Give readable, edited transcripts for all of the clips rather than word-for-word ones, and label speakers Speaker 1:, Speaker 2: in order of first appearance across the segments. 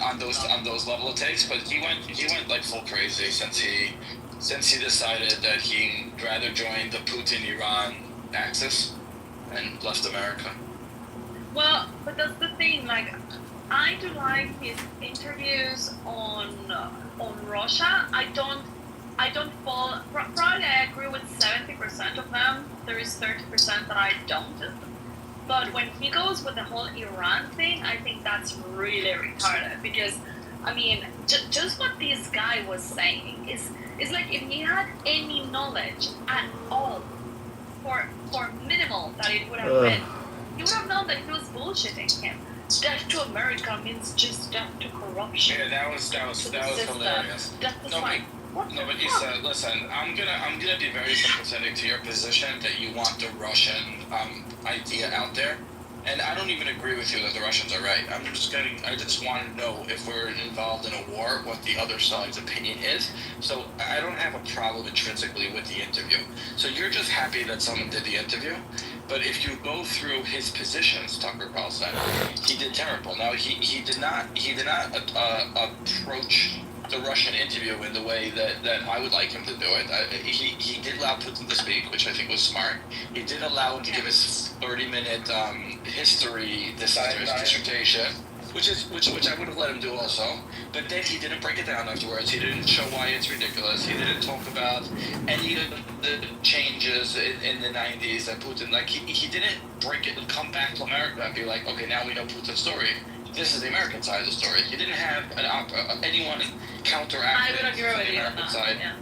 Speaker 1: on those level of takes, but he went like full crazy since he decided that he'd rather join the Putin-Iran axis and left America.
Speaker 2: Well, but that's the thing. Like, I do like his interviews on Russia. I don't follow. Probably I agree with 70% of them. There is 30% that I don't. But when he goes with the whole Iran thing, I think that's really retarded because, I mean, just what this guy was saying is like if he had any knowledge at all, for minimal that it would have been, he would have known that he was bullshitting him. Death to America means just death to corruption.
Speaker 1: Yeah, that was hilarious.
Speaker 2: Death to swine.
Speaker 1: But Issa, listen, I'm gonna be very sympathetic to your position that you want the Russian idea out there, and I don't even agree with you that the Russians are right. I just want to know if we're involved in a war, what the other side's opinion is. So I don't have a problem intrinsically with the interview. So you're just happy that someone did the interview, but if you go through his positions, Tucker Carlson, he did terrible. Now he did not approach the Russian interview in the way that I would like him to do it. He did allow Putin to speak, which I think was smart. He did allow him to give his 30-minute history dissertation, which I would have let him do also. But then he didn't break it down afterwards. He didn't show why it's ridiculous. He didn't talk about any of the changes in the 90s that Putin, like he didn't break it and come back to America and be like, okay, now we know Putin's story. This is the American side of the story. He didn't have anyone counteract
Speaker 2: I would agree with
Speaker 1: the
Speaker 2: you
Speaker 1: American
Speaker 2: on that.
Speaker 1: side.
Speaker 2: Yeah.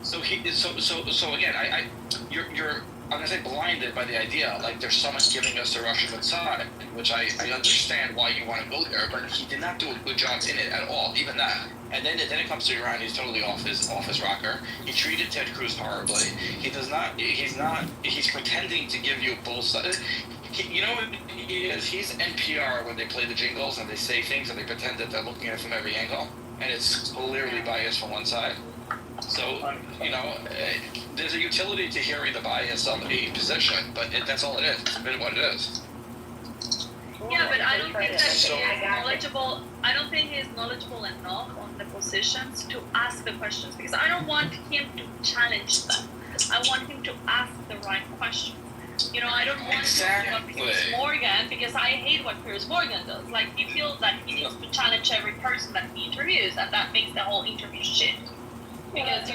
Speaker 1: So again, you're I'm gonna say blinded by the idea like there's someone giving us the Russian side, which I understand why you want to go there, but he did not do a good job in it at all, even that. And then it comes to Iran, he's totally off his rocker. He treated Ted Cruz horribly. He's pretending to give you both sides. You know what he is? He's NPR when they play the jingles and they say things and they pretend that they're looking at it from every angle, and it's clearly biased from one side. So, there's a utility to hearing the bias of a position, but that's all it is. It's a bit of what it is.
Speaker 2: Yeah, but I don't think that he is knowledgeable. I don't think he is knowledgeable enough on the positions to ask the questions because I don't want him to challenge them. I want him to ask the right questions. I don't want to talk Piers Morgan because I hate what Piers Morgan does. Like, he feels that he needs to challenge every person that he interviews, and that makes the whole interview shit. Because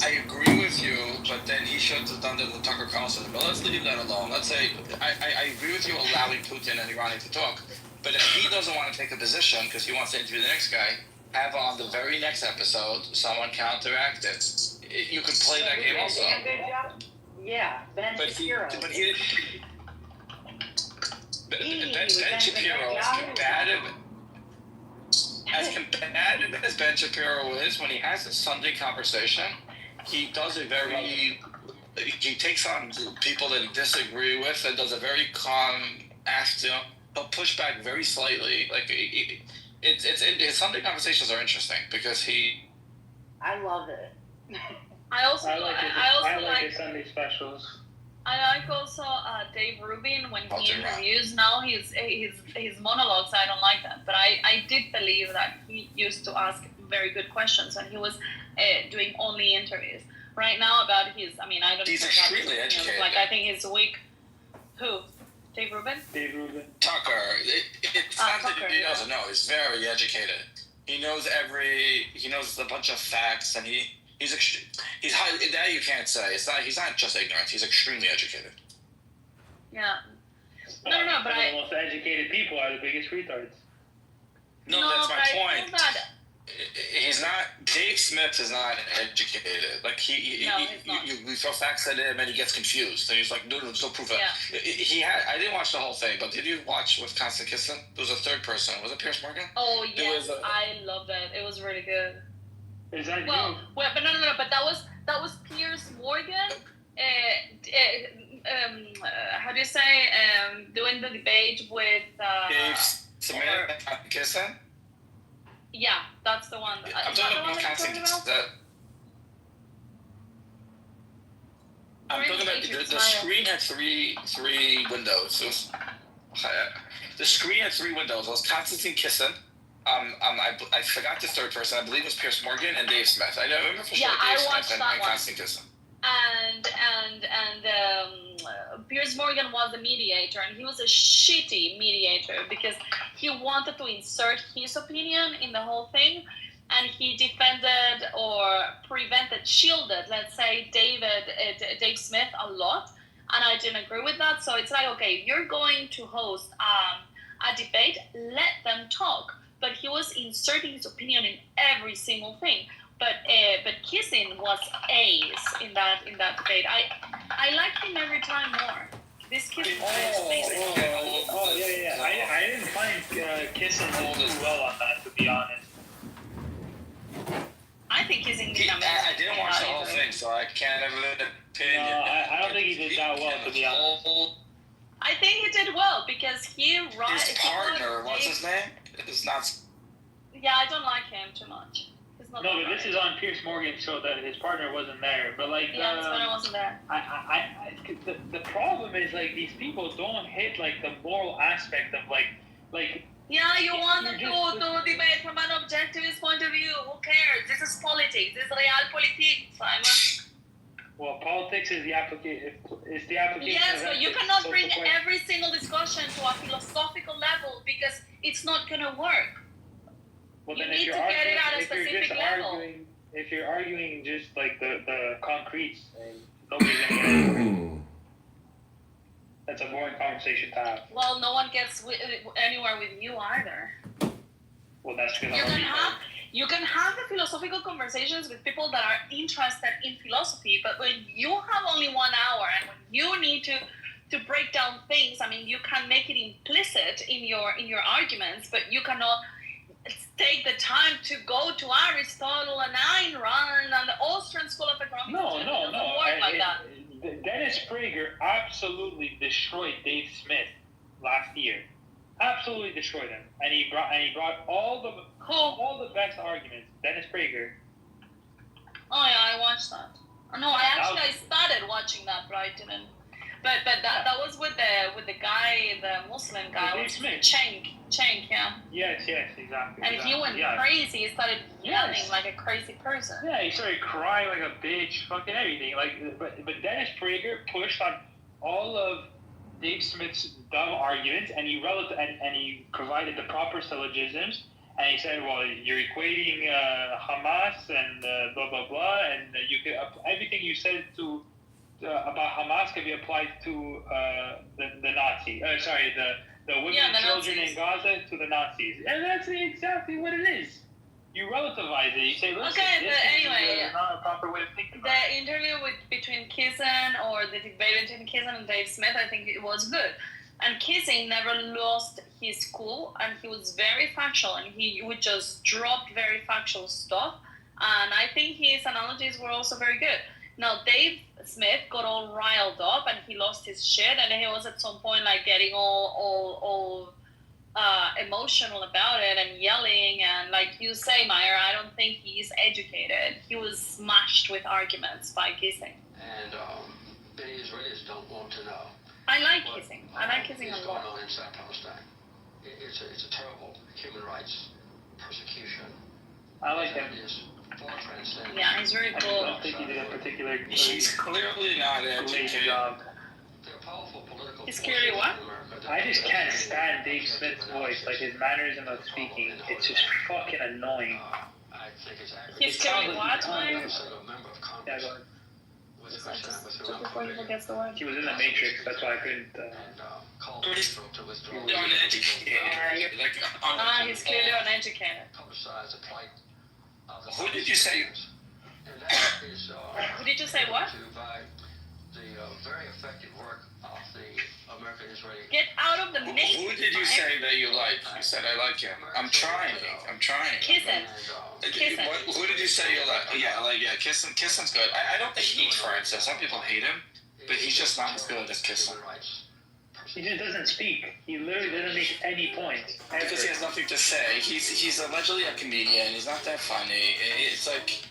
Speaker 2: I
Speaker 1: agree with you, but then he should have done it with Tucker Carlson. But let's leave that alone. Let's say I agree with you allowing Putin and Iranian to talk, but if he doesn't want to take a position because he wants to interview the next guy, have on the very next episode someone counteract it. You can play that game also.
Speaker 3: Yeah, Ben Shapiro.
Speaker 1: Ben Shapiro is combative as Ben Shapiro is when he has a Sunday conversation. He does he takes on people that he disagree with and does a very calm he'll push back very slightly. Like his Sunday conversations are interesting because
Speaker 3: I love it.
Speaker 2: I like
Speaker 4: his Sunday specials.
Speaker 2: I like also Dave Rubin when he interviews. Now his monologues, I don't like that, but I did believe that he used to ask very good questions and he was doing only interviews. Right now about his, I don't.
Speaker 1: He's extremely educated.
Speaker 2: Like I think he's weak. Who? Dave Rubin?
Speaker 4: Dave Rubin.
Speaker 1: Tucker. It's not that he doesn't know. He's very educated. He knows a bunch of facts, and he's high. That you can't say. He's not just ignorant. He's extremely educated.
Speaker 2: Yeah. No, but
Speaker 4: the most educated people are the biggest retards.
Speaker 1: No, that's my point. He's not. Dave Smith is not educated. Like
Speaker 2: he's not.
Speaker 1: You throw facts at him and he gets confused. And he's like, no, there's no proof of
Speaker 2: that.
Speaker 1: Yeah. I didn't watch the whole thing, but did you watch with Constant Kissing? There was a third person. Was it Piers Morgan?
Speaker 2: Oh yes, I loved it. It was really good.
Speaker 4: Is that
Speaker 2: well, but no. But that was Piers Morgan. How do you say? Doing the debate with.
Speaker 1: Dave Smith and Constant Kissing.
Speaker 2: Yeah, that's the one.
Speaker 1: I'm talking about Constant Kissing. I'm talking about the screen had three windows. The screen had three windows. It was Constantine kissing. I forgot the third person. I believe it was Pierce Morgan and Dave Smith. I remember for sure
Speaker 2: Yeah, I
Speaker 1: Dave
Speaker 2: watched
Speaker 1: Smith
Speaker 2: that
Speaker 1: and
Speaker 2: one.
Speaker 1: Constantine kissing.
Speaker 2: And Piers Morgan was the mediator, and he was a shitty mediator because he wanted to insert his opinion in the whole thing, and he defended or shielded, let's say, Dave Smith a lot, and I didn't agree with that. So it's like, okay, if you're going to host a debate, let them talk. But he was inserting his opinion in every single thing. But Kissing was ace in that debate. I like him every time more. This Kissing is amazing.
Speaker 4: Yeah. I didn't find Kissing too well on that, to be honest.
Speaker 2: I think Kissing did amazing.
Speaker 1: I didn't watch the whole thing, so I can't have an opinion.
Speaker 4: No, I don't think he did that well, to be honest.
Speaker 2: I think he did well because
Speaker 1: His partner, what's his name? It's not.
Speaker 2: Yeah, I don't like him too much.
Speaker 4: No, but this is on Pierce Morgan, so that his partner wasn't there. But like,
Speaker 2: his partner wasn't there.
Speaker 4: The problem is like these people don't hit like the moral aspect of like.
Speaker 2: Yeah, you want them to debate from an objectivist point of view. Who cares? This is politics. This is realpolitik, Simon.
Speaker 4: Well, politics is the application. Is the application.
Speaker 2: Yes, but you cannot bring
Speaker 4: question.
Speaker 2: every single discussion to a philosophical level because it's not gonna work.
Speaker 4: Well,
Speaker 2: You
Speaker 4: then
Speaker 2: need to get it at a specific level.
Speaker 4: If you're arguing just like the concretes, nobody's gonna get anywhere. That's a boring conversation to have.
Speaker 2: Well, no one gets anywhere with you either.
Speaker 4: Well, that's because
Speaker 2: You can have the philosophical conversations with people that are interested in philosophy, but when you have only 1 hour and when you need to break down things, I mean, you can make it implicit in your arguments, but you cannot take the time to go to Aristotle and Ayn Rand and the Austrian School of Economics.
Speaker 4: No.
Speaker 2: It doesn't work like that.
Speaker 4: Dennis Prager absolutely destroyed Dave Smith last year. Absolutely destroyed him, and he brought all the best arguments. Dennis Prager.
Speaker 2: Oh yeah, I watched that. No, I started watching that, but I didn't. But that was with the guy, the Muslim guy,
Speaker 4: Dave Smith.
Speaker 2: Cenk, yeah.
Speaker 4: Yes, exactly.
Speaker 2: And he went crazy. He started yelling like a crazy person.
Speaker 4: Yeah, he started crying like a bitch, fucking everything. Like, but Dennis Prager pushed on all of Dave Smith's dumb arguments, and he provided the proper syllogisms. And he said, well, you're equating Hamas and blah blah blah, and you could everything you said about Hamas can be applied to the Nazi. The women and children
Speaker 2: Nazis.
Speaker 4: in Gaza to the Nazis, and that's exactly what it is. You relativize it. You say, listen,
Speaker 2: Okay, but anyway,
Speaker 4: this is not a proper way of thinking about it.
Speaker 2: The interview between Kissing, or the debate between Kissing and Dave Smith, I think it was good. And Kissing never lost his cool, and he was very factual, and he would just drop very factual stuff. And I think his analogies were also very good. Now, Dave Smith got all riled up, and he lost his shit, and he was at some point like getting all emotional about it and yelling, and like you say, Meyer, I don't think he's educated. He was smashed with arguments by Kissing.
Speaker 5: And many Israelis don't want to know.
Speaker 2: I like Kissing. I like Kissing a
Speaker 5: What's
Speaker 2: lot.
Speaker 5: going on inside Palestine? It's a terrible human rights persecution.
Speaker 4: I like him.
Speaker 5: It is far transcendent.
Speaker 2: Yeah, he's very
Speaker 4: I
Speaker 2: cool.
Speaker 4: don't think he did a particular
Speaker 1: He's clearly not
Speaker 4: great
Speaker 1: educated.
Speaker 4: job.
Speaker 5: They're powerful political
Speaker 2: He's
Speaker 5: forces
Speaker 2: clearly what?
Speaker 5: in America.
Speaker 4: I just can't stand Dave Smith's voice, like his mannerism of speaking. It's just fucking annoying.
Speaker 5: I think it's
Speaker 2: He's clearly what, Meyer?
Speaker 5: member of Congress.
Speaker 4: Yeah, go ahead.
Speaker 2: Just before he forgets the word.
Speaker 4: He was in the Matrix, that's why I couldn't.
Speaker 5: Called
Speaker 1: Pretty
Speaker 5: Israel to withdraw.
Speaker 1: Uneducated.
Speaker 2: He's clearly uneducated.
Speaker 5: Publicize the plight of the
Speaker 1: Who did you say?
Speaker 5: And that is
Speaker 2: Who did you say what?
Speaker 5: by the very effective work of the American-Israeli.
Speaker 2: Get out of the mix.
Speaker 1: Who did you say that you like? You said I like him. I'm trying.
Speaker 2: Kissing.
Speaker 1: Who did you say you like? Yeah, Kissing's good. I don't think he's Francis. Some people hate him, but he's just not as good as Kissing.
Speaker 4: He just doesn't speak. He literally doesn't make any point.
Speaker 1: Because he has nothing to say. He's allegedly a comedian. He's not that funny. It's like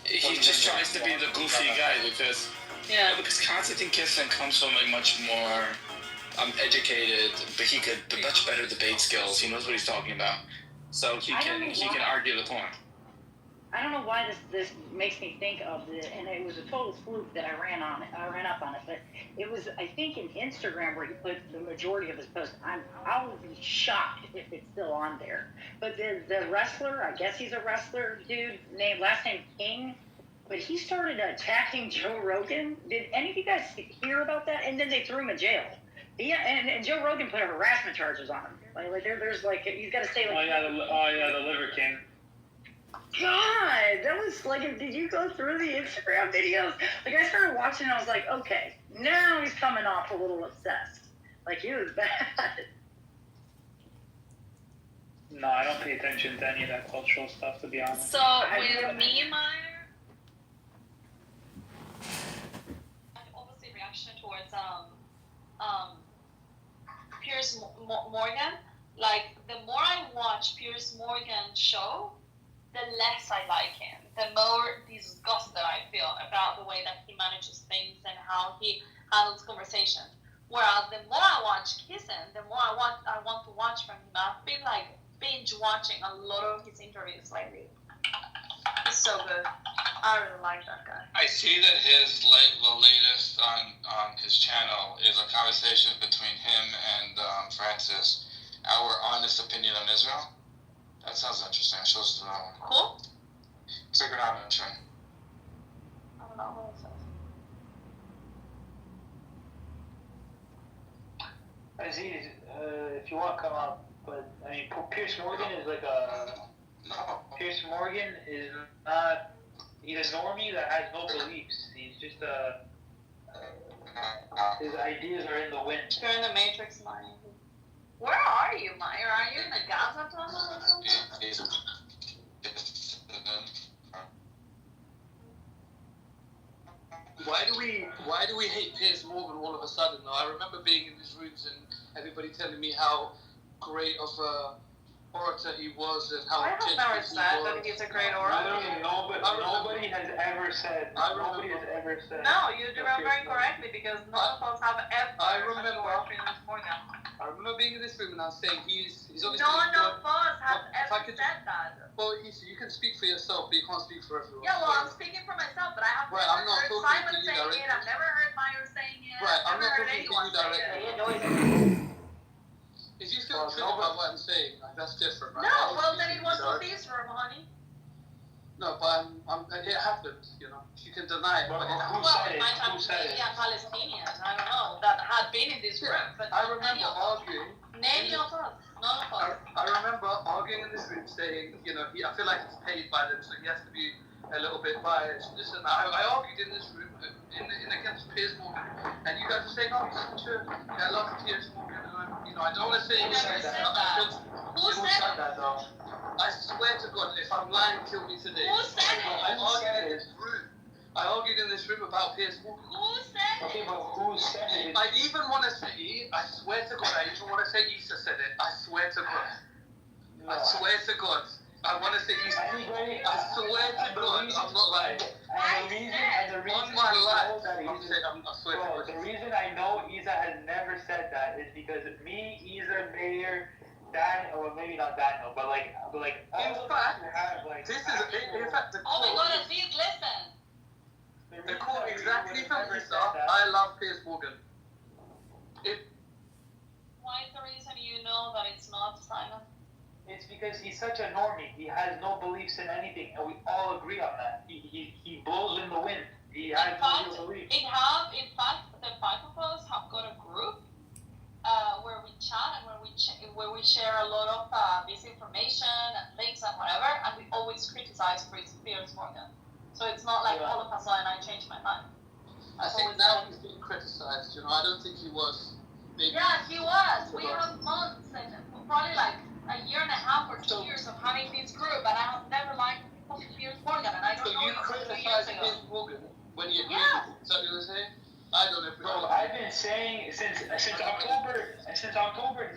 Speaker 1: he just tries to be the goofy guy because
Speaker 2: Yeah.
Speaker 1: Constantine Kissing comes from a much more educated, but he could much better debate skills. He knows what he's talking about, so he can argue the point.
Speaker 3: I don't know why this makes me think of and it was a total fluke that I ran up on it, but it was, I think, in Instagram where he put the majority of his posts. I would be shocked if it's still on there. But the wrestler, I guess he's a wrestler dude, last name King, but he started attacking Joe Rogan. Did any of you guys hear about that? And then they threw him in jail. Yeah, and Joe Rogan put harassment charges on him. Like there's like, he's got to stay like.
Speaker 4: The Liver King.
Speaker 3: God, that was like, did you go through the Instagram videos? Like, I started watching and I was like, okay, now he's coming off a little obsessed. Like, he was bad.
Speaker 4: No, I don't pay attention to any of that cultural stuff, to be honest.
Speaker 2: So, with me, Meyer, obviously reaction towards Piers Morgan. Like, the more I watch Piers Morgan's show, the less I like him, the more disgusted I feel about the way that he manages things and how he handles conversations. Whereas the more I watch Kissing, the more I want to watch from him. I've been like binge watching a lot of his interviews lately. He's so good. I really like that guy.
Speaker 6: I see that the latest on his channel is a conversation between him and Francis. Our honest opinion on Israel. That sounds interesting. I should listen to that one.
Speaker 2: Cool.
Speaker 6: Figure it out on the train.
Speaker 2: I don't know what it says.
Speaker 4: Aziz, if you want to come up, but I mean, Piers Morgan is like a.
Speaker 6: No.
Speaker 4: Piers Morgan is not. He's a normie that has no beliefs. He's just his ideas are in the wind.
Speaker 2: You're in the Matrix, Meyer. Where are you, Meyer? Are you in the Gaza tunnel or something?
Speaker 7: Why do we hate Piers Morgan all of a sudden? Though I remember being in these rooms and everybody telling me how great of a orator he was and how
Speaker 2: I have never said that he's a great orator.
Speaker 4: Nobody has ever said. Nobody has ever said.
Speaker 2: No, you remember incorrectly because none of us have ever.
Speaker 7: I remember.
Speaker 2: Piers Morgan.
Speaker 7: I remember being in this room and I was saying he's obviously.
Speaker 2: None of us has ever said that.
Speaker 7: Well, you can speak for yourself, but you can't speak for everyone.
Speaker 2: Yeah, well, I'm speaking for myself, but I have
Speaker 7: Right,
Speaker 2: never
Speaker 7: I'm not
Speaker 2: heard
Speaker 7: talking
Speaker 2: Simon
Speaker 7: to you
Speaker 2: saying
Speaker 7: directly.
Speaker 2: it. I've never heard Meyer saying it.
Speaker 7: Right,
Speaker 2: I've
Speaker 7: I'm not
Speaker 2: never heard
Speaker 7: talking to you
Speaker 2: anyone say
Speaker 7: directly.
Speaker 2: it.
Speaker 7: If you feel triggered by what I'm saying, like, that's different, right?
Speaker 2: No, well, then it was this room, honey.
Speaker 7: No, but it happened, you know. You can deny it, but it happened.
Speaker 2: Well, it might have been a Palestinian, I don't know, that had been in this room. But
Speaker 7: I remember arguing.
Speaker 2: Many of us, none of us.
Speaker 7: I remember arguing in this room saying, you know, I feel like he's paid by them, so he has to be a little bit biased. Listen, I argued in this room in against Piers Morgan, and you guys were saying, oh, he's such a, I love Piers Morgan, and you know, I don't want to say
Speaker 2: You never said that. Who said
Speaker 7: that though. I swear to God, if I'm lying, kill me today.
Speaker 2: Who said it?
Speaker 7: I argued in this room. I argued in this room about Piers Morgan.
Speaker 2: Who said
Speaker 4: Okay,
Speaker 2: it?
Speaker 4: but who said it?
Speaker 7: I even want to say, I swear to God, I even want to say Issa said it. I swear to God. I swear to God. I want to say Issa.
Speaker 4: Anybody?
Speaker 7: I swear to God, I'm not lying.
Speaker 4: And the reason
Speaker 7: On my life,
Speaker 4: I
Speaker 7: swear to God.
Speaker 4: the reason I know Isa has never said that is because me, Isa, Mayor, Dan, or maybe not Daniel, but like
Speaker 7: In fact, this is in fact the
Speaker 2: Oh my
Speaker 7: core.
Speaker 2: God, please listen.
Speaker 7: The core exactly from Issa. I love Piers Morgan.
Speaker 2: Why is the reason you know that it's not Simon?
Speaker 4: It's because he's such a normie. He has no beliefs in anything, and we all agree on that. He blows in the wind. He has no real beliefs.
Speaker 2: In fact, the five of us have got a group where we chat and where we share a lot of misinformation and links and whatever, and we always criticize Piers Morgan. So it's not like all of a sudden I changed my mind.
Speaker 7: I think now he's being criticized. You know, I don't think he was. Maybe.
Speaker 2: Yeah, he was. We have months and probably like a year and a half or 2 years of having this group, and I have never liked Piers Morgan, and I don't
Speaker 7: So
Speaker 2: know
Speaker 7: you
Speaker 2: him since 2 years
Speaker 7: criticize
Speaker 2: ago.
Speaker 7: Piers Morgan when he agreed
Speaker 2: Yeah.
Speaker 7: with you? Is that what you were saying? I don't know.
Speaker 4: Bro, I've been saying since October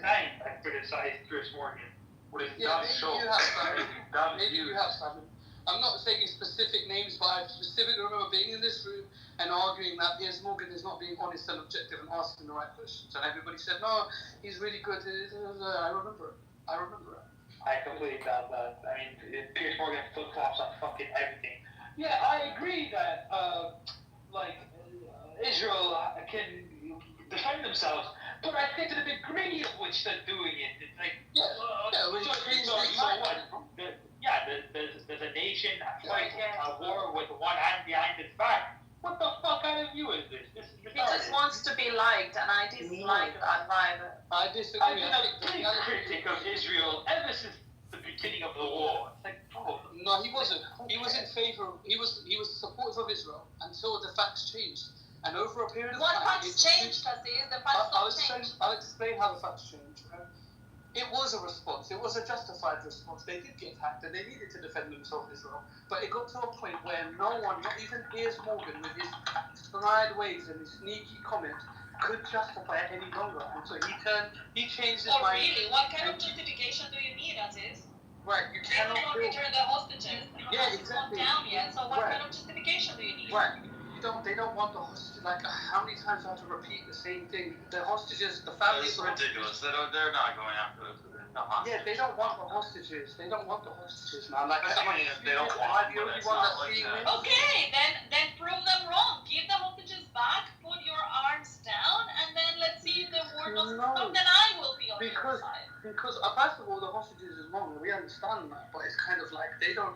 Speaker 4: 9th, I criticized Piers Morgan with his dumb
Speaker 7: maybe
Speaker 4: show.
Speaker 7: you have Simon.
Speaker 4: Dumb
Speaker 7: Maybe you
Speaker 4: views.
Speaker 7: have Simon. I'm not saying specific names, but I specifically remember being in this room and arguing that Piers Morgan is not being honest and objective and asking the right questions. And everybody said, no, he's really good. I remember it.
Speaker 4: I completely doubt that. I mean, Piers Morgan still flops on fucking everything. Yeah, I agree that, Israel can defend themselves, but I think to the degree of which they're doing it, it's like, there's a nation fighting a war with one hand behind its back. What the fuck kind of view is this? This is
Speaker 2: He just wants to be liked, and I dislike that vibe.
Speaker 7: I disagree.
Speaker 4: I've been a big critic of Israel ever since the beginning of the war. It's like, bro.
Speaker 7: No, he wasn't. He was in favor. He was supportive of Israel until the facts changed. And over a period of
Speaker 2: What
Speaker 7: time,
Speaker 2: facts changed, Aziz? The facts don't change.
Speaker 7: I'll explain how the facts changed. It was a response. It was a justified response. They did get attacked, and they needed to defend themselves, Israel. But it got to a point where no one, not even Piers Morgan, with his snide ways and his sneaky comments, could justify it any longer. And so he changed his mind.
Speaker 2: Really? What kind of justification do you need, Aziz?
Speaker 7: Right, you
Speaker 2: They
Speaker 7: cannot
Speaker 2: don't return the hostages.
Speaker 7: Yeah,
Speaker 2: Hamas is not
Speaker 7: exactly.
Speaker 2: down yet, so what
Speaker 7: Right.
Speaker 2: kind of justification do you need?
Speaker 7: Right. They don't want the hostages. Like, how many times do I have to repeat the same thing? The hostages, the families.
Speaker 8: It's ridiculous. They're not going after the hostages.
Speaker 7: Yeah, they don't want the hostages. They don't want the hostages, man. Like,
Speaker 8: I mean, if they don't
Speaker 7: am
Speaker 8: want
Speaker 7: I
Speaker 8: them,
Speaker 7: the only
Speaker 8: it's
Speaker 7: one
Speaker 8: not
Speaker 7: that's
Speaker 8: like
Speaker 7: seeing
Speaker 8: that.
Speaker 7: this?
Speaker 2: Okay, then prove them wrong. Give the hostages back, put your arms down, and then let's see if the war doesn't
Speaker 7: No.
Speaker 2: stop. Then I will be on
Speaker 7: Because-
Speaker 2: your side.
Speaker 7: Because first of all, the hostages is wrong. We understand that, but it's kind of like they don't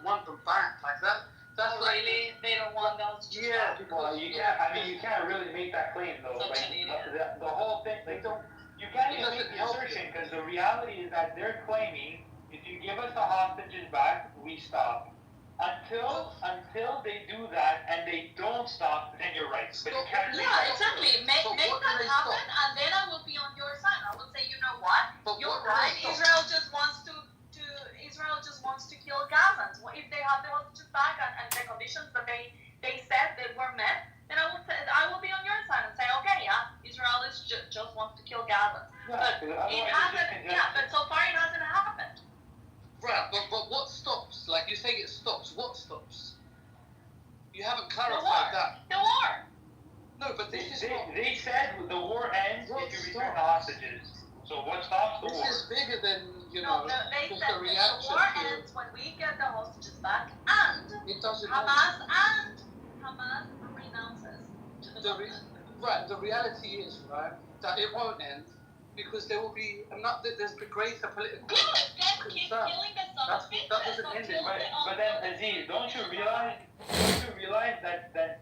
Speaker 7: want them back like that. That's
Speaker 2: Oh,
Speaker 7: like
Speaker 2: really? They don't want the hostages
Speaker 7: yeah.
Speaker 2: back?
Speaker 4: Well, you can't really make that claim though.
Speaker 2: Such
Speaker 4: Like,
Speaker 2: an idiot.
Speaker 4: the whole thing,
Speaker 7: They don't.
Speaker 4: you can't
Speaker 7: It
Speaker 4: even make
Speaker 7: doesn't
Speaker 4: the
Speaker 7: help
Speaker 4: assertion
Speaker 7: them.
Speaker 4: because the reality is that they're claiming if you give us the hostages back, we stop. Until they do that and they don't stop, then you're right. But you can't say
Speaker 2: Yeah,
Speaker 4: that.
Speaker 2: exactly. Make
Speaker 7: But what do
Speaker 2: that
Speaker 7: they
Speaker 2: happen,
Speaker 7: stop?
Speaker 2: and then I will be on your side. I will say, you know what?
Speaker 7: But
Speaker 2: You're
Speaker 7: what do they
Speaker 2: right.
Speaker 7: stop?
Speaker 2: Israel just wants to kill Gazans. Well, if they have the hostages back and the conditions that they said that were met, then I will be on your side and say, okay, yeah, Israel is just wants to kill Gazans. But it hasn't. Yeah, but so far it hasn't happened.
Speaker 7: Right, but what stops? Like you say, it stops. What stops? You haven't clarified that.
Speaker 2: The war.
Speaker 7: No, but this is not.
Speaker 4: They said the war ends if you return the hostages. So what stops the
Speaker 7: This
Speaker 4: war?
Speaker 7: is bigger than
Speaker 2: They
Speaker 7: just
Speaker 2: said
Speaker 7: a
Speaker 2: that
Speaker 7: reaction
Speaker 2: the war
Speaker 7: to.
Speaker 2: ends when we get the hostages back and
Speaker 7: It doesn't.
Speaker 2: Hamas renounces to the government.
Speaker 7: Right, the reality is, right, that it won't end because there will be there's the greater political
Speaker 2: Good. Then keep
Speaker 7: concern.
Speaker 2: killing the son of bitches
Speaker 7: That doesn't end it,
Speaker 2: until
Speaker 7: right?
Speaker 2: the
Speaker 4: But then, Aziz, don't you realize that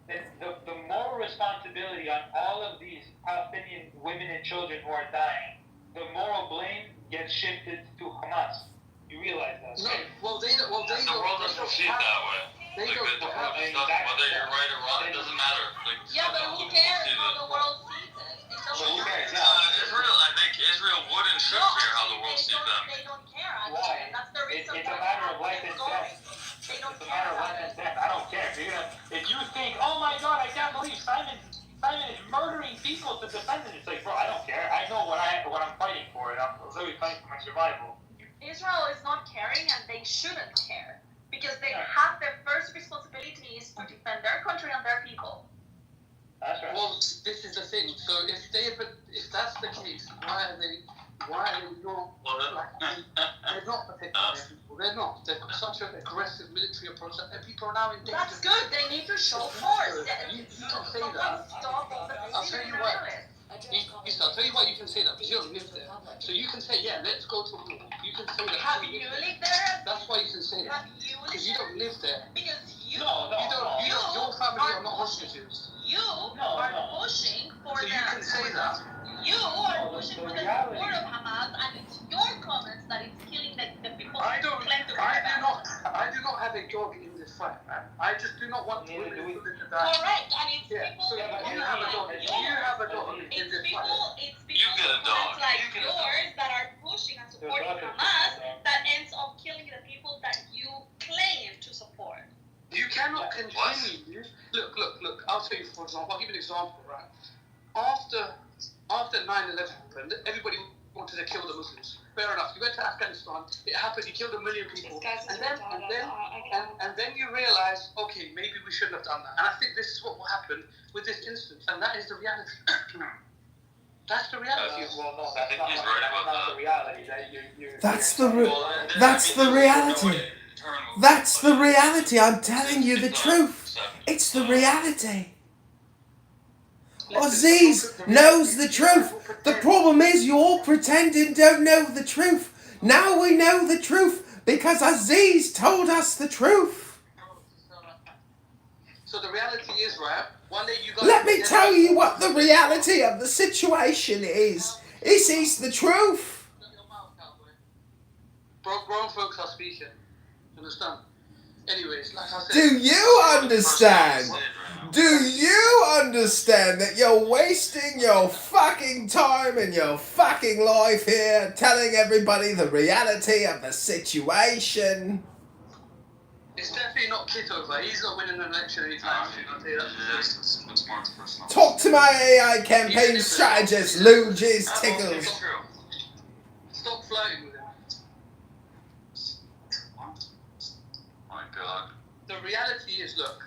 Speaker 4: the moral responsibility on all of these Palestinian women and children who are dying, the moral blame gets shifted to Hamas. You realize that,
Speaker 7: No,
Speaker 4: right?
Speaker 7: they
Speaker 8: The world doesn't see it that way.
Speaker 7: They
Speaker 8: Like,
Speaker 7: don't
Speaker 8: the world
Speaker 7: have-
Speaker 8: just doesn't, whether you're right or wrong, it doesn't matter. Like,
Speaker 2: Yeah, but
Speaker 8: some
Speaker 2: who
Speaker 8: people
Speaker 2: cares
Speaker 8: see
Speaker 2: how
Speaker 8: that.
Speaker 2: the world sees it? It doesn't
Speaker 4: Well, who
Speaker 2: matter.
Speaker 4: cares?
Speaker 8: I think Israel would and should
Speaker 2: No,
Speaker 8: care how the
Speaker 2: actually,
Speaker 8: world
Speaker 2: they
Speaker 8: sees
Speaker 2: don't-
Speaker 8: them.
Speaker 2: They don't care. Actually.
Speaker 4: Why?
Speaker 2: That's the reason
Speaker 4: It's a
Speaker 2: why
Speaker 4: matter
Speaker 2: they
Speaker 4: of life
Speaker 2: have
Speaker 4: and
Speaker 2: this
Speaker 4: death.
Speaker 2: story. They don't
Speaker 4: It's a
Speaker 2: care
Speaker 4: matter of
Speaker 2: about
Speaker 4: life and
Speaker 2: it.
Speaker 4: death. I don't care. If you think, oh my God, I can't believe Simon is murdering people to defend it. It's like, bro, I don't care. I know what I'm fighting for, and I'm literally fighting for my survival.
Speaker 2: Israel is not caring, and they shouldn't care because they
Speaker 4: Yeah.
Speaker 2: have their first responsibility is to defend their country and their people.
Speaker 4: That's right.
Speaker 7: Well, this is the thing. So if that's the case, why are they not
Speaker 8: Well,
Speaker 7: like they're not protecting their people? They're not. They've got such an aggressive military approach that their people are now in danger.
Speaker 2: That's good. They need to show force.
Speaker 7: You can say
Speaker 2: Someone
Speaker 7: that.
Speaker 2: stop all the
Speaker 7: I'll tell you what. I'll tell you why you can say that because you don't live there. So you can say, yeah, let's go to war. You can say that.
Speaker 2: Have you lived there?
Speaker 7: That's why you can say that
Speaker 2: Have you lived
Speaker 7: because you
Speaker 2: there?
Speaker 7: don't live there.
Speaker 2: Because you
Speaker 4: No,
Speaker 7: You don't.
Speaker 2: You
Speaker 7: Your family
Speaker 2: are
Speaker 7: are not
Speaker 2: pushing.
Speaker 7: hostages.
Speaker 2: you
Speaker 4: No,
Speaker 2: are
Speaker 4: no.
Speaker 2: pushing for
Speaker 7: So you
Speaker 2: them.
Speaker 7: can say that.
Speaker 2: You are
Speaker 4: No,
Speaker 2: pushing
Speaker 4: the
Speaker 2: for the
Speaker 4: reality-
Speaker 2: support of Hamas, and it's your comments that it's killing the people
Speaker 7: I
Speaker 2: who
Speaker 7: don't.
Speaker 2: claim to be
Speaker 7: I
Speaker 2: Hamas.
Speaker 7: do not have a dog in this fight, man. I just do not want
Speaker 4: Neither
Speaker 7: women
Speaker 4: do we.
Speaker 7: to die.
Speaker 2: Correct, and it's
Speaker 7: Yeah.
Speaker 2: people
Speaker 7: So
Speaker 2: who
Speaker 4: Yeah, but
Speaker 7: you
Speaker 2: comment
Speaker 7: have a
Speaker 2: like
Speaker 7: dog.
Speaker 2: yours.
Speaker 7: You have a dog in
Speaker 2: It's
Speaker 7: this
Speaker 2: people,
Speaker 7: fight.
Speaker 2: it's
Speaker 8: You
Speaker 2: people
Speaker 8: get a
Speaker 2: who comment
Speaker 8: dog.
Speaker 2: like
Speaker 8: You get a
Speaker 2: yours that are pushing and supporting
Speaker 4: There's lots of
Speaker 2: Hamas
Speaker 4: people,
Speaker 2: that ends up killing the people that you claim to support.
Speaker 7: You cannot
Speaker 8: What?
Speaker 7: continue. Look. I'll tell you, for example, I'll give you an example, right? After 9/11 happened, everybody wanted to kill the Muslims. Fair enough. You went to Afghanistan. It happened. You killed 1 million people, and then you realize, okay, maybe we shouldn't have done that. And I think this is what will happen with this instance, and that is the reality. That's the reality.
Speaker 4: Well, no,
Speaker 8: I think he's right about that.
Speaker 4: the reality.
Speaker 9: That's the reality. That's the reality. I'm telling you the truth. It's the reality. Aziz knows the truth. The problem is you all pretending don't know the truth. Now we know the truth because Aziz told us the truth.
Speaker 7: So the reality is, right? One day you guys.
Speaker 9: Let me tell you what the reality of the situation is. This is the truth.
Speaker 7: Grown folks are speaking. You understand? Anyways, like I said.
Speaker 9: Do you understand? Do you understand that you're wasting your fucking time and your fucking life here telling everybody the reality of the situation?
Speaker 7: It's definitely not Kitover. He's not winning an election anytime soon. I'll tell you that.
Speaker 9: Talk to my AI campaign strategist, Lou J's Tickles.
Speaker 7: Stop flirting with him.
Speaker 8: My God.
Speaker 7: The reality is, look.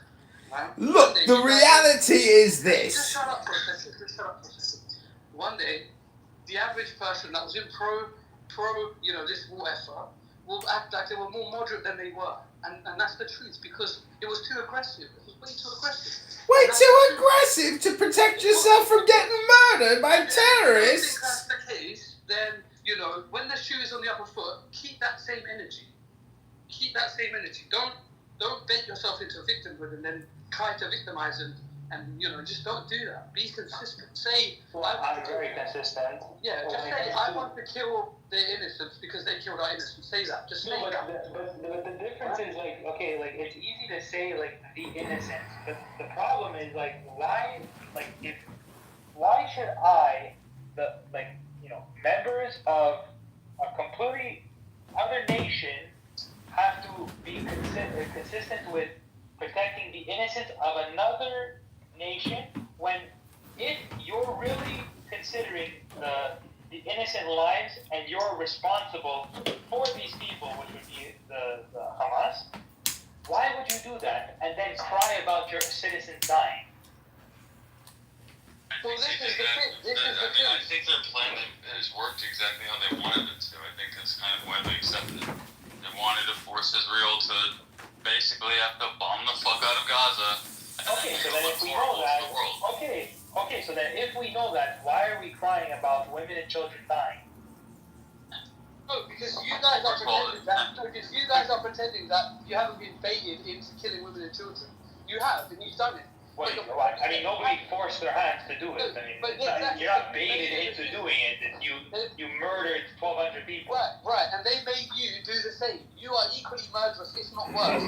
Speaker 7: Right?
Speaker 9: Look, the reality is
Speaker 7: Just
Speaker 9: this.
Speaker 7: shut up for a second. One day, the average person that was in pro, this war effort, will act like they were more moderate than they were. And that's the truth, because it was too aggressive. It was way too aggressive.
Speaker 9: Way too aggressive to protect yourself from getting murdered by
Speaker 7: If
Speaker 9: terrorists.
Speaker 7: that's the case, then, when the shoe is on the upper foot, keep that same energy. Keep that same energy. Don't bait yourself into victimhood and then try to victimize and just don't do that. Be consistent. Say,
Speaker 4: I'm very consistent.
Speaker 7: Yeah, just say, I want to kill their innocents because they killed our innocents. Say that. Just say that.
Speaker 4: But the difference is it's easy to say the innocent, but the problem is why should I, members of a completely other nation have to be consistent with protecting the innocence of another nation when if you're really considering the innocent lives and you're responsible for these people, which would be the Hamas, why would you do that and then cry about your citizens dying?
Speaker 7: Well, this is the thing.
Speaker 8: I think their plan has worked exactly how they wanted it to. I think that's kind of why they accepted it. They wanted to force Israel to basically have to bomb the fuck out of Gaza.
Speaker 4: Okay, so then if we know that, okay, so then if we know that, why are we crying about women and children dying?
Speaker 7: No, because you guys are pretending that you haven't been baited into killing women and children. You have, and you've done it.
Speaker 4: Nobody forced their hands to do it. You're not baited into doing it. You murdered 1,200 people.
Speaker 7: Right, and they made you do the same. You are equally murderous, if not worse.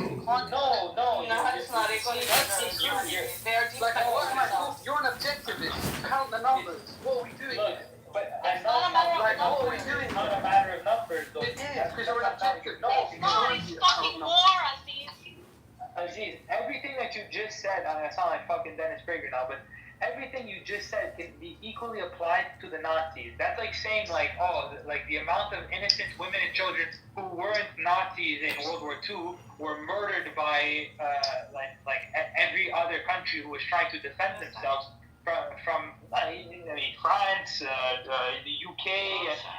Speaker 4: No,
Speaker 2: it's not equally murderous.
Speaker 7: You're an objectivist. Count the numbers. What are we doing?
Speaker 4: Look, but
Speaker 2: It's not a matter of numbers.
Speaker 4: It's not a matter of numbers, though.
Speaker 7: It is, because you're an objectivist.
Speaker 2: It's fucking war, Aziz.
Speaker 4: Aziz, everything that you just said, I sound like fucking Dennis Prager now, but everything you just said can be equally applied to the Nazis. That's like saying, the amount of innocent women and children who weren't Nazis in World War II were murdered by, every other country who was trying to defend themselves from France, the UK,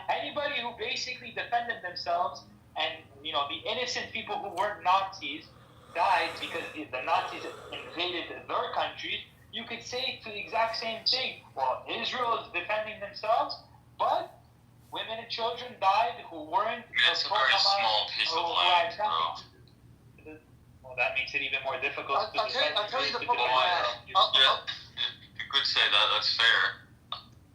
Speaker 4: anybody who basically defended themselves, and, the innocent people who weren't Nazis died because the Nazis invaded their countries, you could say the exact same thing. Well, Israel is defending themselves, but women and children died who weren't.
Speaker 8: It's a very small piece of land, bro.
Speaker 4: Well, that makes it even more difficult to defend.
Speaker 7: I'll tell you the problem.
Speaker 8: Yeah, you could say that. That's fair.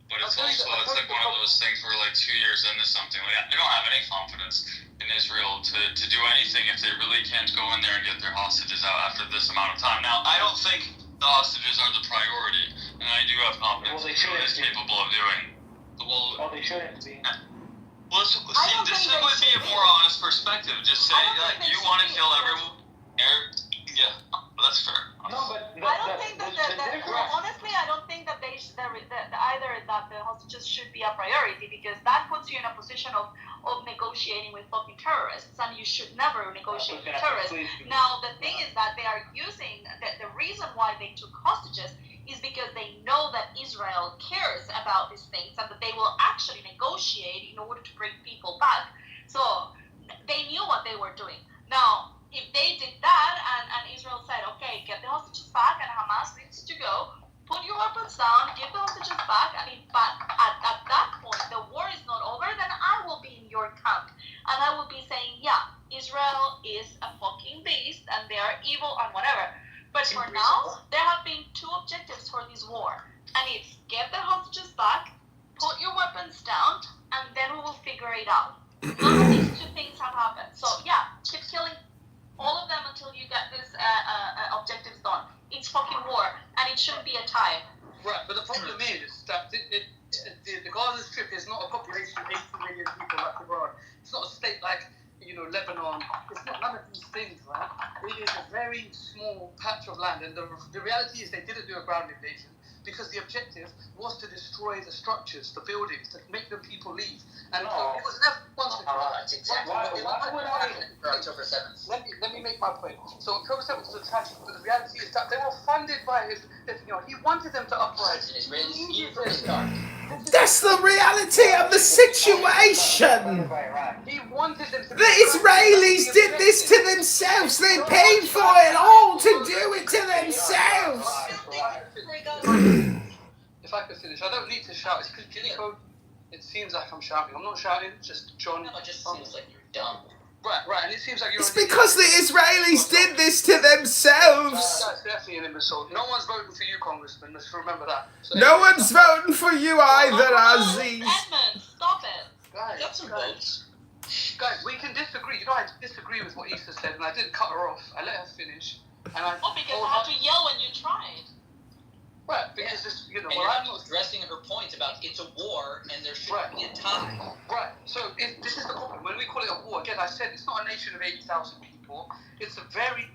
Speaker 8: But it's also one of those things where 2 years into something, I don't have any confidence in Israel to do anything if they really can't go in there and get their hostages out after this amount of time. Now, I don't think the hostages are the priority, and I do have confidence in what it is capable of doing.
Speaker 4: Well, they shouldn't be.
Speaker 8: Well, this would be a more honest perspective. Just say, you want to kill everyone. Yeah, That's fair.
Speaker 4: No, but
Speaker 10: I don't think that honestly, I don't think that either that the hostages should be a priority, because that puts you in a position of negotiating with fucking terrorists, and you should never negotiate with terrorists. Now, the thing is that they are using the reason why they took hostages is because they know that Israel cares about these things and that they will actually negotiate in order to bring people back. So they knew what they were doing. Now, if they did that and Israel said, okay, get the hostages back and Hamas needs to go, put your weapons down, give the hostages back, and at that point, the war is not over, then I will be in your camp. And I will be saying, yeah, Israel is a fucking beast and they are evil and whatever. But for now, there have been two objectives for this war. And it's get the hostages back, put your weapons down, and then we will figure it out. None of these two things have happened. So yeah, keep killing all of them until you get these objectives done. It's fucking war, and it shouldn't be a tie.
Speaker 7: Right, but the problem is that the Gaza Strip is not a population of 80 million people like Iran. It's not a state like, Lebanon. It's not none of these things, right? It is a very small patch of land, and the reality is they didn't do a ground invasion because the objective was to destroy the structures, the buildings, to make the people leave. And it was never once.
Speaker 5: That's exactly what happened for October 7th.
Speaker 7: Let me make my point. So October 7th was a tragedy, but the reality is that they were funded by his. He wanted them to uprise.
Speaker 5: It's an Israeli scheme from the start.
Speaker 9: That's the reality of the situation.
Speaker 7: He wanted them to.
Speaker 9: The Israelis did this to themselves. They paid for it all to do it to themselves.
Speaker 7: If I could finish, I don't need to shout. It's because Kitover. It seems like I'm shouting. I'm not shouting. Just John.
Speaker 5: No, it just seems like you're dumb.
Speaker 7: Right, and it seems like you're.
Speaker 9: It's because the Israelis did this to themselves.
Speaker 7: That's definitely an imbecile. No one's voting for you, Congressman. Let's remember that. So
Speaker 9: No one's voting for you either, Aziz.
Speaker 10: Edmund, stop it.
Speaker 7: Guys,
Speaker 5: Got some votes.
Speaker 7: Guys, we can disagree. I disagree with what Issa said, and I didn't cut her off. I let her finish, and I.
Speaker 10: Oh, because I had to yell when you tried.
Speaker 7: Right, because this,
Speaker 5: And
Speaker 7: well,
Speaker 5: you're
Speaker 7: I'm
Speaker 5: not
Speaker 7: not.
Speaker 5: addressing her point about it's a war and there shouldn't be a tie.
Speaker 7: Right, so this is the problem. When we call it a war, again, I said it's not a nation of 80,000 people. It's a very,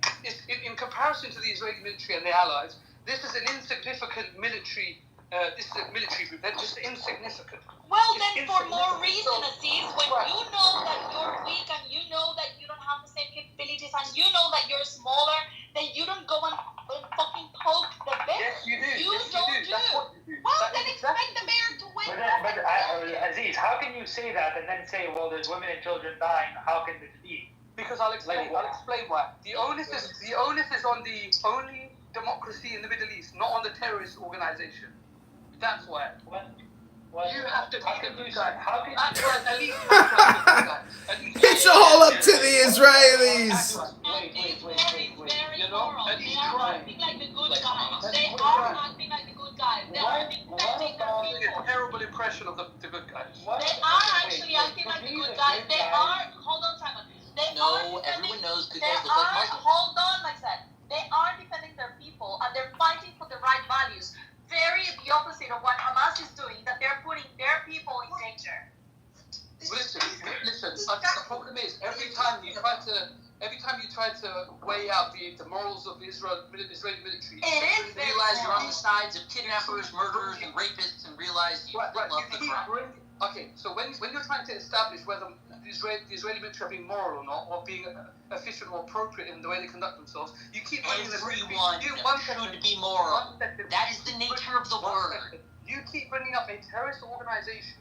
Speaker 7: in comparison to the Israeli military and their allies, this is an insignificant military. This is a military group. They're just insignificant.
Speaker 10: Well, then for more reason, Aziz, when you know that you're weak and you know that you don't have the same capabilities and you know that you're smaller, then you don't go and fucking poke the bear.
Speaker 7: Yes, you do.
Speaker 10: You
Speaker 7: Yes,
Speaker 10: don't
Speaker 7: you do. That's what you do.
Speaker 10: Well,
Speaker 7: That
Speaker 10: then
Speaker 7: is
Speaker 10: expect the bear to win.
Speaker 4: But Aziz, how can you say that and then say, well, there's women and children dying? How can this be?
Speaker 7: Because I'll explain why. The onus is on the only democracy in the Middle East, not on the terrorist organization. That's why.
Speaker 4: What?
Speaker 7: You have to
Speaker 4: How
Speaker 7: be
Speaker 4: can
Speaker 7: the
Speaker 4: you
Speaker 7: good guy.
Speaker 4: how can
Speaker 7: That's
Speaker 4: you
Speaker 7: right, at least you have to be the good guy. At least
Speaker 9: It's all up to the Israelis.
Speaker 10: It's very
Speaker 7: You know,
Speaker 10: moral.
Speaker 7: at
Speaker 10: They
Speaker 7: least
Speaker 10: are
Speaker 7: try.
Speaker 10: acting like the good
Speaker 5: Like
Speaker 10: guys.
Speaker 5: Hamas.
Speaker 10: They are acting like the good guys. They are defending their
Speaker 7: a
Speaker 10: people.
Speaker 7: terrible impression of the good guys.
Speaker 10: They are actually acting like the good guys. They are. Hold on, Simon. They are
Speaker 5: No,
Speaker 10: defending.
Speaker 5: everyone knows good
Speaker 10: They
Speaker 5: guys look like
Speaker 10: are.
Speaker 5: Muslims.
Speaker 10: Hold on, like I said. They are defending their people and they're fighting for the right values. Very the opposite of what Hamas is doing. That they're putting their people in danger.
Speaker 7: Listen. The problem is every time you try to weigh out the morals of Israeli military,
Speaker 10: It is
Speaker 5: You
Speaker 10: very
Speaker 5: realize you're on
Speaker 10: moral.
Speaker 5: the sides of kidnappers, murderers, and rapists, and realize you
Speaker 7: right.
Speaker 5: love
Speaker 7: You
Speaker 5: the
Speaker 7: keep
Speaker 5: crime.
Speaker 7: bringing. Okay, so when you're trying to establish whether the Israeli military are being moral or not, or being efficient or appropriate in the way they conduct themselves, you keep bringing
Speaker 5: Everyone should be moral. That is the nature of the word.
Speaker 7: You keep bringing up a terrorist organization,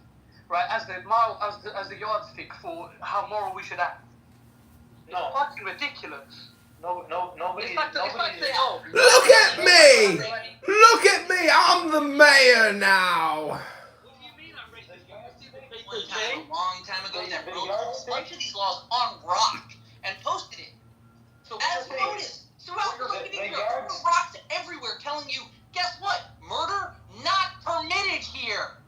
Speaker 7: right, as the yardstick for how moral we should act. It's
Speaker 4: No.
Speaker 7: fucking ridiculous.
Speaker 4: Nobody.
Speaker 7: It's like saying, oh,
Speaker 9: Look at me! Look at me! I'm the mayor now.
Speaker 5: A long time ago that wrote a bunch of these laws on rock and posted it as notice throughout the fucking Israel. There were rocks everywhere telling you, guess what? Murder not permitted here.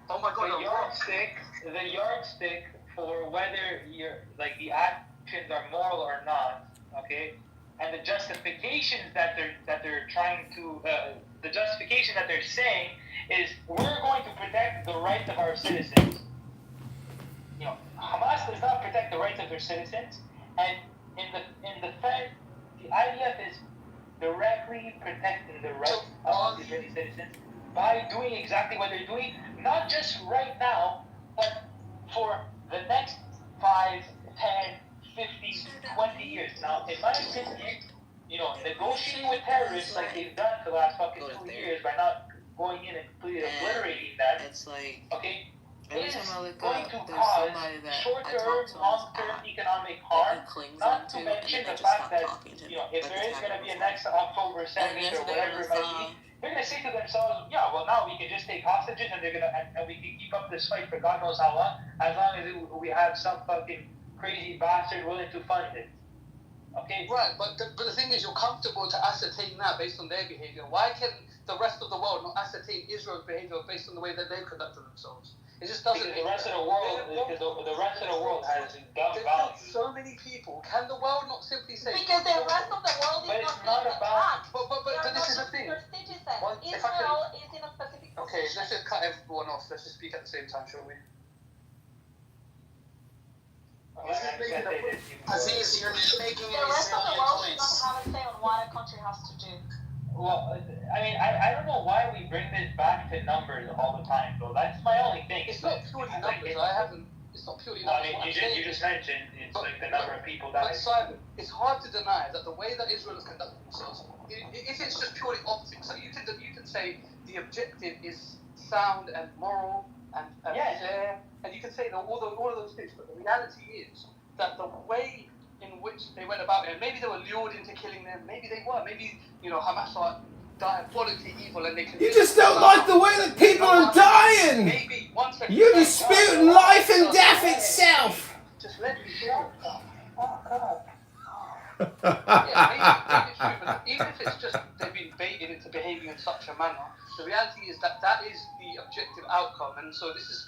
Speaker 7: oh my god,
Speaker 4: The yardstick for whether the actions are moral or not, okay, and the justifications that they're trying to, the justification that they're saying is we're going to protect the rights of our citizens. Hamas does not protect the rights of their citizens, and in the fact the IDF is directly protecting the rights of Israeli citizens by doing exactly what they're doing, not just right now, but for the next 5, 10, 15, 20 years. Now, in my opinion, negotiating with terrorists like they've done for the last fucking 2 years by not going in and completely obliterating them,
Speaker 11: it's like
Speaker 4: okay,
Speaker 11: every
Speaker 4: is
Speaker 11: time I look
Speaker 4: going
Speaker 11: up,
Speaker 4: to
Speaker 11: there's
Speaker 4: cause
Speaker 11: somebody that I
Speaker 4: short-term,
Speaker 11: talk to on this
Speaker 4: long-term
Speaker 11: app
Speaker 4: economic
Speaker 11: that
Speaker 4: harm,
Speaker 11: he clings
Speaker 4: not to
Speaker 11: onto, and
Speaker 4: mention
Speaker 11: then I
Speaker 4: the
Speaker 11: just
Speaker 4: fact
Speaker 11: stop
Speaker 4: that,
Speaker 11: talking to him.
Speaker 4: if
Speaker 11: Like
Speaker 4: there
Speaker 11: this
Speaker 4: is going to
Speaker 11: happened
Speaker 4: be a
Speaker 11: before.
Speaker 4: next October
Speaker 11: And
Speaker 4: 7th
Speaker 11: then
Speaker 4: or
Speaker 11: today
Speaker 4: whatever
Speaker 11: when
Speaker 4: it
Speaker 11: I
Speaker 4: might
Speaker 11: saw
Speaker 4: be, they're going to say to themselves, yeah, well, now we can just take hostages and and we can keep up this fight for God knows how long, as long as we have some fucking crazy bastard willing to fund it. Okay?
Speaker 7: Right, but the thing is, you're comfortable to ascertain that based on their behavior. Why can the rest of the world not ascertain Israel's behavior based on the way that they've conducted themselves? It just doesn't.
Speaker 4: Because the rest of the world, the rest of the world has dumb values.
Speaker 7: So many people. Can the world not simply say?
Speaker 10: Because the rest of the world
Speaker 4: But
Speaker 10: is
Speaker 4: it's
Speaker 10: not
Speaker 4: not
Speaker 10: being
Speaker 4: about.
Speaker 10: attacked.
Speaker 7: But this is the thing.
Speaker 10: Your citizens.
Speaker 7: Well, if I
Speaker 10: Israel is in a specific position.
Speaker 7: Okay, let's just cut everyone off. Let's just speak at the same time, shall we?
Speaker 10: The rest of the world should not have a say on what a country has to do.
Speaker 4: Well, I mean, I don't know why we bring this back to numbers all the time, though. That's my only thing.
Speaker 7: It's not purely numbers. It's not purely
Speaker 4: Well,
Speaker 7: numbers.
Speaker 4: I mean, you just mentioned it's like the number of people
Speaker 7: But
Speaker 4: that.
Speaker 7: Simon, it's hard to deny that the way that Israel has conducted themselves, if it's just purely optics, so you can say the objective is sound and moral and
Speaker 4: Yes.
Speaker 7: fair, and you can say all of those things. But the reality is that the way in which they went about it, and maybe they were lured into killing them, maybe they were, maybe Hamas are diabolically evil and they can.
Speaker 9: You just don't like the way that people are dying.
Speaker 7: Maybe one second.
Speaker 9: You're disputing life and death itself.
Speaker 7: Just let me shut the fuck up.
Speaker 9: Yeah,
Speaker 7: maybe it's true, but even if it's just they've been baited into behaving in such a manner, the reality is that is the objective outcome, and so this is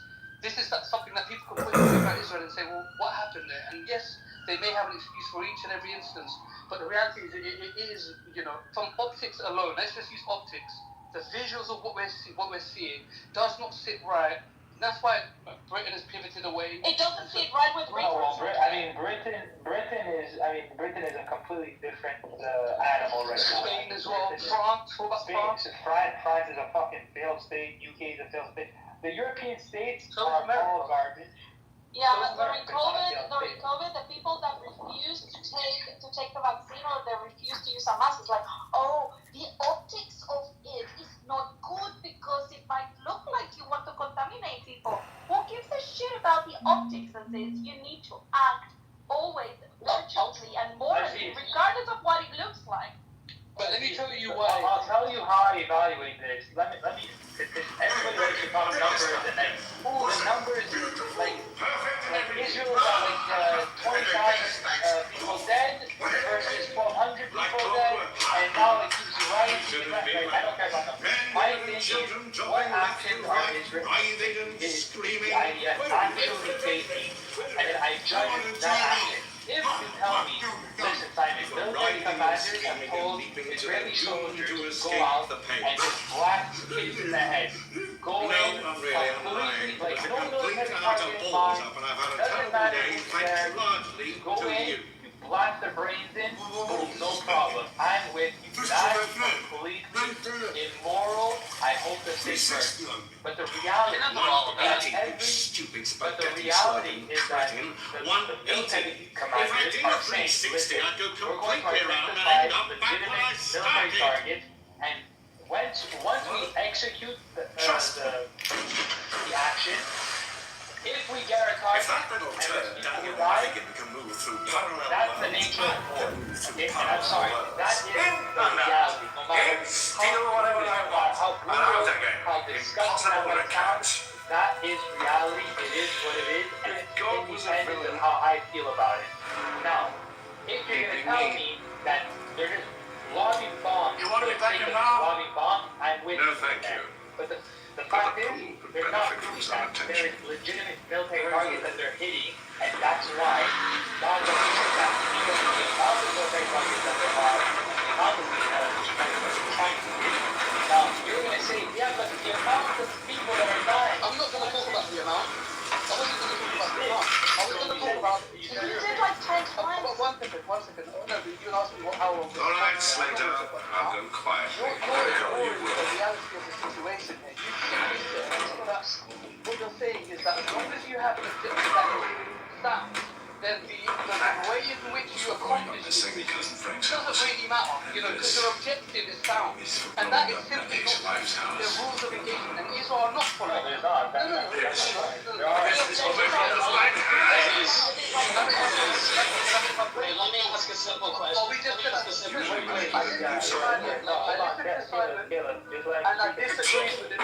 Speaker 7: something that people can point to about Israel and say, well, what happened there? And yes, they may have an excuse for each and every instance, but the reality is it is, from optics alone, let's just use optics, the visuals of what we're seeing does not sit right. That's why Britain has pivoted away.
Speaker 10: It doesn't sit right with
Speaker 4: Britain is a completely different animal right now.
Speaker 7: Spain as well. France. What about France?
Speaker 4: France is a fucking failed state. UK is a failed state. The European states are all garbage.
Speaker 10: Yeah, but during COVID, the people that refused to take the vaccine or they refused to use a mask is like, oh, the optics of it is not good because it might look like you want to contaminate people. Who gives a shit about the optics of this? You need to act always virtually and morally, regardless of what it looks like.
Speaker 7: But let me tell you why.
Speaker 4: I'll tell you how I evaluate this. Let me. Everybody likes to talk numbers and then, the numbers like Israel got 20,000 people dead versus 1,200 people dead, and now it keeps rising. I don't care about numbers. My opinion, what actions are Israel is the IDF actually taking, and then I judge that action. If you tell me, listen, Simon, military commanders have told Israeli soldiers to go out and just blast kids in the head. Go in, completely, like, no military target in mind, doesn't matter who's there, go in, blast their brains in, boom, no problem. I'm with you. That's completely immoral. I hope that they first. But the reality is that the military commanders are saying, listen, we're going to identify legitimate military targets, and once we execute the action, if we get our target and there's people who die, that's the nature of war. Okay? And I'm sorry, that is the reality. No matter how brutal, how disgusting that might sound, that is reality. It is what it is, and it's independent of how I feel about it. Now, if you're going to tell me that they're just lobbing bombs, lobbing bombs, I'm with you.
Speaker 12: No, thank you.
Speaker 4: But the fact is, they're not doing that. There is legitimate military targets that they're hitting, and that's why not only is that because of the amount of military targets that there are, the amount of trying to hit. Now, you're going to say, yeah, but the amount of people that are dying.
Speaker 7: I'm not going to talk about the amount. I wasn't going to talk about the amount. I was going to talk about.
Speaker 10: You did like 10 times
Speaker 7: one second. No, but you asked me how.
Speaker 11: All right, Slater. I'll go quietly.
Speaker 7: You're ignoring the reality of the situation here. You see this, what you're saying is that as long as you have the sound, then the way in which you accomplish it doesn't really matter, because your objective is sound, and that is simply not the rules of engagement, and these are not followed.
Speaker 4: There's not.
Speaker 7: No.
Speaker 4: There are.
Speaker 5: Let me ask a simple question.
Speaker 7: Oh, we just
Speaker 5: Let me ask a simple question.
Speaker 7: I listened to Simon, and I disagreed with it,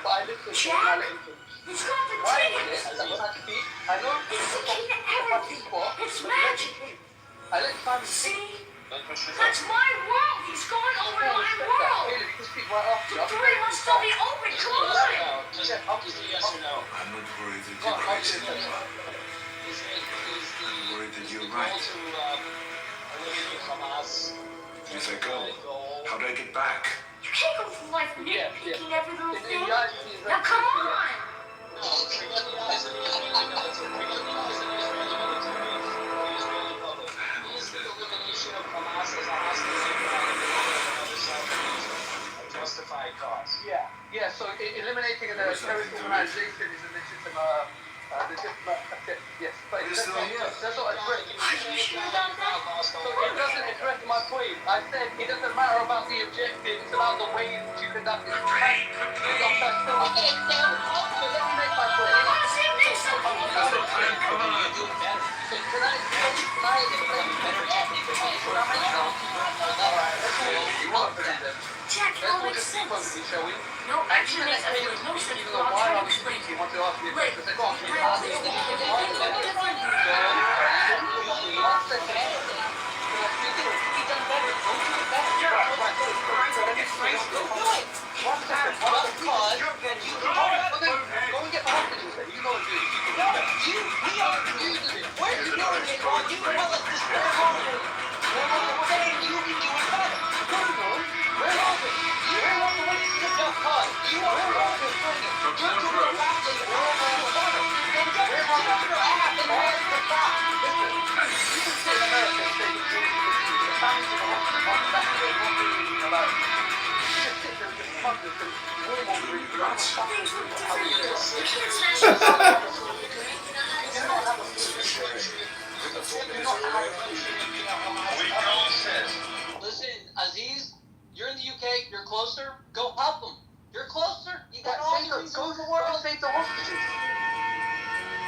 Speaker 7: but I listened to him and I let him finish. Why is it that when I speak, I know it's a spot, but let me speak. I let Simon speak.
Speaker 12: That's my world. He's going over my world.
Speaker 7: Really, you can speak right after.
Speaker 12: The door must still be open. Come on.
Speaker 5: Just yes or no.
Speaker 11: I'm not worried that
Speaker 7: Go on,
Speaker 11: you're
Speaker 7: I'll do
Speaker 11: racist.
Speaker 7: it.
Speaker 11: I'm worried that you're
Speaker 5: Goal
Speaker 11: right.
Speaker 5: to eliminate Hamas.
Speaker 11: If I go, how do I get back?
Speaker 12: You can't go through life
Speaker 7: Yeah.
Speaker 12: nitpicking every little
Speaker 7: In
Speaker 12: thing.
Speaker 7: reality, it's
Speaker 12: Now come on.
Speaker 5: No, bring on the eyes of the Israeli military. Bring on the eyes of the Israeli military. The Israeli public. Is the elimination of Hamas as a hostile empire on the other side of Israel a justified cause?
Speaker 7: Yeah, so eliminating the terrorist organization is a legitimate objective, yes. But it doesn't address So it doesn't address my point. I said it doesn't matter about the objective, it's about the way in which you conduct it.
Speaker 5: Okay, so
Speaker 7: So let me make my point.
Speaker 12: I want to say next something.
Speaker 5: you're doing better.
Speaker 7: So can I explain? You want to do that?
Speaker 12: Jack, it all makes
Speaker 7: Let's
Speaker 12: sense.
Speaker 7: speak, shall we?
Speaker 12: No, actually makes absolutely no sense. But I'll try to explain.
Speaker 7: You want to ask me a
Speaker 12: Wait,
Speaker 7: question? Go on.
Speaker 12: Things look different. You can't smash it.
Speaker 5: Listen, Aziz, you're in the UK, you're closer, go help them. You're closer, you got all the reasons in the world.
Speaker 7: Save the hostages.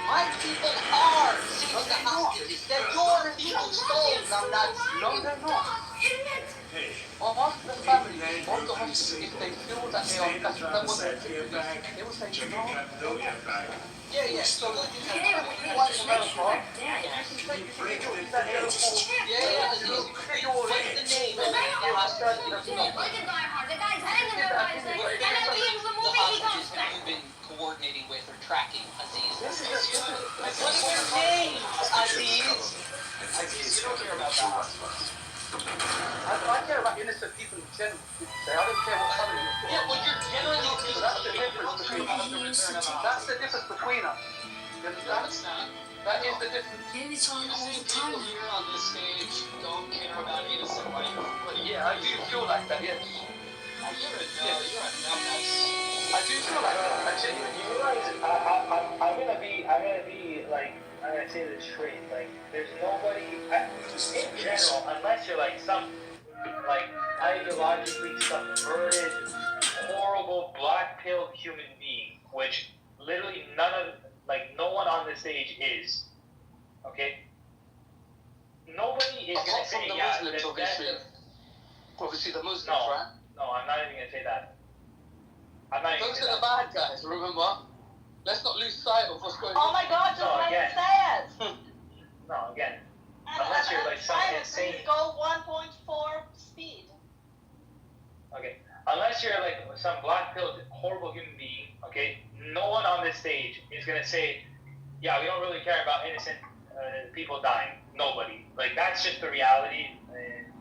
Speaker 5: My people are saving the hostages. They're your people stole them, nuts.
Speaker 7: No, they're not. Ask the family of the hostages if they feel that they are that what they're doing. They will say no.
Speaker 5: Yeah, so look, you
Speaker 12: Hey,
Speaker 5: can
Speaker 12: wait,
Speaker 5: watch
Speaker 12: make
Speaker 5: America.
Speaker 12: sure Dad.
Speaker 5: Yeah, Aziz, what's the name of the hostage?
Speaker 12: Look at Die Hard. The guy's hanging there by his leg. And at the end of the
Speaker 5: The
Speaker 12: movie, he
Speaker 5: hostages
Speaker 12: comes
Speaker 5: have
Speaker 12: back.
Speaker 5: you been coordinating with or tracking, Aziz? What's their names, Aziz? Aziz, you don't care about the hostages.
Speaker 7: I care about innocent people in general. I don't care what color you're.
Speaker 5: Yeah, well, you're generally
Speaker 7: So that's the difference between us. That's the difference between us. You
Speaker 5: No,
Speaker 7: understand?
Speaker 5: it's not.
Speaker 7: That is the difference.
Speaker 12: Maybe it's on
Speaker 5: You
Speaker 12: all
Speaker 5: say
Speaker 12: the
Speaker 5: people
Speaker 12: time.
Speaker 5: here on this stage don't care about innocent white people.
Speaker 7: Yeah, I do feel like that. Yes,
Speaker 5: You're a numbnuts.
Speaker 7: I do feel like that. I genuinely.
Speaker 4: You realize I'm gonna say this straight. Like, there's nobody in general, unless you're like some ideologically subverted, horrible, black-pilled human being, which literally no one on this stage is. Okay. Nobody is gonna
Speaker 7: Apart
Speaker 4: say
Speaker 7: from the
Speaker 4: yeah.
Speaker 7: Muslims, obviously the Muslims,
Speaker 4: No.
Speaker 7: right?
Speaker 4: No, I'm not even gonna say that. I'm not even
Speaker 7: Those
Speaker 4: gonna
Speaker 7: are
Speaker 4: say
Speaker 7: the
Speaker 4: that.
Speaker 7: bad guys. Remember? Let's not lose sight of what's going
Speaker 10: Oh
Speaker 7: on.
Speaker 10: my god, just
Speaker 4: No,
Speaker 10: let
Speaker 4: again.
Speaker 10: me say it.
Speaker 4: No, again. Unless you're like some
Speaker 10: Simon,
Speaker 4: insane.
Speaker 10: please go 1.4 speed.
Speaker 4: Okay. Unless you're like some black-pilled, horrible human being, okay, no one on this stage is gonna say, yeah, we don't really care about innocent people dying. Nobody. Like, that's just the reality.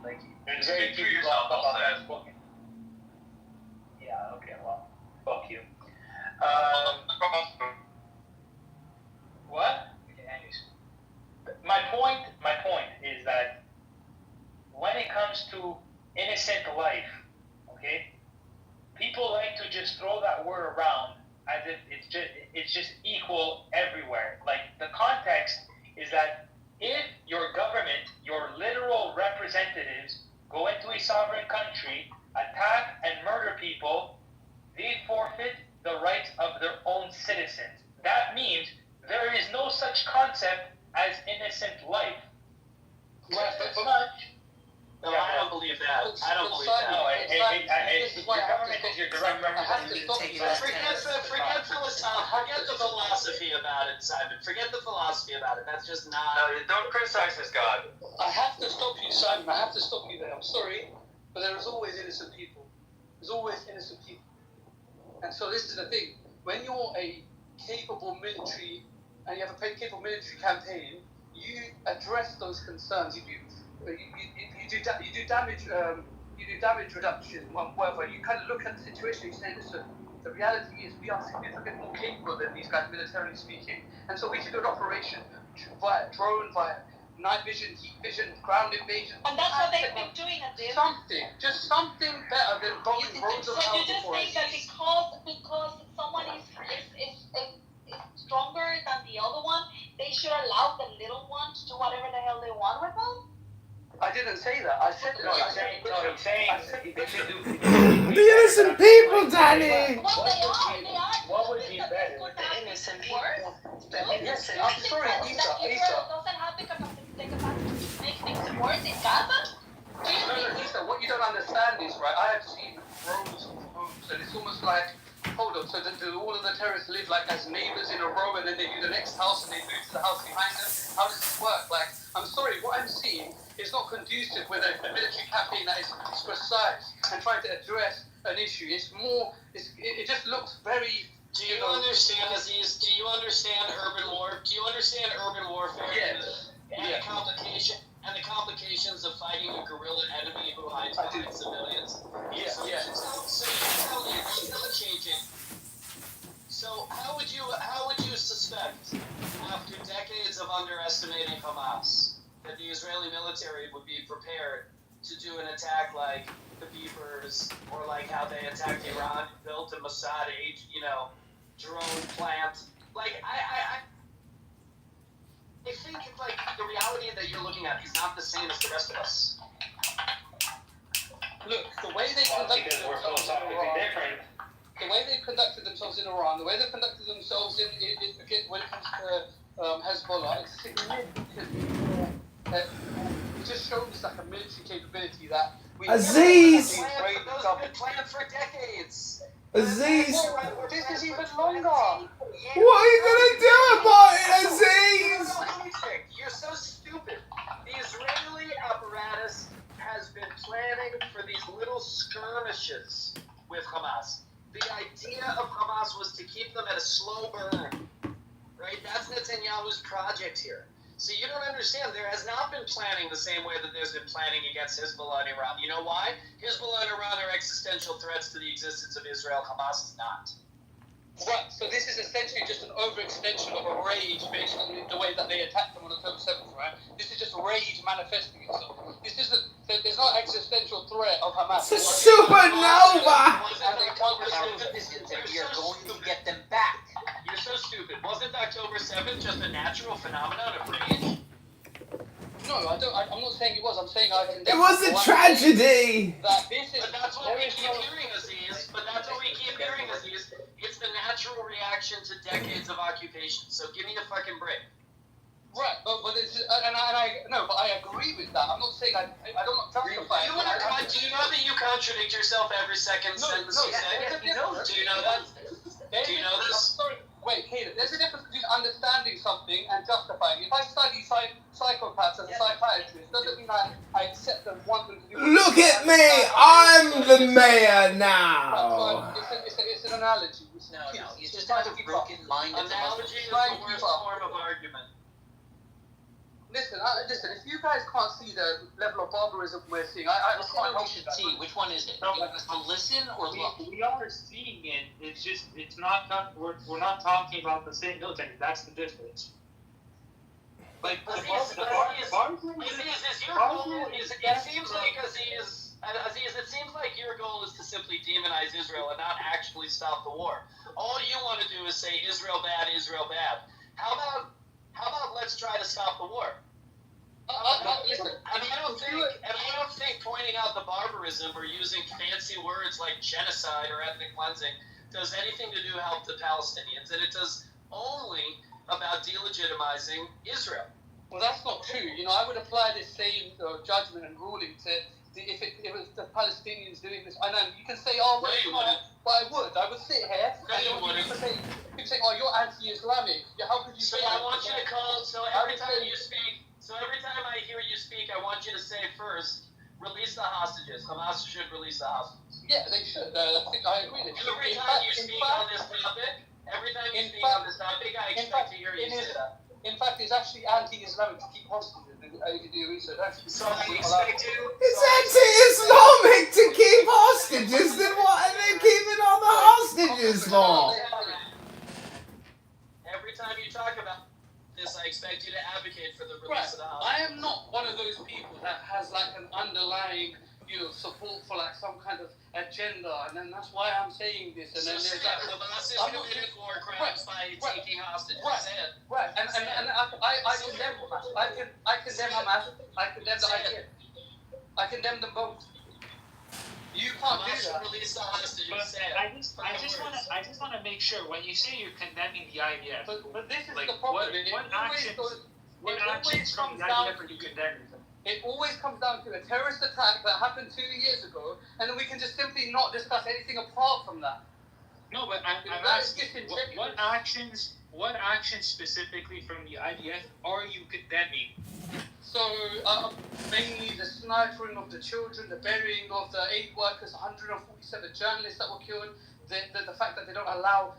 Speaker 4: Like, there's very few people on Facebook. Yeah, okay, well, fuck you. What? Okay, anyways. My point is that concept as innocent life.
Speaker 13: No, I don't believe that. I don't believe that.
Speaker 4: No, your government is your direct representative.
Speaker 13: Forget the philosophy about it, Simon. Forget the philosophy about it. That's just not.
Speaker 8: No, don't criticize his God.
Speaker 7: I have to stop you, Simon. I have to stop you there. I'm sorry, but there is always innocent people. There's always innocent people. And so this is the thing. When you're a capable military and you have a capable military campaign, you address those concerns. You do damage reduction, whatever. You kind of look at the situation. You say, listen, the reality is we are significantly more capable than these guys, militarily speaking, and so we can do an operation via drone, via night vision, heat vision, ground invasion.
Speaker 10: And that's what they've been doing at this.
Speaker 7: Something better than bombing roads of
Speaker 10: So you
Speaker 7: hell
Speaker 10: just
Speaker 7: before
Speaker 10: think that because someone is stronger than the other one, they should allow the little one to do whatever the hell they want with them?
Speaker 7: I didn't say that. I said
Speaker 4: No, I'm saying they should do.
Speaker 9: The innocent people, Danny!
Speaker 10: Well, they are.
Speaker 4: What would be better?
Speaker 10: The
Speaker 3: innocent
Speaker 10: people.
Speaker 7: Yes, I'm sorry, Isa.
Speaker 10: Doesn't have the capacity to make things worse in Gaza?
Speaker 7: Isa, what you don't understand is, right, I have seen rows of homes, and it's almost like, hold on, so do all of the terrorists live like as neighbors in a row, and then they do the next house, and they move to the house behind them? How does this work? Like, I'm sorry, what I'm seeing is not conducive with a military campaign that is precise and trying to address an issue. It's more, it just looks very...
Speaker 13: Do you understand, Aziz? Do you understand urban war? Do you understand urban warfare?
Speaker 7: Yes.
Speaker 13: And the complications of fighting a guerrilla enemy who hides behind civilians.
Speaker 7: Yeah.
Speaker 13: So you tell me it's not changing. So how would you suspect, after decades of underestimating Hamas, that the Israeli military would be prepared to do an attack like the Beavers, or like how they attacked Iran, built a Mossad drone plant? Like I think like the reality that you're looking at is not the same as the rest of us.
Speaker 7: Look, the way they conducted
Speaker 4: Because we're
Speaker 7: themselves in
Speaker 4: philosophically
Speaker 7: Iran,
Speaker 4: different.
Speaker 7: the way they conducted themselves in Iran, the way they conducted themselves when it comes to Hezbollah, it's significantly more. It just shows like a military capability that we...
Speaker 9: Aziz!
Speaker 13: Those have been planned for decades.
Speaker 9: Aziz!
Speaker 7: This is even longer.
Speaker 9: What are you gonna do about it, Aziz?
Speaker 13: You're so stupid. The Israeli apparatus has been planning for these little skirmishes with Hamas. The idea of Hamas was to keep them at a slow burn. Right? That's Netanyahu's project here. So you don't understand. There has not been planning the same way that there's been planning against Hezbollah and Iran. You know why? Hezbollah and Iran are existential threats to the existence of Israel. Hamas is not.
Speaker 7: Right, so this is essentially just an overextension of a rage based on the way that they attacked them on October 7th, right? This is just rage manifesting itself. This is there's no existential threat of Hamas.
Speaker 9: It's a supernova!
Speaker 5: And they told us that we are going to get them back.
Speaker 13: You're so stupid. Wasn't October 7th just a natural phenomenon of rage?
Speaker 7: No, I'm not saying it was. I'm saying I can...
Speaker 9: It was a tragedy!
Speaker 7: That this is...
Speaker 13: But that's what we keep hearing, Aziz. It's the natural reaction to decades of occupation. So give me a fucking break.
Speaker 7: Right, but it's... And I agree with that. I'm not saying I don't justify it.
Speaker 13: Do you know that you contradict yourself every second sentence you say? Do you know that? Do you know this?
Speaker 7: Sorry. Wait, Caleb, there's a difference between understanding something and justifying. If I study psychopaths as a psychiatrist, doesn't mean I accept them, want them to do...
Speaker 9: Look at me! I'm the mayor now!
Speaker 7: It's an analogy.
Speaker 5: No, you just have a broken mind.
Speaker 13: Analogy is the worst form of argument.
Speaker 7: Listen, if you guys can't see the level of barbarism we're seeing, I can't help you guys.
Speaker 5: Which one is it? To listen or look?
Speaker 4: We are seeing it. It's just, it's not we're not talking about the same military. That's the difference. Like,
Speaker 13: It seems like your goal is to simply demonize Israel and not actually stop the war. All you want to do is say Israel bad, Israel bad. How about let's try to stop the war? I don't think pointing out the barbarism or using fancy words like genocide or ethnic cleansing does anything to help the Palestinians, and it does only about delegitimizing Israel.
Speaker 7: Well, that's not true. You know, I would apply this same judgment and ruling to if it was the Palestinians doing this. I know you can say, "Oh, well,
Speaker 13: No, you
Speaker 7: it's not," but I would sit here
Speaker 13: No,
Speaker 7: and
Speaker 13: you
Speaker 7: you
Speaker 13: wouldn't.
Speaker 7: could say, "Oh, you're anti-Islamic. How could you
Speaker 13: So
Speaker 7: say?"
Speaker 13: I want you to call. So every time you speak, every time I hear you speak, I want you to say first, release the hostages. Hamas should release the hostages.
Speaker 7: Yeah, they should. I think I agree. They should.
Speaker 13: Every time you speak on this topic, I expect to hear you say that.
Speaker 7: In fact, it's actually anti-Islamic to keep hostages. If you do research, actually,
Speaker 13: So I expect you.
Speaker 9: It's anti-Islamic to keep hostages. Then what are they keeping all the hostages for?
Speaker 13: Every time you talk about this, I expect you to advocate for the release of the hostages.
Speaker 7: I am not one of those people that has like an underlying, support for like some kind of agenda, and then that's why I'm saying this. And then there's like,
Speaker 13: Hamas is committing war crimes by taking hostages. Say it.
Speaker 7: right, and I condemn Hamas. I condemn Hamas. I condemn the idea. I condemn them both. You can't do
Speaker 13: Hamas should
Speaker 7: that.
Speaker 13: release the hostages.
Speaker 4: But
Speaker 13: Say it.
Speaker 4: I just want to make sure when you say you're condemning the IDF,
Speaker 7: But this is
Speaker 4: like
Speaker 7: the problem.
Speaker 4: what actions from the
Speaker 7: down
Speaker 4: IDF are you condemning?
Speaker 7: It always comes down to a terrorist attack that happened 2 years ago, and then we can just simply not discuss anything apart from that.
Speaker 4: No, but I'm asking what actions specifically from the IDF are you condemning?
Speaker 7: So, mainly the snipering of the children, the burying of the aid workers, 147 journalists that were killed, the fact that they don't allow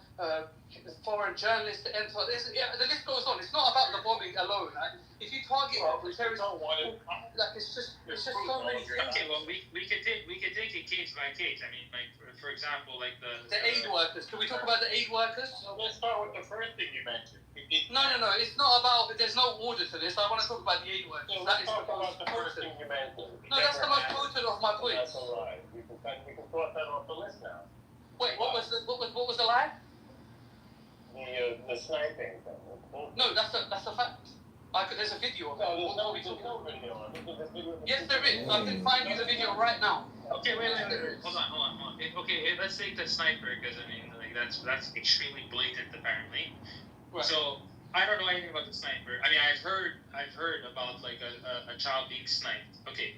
Speaker 7: foreign journalists to enter. The list goes on. It's not about the bombing alone. Right? If you target terrorists, it's just so many things.
Speaker 4: Okay, well we could take it case by case. I mean, like for example, like the
Speaker 7: aid workers. Can we talk about the aid workers?
Speaker 14: So let's start with the first thing you mentioned.
Speaker 7: No. It's not about. There's no order to this. I want to talk about the aid workers.
Speaker 14: So
Speaker 7: That
Speaker 14: let's
Speaker 7: is
Speaker 14: talk
Speaker 7: the most
Speaker 14: about the first
Speaker 7: potent.
Speaker 14: thing you mentioned.
Speaker 7: No, that's the most potent of my points.
Speaker 14: That's all right. We can cross that off the list now.
Speaker 7: Wait, what was the lie?
Speaker 14: The sniping thing.
Speaker 7: No, that's a fact. There's a video of it.
Speaker 14: No, there's no video on it.
Speaker 7: Yes, there is. I can find you the video right now.
Speaker 4: Okay, wait. Hold on. Okay, let's take the sniper because I mean, like that's extremely blatant apparently.
Speaker 7: Right.
Speaker 4: So I don't know anything about the sniper. I mean, I've heard about like a child being sniped. Okay.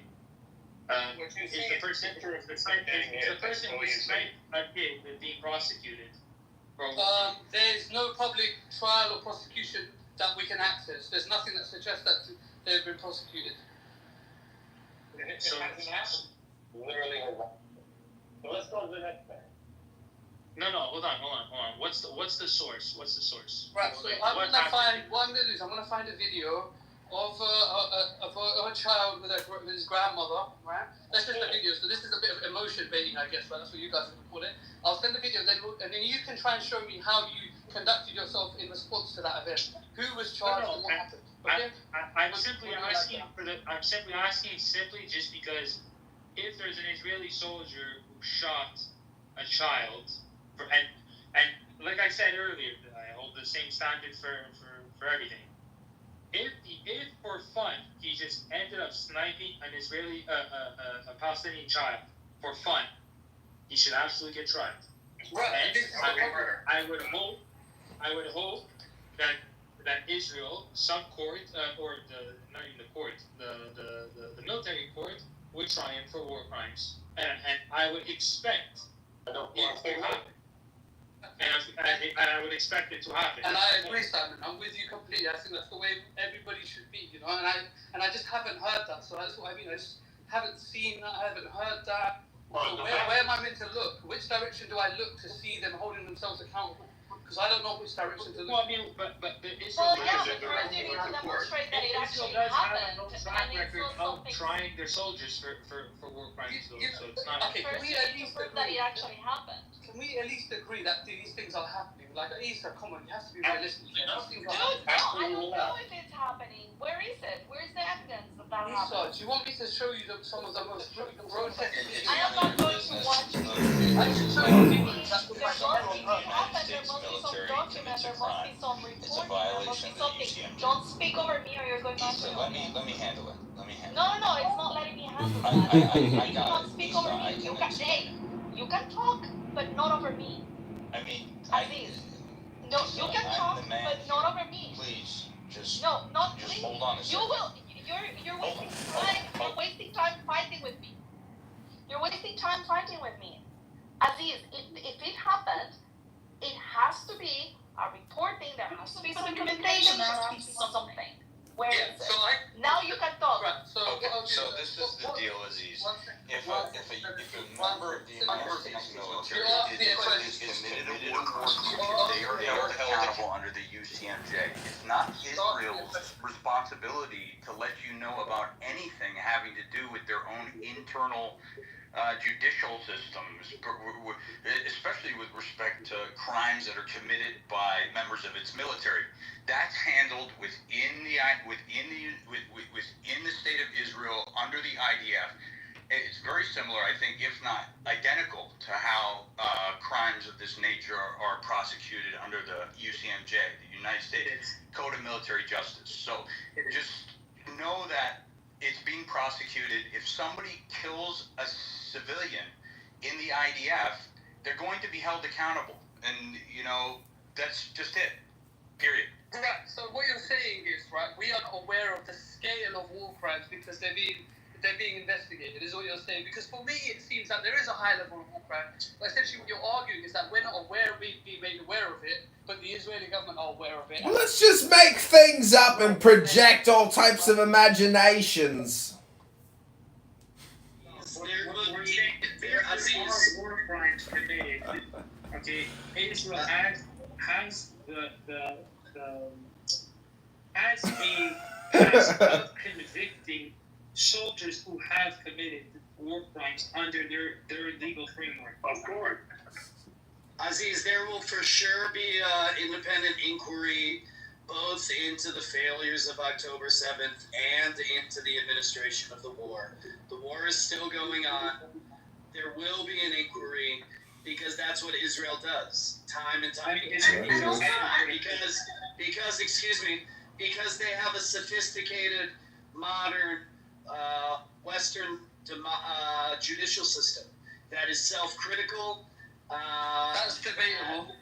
Speaker 14: What you
Speaker 4: Is
Speaker 14: see
Speaker 4: the
Speaker 14: is
Speaker 4: person
Speaker 14: picture of the
Speaker 4: is
Speaker 14: sniping
Speaker 4: the person who sniped a kid being prosecuted? For
Speaker 7: There's no public trial or prosecution that we can access. There's nothing that suggests that they've been prosecuted.
Speaker 14: It hasn't happened. Literally. So let's go to the next thing.
Speaker 4: No, hold on. What's the source?
Speaker 7: Right. So what I'm gonna do is I'm gonna find a video of a child with his grandmother. Right. That's just a video. So this is a bit of emotion baiting, I guess. Right. That's what you guys would call it. I'll send the video, and then you can try and show me how you conducted yourself in response to that event. Who was charged and what happened? Okay?
Speaker 4: I'm simply asking just because if there's an Israeli soldier who shot a child, and like I said earlier, I hold the same standard for everything. If for fun he just ended up sniping an Israeli a Palestinian child for fun, he should absolutely get tried.
Speaker 7: Right.
Speaker 4: And I would hope that Israel, some court or not even the court, the military court would try him for war crimes, and I would expect it to happen. And I would expect it to happen.
Speaker 7: And I agree, Simon. I'm with you completely. I think that's the way everybody should be, And I just haven't heard that. So that's what I mean. I just haven't seen that. I haven't heard that. So where am I meant to look? Which direction do I look to see them holding themselves accountable? Because I don't know which direction to look.
Speaker 4: Well, I mean, but
Speaker 10: Well,
Speaker 4: Israel
Speaker 10: yeah, but first you need to demonstrate that it actually happened, and it's not something.
Speaker 4: trying their soldiers for war crimes, so it's not.
Speaker 7: Okay,
Speaker 10: First you need to prove that it actually happened.
Speaker 7: Can we at least agree that these things are happening? Like, Issa, come on, you have to be realistic. These things are
Speaker 10: Dude, no,
Speaker 7: happening.
Speaker 10: I don't know if it's happening. Where is it? Where's the evidence of that
Speaker 7: Issa,
Speaker 10: happening?
Speaker 7: do you want me to show you some of the most grotesque videos?
Speaker 10: I am not going to watch it.
Speaker 7: I should show you videos that
Speaker 10: There must be, there must be some document, there must be some reporting, there must be something. Don't speak over me or you're going to
Speaker 6: So let me handle it.
Speaker 10: No, it's not letting me handle that.
Speaker 6: I
Speaker 10: You
Speaker 6: got
Speaker 10: cannot
Speaker 6: it.
Speaker 10: speak
Speaker 6: Issa,
Speaker 10: over me.
Speaker 6: I can
Speaker 10: You can talk, but not over me.
Speaker 6: I mean,
Speaker 10: Aziz. No, you can talk, but not over me.
Speaker 6: Please, just
Speaker 10: No, not
Speaker 6: just
Speaker 10: please.
Speaker 6: hold on a
Speaker 10: You
Speaker 6: second.
Speaker 10: will. You're wasting time. You're wasting time fighting with me. You're wasting time fighting with me. Aziz, if it happened, it has to be a reporting. There has to be some documentation. There has to be something. Where is it?
Speaker 7: So
Speaker 10: Now you can talk.
Speaker 7: right. So
Speaker 6: Okay,
Speaker 7: what I'll do
Speaker 6: so this is the deal, Aziz. If a member of the United States military is committed a war crime, they are held accountable under the UCMJ. It's not Israel's responsibility to let you know about anything having to do with their own internal judicial systems, especially with respect to crimes that are committed by members of its military. That's handled within the state of Israel under the IDF. It's very similar, I think, if not identical, to how crimes of this nature are prosecuted under the UCMJ, the United States Code of Military Justice. So just know that it's being prosecuted. If somebody kills a civilian in the IDF, they're going to be held accountable. And, that's just it. Period.
Speaker 7: Right, so what you're saying is, right, we are not aware of the scale of war crimes because they're being investigated, is what you're saying. Because for me, it seems that there is a high level of war crime. But essentially, what you're arguing is that we're not aware, we've been made aware of it, but the Israeli government are aware of it.
Speaker 9: Well, let's just make things up and project all types of imaginations.
Speaker 14: There are war crimes committed. Okay, Israel has of convicting soldiers who have committed war crimes under their legal framework. Of course.
Speaker 13: Aziz, there will for sure be independent inquiry both into the failures of October 7th and into the administration of the war. The war is still going on. There will be an inquiry because that's what Israel does, time and time again. Because they have a sophisticated, modern, Western judicial system that is self-critical.
Speaker 7: That's debatable.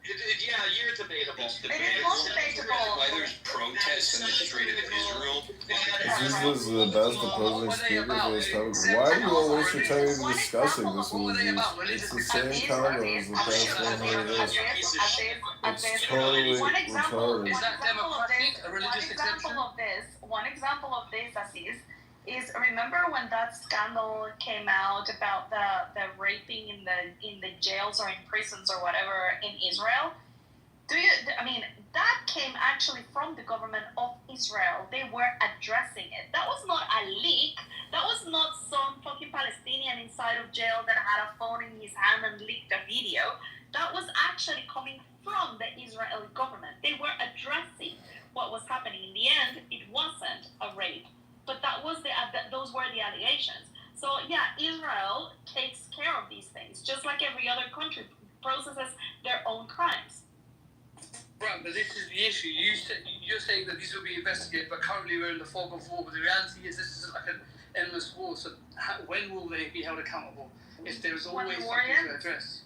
Speaker 13: You're debatable.
Speaker 10: It is not debatable.
Speaker 6: Why there's protests in the street of Israel?
Speaker 9: This was the best opposing speaker for this topic. Why do you all waste your time even discussing this with Aziz? It's the same convo as the past 100 years. It's totally retarded.
Speaker 7: Is that democratic, a religious exception?
Speaker 2: One example of this, Aziz, is remember when that scandal came out about the raping in the jails or in prisons or whatever in Israel? That came actually from the government of Israel. They were addressing it. That was not a leak. That was not some fucking Palestinian inside of jail that had a phone in his hand and leaked a video. That was actually coming from the Israeli government. They were addressing what was happening. In the end, it wasn't a rape, but those were the allegations. So yeah, Israel takes care of these things, just like every other country processes their own crimes.
Speaker 7: Right, but this is the issue. You're saying that these will be investigated, but currently we're in the fog of war. But the reality is this is like an endless war. So when will they be held accountable? If there's always something to address,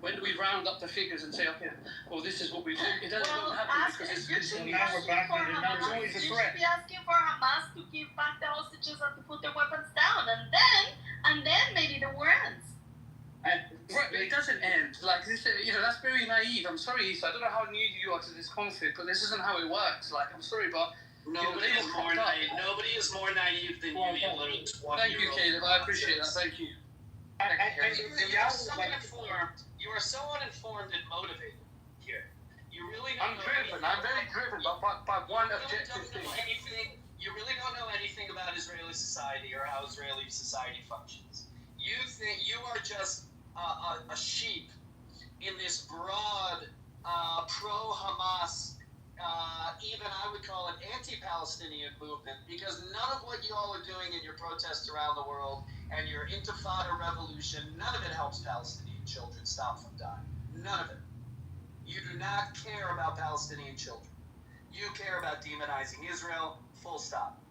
Speaker 7: when do we round up the figures and say, okay, well, this is what we do? It doesn't happen because it's
Speaker 14: now we're back in the
Speaker 7: there's always a threat.
Speaker 2: You should be asking for Hamas to give back the hostages and to put their weapons down, and then maybe the war ends.
Speaker 7: Right, but it doesn't end. Like this, that's very naive. I'm sorry, Issa. I don't know how new you are to this conflict, but this isn't how it works. Like, I'm sorry, but
Speaker 13: nobody is more naive. Nobody is more naive than you.
Speaker 7: Thank you, Caleb. I appreciate that. Thank you.
Speaker 13: You are so uninformed and motivated here. You really don't
Speaker 7: I'm driven. I'm very driven by one objective thing.
Speaker 13: You really don't know anything about Israeli society or how Israeli society functions. You think you are just a sheep in this broad pro-Hamas, even I would call it anti-Palestinian movement, because none of what you all are doing in your protests around the world and your intifada revolution, none of it helps Palestinian children stop from dying. None of it. You do not care about Palestinian children. You care about demonizing Israel, full stop.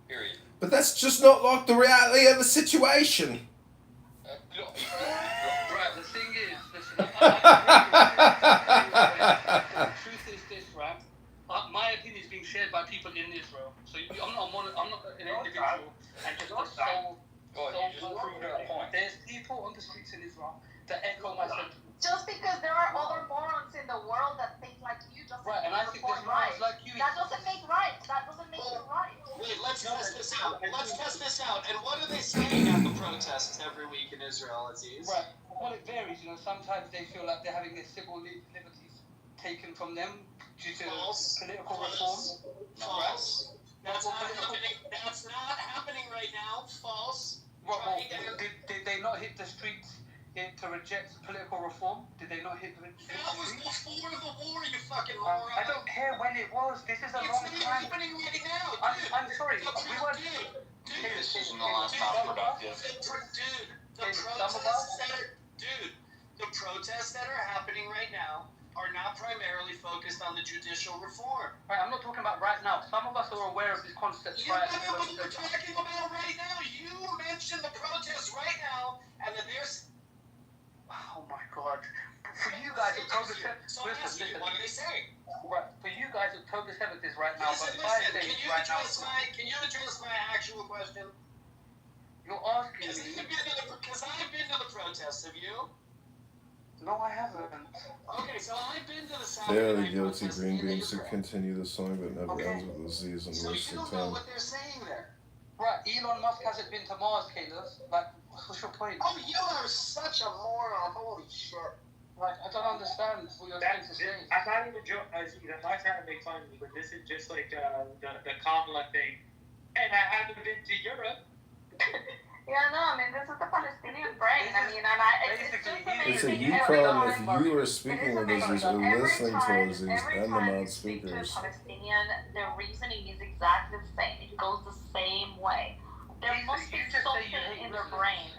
Speaker 6: Period.
Speaker 9: But that's just not like the reality of the situation.
Speaker 7: Right, the thing is, listen,
Speaker 14: truth is this, right? My opinion is being shared by people in Israel. So I'm not an individual and just a sole point. There's people on the streets in Israel that echo my sentiments.
Speaker 10: Just because there are other morons in the world that think like you doesn't
Speaker 14: Right, and
Speaker 10: make
Speaker 14: I think
Speaker 10: the
Speaker 14: there's
Speaker 10: point right.
Speaker 14: morons like you.
Speaker 10: That doesn't make right. That doesn't make you right.
Speaker 13: Wait, let's test this out. Let's test this out. And what are they saying at the protests every week in Israel, Aziz?
Speaker 14: Right. Well, it varies. Sometimes they feel like they're having their civil liberties taken from them due to political reform.
Speaker 13: False. That's not happening. That's not happening right now. False.
Speaker 14: Well, did they not hit the streets to reject political reform? Did they not hit the streets?
Speaker 13: That was before the war, you fucking moron.
Speaker 14: I don't care when it was. This is a long time.
Speaker 13: It's not happening right now, dude.
Speaker 14: I'm sorry.
Speaker 13: We
Speaker 14: weren't.
Speaker 6: This is not productive.
Speaker 13: The protests that are happening right now are not primarily focused on the judicial reform.
Speaker 14: Right, I'm not talking about right now. Some of us are aware of this concept prior to the
Speaker 13: What we're talking about right now. You mentioned the protests right now, and then there's...
Speaker 14: Oh my God. For you guys, October 7th...
Speaker 13: Listen, what are they saying?
Speaker 14: Right, for you guys, October 7th is right now.
Speaker 13: Listen, can you address my actual question?
Speaker 14: You're asking me...
Speaker 13: Because I've been to the protests, have you?
Speaker 14: No, I haven't.
Speaker 13: Okay, so I've been to the South.
Speaker 9: Barely guilty green beans to continue the song, but never ends with Aziz and wasted
Speaker 13: So you don't know
Speaker 9: time.
Speaker 13: what they're saying there.
Speaker 14: Right, Elon Musk hasn't been to Mars, Caleb. Like, what's your point?
Speaker 13: Oh, you are such a moron. Holy shit.
Speaker 14: Like, I don't understand what you're trying to say.
Speaker 15: I'm not even joking. I'm not trying to make fun of you, but this is just like the Kamala thing. And I haven't been to Europe.
Speaker 10: Yeah, no, I mean, this is the Palestinian brain. I mean, and it's just amazing.
Speaker 9: It's a you problem if you are speaking with Aziz or listening to Aziz and the loudspeakers.
Speaker 10: Palestinian, their reasoning is exactly the same. It goes the same way. There must be something in their brain.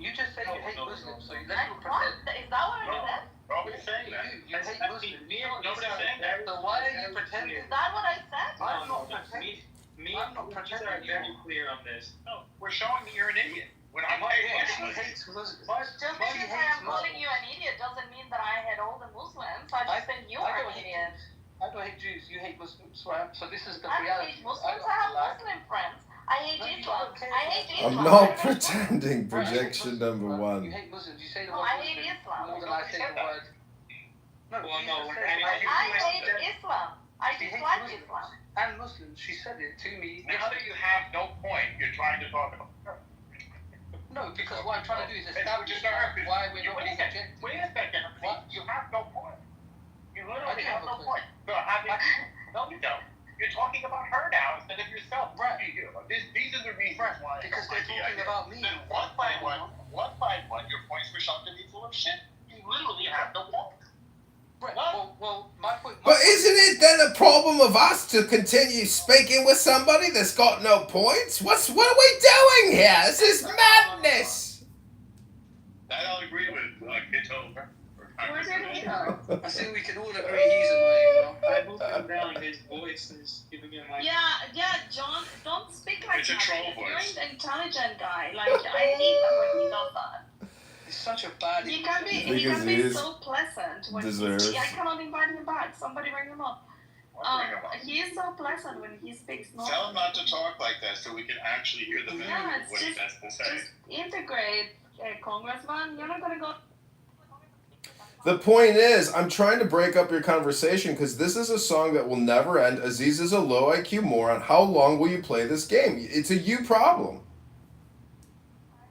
Speaker 14: You just said you hate Muslims, so let's not
Speaker 10: What?
Speaker 14: pretend.
Speaker 10: Is that what I said?
Speaker 15: Nobody's saying that.
Speaker 14: You hate Muslims.
Speaker 15: Nobody's saying that.
Speaker 14: So why are you pretending?
Speaker 10: Is that what I said?
Speaker 14: I'm not pretending.
Speaker 15: I'm not pretending. I'm very clear on this.
Speaker 8: No, we're showing that you're an idiot. When I'm
Speaker 14: She hates Muslims.
Speaker 10: Just because I'm calling you an idiot doesn't mean that I hate all the Muslims. I just think you are an idiot.
Speaker 14: I don't hate Jews. You hate Muslims, right? So this is the
Speaker 10: I
Speaker 14: reality.
Speaker 10: hate Muslims. I have Muslim friends. I hate Islam. I hate Islam.
Speaker 9: I'm not pretending. Projection number one.
Speaker 14: You hate Muslims. You say the
Speaker 10: No,
Speaker 14: word
Speaker 10: I hate
Speaker 14: Muslim
Speaker 10: Islam.
Speaker 14: more than I say the word. No,
Speaker 15: Well,
Speaker 14: you
Speaker 15: no,
Speaker 14: just
Speaker 15: I
Speaker 14: said
Speaker 10: I hate Islam. I
Speaker 14: She hates
Speaker 10: dislike
Speaker 14: Muslims.
Speaker 10: Islam.
Speaker 14: And Muslims. She said it to me.
Speaker 8: Now that you have no point, you're trying to talk about her.
Speaker 14: No, because what I'm trying to do is
Speaker 8: It's
Speaker 14: establish
Speaker 8: just her.
Speaker 14: why we're
Speaker 8: You
Speaker 14: not
Speaker 8: wait a second.
Speaker 14: rejecting.
Speaker 8: Wait a second.
Speaker 14: What?
Speaker 8: You have no point. You
Speaker 14: I
Speaker 8: literally
Speaker 14: do
Speaker 8: have
Speaker 14: have a
Speaker 8: no
Speaker 14: point.
Speaker 8: point. No, you don't. You're talking about her now instead of yourself.
Speaker 14: Right.
Speaker 8: These are the reasons
Speaker 14: Right.
Speaker 8: why.
Speaker 14: Because they're talking about me.
Speaker 8: Then one by one, your points were shoved to be full of shit. You literally have no point.
Speaker 14: Right.
Speaker 8: What?
Speaker 14: Well, my point.
Speaker 9: But isn't it then a problem of us to continue speaking with somebody that's got no points? What are we doing here? This is madness.
Speaker 8: That I'll agree with Kitover.
Speaker 10: Where did he go?
Speaker 14: I think we can all agree he's annoying.
Speaker 15: I moved him down. His voice is giving him my.
Speaker 10: Yeah, John, don't speak like
Speaker 8: It's a
Speaker 10: that.
Speaker 8: troll
Speaker 10: You're
Speaker 8: voice.
Speaker 10: an intelligent guy. Like, I hate that when he does that.
Speaker 14: He's such a bad.
Speaker 10: He can be
Speaker 9: Because he is
Speaker 10: so pleasant when
Speaker 9: deserves.
Speaker 10: I cannot invite him back. Somebody bring him up. He is so pleasant when he speaks
Speaker 8: Tell him
Speaker 10: normally.
Speaker 8: not to talk like that so we can actually hear the value
Speaker 10: Yeah,
Speaker 8: of
Speaker 10: it's
Speaker 8: what he has to say.
Speaker 10: Just integrate, Congressman. You're not gonna go.
Speaker 9: The point is, I'm trying to break up your conversation because this is a song that will never end. Aziz is a low IQ moron. How long will you play this game? It's a you problem.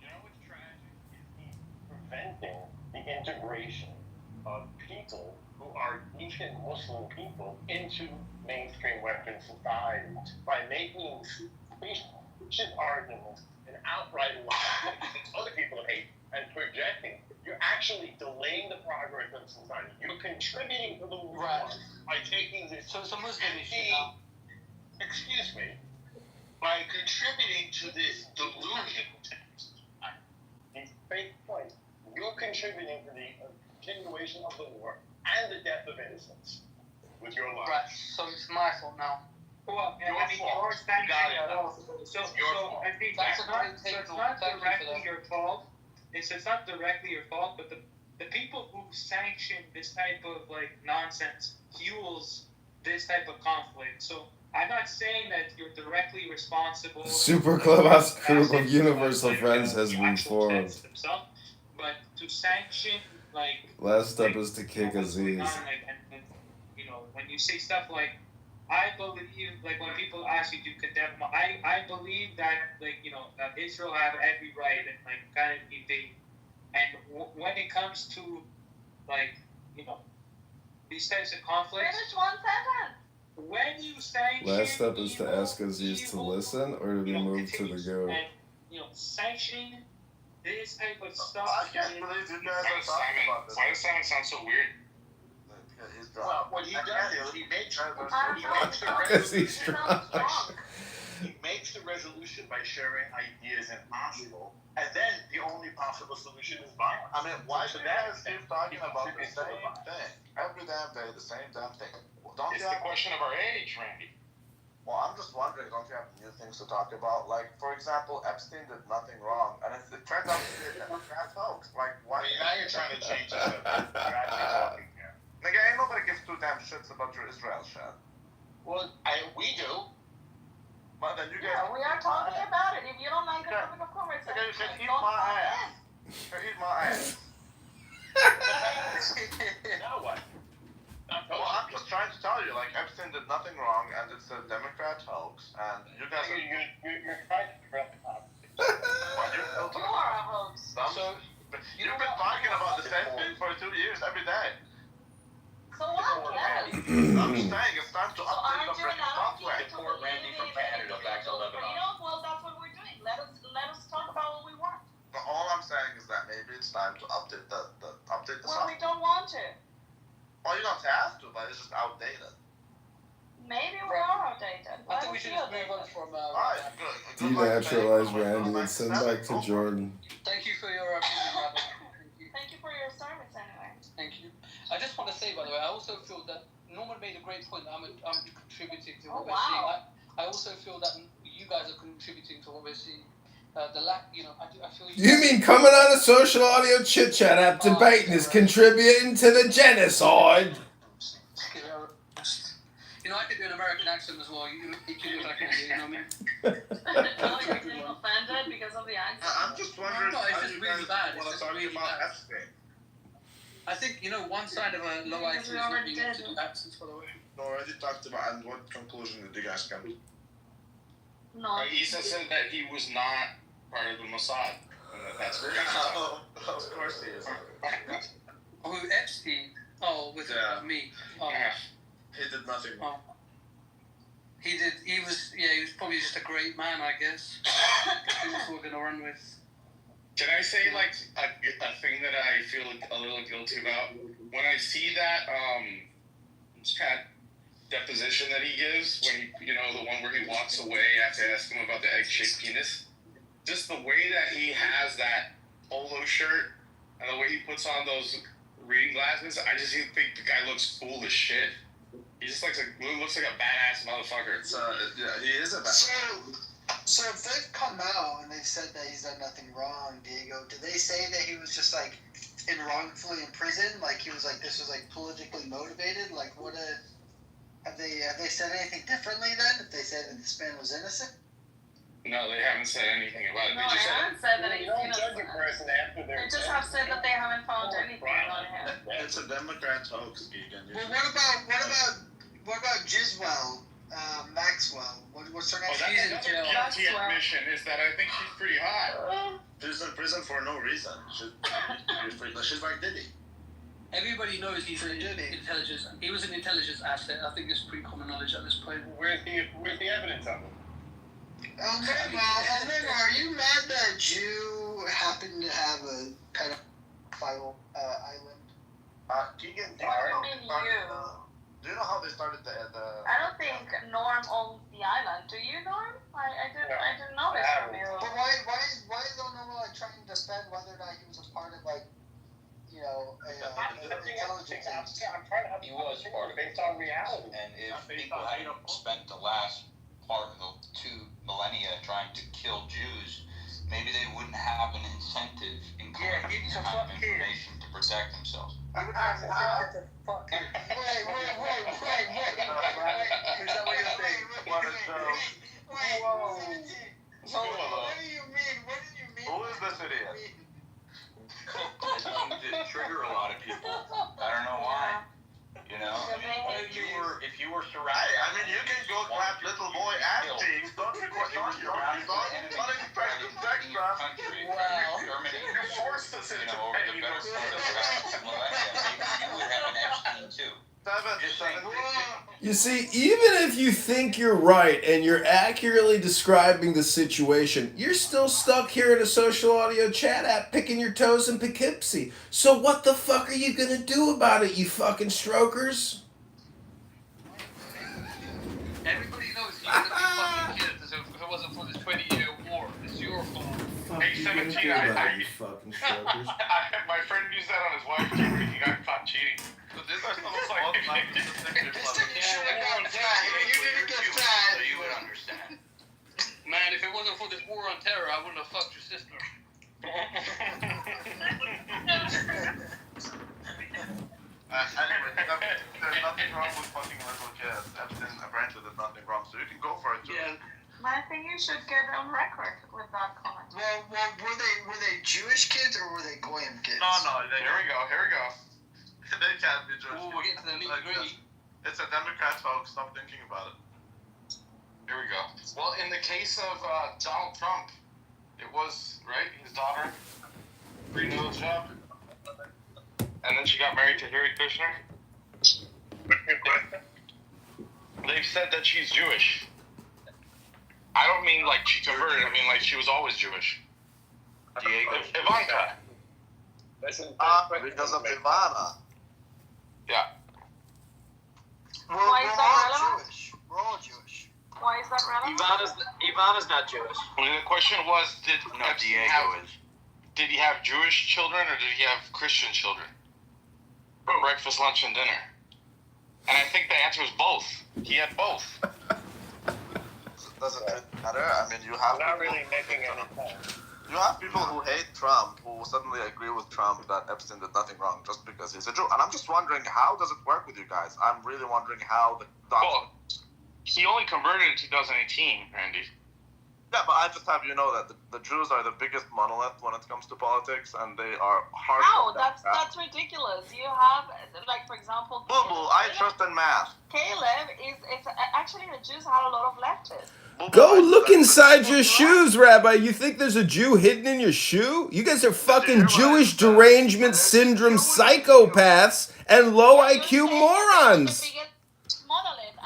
Speaker 8: You know what's tragic is preventing the integration of people who are decent Muslim people into mainstream Western society by making sufficient arguments and outright lies that other people hate and projecting. You're actually delaying the progress of society. You're contributing to the war by taking this.
Speaker 14: So it's a Muslim issue now.
Speaker 8: Excuse me. By contributing to this delusion, these fake points, you're contributing to the continuation of the war and the death of innocents with your lies.
Speaker 14: Right. So it's my fault now.
Speaker 15: Well,
Speaker 8: Your
Speaker 15: I mean,
Speaker 8: fault.
Speaker 15: you're standing
Speaker 8: Got it.
Speaker 15: So
Speaker 8: Your fault.
Speaker 15: I think
Speaker 14: That's
Speaker 15: it's
Speaker 14: a
Speaker 15: not,
Speaker 14: great take,
Speaker 15: so it's not
Speaker 14: Thank you for
Speaker 15: directly
Speaker 14: that.
Speaker 15: your fault. It's not directly your fault, but the people who sanction this type of like nonsense fuels this type of conflict. So I'm not saying that you're directly responsible.
Speaker 9: Super Clubhouse group of Universal Friends has been formed.
Speaker 15: Themselves, but to sanction like
Speaker 9: Last up is to kick
Speaker 15: what's going
Speaker 9: Aziz.
Speaker 15: on, like, and you know, when you say stuff like, I believe, like when people ask you to condemn, I believe that, like, you know, Israel have every right and like kind of invade. And when it comes to, like, you know, these types of conflicts,
Speaker 10: Finish one sentence.
Speaker 15: when you sanction
Speaker 9: Last up is to ask Aziz to listen or to be moved to the go.
Speaker 15: and, you know, sanctioning this type of stuff.
Speaker 16: I can't believe you guys are talking about this.
Speaker 8: Why does Simon sound so weird?
Speaker 16: Well, what he does is he makes the
Speaker 9: Because he's drunk.
Speaker 16: He makes the resolution by sharing ideas impossible, and then the only possible solution is violence. I mean, why should you guys keep talking about the same thing? Every damn day, the same damn thing.
Speaker 8: It's the question of our age, Randy.
Speaker 16: Well, I'm just wondering, don't you have new things to talk about? Like, for example, Epstein did nothing wrong, and it turned out to be a Democrat hoax. Like, why?
Speaker 8: Now you're trying to change the subject.
Speaker 16: Nigga, ain't nobody gives two damn shits about your Israel shit.
Speaker 8: Well, we do.
Speaker 16: But then you guys...
Speaker 10: Yeah, we are talking about it. If you don't like the topic of conversation,
Speaker 16: you can eat
Speaker 10: don't
Speaker 16: my
Speaker 10: call
Speaker 16: ass.
Speaker 10: in.
Speaker 16: You can eat my ass.
Speaker 8: Now what?
Speaker 16: Well, I'm just trying to tell you, like, Epstein did nothing wrong, and it's a Democrat hoax, and you guys are...
Speaker 8: You're trying to correct the conversation.
Speaker 10: You are a host.
Speaker 16: So, you've been talking about the same thing for 2 years, every day.
Speaker 10: So what? Yes.
Speaker 16: I'm just saying, it's time to
Speaker 10: So
Speaker 16: update
Speaker 10: aren't
Speaker 16: the
Speaker 10: you
Speaker 16: freaking
Speaker 10: now
Speaker 16: software.
Speaker 8: Deport Randy from Canada back to Lebanon.
Speaker 10: Freedom? Well, that's what we're doing. Let us talk about what we want.
Speaker 16: But all I'm saying is that maybe it's time to update the
Speaker 10: Well,
Speaker 16: software.
Speaker 10: we don't want to.
Speaker 16: Well, you don't have to, but it's just outdated.
Speaker 10: Maybe we are outdated.
Speaker 14: I think we should just move on from.
Speaker 16: Alright, good.
Speaker 9: Denaturalize Randy and send back to Jordan.
Speaker 14: Thank you for your opinion, Rabbi. Thank you.
Speaker 10: Thank you for your service anyway.
Speaker 14: Thank you. I just want to say, by the way, I also feel that Norman made a great point. I'm contributing to what we're seeing. I also feel that you guys are contributing to what we're seeing. The lack, you know, I feel.
Speaker 9: You mean coming on a social audio chit chat app debating is contributing to the genocide?
Speaker 14: You know, I could do an American accent as well. You can do what I can do, you know what I mean?
Speaker 10: Oh, you're getting offended because of the accent?
Speaker 16: I'm just wondering
Speaker 14: No, it's
Speaker 16: how
Speaker 14: just
Speaker 16: you
Speaker 14: really
Speaker 16: guys
Speaker 14: bad.
Speaker 16: want
Speaker 14: It's
Speaker 16: to
Speaker 14: just
Speaker 16: talk
Speaker 14: really
Speaker 16: about
Speaker 14: bad.
Speaker 16: Epstein.
Speaker 14: I think, you know, one side of a low IQ is not being able to do accents, by the way.
Speaker 16: We already talked about, and what conclusion did you guys come to?
Speaker 10: No.
Speaker 8: Issa said that he was not part of the Mossad. That's very
Speaker 16: Of course he is.
Speaker 14: Oh, Epstein? Oh, with me. Oh.
Speaker 16: He did nothing.
Speaker 14: Oh. He was probably just a great man, I guess. That's what we're going to run with.
Speaker 8: Can I say, like, a thing that I feel a little guilty about? When I see that kind of deposition that he gives, when he, you know, the one where he walks away after asking him about the egg-shaped penis, just the way that he has that polo shirt and the way he puts on those reading glasses, I just think the guy looks fool as shit. He just looks like a badass motherfucker.
Speaker 16: Yeah, he is a badass.
Speaker 17: So if they've come out and they've said that he's done nothing wrong, Diego, do they say that he was just like wrongfully in prison? Like he was like this was like politically motivated? Like what have they said anything differently then? If they say that this man was innocent?
Speaker 8: No, they haven't said anything about it.
Speaker 10: No, they haven't said that he's innocent. They just have said that they haven't found anything on him.
Speaker 16: It's a Democrat hoax, Egan.
Speaker 17: Well, what about Giswell, Maxwell? What's her name?
Speaker 8: She's in jail. Guilty admission is that I think she's pretty hot.
Speaker 16: She's in prison for no reason. She's like Diddy.
Speaker 14: Everybody knows he's an intelligence. He was an intelligence asset. I think it's pretty common knowledge at this point.
Speaker 8: Where's the evidence of it?
Speaker 17: Elmer, are you mad that a Jew happened to have a pedophile island?
Speaker 16: Keegan,
Speaker 10: What do you mean you?
Speaker 16: do you know how they started the
Speaker 10: I don't think Norm owns the island. Do you, Norm? I didn't know this from you.
Speaker 17: But why is Norma like trying to defend whether or not he was a part of like, you know, intelligence agency?
Speaker 18: He was part of it. Based on reality. And if people hadn't spent the last part of the 2 millennia trying to kill Jews, maybe they wouldn't have an incentive in collecting this kind of information to protect themselves.
Speaker 17: Wait. Is that what you're saying? What do you mean?
Speaker 16: Who is this idiot?
Speaker 18: It's going to trigger a lot of people. I don't know why. You know, if you were surrounded.
Speaker 16: I mean, you can go grab little boy ass cheeks. Don't expect
Speaker 18: You're forced us into over the better part of the last millennia. You would have an Epstein too.
Speaker 9: You see, even if you think you're right and you're accurately describing the situation, you're still stuck here in a social audio chat app picking your toes in Poughkeepsie. So what the fuck are you gonna do about it, you fucking strokers?
Speaker 14: Everybody knows you would be fucking kids if it wasn't for this 20-year war. It's your fault.
Speaker 16: Hey, 17,
Speaker 9: you fucking strokers.
Speaker 16: my friend used that on his wife too when he got caught cheating. So this is almost like
Speaker 17: You didn't get that.
Speaker 18: So you would understand.
Speaker 14: Man, if it wasn't for this war on terror, I wouldn't have fucked your sister.
Speaker 16: Anyway, there's nothing wrong with fucking little kids. Epstein apparently did nothing wrong, so you can go for it too.
Speaker 14: Yeah.
Speaker 10: I think you should get on record with that comment.
Speaker 17: Well, were they Jewish kids or were they Goyim kids?
Speaker 16: No. Here we go. They can't be Jewish.
Speaker 14: Ooh, we're getting to the nitty-gritty.
Speaker 16: It's a Democrat, folks. Stop thinking about it.
Speaker 6: Here we go. Well, in the case of Donald Trump, it was, right, his daughter, Rita job, and then she got married to Harry Kushner. They've said that she's Jewish. I don't mean like she converted, I mean like she was always Jewish. Ivanka.
Speaker 16: Because of Ivana.
Speaker 6: Yeah.
Speaker 10: Why is that relevant?
Speaker 17: Jewish. We're all Jewish.
Speaker 10: Why is that relevant?
Speaker 15: Ivana's not Jewish.
Speaker 6: Well, the question was, did he have Jewish children or did he have Christian children? For breakfast, lunch, and dinner. And I think the answer was both. He had both.
Speaker 16: Doesn't it matter? I mean, you have
Speaker 19: not really making any sense.
Speaker 16: You have people who hate Trump who suddenly agree with Trump that Epstein did nothing wrong just because he's a Jew. And I'm just wondering, how does it work with you guys? I'm really wondering how the
Speaker 6: Well, he only converted in 2018, Randy.
Speaker 16: Yeah, but I just have you know that the Jews are the biggest monolith when it comes to politics, and they are hard.
Speaker 10: How? That's ridiculous. You have, like, for example,
Speaker 16: Boo-boo, I trust in math.
Speaker 10: Caleb is actually the Jews had a lot of leftists.
Speaker 9: Go look inside your shoes, Rabbi. You think there's a Jew hidden in your shoe? You guys are fucking Jewish derangement syndrome psychopaths and low IQ morons.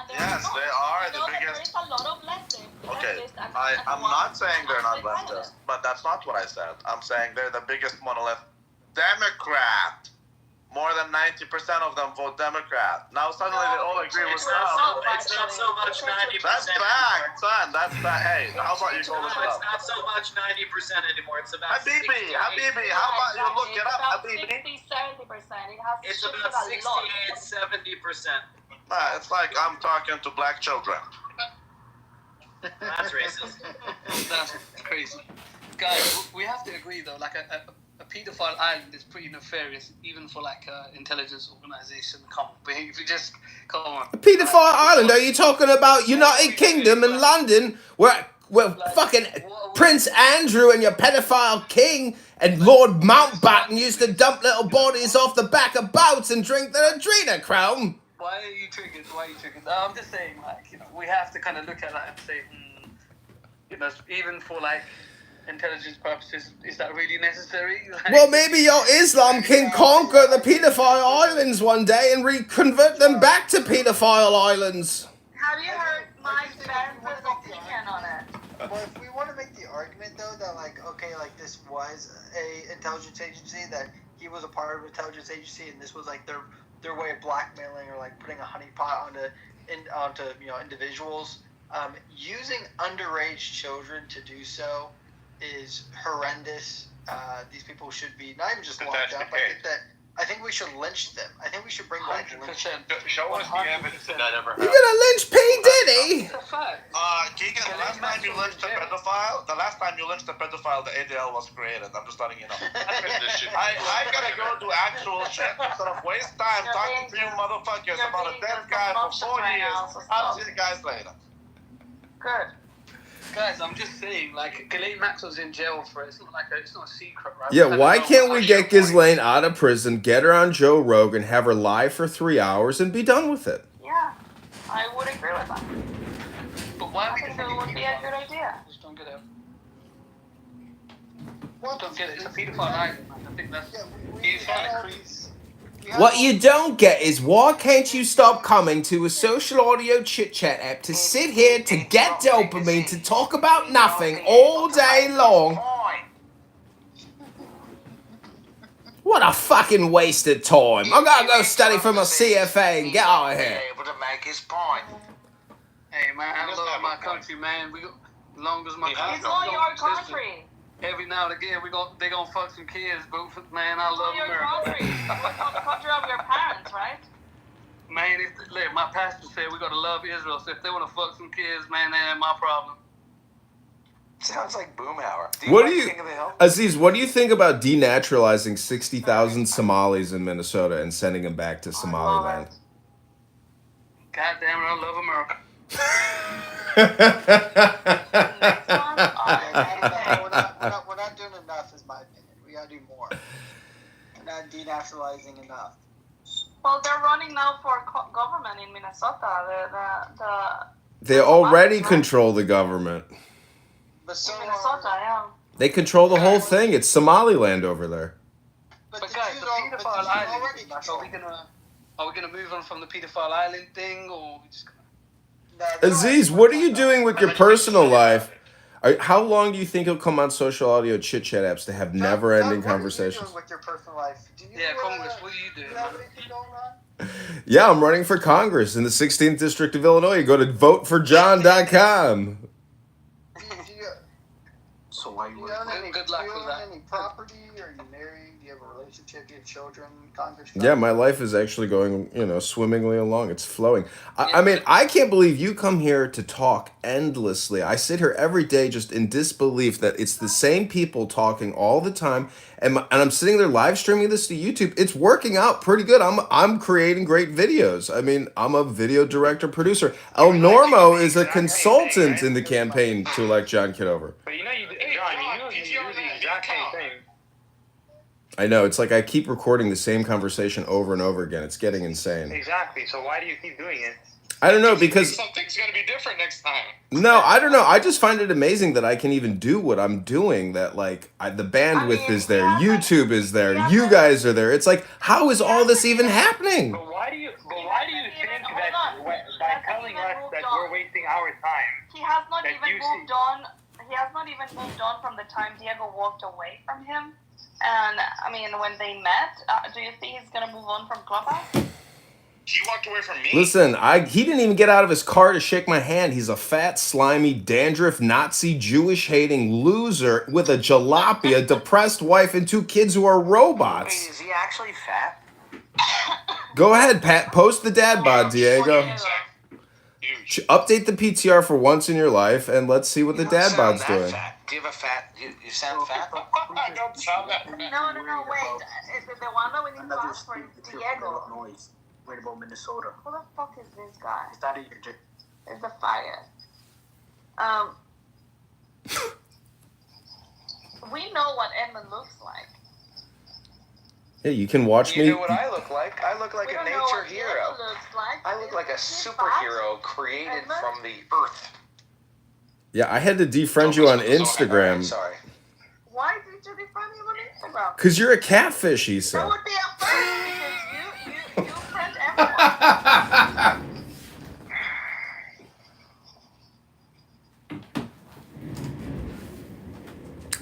Speaker 16: Yes, they are the biggest.
Speaker 10: There is a lot of leftists.
Speaker 16: Okay, I'm not saying they're not leftist, but that's not what I said. I'm saying they're the biggest monolith Democrat. More than 90% of them vote Democrat. Now suddenly they all agree with Trump.
Speaker 15: It's not so much 90%.
Speaker 16: That's fact, son. That's fact. Hey, how about you call this
Speaker 15: It's
Speaker 16: up?
Speaker 15: not so much 90% anymore. It's about
Speaker 16: Habibi, how about you look it up, Habibi?
Speaker 10: 60-70%. It has
Speaker 15: It's
Speaker 10: shifted
Speaker 15: about
Speaker 10: a lot.
Speaker 15: 68-70%.
Speaker 16: It's like I'm talking to black children.
Speaker 15: That's racist.
Speaker 14: That's crazy. Guys, we have to agree though, like a pedophile island is pretty nefarious, even for like intelligence organization. Come on, if you just come on.
Speaker 9: A pedophile island? Are you talking about United Kingdom and London, where fucking Prince Andrew and your pedophile king and Lord Mountbatten used to dump little bodies off the back of boats and drink their adrenochrome?
Speaker 14: Why are you triggered? I'm just saying, like, we have to kind of look at that and say, even for like intelligence purposes, is that really necessary? Like,
Speaker 9: Well, maybe your Islam can conquer the pedophile islands one day and reconvert them back to pedophile islands.
Speaker 10: Have you heard Mike Ben's opinion on it?
Speaker 17: Well, if we want to make the argument though that like, okay, like this was a intelligence agency, that he was a part of an intelligence agency, and this was like their way of blackmailing or like putting a honeypot onto individuals, using underage children to do so is horrendous. These people should be not even just locked up. I think we should lynch them. I think we should bring back lynching.
Speaker 16: Show us the evidence that ever
Speaker 9: You're
Speaker 16: happened.
Speaker 9: gonna lynch P. Diddy?
Speaker 16: Keegan, last time you lynched a pedophile, pedophile, the last time you lynched a pedophile, the ADL was created. I'm just letting you know. I gotta go do actual shit instead of waste time talking to you motherfuckers about a dead guy for 4 years. I'll see you guys later.
Speaker 10: Good.
Speaker 14: Guys, I'm just saying, like, Ghislaine Maxwell's in jail for it. It's not a secret, right?
Speaker 9: Yeah, why can't we get Ghislaine out of prison, get her on Joe Rogan, have her live for 3 hours, and be done with it?
Speaker 10: Yeah, I would agree with that.
Speaker 14: But why
Speaker 10: I think that would be a good idea.
Speaker 14: Just don't get it. Don't get it. It's a pedophile island, man. I think that's... He's trying to crease.
Speaker 9: What you don't get is why can't you stop coming to a social audio chit chat app to sit here to get dopamine to talk about nothing all day long? What a fucking waste of time. I gotta go study for my CFA and get out of here.
Speaker 18: Able to make his point.
Speaker 14: Hey, man, I love my country, man. We got, as long as my
Speaker 10: It's not your country.
Speaker 14: Every now and again, they gonna fuck some kids, but man, I love
Speaker 10: Your
Speaker 14: America.
Speaker 10: country. The country of your parents, right?
Speaker 14: Man, look, my pastor said we gotta love Israel, so if they wanna fuck some kids, man, that ain't my problem.
Speaker 18: Sounds like Boomhauer.
Speaker 9: What do you, Aziz, what do you think about denaturalizing 60,000 Somalis in Minnesota and sending them back to Somaliland?
Speaker 14: God damn it, I love America.
Speaker 17: We're not doing enough, is my opinion. We gotta do more. We're not denaturalizing enough.
Speaker 10: Well, they're running now for government in Minnesota.
Speaker 9: They already control the government.
Speaker 17: But so
Speaker 10: Minnesota, yeah.
Speaker 9: They control the whole thing. It's Somaliland over there.
Speaker 14: But guys, the pedophile island, are we gonna move on from the pedophile island thing, or we just
Speaker 9: Aziz, what are you doing with your personal life? How long do you think it'll come on social audio chit chat apps to have never-ending conversations?
Speaker 17: What are you doing with your personal life?
Speaker 14: Congress, what do you do?
Speaker 17: Do you have anything going on?
Speaker 9: Yeah, I'm running for Congress in the 16th District of Illinois. Go to voteforjohn.com.
Speaker 17: So why you good luck with that. Any property? Are you married? Do you have a relationship? Do you have children? Congressman?
Speaker 9: Yeah, my life is actually going, swimmingly along. It's flowing. I mean, I can't believe you come here to talk endlessly. I sit here every day just in disbelief that it's the same people talking all the time. And I'm sitting there live streaming this to YouTube. It's working out pretty good. I'm creating great videos. I mean, I'm a video director, producer. El Normo is a consultant in the campaign to elect John Kitover.
Speaker 15: But you do the exact same thing.
Speaker 9: I know. It's like I keep recording the same conversation over and over again. It's getting insane.
Speaker 15: Exactly. So why do you keep doing it?
Speaker 9: I don't know, because...
Speaker 6: Something's going to be different next time.
Speaker 9: No, I don't know. I just find it amazing that I can even do what I'm doing, that, the bandwidth is there, YouTube is there, you guys are there. It's like, how is all this even happening?
Speaker 15: But why do you think that by telling us that we're wasting our time...
Speaker 10: He has not even moved on. He has not even moved on from the time Diego walked away from him. And, I mean, when they met, do you think he's going to move on from Clubhouse?
Speaker 6: He walked away from me.
Speaker 9: Listen, he didn't even get out of his car to shake my hand. He's a fat, slimy, dandruff, Nazi, Jewish-hating loser with a jalopy, a depressed wife, and 2 kids who are robots.
Speaker 18: Wait, is he actually fat?
Speaker 9: Go ahead, Pat. Post the dad bod, Diego. Update the PTR for once in your life, and let's see what the dad bod's doing.
Speaker 18: Fat. Do you have a fat? You sound fat?
Speaker 6: I don't sound that fat.
Speaker 10: No, wait. The one that we need to ask for is Diego.
Speaker 17: Right about Minnesota.
Speaker 10: Who the fuck is this guy?
Speaker 17: Is that your
Speaker 10: It's the fire. We know what Edmund looks like.
Speaker 9: Yeah, you can watch me.
Speaker 18: You know what I look like? I look like a nature hero. I look like a superhero created from the earth.
Speaker 9: Yeah, I had to defriend you on Instagram.
Speaker 18: Sorry.
Speaker 10: Why did you defriend him on Instagram?
Speaker 9: Because you're a catfish, Issa.
Speaker 10: That would be a first because you friend everyone.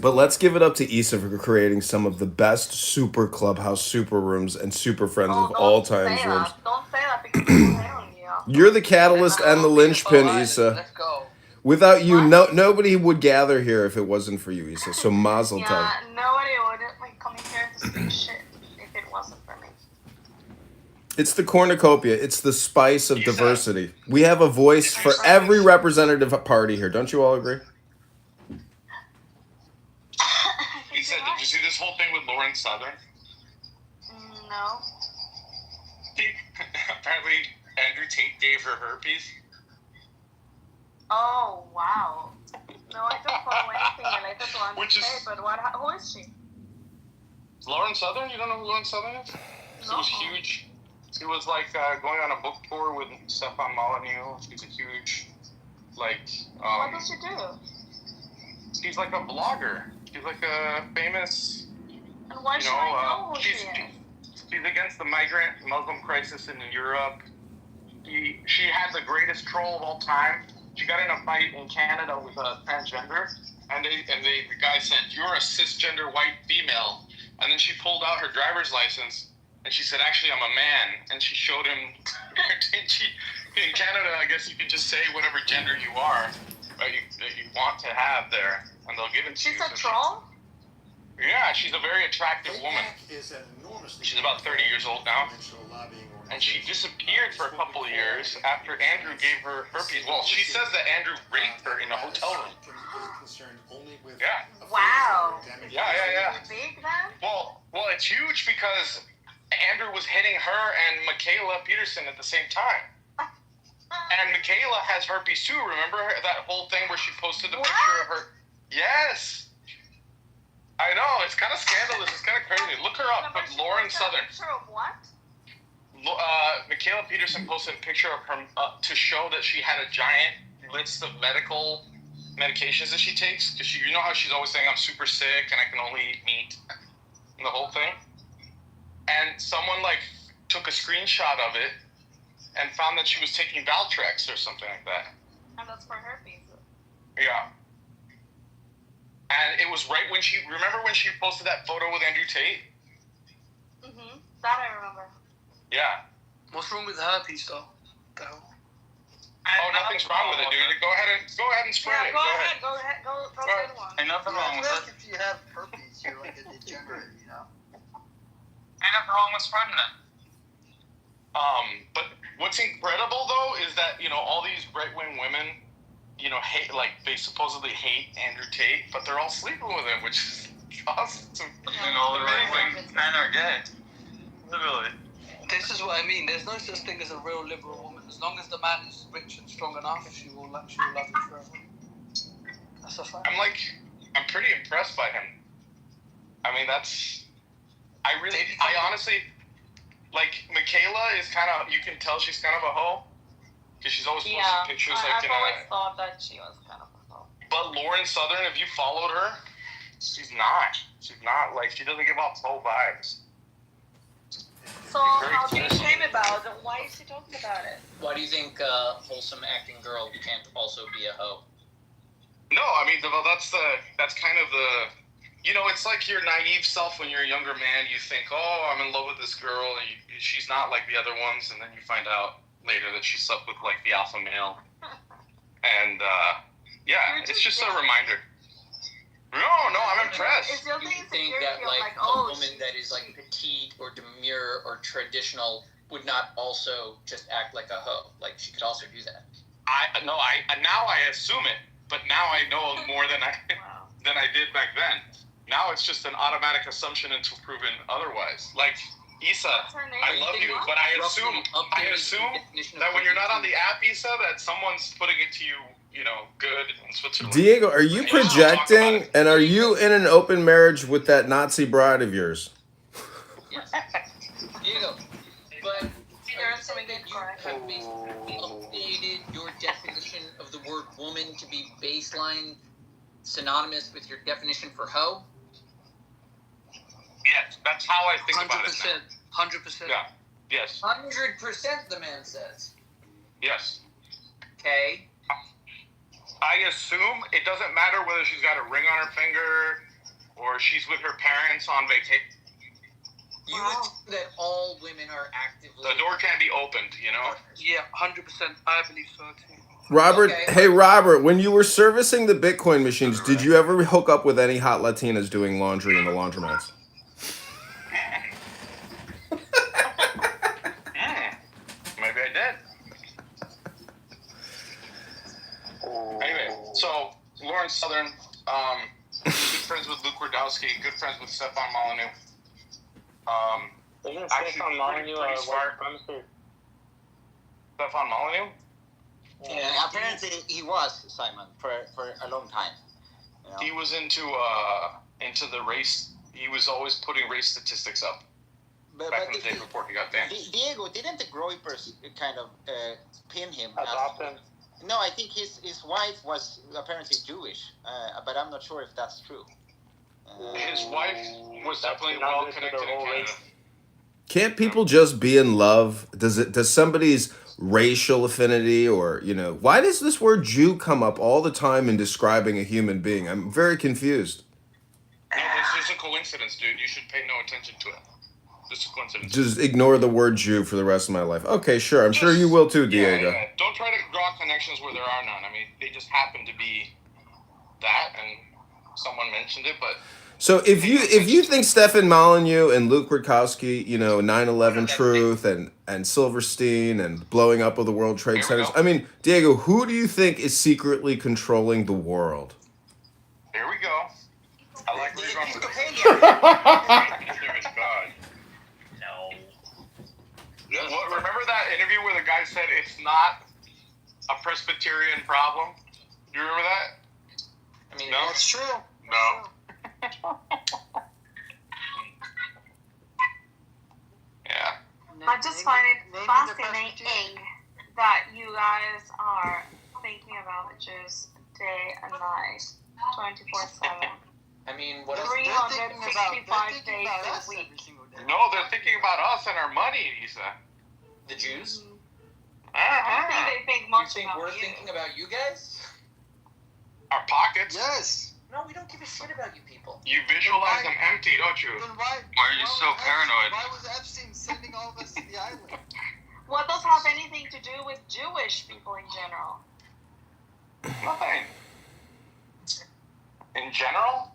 Speaker 9: But let's give it up to Issa for creating some of the best super clubhouse, super rooms, and super friends of all time's rooms.
Speaker 10: Don't say that because people hate on you.
Speaker 9: You're the catalyst and the linchpin, Issa.
Speaker 14: Let's go.
Speaker 9: Without you, nobody would gather here if it wasn't for you, Issa. So mazel tov.
Speaker 10: Yeah, nobody would come here to speak shit if it wasn't for me.
Speaker 9: It's the cornucopia. It's the spice of diversity. We have a voice for every representative party here. Don't you all agree?
Speaker 6: Lauren Southern?
Speaker 10: No.
Speaker 6: Apparently, Andrew Tate gave her herpes.
Speaker 10: Oh, wow. No, I don't follow anything related to Andrew
Speaker 6: Which is-
Speaker 10: Tate, but who is she?
Speaker 6: Lauren Southern? You don't know who Lauren Southern is? She was huge. She was like going on a book tour with Stefan Molyneux. She's a huge, like.
Speaker 10: What does she do?
Speaker 6: She's like a blogger. She's like a famous.
Speaker 10: And why should I know who she is?
Speaker 6: She's against the migrant Muslim crisis in Europe. She had the greatest troll of all time. She got in a fight in Canada with a transgender, and the guy said, "You're a cisgender white female," and then she pulled out her driver's license and she said, "Actually, I'm a man," and she showed him. In Canada, I guess you can just say whatever gender you are that you want to have there, and they'll give it to you.
Speaker 10: She's a troll?
Speaker 6: Yeah, she's a very attractive woman. She's about 30 years old now. And she disappeared for a couple of years after Andrew gave her herpes. Well, she says that Andrew raped her in a hotel room. Yeah.
Speaker 10: Wow.
Speaker 6: Yeah.
Speaker 10: Big then?
Speaker 6: Well, it's huge because Andrew was hitting her and Michaela Peterson at the same time. And Michaela has herpes too. Remember that whole thing where she posted the picture of her? Yes. I know. It's kind of scandalous. It's kind of crazy. Look her up. But Lauren Southern.
Speaker 10: Picture of what?
Speaker 6: Michaela Peterson posted a picture of her to show that she had a giant list of medical medications that she takes. Because you know how she's always saying, "I'm super sick and I can only eat meat," and the whole thing. And someone took a screenshot of it and found that she was taking Valtrex or something like that.
Speaker 10: And that's for herpes.
Speaker 6: Yeah. And it was right when remember when she posted that photo with Andrew Tate?
Speaker 10: Mm-hmm. That I remember.
Speaker 6: Yeah.
Speaker 14: What's wrong with herpes though?
Speaker 6: Oh, nothing's wrong with it, dude. Go ahead and spray it.
Speaker 10: Go ahead. Go get one.
Speaker 6: Ain't nothing wrong with it.
Speaker 17: If you have herpes, you're like a degenerate, you know?
Speaker 6: Ain't nothing wrong with spreading it. But what's incredible though is that, all these right-wing women, hate, they supposedly hate Andrew Tate, but they're all sleeping with him, which is awesome.
Speaker 8: All the right-wing men are gay. Literally.
Speaker 14: This is what I mean. There's no such thing as a real liberal woman. As long as the man is rich and strong enough, she will love him forever. That's a fact.
Speaker 6: I'm pretty impressed by him. I mean, I honestly, Michaela is you can tell she's kind of a hoe. Because she's always posting pictures
Speaker 10: I've always thought that she was kind of a hoe.
Speaker 6: But Lauren Southern, if you followed her, she's not. She doesn't give off hoe vibes.
Speaker 10: So how did it came about? And why is she talking about it?
Speaker 20: Why do you think wholesome acting girl can't also be a hoe?
Speaker 6: No, I mean, that's kind of the, it's like your naive self when you're a younger man. You think, oh, I'm in love with this girl, and she's not like the other ones, and then you find out later that she slept with the alpha male. And it's just a reminder. No, I'm impressed.
Speaker 20: Do you think that a woman that is petite or demure or traditional would not also just act like a hoe? She could also do that.
Speaker 6: Now I assume it, but now I know more than I did back then. Now it's just an automatic assumption until proven otherwise. Issa, I love you, but I assume that when you're not on the app, Issa, that someone's putting it to you, good in Switzerland.
Speaker 9: Diego, are you projecting, and are you in an open marriage with that Nazi bride of yours?
Speaker 20: Yes. Diego, but you're assuming that you have basically updated your definition of the word woman to be baseline synonymous with your definition for hoe?
Speaker 6: Yes, that's how I think about it.
Speaker 14: 100%.
Speaker 6: Yeah. Yes.
Speaker 20: 100%, the man says.
Speaker 6: Yes.
Speaker 20: Okay.
Speaker 6: I assume it doesn't matter whether she's got a ring on her finger or she's with her parents on vacation.
Speaker 20: You would think that all women are actively...
Speaker 6: The door can't be opened,
Speaker 14: Yeah, 100%. I believe so too.
Speaker 9: Robert, Hey Robert, when you were servicing the Bitcoin machines, did you ever hook up with any hot Latinas doing laundry in the laundromats?
Speaker 6: Maybe I did. Anyway, so Lauren Southern, good friends with Luke Rudowski, good friends with Stefan Molyneux.
Speaker 21: Isn't
Speaker 6: actually
Speaker 21: Stefan Molyneux
Speaker 6: pretty
Speaker 21: a
Speaker 6: smart.
Speaker 21: white supremacist?
Speaker 6: Stefan Molyneux?
Speaker 20: Yeah, apparently he was, Simon, for a long time. You know?
Speaker 6: He was into the race. He was always putting race statistics up. Back in the day before he got banned.
Speaker 20: Diego, didn't the Groypers kind of pin him?
Speaker 21: Adopt him?
Speaker 20: No, I think his wife was apparently Jewish, but I'm not sure if that's true.
Speaker 6: His wife was definitely well connected in Canada.
Speaker 9: Can't people just be in love? Does somebody's racial affinity or, why does this word Jew come up all the time in describing a human being? I'm very confused.
Speaker 6: No, it's just a coincidence, dude. You should pay no attention to it. Just a coincidence.
Speaker 9: Just ignore the word Jew for the rest of my life. Okay, sure. I'm sure you will too, Diego.
Speaker 6: Yeah. Don't try to draw connections where there are none. I mean, they just happen to be that, and someone mentioned it, but...
Speaker 9: So if you think Stefan Molyneux and Luke Rudkowski, 9/11 Truth and Silverstein and blowing up of the World Trade Centers, I mean, Diego, who do you think is secretly controlling the world?
Speaker 6: Here we go. I like where you're going with this. God.
Speaker 20: No.
Speaker 6: Remember that interview where the guy said it's not a Presbyterian problem? Do you remember that?
Speaker 20: I mean,
Speaker 6: no,
Speaker 20: it's true.
Speaker 6: No. Yeah.
Speaker 10: I just find it fascinating that you guys are thinking about the Jews day and night, 24/7.
Speaker 20: I mean, what
Speaker 10: 365 days a week.
Speaker 6: No, they're thinking about us and our money, Isa.
Speaker 20: The Jews?
Speaker 10: I don't think they think much
Speaker 20: You think
Speaker 10: about
Speaker 20: we're
Speaker 10: you.
Speaker 20: thinking about you guys?
Speaker 6: Our pockets?
Speaker 16: Yes.
Speaker 20: No, we don't give a shit about you people.
Speaker 6: You visualize them empty, don't you?
Speaker 16: Then why
Speaker 8: are you so paranoid?
Speaker 16: Why was Epstein sending all of us to the island?
Speaker 10: What does have anything to do with Jewish people in general?
Speaker 6: Nothing. In general?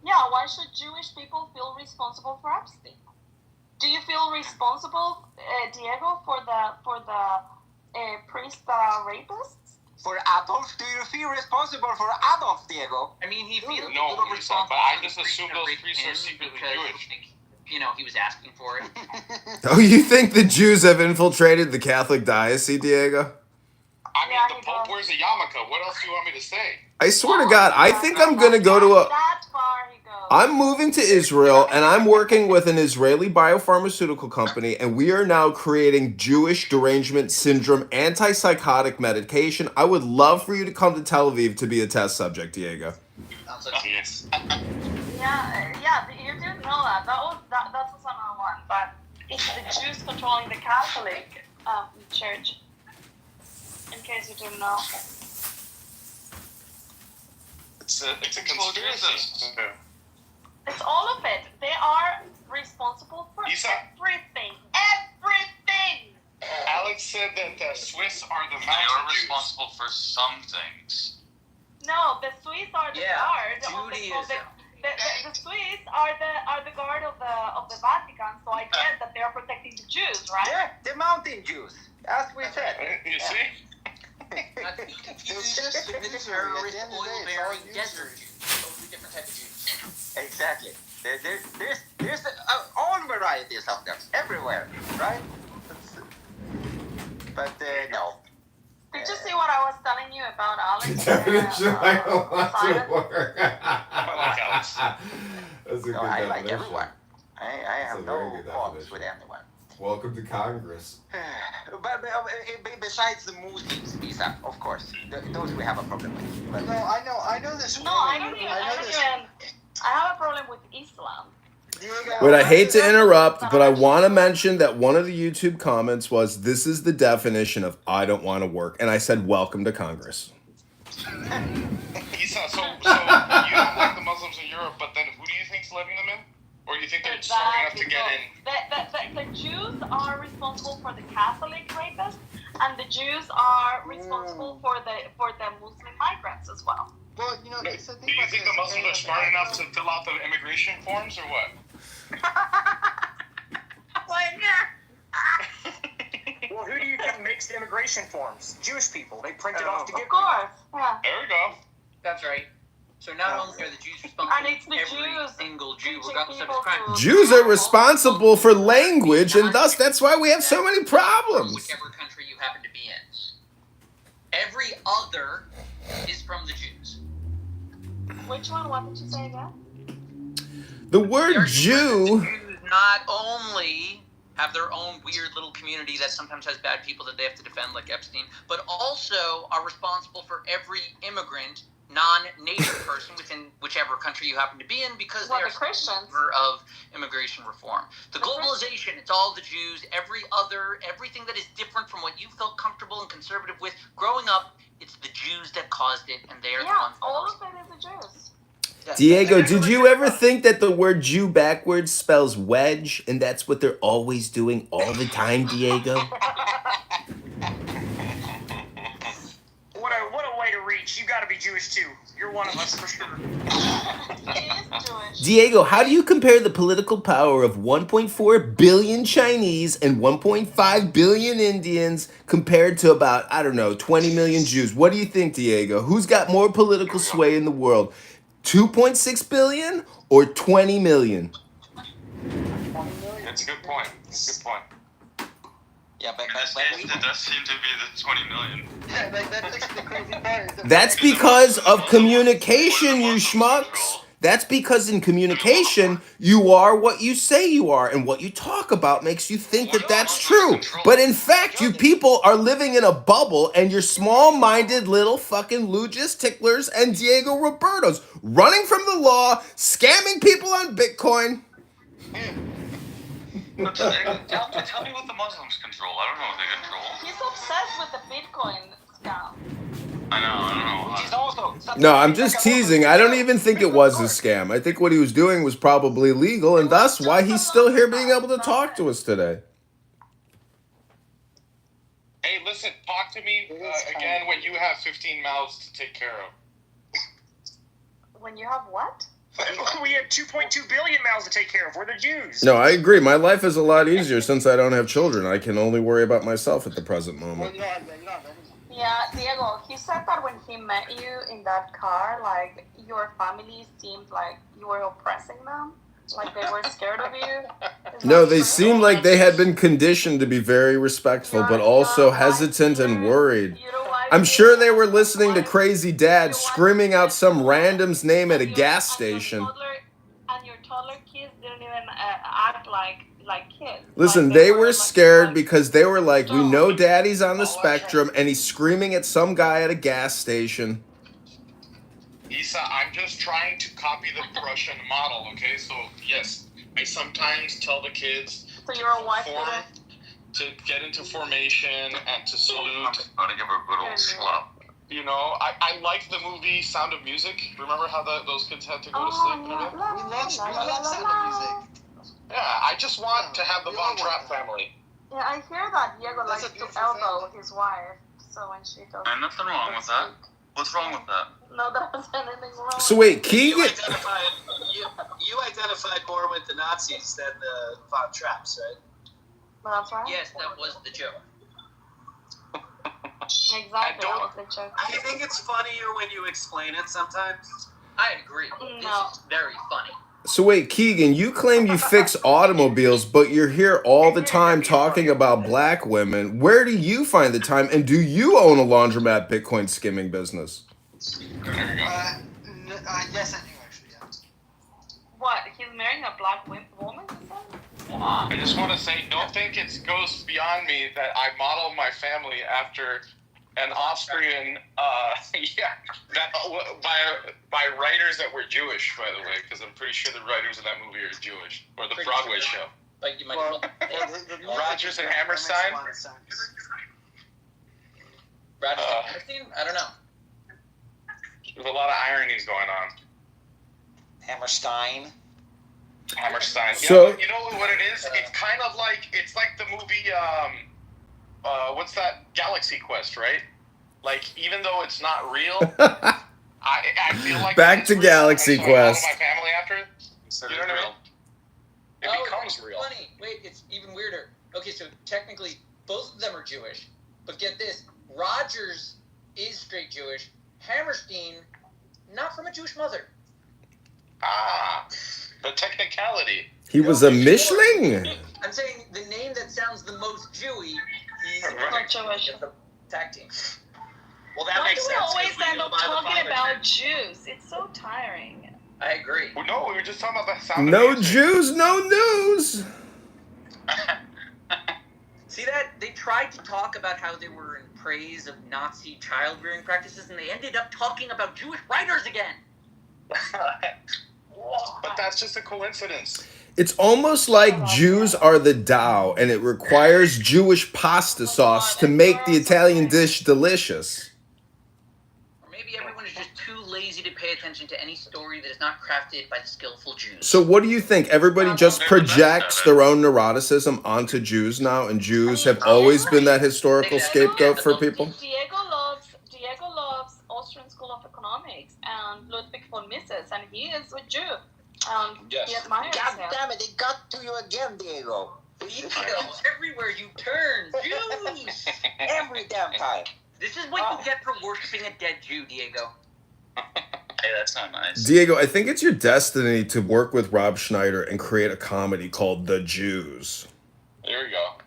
Speaker 10: Yeah, why should Jewish people feel responsible for Epstein? Do you feel responsible, Diego, for the priest rapists?
Speaker 20: For Adolf? Do you feel responsible for Adolf, Diego? I mean, he feels a little responsible.
Speaker 6: But I just assume those priests are secretly
Speaker 20: Jewish. He was asking for it.
Speaker 9: Oh, you think the Jews have infiltrated the Catholic diocese, Diego?
Speaker 6: I mean, the Pope wears a yarmulke. What else do you want me to say?
Speaker 9: I swear to God, I think I'm going to go to a...
Speaker 10: That far he goes.
Speaker 9: I'm moving to Israel, and I'm working with an Israeli biopharmaceutical company, and we are now creating Jewish derangement syndrome antipsychotic medication. I would love for you to come to Tel Aviv to be a test subject, Diego.
Speaker 6: Yes.
Speaker 10: Yeah, you didn't know that. That was another one, but it's the Jews controlling the Catholic church. In case you didn't know.
Speaker 6: It's a conspiracy.
Speaker 10: It's all of it. They are responsible for everything. Everything!
Speaker 6: Alex said that the Swiss are the
Speaker 8: They
Speaker 6: mountain
Speaker 8: are
Speaker 6: Jews.
Speaker 8: responsible for some things.
Speaker 10: No, the Swiss are the guard of the Swiss are the guard of the Vatican, so I get that they are protecting the Jews, right?
Speaker 20: Yeah, the mountain Jews, as we said.
Speaker 6: You see?
Speaker 20: Not to be confused with the terrorist oil-bearing desert Jews. Totally different type of Jews. Exactly. There's all varieties of them everywhere, right? But no.
Speaker 10: Did you see what I was telling you about Alex?
Speaker 9: Definition I don't want to work.
Speaker 6: I like Alex.
Speaker 9: That's a good
Speaker 20: I like
Speaker 9: definition.
Speaker 20: everyone. I have
Speaker 9: a very
Speaker 20: no
Speaker 9: good
Speaker 20: problems
Speaker 9: definition.
Speaker 20: with anyone.
Speaker 9: Welcome to Congress.
Speaker 20: But besides the Muslims, Lisa, of course, those we have a problem with. But,
Speaker 17: No, I know this.
Speaker 10: No, I have a problem with Islam.
Speaker 9: Wait, I hate to interrupt, but I want to mention that one of the YouTube comments was, "This is the definition of I don't want to work," and I said, "Welcome to Congress."
Speaker 6: Isa, so you don't like the Muslims in Europe, but then who do you think's letting them in? Or you think they're smart enough to get in?
Speaker 10: The Jews are responsible for the Catholic rapists, and the Jews are responsible for the Muslim migrants as well.
Speaker 17: Well,
Speaker 6: Do you think the Muslims are smart enough to fill out the immigration forms, or what?
Speaker 22: Well, who do you think makes the immigration forms? Jewish people. They print it off to
Speaker 10: Of
Speaker 22: give.
Speaker 10: course, yeah.
Speaker 6: There we go.
Speaker 20: That's right. So not only are the Jews responsible
Speaker 10: And it's the
Speaker 20: for every
Speaker 10: Jews
Speaker 20: single Jew,
Speaker 10: teaching
Speaker 20: regardless of his
Speaker 10: people
Speaker 20: crime.
Speaker 10: to-
Speaker 9: Jews are responsible for language, and thus that's why we have so many problems.
Speaker 20: Whichever country you happen to be in. Every other is from the Jews.
Speaker 10: Which one? What did you say again?
Speaker 9: The word Jew.
Speaker 20: The Jews not only have their own weird little community that sometimes has bad people that they have to defend, like Epstein, but also are responsible for every immigrant, non-native person within whichever country you happen to be in, because they are
Speaker 10: Christians
Speaker 20: of immigration reform. The globalization, it's all the Jews. Everything that is different from what you felt comfortable and conservative with growing up, it's the Jews that caused it, and they are the ones.
Speaker 10: All of it is the Jews.
Speaker 9: Diego, did you ever think that the word Jew backwards spells wedge, and that's what they're always doing all the time, Diego?
Speaker 1: What a way to reach. You gotta be Jewish too. You're one of us for sure.
Speaker 10: He is Jewish.
Speaker 9: Diego, how do you compare the political power of 1.4 billion Chinese and 1.5 billion Indians compared to about, 20 million Jews? What do you think, Diego? Who's got more political sway in the world? 2.6 billion or 20 million?
Speaker 6: That's a good point. That's a good point.
Speaker 20: Yeah, but
Speaker 8: in this case, it does seem to be the 20 million.
Speaker 17: Yeah, that's the crazy part.
Speaker 9: That's because of communication, you schmucks. That's because in communication, you are what you say you are, and what you talk about makes you think that that's true. But in fact, you people are living in a bubble, and you're small-minded little fucking Lujas Ticklers and Diego Robertos running from the law, scamming people on Bitcoin.
Speaker 8: But tell me what the Muslims control. I don't know what they control.
Speaker 10: He's obsessed with the Bitcoin scam.
Speaker 8: I don't know.
Speaker 9: No, I'm just teasing. I don't even think it was a scam. I think what he was doing was probably legal, and thus why he's still here being able to talk to us today.
Speaker 21: Hey, listen, talk to me again when you have 15 mouths to take care of.
Speaker 10: When you have what?
Speaker 1: We have 2.2 billion mouths to take care of. We're the Jews.
Speaker 9: No, I agree. My life is a lot easier since I don't have children. I can only worry about myself at the present moment.
Speaker 10: Yeah, Diego, he said that when he met you in that car, like, your family seemed like you were oppressing them. Like they were scared of you.
Speaker 9: No, they seemed like they had been conditioned to be very respectful, but also hesitant and worried. I'm sure they were listening to Crazy Dad screaming out some random's name at a gas station.
Speaker 10: And your toddler kids didn't even act like kids.
Speaker 9: Listen, they were scared because they were like, we know Daddy's on the spectrum, and he's screaming at some guy at a gas station.
Speaker 21: Isa, I'm just trying to copy the Russian model, okay? So, yes, I sometimes tell the kids to get into formation and to salute.
Speaker 8: I'm gonna give her a good old slap.
Speaker 21: You know, I like the movie Sound of Music. Remember how those kids had to go to sleep and everything?
Speaker 17: We love Sound of Music.
Speaker 21: Yeah, I just want to have the Von Trapp family.
Speaker 10: Yeah, I hear that Diego likes to elbow his wife, so when she goes...
Speaker 8: And nothing wrong with that. What's wrong with that?
Speaker 10: No, there wasn't anything wrong.
Speaker 9: So wait, Keegan...
Speaker 13: You identified more with the Nazis than the Von Trapps, right?
Speaker 10: That's right.
Speaker 20: Yes, that was the joke.
Speaker 10: Exactly, that was the joke.
Speaker 13: I think it's funnier when you explain it sometimes.
Speaker 20: I agree.
Speaker 10: No.
Speaker 20: This is very funny.
Speaker 9: So wait, Keegan, you claim you fix automobiles, but you're here all the time talking about black women. Where do you find the time, and do you own a laundromat Bitcoin skimming business?
Speaker 17: Yes, I do, actually, yeah.
Speaker 10: What, he's marrying a black woman?
Speaker 21: I just want to say, don't think it goes beyond me that I model my family after an Austrian, by writers that were Jewish, by the way, because I'm pretty sure the writers of that movie are Jewish, or the Broadway show.
Speaker 20: But you might
Speaker 21: Rodgers and Hammerstein?
Speaker 20: Rodgers and Hammerstein? I don't know.
Speaker 21: There's a lot of ironies going on.
Speaker 5: Hammerstein.
Speaker 21: So, yeah, you know what it is? It's kind of like, it's like the movie, what's that? Galaxy Quest, right? Like, even though it's not real, I feel like
Speaker 9: back to Galaxy Quest.
Speaker 21: My family after it. You know what I mean? It becomes real.
Speaker 20: Funny. Wait, it's even weirder. Okay, so technically, both of them are Jewish, but get this: Rodgers is straight Jewish. Hammerstein, not from a Jewish mother.
Speaker 21: Ah, the technicality.
Speaker 9: He was a Mishling?
Speaker 20: I'm saying the name that sounds the most Jewy is
Speaker 10: Not Jewish.
Speaker 20: the tag team.
Speaker 13: Well, that
Speaker 10: Why
Speaker 13: makes
Speaker 10: do we
Speaker 13: sense.
Speaker 10: always
Speaker 13: 'cause we
Speaker 10: end
Speaker 13: go
Speaker 10: up
Speaker 13: by the
Speaker 10: talking
Speaker 13: father
Speaker 10: about
Speaker 13: name.
Speaker 10: Jews? It's so tiring.
Speaker 20: I agree.
Speaker 21: Well, no, we were just talking about the sound
Speaker 9: No
Speaker 21: of music.
Speaker 9: Jews, no news.
Speaker 20: See that? They tried to talk about how they were in praise of Nazi child rearing practices, and they ended up talking about Jewish writers again.
Speaker 21: But that's just a coincidence.
Speaker 9: It's almost like Jews are the Tao, and it requires Jewish pasta sauce to make the Italian dish delicious.
Speaker 20: Or maybe everyone is just too lazy to pay attention to any story that is not crafted by the skillful Jews.
Speaker 9: So what do you think? Everybody just projects their own neuroticism onto Jews now, and Jews have always been that historical scapegoat for people?
Speaker 10: Diego loves Austrian School of Economics and Ludwig von Mises, and he is a Jew. He admires
Speaker 19: God
Speaker 10: him.
Speaker 19: damn it, it got to you again, Diego.
Speaker 20: Diego, everywhere you turn, Jews!
Speaker 19: Every damn time.
Speaker 20: This is what you get for worshiping a dead Jew, Diego.
Speaker 8: Hey, that's not nice.
Speaker 9: Diego, I think it's your destiny to work with Rob Schneider and create a comedy called The Jews.
Speaker 21: There we go.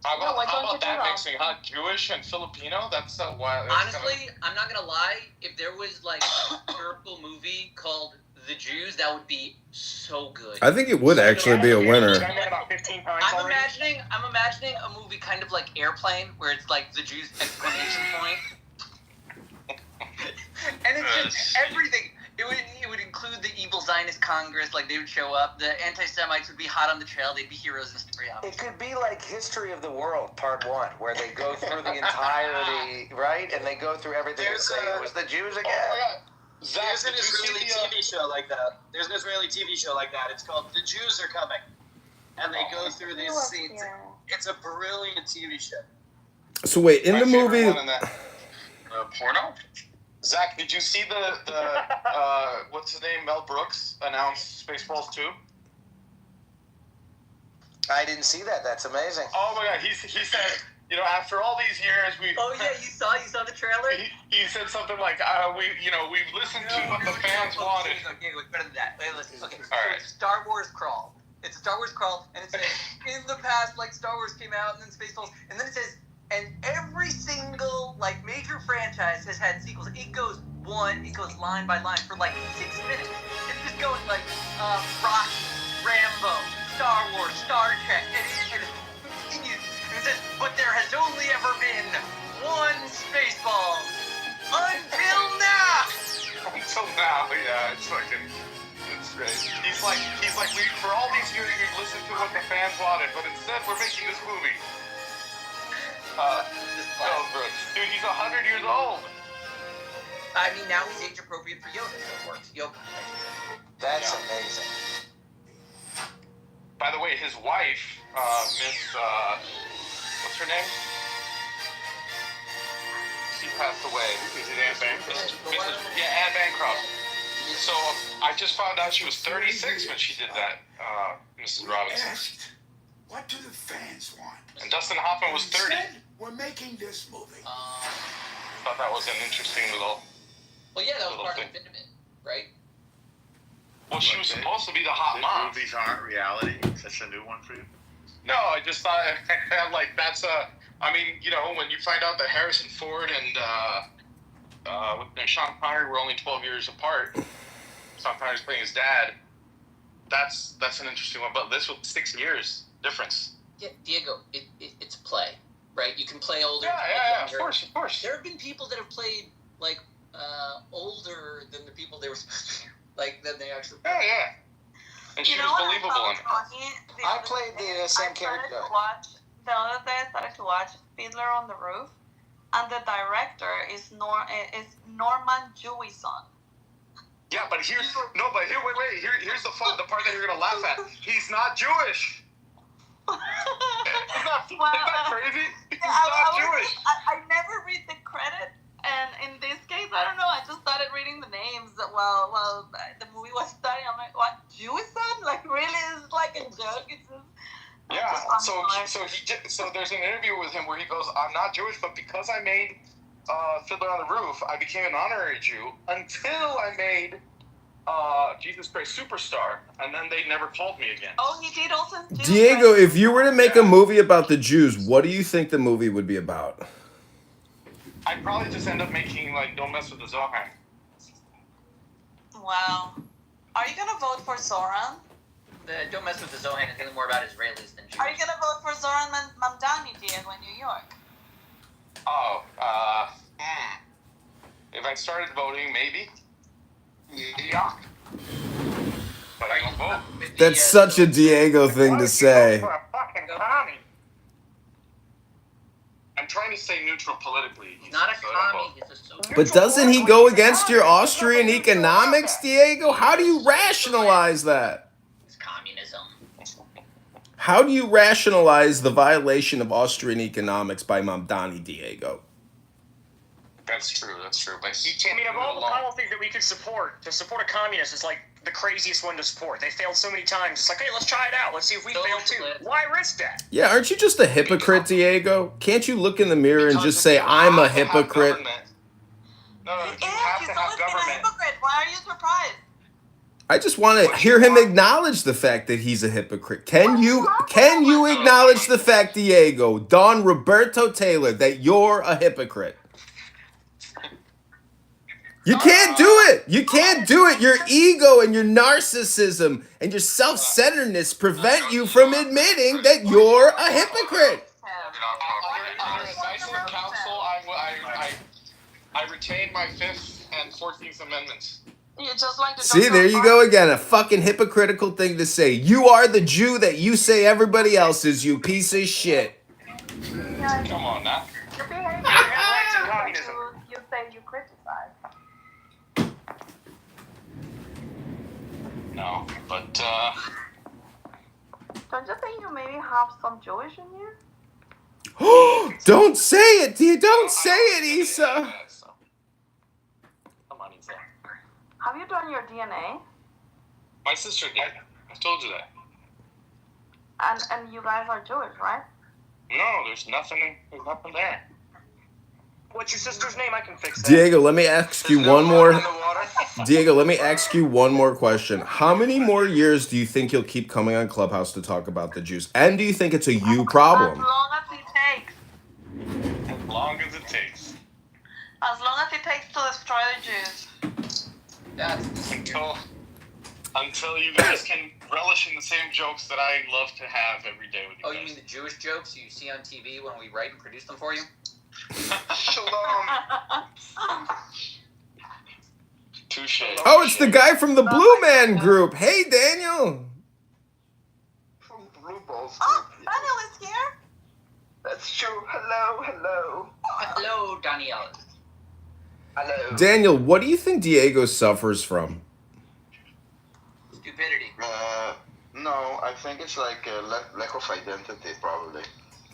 Speaker 21: How
Speaker 10: No, why
Speaker 21: about,
Speaker 10: don't you do
Speaker 21: that
Speaker 10: that?
Speaker 21: mixing, huh? Jewish and Filipino? That's wild.
Speaker 20: Honestly, I'm not gonna lie. If there was like a historical movie called The Jews, that would be so good.
Speaker 9: I think it would actually be a winner.
Speaker 1: About 15 times
Speaker 20: I'm
Speaker 1: already.
Speaker 20: imagining a movie kind of like Airplane, where it's like the Jews exclamation point, and it's just everything. It would include the evil Zionist Congress, like they would show up. The anti-Semites would be hot on the trail. They'd be heroes in the story.
Speaker 19: It could be like History of the World, Part 1, where they go through the entirety, right? And they go through everything and say it was the Jews again.
Speaker 21: Oh my God. Zach,
Speaker 13: There's an
Speaker 21: did you see
Speaker 13: Israeli
Speaker 21: the,
Speaker 13: TV show like that. There's an Israeli TV show like that. It's called The Jews Are Coming. And they go through these scenes. It's a brilliant TV show.
Speaker 9: So wait, in
Speaker 21: my
Speaker 9: the
Speaker 21: favorite
Speaker 9: movie,
Speaker 21: one in that.
Speaker 8: Porno?
Speaker 21: Zach, did you see the what's his name? Mel Brooks announced Spaceballs 2?
Speaker 19: I didn't see that. That's amazing.
Speaker 21: Oh my God, he said, you know, after all these years, we.
Speaker 20: Oh yeah, you saw the trailer.
Speaker 21: He said something like, we've listened to what the fans wanted.
Speaker 20: Okay, wait, better than that. Wait, listen. Okay,
Speaker 21: All right.
Speaker 20: so Star Wars Crawl. It's a Star Wars Crawl, and it says, in the past, like, Star Wars came out, and then Spaceballs, and then it says, and every single, like, major franchise has had sequels. It goes line by line for, like, 6 minutes. It's just going, like, Rocky, Rambo, Star Wars, Star Trek, and it continues. And it says, but there has only ever been one Spaceballs. Until now!
Speaker 21: Until now, yeah, it's fucking. It's great. He's like, we for all these years we've listened to what the fans wanted, but instead we're making this movie. Mel Brooks, dude, he's 100 years old.
Speaker 20: I mean, now he's age appropriate for Yoda, so it works. Yoda, I should say.
Speaker 19: That's amazing.
Speaker 21: By the way, his wife, Miss, what's her name? She passed away. Is it Anne Bancroft? Anne Bancroft. So I just found out she was 36 when she did that, Mrs. Robinson.
Speaker 11: Asked, what do the fans want?
Speaker 21: And Dustin Hoffman was 30.
Speaker 11: Instead, we're making this movie.
Speaker 21: Thought that was an interesting little.
Speaker 20: Well, yeah, that was
Speaker 21: little
Speaker 20: part
Speaker 21: thing.
Speaker 20: of Infinite, right?
Speaker 21: Well, she was supposed to be the hot mom.
Speaker 16: Movies aren't reality. That's a new one for you.
Speaker 21: No, I just thought, like, that's a. I mean, you know, when you find out that Harrison Ford and Sean Connery were only 12 years apart, Sean Connery's playing his dad. That's an interesting one. But this was 6 years difference.
Speaker 20: Yeah, Diego, it's play, right? You can play older.
Speaker 21: Yeah, of
Speaker 20: younger.
Speaker 21: course.
Speaker 20: There have been people that have played like older than the people they were supposed to, like than they actually.
Speaker 21: Yeah. And she was believable in it.
Speaker 19: I played the same character.
Speaker 10: The other day I started to watch Fiddler on the Roof, and the director is Norman Jewison.
Speaker 21: Yeah, but here's wait. Here's the part that you're gonna laugh at. He's not Jewish. Isn't that crazy? He's not Jewish.
Speaker 10: I never read the credit, and in this case, I don't know. I just started reading the names while the movie was starting. I'm like, what, Jewison? Like, really? It's like a joke. It's just.
Speaker 21: Yeah. So there's an interview with him where he goes, "I'm not Jewish, but because I made Fiddler on the Roof, I became an honorary Jew until I made Jesus Christ Superstar, and then they never called me again.
Speaker 10: Oh, he did also.
Speaker 9: Diego, if you were to make a movie about the Jews, what do you think the movie would be about?
Speaker 21: I'd probably just end up making, like, Don't Mess with the Zohan.
Speaker 10: Wow. Are you gonna vote for Zoran?
Speaker 20: Don't Mess with the Zohan is really more about Israelis than Jews.
Speaker 10: Are you gonna vote for Zoran Mamdani, Diego, in New York?
Speaker 21: Oh, if I started voting, maybe. Yeah. But I don't vote.
Speaker 9: That's such a Diego thing to say.
Speaker 21: For a fucking commie. I'm trying to stay neutral politically.
Speaker 20: He's not a commie, he's a social.
Speaker 9: But doesn't he go against your Austrian economics, Diego? How do you rationalize that?
Speaker 20: It's communism.
Speaker 9: How do you rationalize the violation of Austrian economics by Mamdani, Diego?
Speaker 21: That's true. But
Speaker 1: I mean, of all the policies that we could support, to support a communist is like the craziest one to support. They failed so many times. It's like, hey, let's try it out. Let's see if we fail too. Why risk that?
Speaker 9: Yeah, aren't you just a hypocrite, Diego? Can't you look in the mirror and just say, I'm a hypocrite?
Speaker 21: No, you have to have government.
Speaker 10: Why are you surprised?
Speaker 9: I just want to hear him acknowledge the fact that he's a hypocrite. Can you acknowledge the fact, Diego, Don Roberto Taylor, that you're a hypocrite? You can't do it. You can't do it. Your ego and your narcissism and your self-centeredness prevent you from admitting that you're a hypocrite.
Speaker 21: Under advice of counsel, I retain my 5th and 14th Amendments.
Speaker 10: You just like to
Speaker 9: See, there you go again. A fucking hypocritical thing to say. You are the Jew that you say everybody else is, you piece of shit.
Speaker 21: Come on now.
Speaker 10: Your behavior you say you criticize.
Speaker 21: No, but
Speaker 10: Don't you think you maybe have some Jewish in you?
Speaker 9: Don't say it, dear. Don't say it, Issa.
Speaker 21: Come on, Issa.
Speaker 10: Have you done your DNA?
Speaker 21: My sister did. I told you that.
Speaker 10: And you guys are Jewish, right?
Speaker 21: No, there's nothing there.
Speaker 1: What's your sister's name? I can fix that.
Speaker 9: Diego, let me ask you one more. Diego, let me ask you one more question. How many more years do you think you'll keep coming on Clubhouse to talk about the Jews? And do you think it's a you problem?
Speaker 10: As long as it takes.
Speaker 21: As long as it takes.
Speaker 10: As long as it takes to destroy the Jews.
Speaker 21: Until you guys can relish in the same jokes that I love to have every day with you guys.
Speaker 20: You mean the Jewish jokes you see on TV when we write and produce them for you?
Speaker 21: Shalom. Touche.
Speaker 9: Oh, it's the guy from the Blue Man Group. Hey, Daniel.
Speaker 10: Oh, Daniel is here.
Speaker 3: That's true. Hello.
Speaker 20: Hello, Daniel.
Speaker 3: Hello.
Speaker 9: Daniel, what do you think Diego suffers from?
Speaker 20: Stupidity.
Speaker 3: No, I think it's like a lack of identity, probably.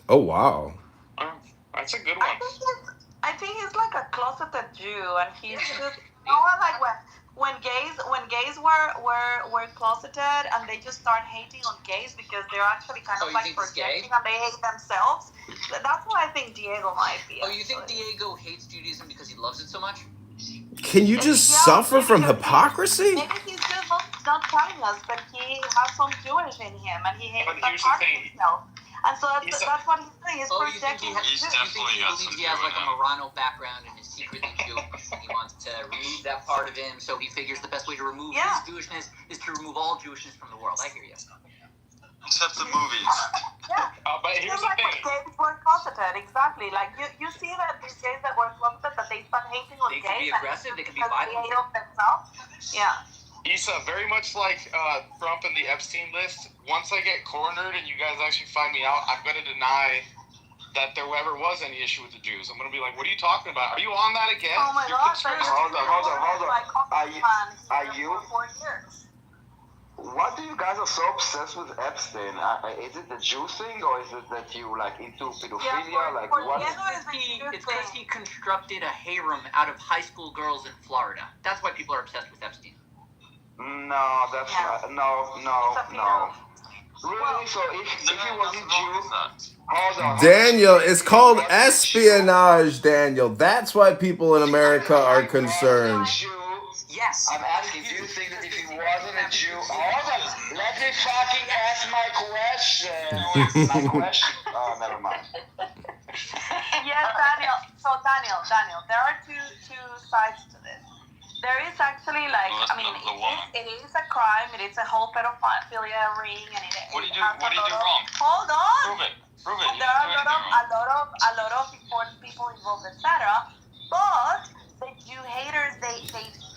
Speaker 9: Oh, wow.
Speaker 21: That's a good one.
Speaker 10: I think he's like a closeted Jew, and he's just like when gays were closeted, and they just start hating on gays because they're actually kind of like projecting and they hate themselves. That's what I think Diego might be.
Speaker 20: Oh, you think Diego hates Judaism because he loves it so much?
Speaker 9: Can you just suffer from hypocrisy?
Speaker 10: Maybe he's just not telling us, but he has some Jewish in him, and he hates that part of himself. And so that's what he's doing. He's projecting.
Speaker 20: He believes he has like a Marrano background and is secretly Jew. And he wants to remove that part of him, so he figures the best way to remove his Jewishness is to remove all Jewishness from the world. I hear you.
Speaker 21: Except the movies.
Speaker 10: Yeah.
Speaker 21: But here's the thing.
Speaker 10: Gays were closeted, exactly. Like you see that these gays that were closeted, that they start hating on gays.
Speaker 20: They can be aggressive. They can be violent.
Speaker 10: They hate on themselves. Yeah.
Speaker 21: Issa, very much like Trump and the Epstein list, once I get cornered and you guys actually find me out, I'm going to deny that there ever was any issue with the Jews. I'm going to be like, what are you talking about? Are you on that again?
Speaker 10: Oh my God.
Speaker 3: Hold on. Are you?
Speaker 10: For 4 years.
Speaker 3: What do you guys are so obsessed with Epstein? Is it the Jew thing, or is it that you like into pedophilia?
Speaker 20: It's because he constructed a harem out of high school girls in Florida. That's why people are obsessed with Epstein.
Speaker 3: No, that's no. Really? So if he wasn't Jew, hold on.
Speaker 9: Daniel, it's called espionage, Daniel. That's why people in America are concerned.
Speaker 3: Yes. I'm asking, do you think that if he wasn't a Jew... Hold on, let me fucking ask my question. Oh, never mind.
Speaker 10: Yes, Daniel. So Daniel, there are two sides to this. There is actually it is a crime. It is a whole pedophilia ring, and it.
Speaker 8: What do you do? What do you do wrong?
Speaker 10: Hold on.
Speaker 8: Prove it.
Speaker 10: And there are a lot of important people involved, etc. But the Jew haters, they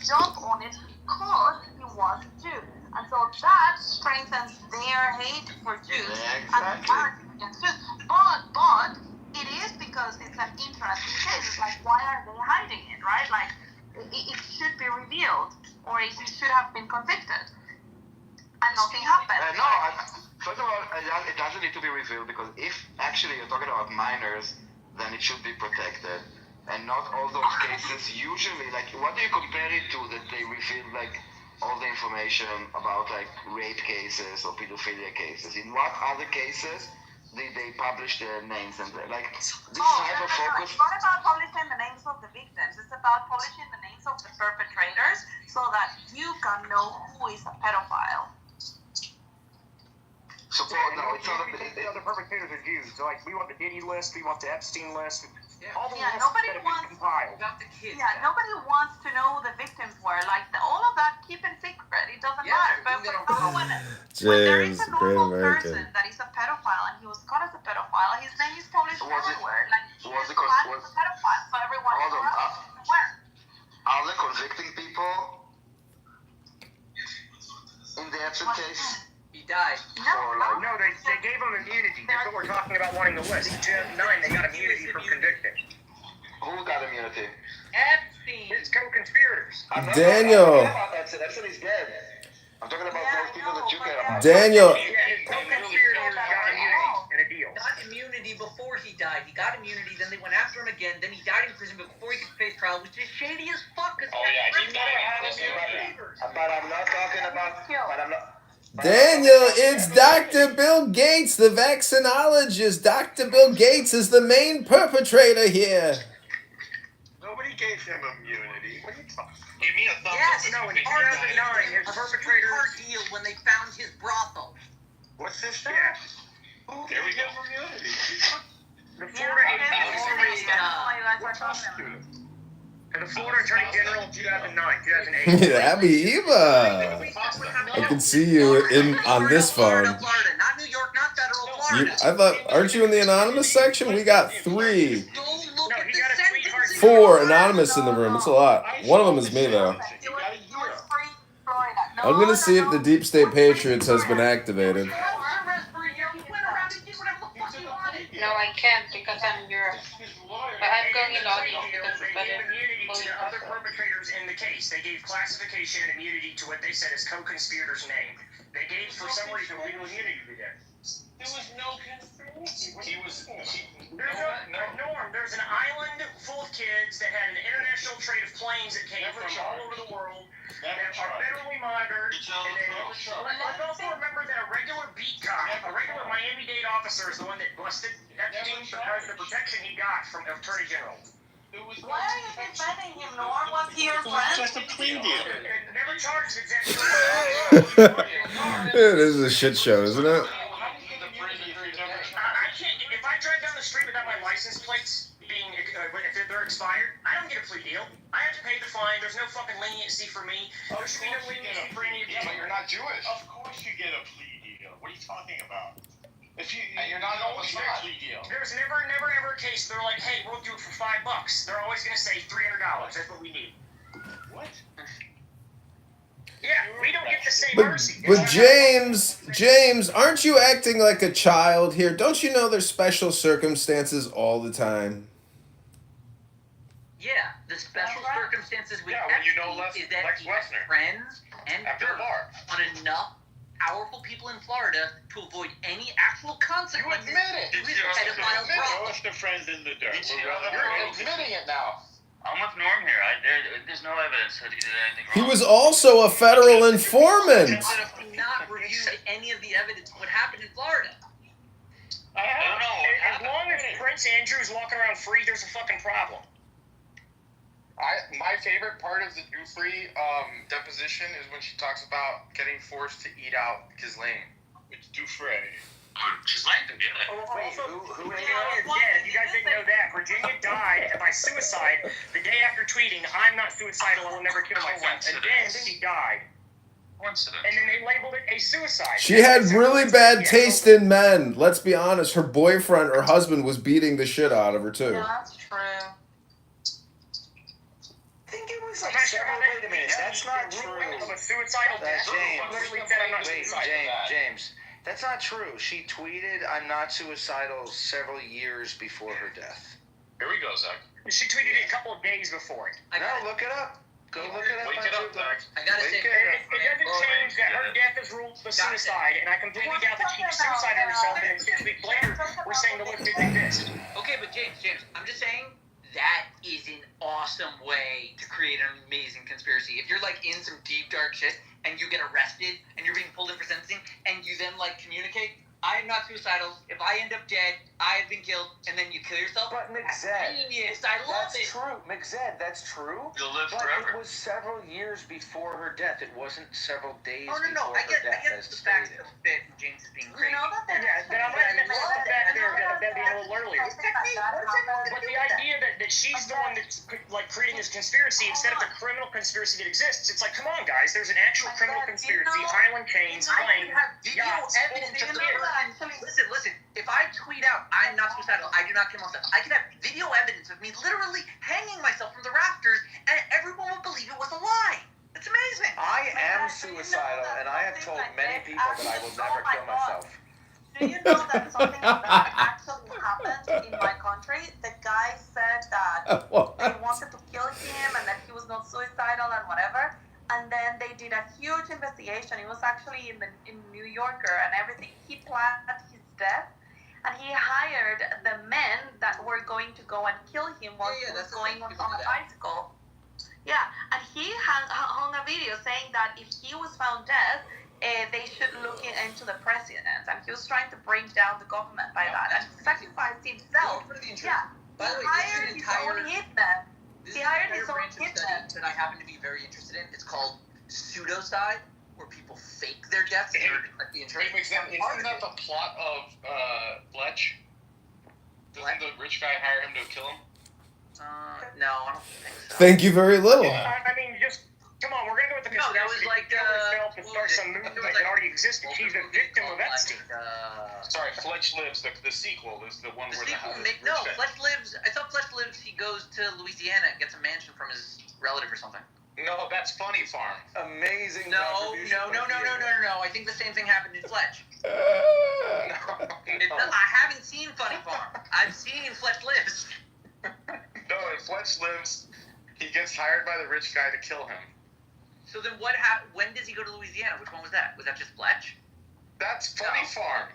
Speaker 10: jump on it because he was a Jew, and so that strengthens their hate for Jews and the narrative against Jews. But it is because it's an interesting case. It's like, why are they hiding it, right? Like, it should be revealed, or he should have been convicted, and nothing happened.
Speaker 3: First of all, it doesn't need to be revealed, because if actually you're talking about minors, then it should be protected. And not all those cases, usually, like, what do you compare it to that they reveal, like, all the information about, like, rape cases or pedophilia cases? In what other cases did they publish their names? And, like, this hyper-focus...
Speaker 10: It's not about publishing the names of the victims. It's about publishing the names of the perpetrators so that you can know who is a pedophile.
Speaker 3: It's not
Speaker 22: the perpetrators are Jews. So, like, we want the Diddy list, we want the Epstein list. All the lists
Speaker 10: nobody
Speaker 22: that have been compiled.
Speaker 5: About the kids.
Speaker 10: Yeah, nobody wants to know who the victims were. Like, all of that, keep it secret. It doesn't matter. But when there is a normal person that is a pedophile and he was caught as a pedophile, his name is published everywhere. Like, he is a pedophile, so everyone is aware.
Speaker 3: Are they convicting people in the Epstein case?
Speaker 5: He died.
Speaker 22: No, they gave him immunity. That's what we're talking about wanting the list. In 2009, they got immunity from convicting.
Speaker 3: Who got immunity?
Speaker 22: Epstein. His co-conspirators.
Speaker 9: Daniel.
Speaker 3: Epstein is dead. I'm talking about those people that you care about.
Speaker 9: Daniel.
Speaker 22: His co-conspirators got immunity in a deal.
Speaker 5: He got immunity before he died. He got immunity, then they went after him again, then he died in prison before he could face trial, which is shady as fuck.
Speaker 21: Oh yeah, he never had immunity.
Speaker 3: But I'm not talking about...
Speaker 9: Daniel, it's Dr. Bill Gates, the vaccinologist. Dr. Bill Gates is the main perpetrator here.
Speaker 16: Nobody gave him immunity. What are you talking about?
Speaker 21: Give me a thumbs
Speaker 22: Yes,
Speaker 21: up.
Speaker 22: no, in 2009, his perpetrators...
Speaker 5: deal when they found his brothel.
Speaker 16: What's this shit? Who
Speaker 21: There we
Speaker 16: gave
Speaker 21: go.
Speaker 16: him immunity?
Speaker 22: The Florida the Florida Attorney General in 2009, 2008.
Speaker 9: Abby Eva. I can see you on this phone.
Speaker 5: Florida, not New York, not federal, Florida.
Speaker 9: I thought, aren't you in the anonymous section? We got 3.
Speaker 5: Go look at the sentences.
Speaker 9: 4 anonymous in the room. It's a lot. One of them is me, though. I'm going to see if the Deep State Patriots has been activated.
Speaker 2: No, I can't because I'm Europe. But I'm going in audio because it's better.
Speaker 1: Immunity to other perpetrators in the case. They gave classification and immunity to what they said is co-conspirator's name. They gave, for some reason, legal immunity to them.
Speaker 21: There was no conspiracy.
Speaker 1: Norm, there's an island full of kids that had an international trade of planes that came from all over the world that are federally monitored. Let's also remember that a regular beat cop, a regular Miami-Dade officer is the one that busted Epstein because of the protection he got from Attorney General.
Speaker 10: Why are you defending him, Norm? Was he your friend?
Speaker 16: Just a plea deal.
Speaker 1: Never charged exactly.
Speaker 9: This is a shit show, isn't it?
Speaker 1: If I drive down the street without my license plates being, if they're expired, I don't get a plea deal. I have to pay the fine. There's no fucking leniency for me. There should be no leniency for any of you.
Speaker 16: But you're not Jewish. Of course you get a plea deal. What are you talking about? You're not always get a plea deal.
Speaker 1: There's never ever a case they're like, hey, we'll do it for $5. They're always gonna say $300. That's what we need.
Speaker 16: What?
Speaker 1: Yeah, we don't get the same
Speaker 9: But
Speaker 1: mercy.
Speaker 9: James, aren't you acting like a child here? Don't you know there's special circumstances all the time?
Speaker 5: Yeah, the special circumstances with
Speaker 21: Yeah, when you know
Speaker 5: Epstein is that
Speaker 21: Lex
Speaker 5: he has
Speaker 21: Wessner.
Speaker 5: friends and
Speaker 21: After the bar.
Speaker 5: on enough powerful people in Florida to avoid any actual consequences.
Speaker 21: You admit it.
Speaker 5: To his pedophile brothel.
Speaker 16: Throw the friends in the dirt.
Speaker 21: You're admitting it now.
Speaker 8: I'm with Norm here. There's no evidence that he did anything
Speaker 9: He
Speaker 8: wrong.
Speaker 9: was also a federal informant.
Speaker 5: Not
Speaker 20: not reviewed any of the evidence of what happened in Florida.
Speaker 21: I don't know.
Speaker 1: As long as Prince Andrew's walking around free, there's a fucking problem.
Speaker 21: My favorite part of the Dufresne deposition is when she talks about getting forced to eat out Ghislaine. It's Dufresne.
Speaker 8: Ghislaine did it.
Speaker 1: Also, Virginia is dead. If you guys didn't know that, Virginia died by suicide the day after tweeting, "I'm not suicidal, I will never kill myself." And then she died.
Speaker 8: Coincidence.
Speaker 1: And then they labeled it a suicide.
Speaker 9: She had really bad taste in men. Let's be honest. Her boyfriend or husband was beating the shit out of her too.
Speaker 10: Yeah, that's true.
Speaker 19: I think it was like several. Wait a minute, that's not true.
Speaker 1: Of a suicidal death.
Speaker 19: James,
Speaker 1: Literally said, "I'm not
Speaker 19: wait,
Speaker 1: suicidal."
Speaker 19: James, that's not true. She tweeted, "I'm not suicidal" several years before her death.
Speaker 8: Here we go, Zach.
Speaker 1: She tweeted it a couple of days before it.
Speaker 19: No, look it up. Go look it up.
Speaker 8: Wake it up, Zach.
Speaker 20: I gotta say,
Speaker 1: It doesn't change that her death is ruled a suicide, and I completely doubt that she suicided herself, and then 6 weeks later, we're saying the lift didn't exist.
Speaker 20: okay, but James, I'm just saying that is an awesome way to create an amazing conspiracy. If you're like in some deep dark shit and you get arrested and you're being pulled in for sentencing and you then like communicate, I am not suicidal. If I end up dead, I have been killed, and then you kill yourself.
Speaker 19: But McZed,
Speaker 20: genius! I love
Speaker 19: that's
Speaker 20: it.
Speaker 19: true. McZed, that's true.
Speaker 8: You'll live
Speaker 19: but
Speaker 8: forever.
Speaker 19: it was several years before her death. It wasn't several days
Speaker 20: Oh no,
Speaker 19: before
Speaker 20: I get
Speaker 19: her death, as
Speaker 20: the fact
Speaker 19: stated.
Speaker 20: that James is being crazy.
Speaker 10: You know that there's
Speaker 1: Yeah, then I'm not going to miss the fact that being a little earlier. But the idea that she's the one that's like creating this conspiracy instead of the criminal conspiracy that exists, it's like, come on, guys, there's an actual criminal conspiracy, Highland Chains,
Speaker 20: I
Speaker 1: plane,
Speaker 20: can have video
Speaker 1: yachts,
Speaker 20: evidence of the
Speaker 1: kids.
Speaker 20: Listen. If I tweet out, "I'm not suicidal, I do not kill myself," I could have video evidence of me literally hanging myself from the rafters, and everyone would believe it was a lie. It's amazing.
Speaker 19: I am suicidal, and I have told many people that I will never kill myself.
Speaker 10: Do you know that something like that actually happened in my country? The guy said that they wanted to kill him and that he was not suicidal and whatever. And then they did a huge investigation. It was actually in New Yorker and everything. He planned his death, and he hired the men that were going to go and kill him while he was going on a bicycle. Yeah, and he hung a video saying that if he was found dead, they should look into the president, and he was trying to bring down the government by that, and sacrificed himself. Yeah,
Speaker 20: By the way,
Speaker 10: hired his own hitman. He hired his own
Speaker 20: branch of
Speaker 10: hitman.
Speaker 20: study that I happen to be very interested in. It's called pseudocide, where people fake their deaths in order to collect the insurance.
Speaker 21: Isn't that the plot of Fletch? Doesn't the rich guy hire him to kill him?
Speaker 20: No, I don't think so.
Speaker 9: Thank you very little.
Speaker 1: I mean, just come on, we're gonna go with the
Speaker 20: No, that was
Speaker 1: conspiracy.
Speaker 20: like
Speaker 1: to start some movement that already existed. She's a victim of Epstein.
Speaker 21: Sorry, Fletch Lives. The sequel is the one where
Speaker 20: Fletch Lives. I thought Fletch Lives. He goes to Louisiana and gets a mansion from his relative or something.
Speaker 21: No, that's Funny Farm.
Speaker 19: Amazing.
Speaker 20: No. I think the same thing happened in Fletch. I haven't seen Funny Farm. I've seen Fletch Lives.
Speaker 21: No, in Fletch Lives, he gets hired by the rich guy to kill him.
Speaker 20: So then when does he go to Louisiana? Which one was that? Was that just Fletch?
Speaker 21: That's Funny Farm.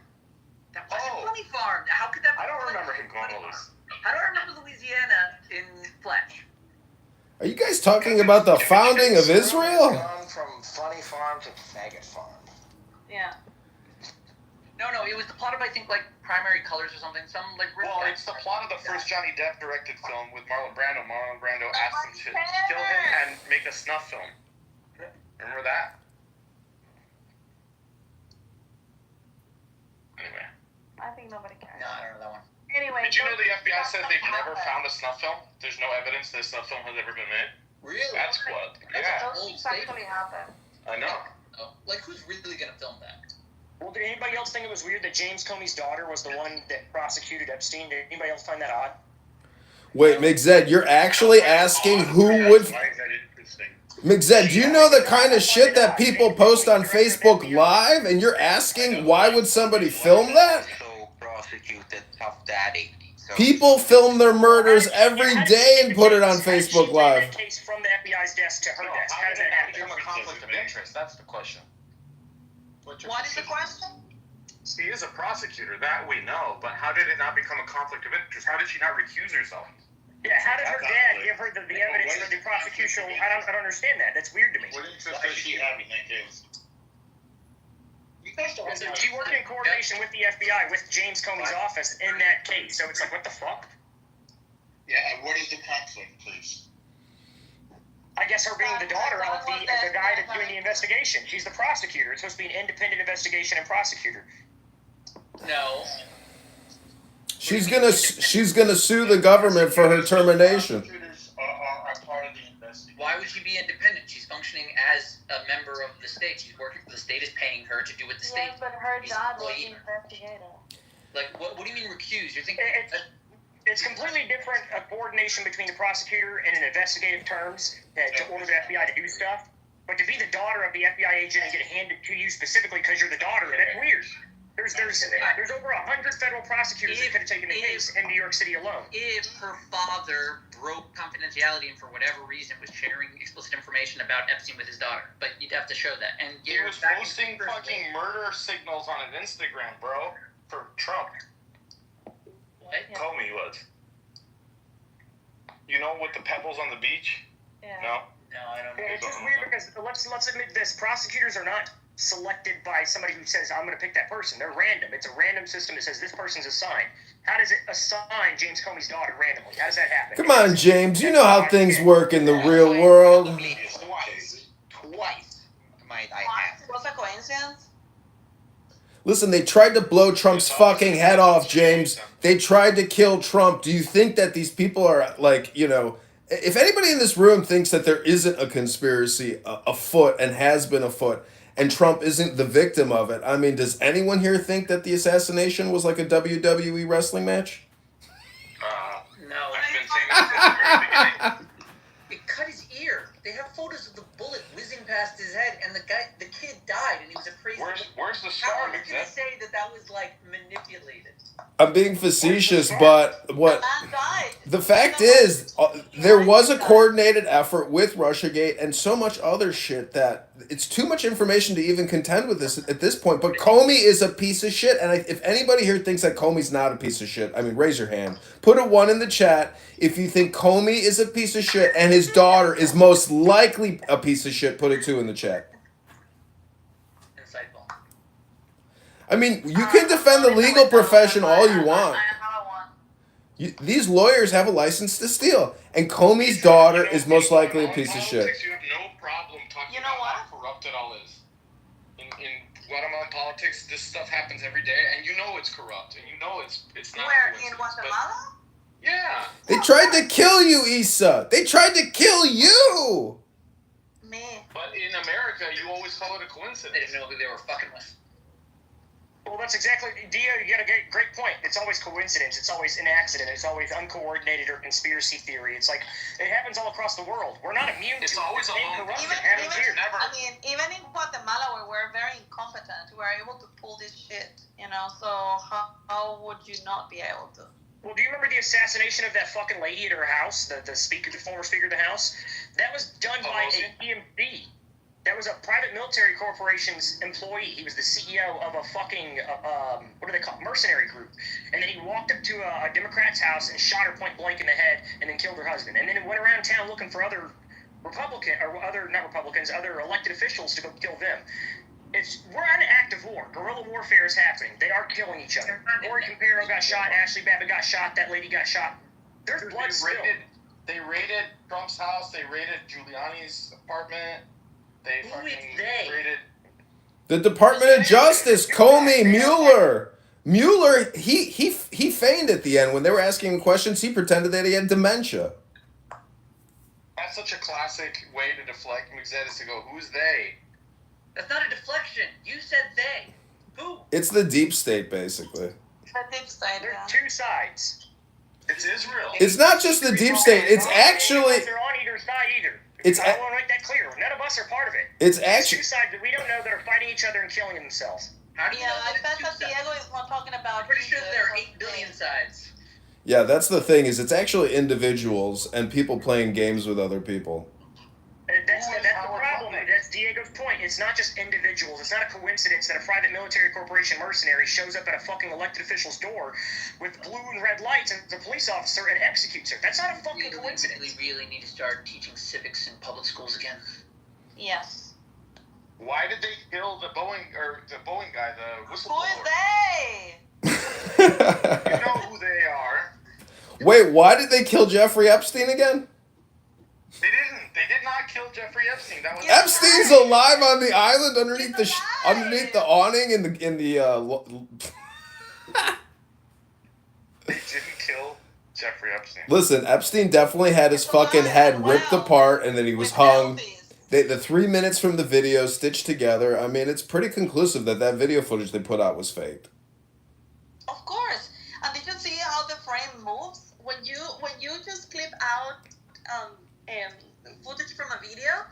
Speaker 20: That wasn't Funny Farm. How could that be?
Speaker 21: I don't remember him going to Louisiana.
Speaker 20: How do I remember Louisiana in Fletch?
Speaker 9: Are you guys talking about the founding of Israel?
Speaker 19: Gone from Funny Farm to Faggot Farm.
Speaker 10: Yeah.
Speaker 20: No, it was the plot of, I think, like, Primary Colors or something. Some, like,
Speaker 21: Well, it's the plot of the first Johnny Depp directed film with Marlon Brando. Marlon Brando asked him to kill him and make a snuff film. Remember that? Anyway.
Speaker 10: I think nobody cares.
Speaker 20: No, I don't know that one.
Speaker 10: Anyway.
Speaker 21: Did you know the FBI says they've never found a snuff film? There's no evidence that a snuff film has ever been made.
Speaker 20: Really?
Speaker 21: That's what. Yeah.
Speaker 10: Those things actually happen.
Speaker 21: I know.
Speaker 20: Like, who's really gonna film that?
Speaker 1: Well, did anybody else think it was weird that James Comey's daughter was the one that prosecuted Epstein? Did anybody else find that odd?
Speaker 9: Wait, McZed, you're actually asking who would... McZed, do you know the kind of shit that people post on Facebook Live? And you're asking why would somebody film that?
Speaker 19: Prosecuted Tough Daddy.
Speaker 9: People film their murders every day and put it on Facebook Live.
Speaker 1: That case from the FBI's desk to her desk. How does that happen?
Speaker 21: Become a conflict of interest. That's the question.
Speaker 20: What is the question?
Speaker 21: She is a prosecutor, that we know, but how did it not become a conflict of interest? How did she not recuse herself?
Speaker 1: Yeah, how did her dad give her the evidence for the prosecution? I don't understand that. That's weird to me.
Speaker 16: What interest does she have in that case?
Speaker 22: She worked in coordination with the FBI, with James Comey's office in that case. So it's like, what the fuck?
Speaker 16: Yeah, and what is the conflict, please?
Speaker 22: I guess her being the daughter of the guy that's doing the investigation. She's the prosecutor. It's supposed to be an independent investigation and prosecutor.
Speaker 20: No.
Speaker 9: She's gonna sue the government for her termination.
Speaker 20: Why would she be independent? She's functioning as a member of the state. She's working for the state. Is paying her to do what the state.
Speaker 10: Yes, but her dad was the investigator.
Speaker 20: Like, what do you mean recuse? You're thinking.
Speaker 22: It's completely different coordination between the prosecutor and in investigative terms to order the FBI to do stuff. But to be the daughter of the FBI agent and get it handed to you specifically because you're the daughter, that's weird. There's over 100 federal prosecutors that could have taken the case in New York City alone.
Speaker 20: If her father broke confidentiality and for whatever reason was sharing explicit information about Epstein with his daughter, but you'd have to show that. And
Speaker 21: he was posting fucking murder signals on his Instagram, bro, for Trump.
Speaker 20: What?
Speaker 21: Comey was. You know, with the pebbles on the beach?
Speaker 10: Yeah.
Speaker 21: No?
Speaker 20: No, I don't know.
Speaker 22: It's just weird because let's admit this: prosecutors are not selected by somebody who says, I'm going to pick that person. They're random. It's a random system that says this person's assigned. How does it assign James Comey's daughter randomly? How does that happen?
Speaker 9: Come on, James. You know how things work in the real world.
Speaker 20: Twice, might I add.
Speaker 10: Was a coincidence?
Speaker 9: Listen, they tried to blow Trump's fucking head off, James. They tried to kill Trump. Do you think that these people are like, you know, if anybody in this room thinks that there isn't a conspiracy afoot and has been afoot, and Trump isn't the victim of it, I mean, does anyone here think that the assassination was like a WWE wrestling match?
Speaker 20: No. I've been saying that since the very beginning. It cut his ear. They have photos of the bullet whizzing past his head, and the kid died, and he was a crazy.
Speaker 21: Where's the scar?
Speaker 20: How are you gonna say that was like manipulated?
Speaker 9: I'm being facetious, but what
Speaker 10: The man died.
Speaker 9: the fact is, there was a coordinated effort with Russiagate and so much other shit that it's too much information to even contend with this at this point. But Comey is a piece of shit, and if anybody here thinks that Comey's not a piece of shit, I mean, raise your hand. Put a 1 in the chat if you think Comey is a piece of shit and his daughter is most likely a piece of shit. Put a 2 in the chat.
Speaker 20: Insightful.
Speaker 9: I mean, you can defend the legal profession all you want. These lawyers have a license to steal, and Comey's daughter is most likely a piece of shit.
Speaker 21: You have no problem talking about how corrupt it all is. In Guatemalan politics, this stuff happens every day, and you know it's corrupt, and you know it's not.
Speaker 10: Where, in Guatemala?
Speaker 21: Yeah.
Speaker 9: They tried to kill you, Issa. They tried to kill you.
Speaker 10: Me.
Speaker 21: But in America, you always call it a coincidence.
Speaker 20: They didn't know who they were fucking with.
Speaker 22: Well, that's exactly, Dio, you got a great point. It's always coincidence. It's always an accident. It's always uncoordinated or conspiracy theory. It's like, it happens all across the world. We're not immune to it. It's always a lone corruption.
Speaker 10: Even in Guatemala, where we're very incompetent, we're able to pull this shit, you know, so how would you not be able to?
Speaker 22: Well, do you remember the assassination of that fucking lady at her house, the former Speaker of the House? That was done by a PMC. That was a private military corporation's employee. He was the CEO of a fucking, what do they call it, mercenary group. And then he walked up to a Democrat's house and shot her point blank in the head and then killed her husband. And then he went around town looking for other other elected officials to go kill them. We're on an active war. Guerrilla warfare is happening. They are killing each other. Ori Campero got shot. Ashley Babbitt got shot. That lady got shot. There's blood spilled.
Speaker 21: They raided Trump's house. They raided Giuliani's apartment. They fucking raided
Speaker 9: The Department of Justice, Comey, Mueller. Mueller, he feigned at the end when they were asking him questions. He pretended that he had dementia.
Speaker 21: That's such a classic way to deflect Mixed is to go, who's they?
Speaker 20: That's not a deflection. You said they. Who?
Speaker 9: It's the deep state, basically.
Speaker 10: The deep state.
Speaker 22: There are two sides.
Speaker 21: It's Israel.
Speaker 9: It's not just the deep state. It's actually.
Speaker 22: They're on either side either.
Speaker 9: It's
Speaker 22: I want to make that clear. None of us are part of it.
Speaker 9: It's
Speaker 22: There's
Speaker 9: actually.
Speaker 22: two sides that we don't know that are fighting each other and killing themselves.
Speaker 20: How do you know
Speaker 10: I bet that Diego is not talking about.
Speaker 20: I'm pretty sure there are 8 billion sides.
Speaker 9: Yeah, that's the thing. Is it's actually individuals and people playing games with other people.
Speaker 22: That's the problem. That's Diego's point. It's not just individuals. It's not a coincidence that a private military corporation mercenary shows up at a fucking elected official's door with blue and red lights and the police officer and executes her. That's not a fucking coincidence.
Speaker 20: We really need to start teaching civics in public schools again.
Speaker 10: Yes.
Speaker 21: Why did they kill the Boeing guy, the whistleblower?
Speaker 10: Who is they?
Speaker 21: You know who they are.
Speaker 9: Wait, why did they kill Jeffrey Epstein again?
Speaker 21: They didn't. They did not kill Jeffrey Epstein. That was
Speaker 9: Epstein's alive on the island underneath underneath the awning in the
Speaker 21: They didn't kill Jeffrey Epstein.
Speaker 9: Listen, Epstein definitely had his fucking head ripped apart and then he was hung. The 3 minutes from the video stitched together. I mean, it's pretty conclusive that video footage they put out was faked.
Speaker 10: Of course. And did you see how the frame moves when you just clip out footage from a video?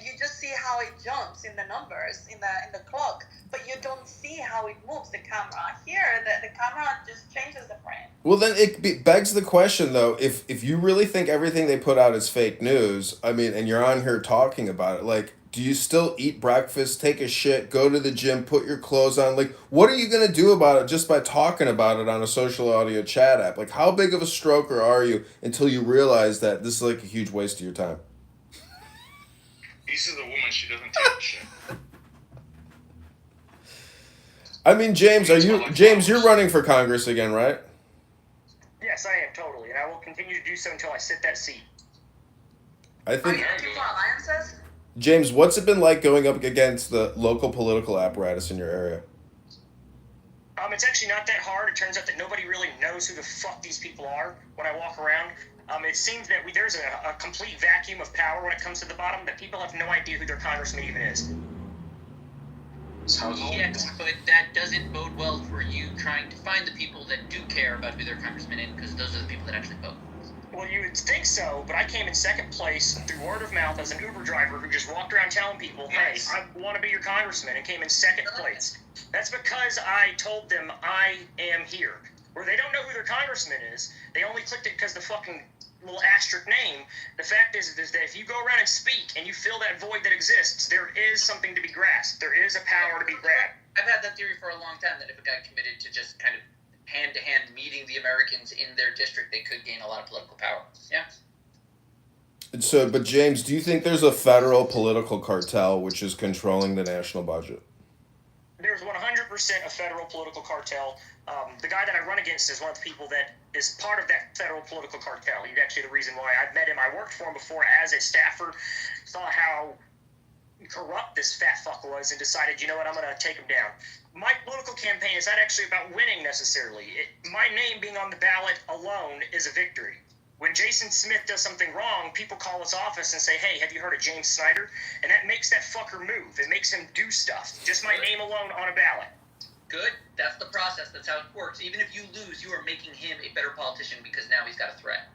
Speaker 10: You just see how it jumps in the numbers in the clock, but you don't see how it moves the camera. Here, the camera just changes the frame.
Speaker 9: Well, then it begs the question, though, if you really think everything they put out is fake news, I mean, and you're on here talking about it, like, do you still eat breakfast, take a shit, go to the gym, put your clothes on? Like, what are you going to do about it just by talking about it on a social audio chat app? Like, how big of a stroker are you until you realize that this is like a huge waste of your time?
Speaker 21: This is a woman, she doesn't take a shit.
Speaker 9: I mean, James, you're running for Congress again, right?
Speaker 22: Yes, I am, totally, and I will continue to do so until I sit that seat.
Speaker 9: I think.
Speaker 10: Are you looking for alliances?
Speaker 9: James, what's it been like going up against the local political apparatus in your area?
Speaker 22: It's actually not that hard. It turns out that nobody really knows who the fuck these people are when I walk around. It seems that there's a complete vacuum of power when it comes to the bottom, that people have no idea who their congressman even is.
Speaker 20: Yes, but that doesn't bode well for you trying to find the people that do care about who their congressman is, because those are the people that actually vote.
Speaker 22: Well, you would think so, but I came in second place through word of mouth as an Uber driver who just walked around telling people, hey, I want to be your congressman, and came in second place. That's because I told them I am here. Where they don't know who their congressman is, they only clicked it because the fucking little asterisk name. The fact is that if you go around and speak and you fill that void that exists, there is something to be grasped. There is a power to be grabbed.
Speaker 20: I've had that theory for a long time, that if a guy committed to just kind of hand-to-hand meeting the Americans in their district, they could gain a lot of political power. Yeah.
Speaker 9: So, but James, do you think there's a federal political cartel which is controlling the national budget?
Speaker 22: There's 100% a federal political cartel. The guy that I run against is one of the people that is part of that federal political cartel. He's actually the reason why I met him. I worked for him before as a staffer, saw how corrupt this fat fuck was, and decided, you know what, I'm going to take him down. My political campaign is not actually about winning necessarily. My name being on the ballot alone is a victory. When Jason Smith does something wrong, people call his office and say, hey, have you heard of James Snyder? And that makes that fucker move. It makes him do stuff. Just my name alone on a ballot.
Speaker 20: Good. That's the process. That's how it works. Even if you lose, you are making him a better politician because now he's got a threat.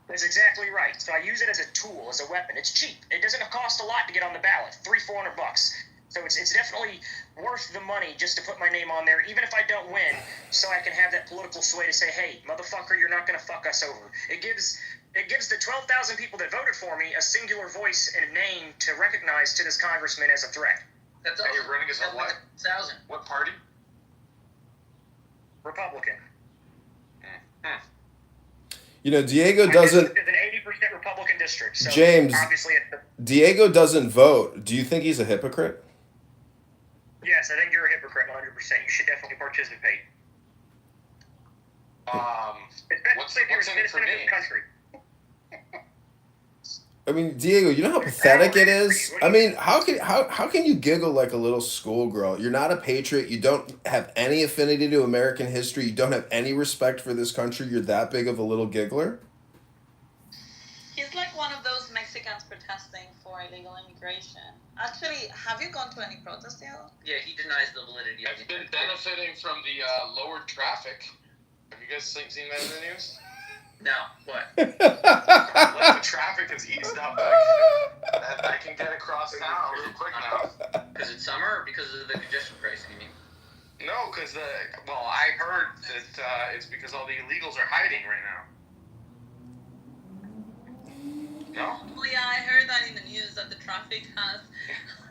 Speaker 22: That's exactly right. So I use it as a tool, as a weapon. It's cheap. It doesn't cost a lot to get on the ballot. $300-400. So it's definitely worth the money just to put my name on there, even if I don't win, so I can have that political sway to say, hey, motherfucker, you're not going to fuck us over. It gives the 12,000 people that voted for me a singular voice and a name to recognize to this congressman as a threat.
Speaker 20: That's
Speaker 21: and you're running as a what?
Speaker 20: 1,000.
Speaker 21: What party?
Speaker 22: Republican.
Speaker 9: You know, Diego doesn't.
Speaker 22: It's an 80% Republican district. So
Speaker 9: James,
Speaker 22: obviously
Speaker 9: Diego doesn't vote. Do you think he's a hypocrite?
Speaker 22: Yes, I think you're a hypocrite 100%. You should definitely participate.
Speaker 21: What's in it for me?
Speaker 22: Country.
Speaker 9: I mean, Diego, you know how pathetic it is? I mean, how can you giggle like a little schoolgirl? You're not a patriot. You don't have any affinity to American history. You don't have any respect for this country. You're that big of a little giggler?
Speaker 10: He's like one of those Mexicans protesting for illegal immigration. Actually, have you gone to any protests yet?
Speaker 20: Yeah, he denies the validity of
Speaker 21: I've been benefiting from the lowered traffic. Have you guys seen that in the news?
Speaker 20: No, what?
Speaker 21: Like the traffic has eased up. I can get across town real quick now.
Speaker 20: Because it's summer or because of the congestion pricing, you mean?
Speaker 21: No, because I heard that it's because all the illegals are hiding right now. No?
Speaker 10: Well, yeah, I heard that in the news that the traffic has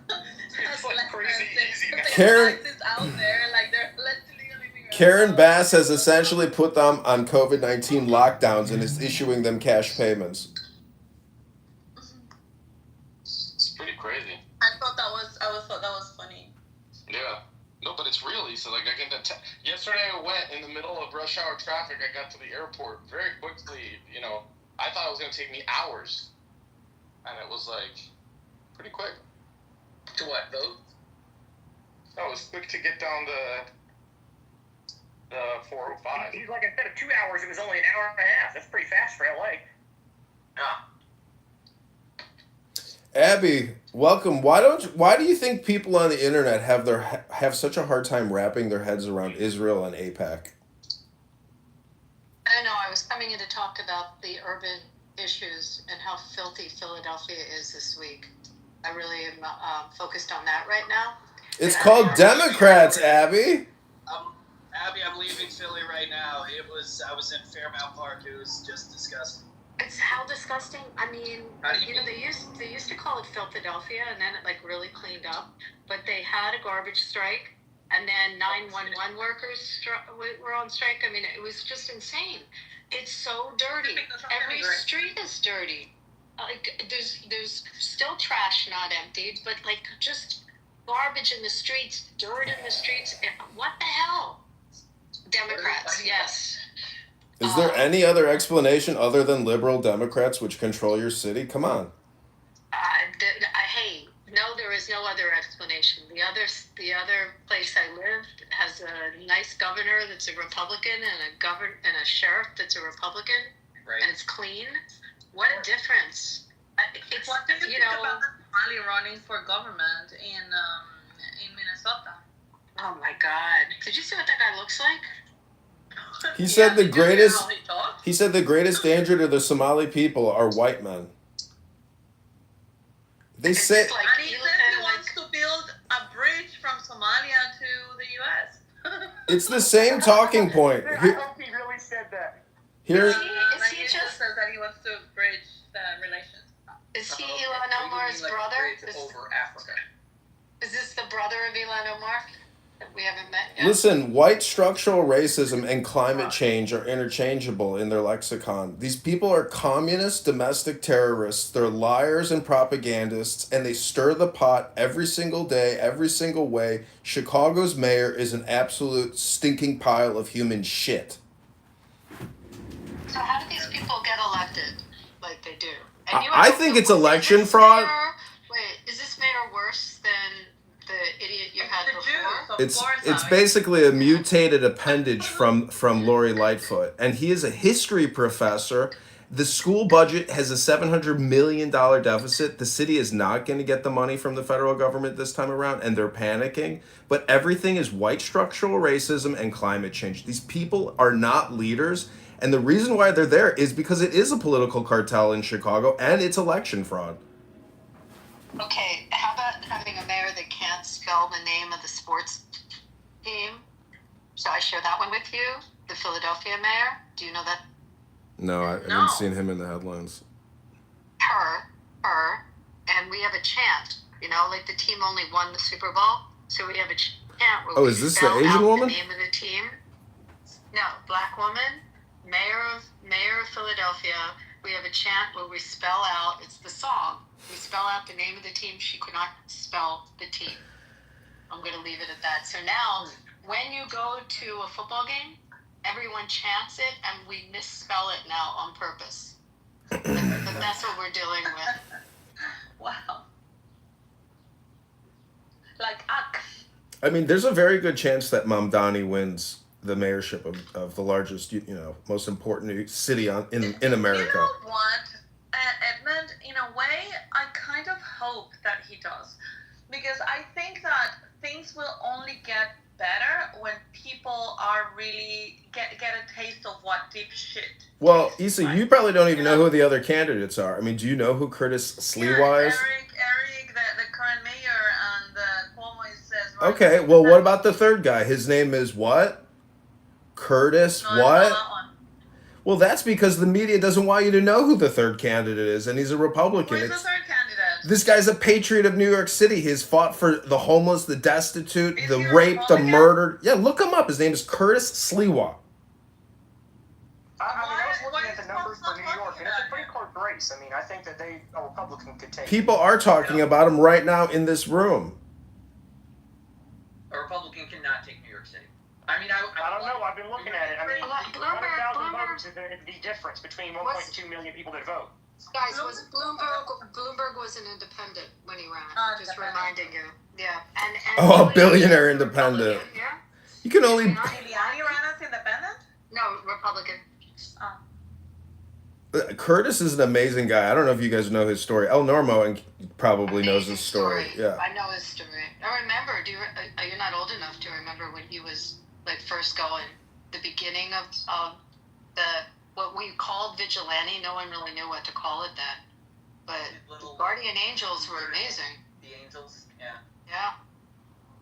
Speaker 21: it's like crazy easy now.
Speaker 9: Karen,
Speaker 10: out there, like they're literally.
Speaker 9: Karen Bass has essentially put them on COVID-19 lockdowns and is issuing them cash payments.
Speaker 21: It's pretty crazy.
Speaker 10: I thought I
Speaker 20: always thought that was funny.
Speaker 21: Yeah. No, but it's really so. Like, I can yesterday I went in the middle of rush hour traffic. I got to the airport very quickly. You know, I thought it was going to take me hours, and it was like pretty quick.
Speaker 5: To what, vote?
Speaker 21: No, it was quick to get down the 405.
Speaker 22: He's like, instead of 2 hours, it was only an hour and a half. That's pretty fast for LA.
Speaker 5: Yeah.
Speaker 9: Abby, welcome. Why do you think people on the internet have such a hard time wrapping their heads around Israel and AIPAC?
Speaker 4: I don't know. I was coming in to talk about the urban issues and how filthy Philadelphia is this week. I really am focused on that right now.
Speaker 9: It's called Democrats, Abby.
Speaker 13: Abby, I'm leaving Philly right now. I was in Fairmount Park. It was just disgusting.
Speaker 4: It's how disgusting. I mean, they used to call it Philadelphia, and then it like really cleaned up. But they had a garbage strike, and then 911 workers were on strike. I mean, it was just insane. It's so dirty. Every street is dirty. Like there's still trash not emptied, but like just garbage in the streets, dirt in the streets. What the hell? Democrats, yes.
Speaker 9: Is there any other explanation other than liberal Democrats which control your city? Come on.
Speaker 4: Hey, no, there is no other explanation. The other place I lived has a nice governor that's a Republican and a sheriff that's a Republican,
Speaker 5: right?
Speaker 4: And it's clean. What a difference!
Speaker 2: What do you think about Somali running for government in Minnesota?
Speaker 4: Oh my God! Did you see what that guy looks like?
Speaker 9: He said the greatest danger to the Somali people are white men. They say.
Speaker 2: And he says he wants to build a bridge from Somalia to the U.S.
Speaker 9: It's the same talking point.
Speaker 22: I hope he really said that.
Speaker 9: Here.
Speaker 2: Is he just says that he wants to bridge the relations?
Speaker 4: Is he Ilhan Omar's brother?
Speaker 5: Over Africa.
Speaker 4: Is this the brother of Ilhan Omar that we haven't met yet?
Speaker 9: Listen, white structural racism and climate change are interchangeable in their lexicon. These people are communist domestic terrorists. They're liars and propagandists, and they stir the pot every single day, every single way. Chicago's mayor is an absolute stinking pile of human shit.
Speaker 4: So how do these people get elected like they do?
Speaker 9: I think it's election fraud.
Speaker 4: Wait, is this mayor worse than the idiot you had before?
Speaker 9: It's basically a mutated appendage from Lori Lightfoot, and he is a history professor. The school budget has a $700 million deficit. The city is not going to get the money from the federal government this time around, and they're panicking. But everything is white structural racism and climate change. These people are not leaders, and the reason why they're there is because it is a political cartel in Chicago, and it's election fraud.
Speaker 4: Okay, how about having a mayor that can't spell the name of the sports team? Shall I share that one with you? The Philadelphia mayor? Do you know that?
Speaker 9: No, I haven't seen him in the headlines.
Speaker 4: Her, and we have a chant. You know, like the team only won the Super Bowl, so we have a chant where we
Speaker 9: is this
Speaker 4: spell
Speaker 9: the Asian
Speaker 4: out
Speaker 9: woman?
Speaker 4: the name of the team. No, black woman, mayor of Philadelphia. We have a chant where we spell out. It's the song. We spell out the name of the team. She could not spell the team. I'm going to leave it at that. So now, when you go to a football game, everyone chants it, and we misspell it now on purpose. That's what we're dealing with.
Speaker 2: Wow. Like, ak.
Speaker 9: I mean, there's a very good chance that Mamdani wins the mayorship of the largest, most important city in America.
Speaker 2: You know what, Edmund? In a way, I kind of hope that he does, because I think that things will only get better when people are really get a taste of what deep shit.
Speaker 9: Well, Issa, you probably don't even know who the other candidates are. I mean, do you know who Curtis Sliwa is?
Speaker 2: Eric, the current mayor, and Cuomo says. Right,
Speaker 9: Okay, well, what about the third guy? His name is what? Curtis what? Well, that's because the media doesn't want you to know who the third candidate is, and he's a Republican.
Speaker 2: Who's the third candidate?
Speaker 9: This guy's a patriot of New York City. He's fought for the homeless, the destitute, the raped, the murdered. Yeah, look him up. His name is Curtis Sliwa.
Speaker 22: I was looking at the numbers for New York, and it's a pretty close race. I mean, I think that a Republican could take.
Speaker 9: People are talking about him right now in this room.
Speaker 5: I mean,
Speaker 22: I don't know. I've been looking at it. I mean, 100,000 votes is the difference between 1.2 million people that vote.
Speaker 4: Guys, was Bloomberg was an independent when he ran. Just reminding you. Yeah. And
Speaker 9: Oh, a billionaire independent.
Speaker 4: Yeah.
Speaker 9: You can only.
Speaker 7: Giuliani ran as independent?
Speaker 4: No, Republican.
Speaker 9: Curtis is an amazing guy. I don't know if you guys know his story. El Normo and probably knows his story. Yeah.
Speaker 4: I know his story. I remember. You're not old enough to remember when he was like first going, the beginning of the what we called vigilante. No one really knew what to call it then, but Guardian Angels were amazing.
Speaker 5: The Angels, yeah.
Speaker 4: Yeah.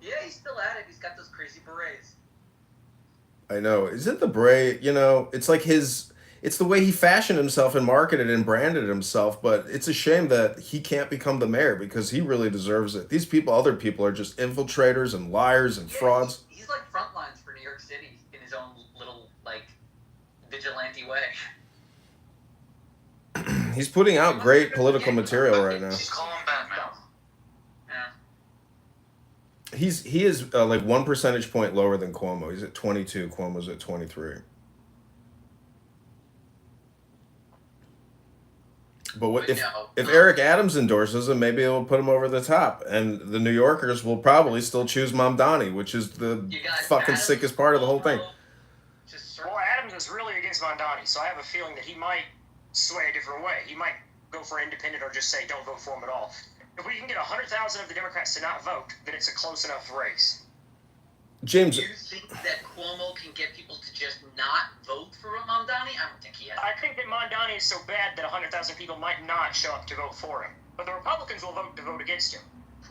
Speaker 5: Yeah, he's still at it. He's got those crazy berets.
Speaker 9: I know. Isn't the beret? It's like his. It's the way he fashioned himself and marketed and branded himself, but it's a shame that he can't become the mayor because he really deserves it. These people, other people, are just infiltrators and liars and frauds.
Speaker 5: He's like front lines for New York City in his own little, like, vigilante way.
Speaker 9: He's putting out great political material right now.
Speaker 8: Call him Batman.
Speaker 5: Yeah.
Speaker 9: He is like 1 percentage point lower than Cuomo. He's at 22. Cuomo's at 23. But if Eric Adams endorses him, maybe it'll put him over the top. And the New Yorkers will probably still choose Mamdani, which is the fucking sickest part of the whole thing.
Speaker 22: Well, Adams is really against Mamdani, so I have a feeling that he might sway a different way. He might go for independent or just say don't vote for him at all. If we can get 100,000 of the Democrats to not vote, then it's a close enough race.
Speaker 9: James,
Speaker 5: do you think that Cuomo can get people to just not vote for Mamdani? I don't think he has.
Speaker 22: I think that Mamdani is so bad that 100,000 people might not show up to vote for him. But the Republicans will vote to vote against him.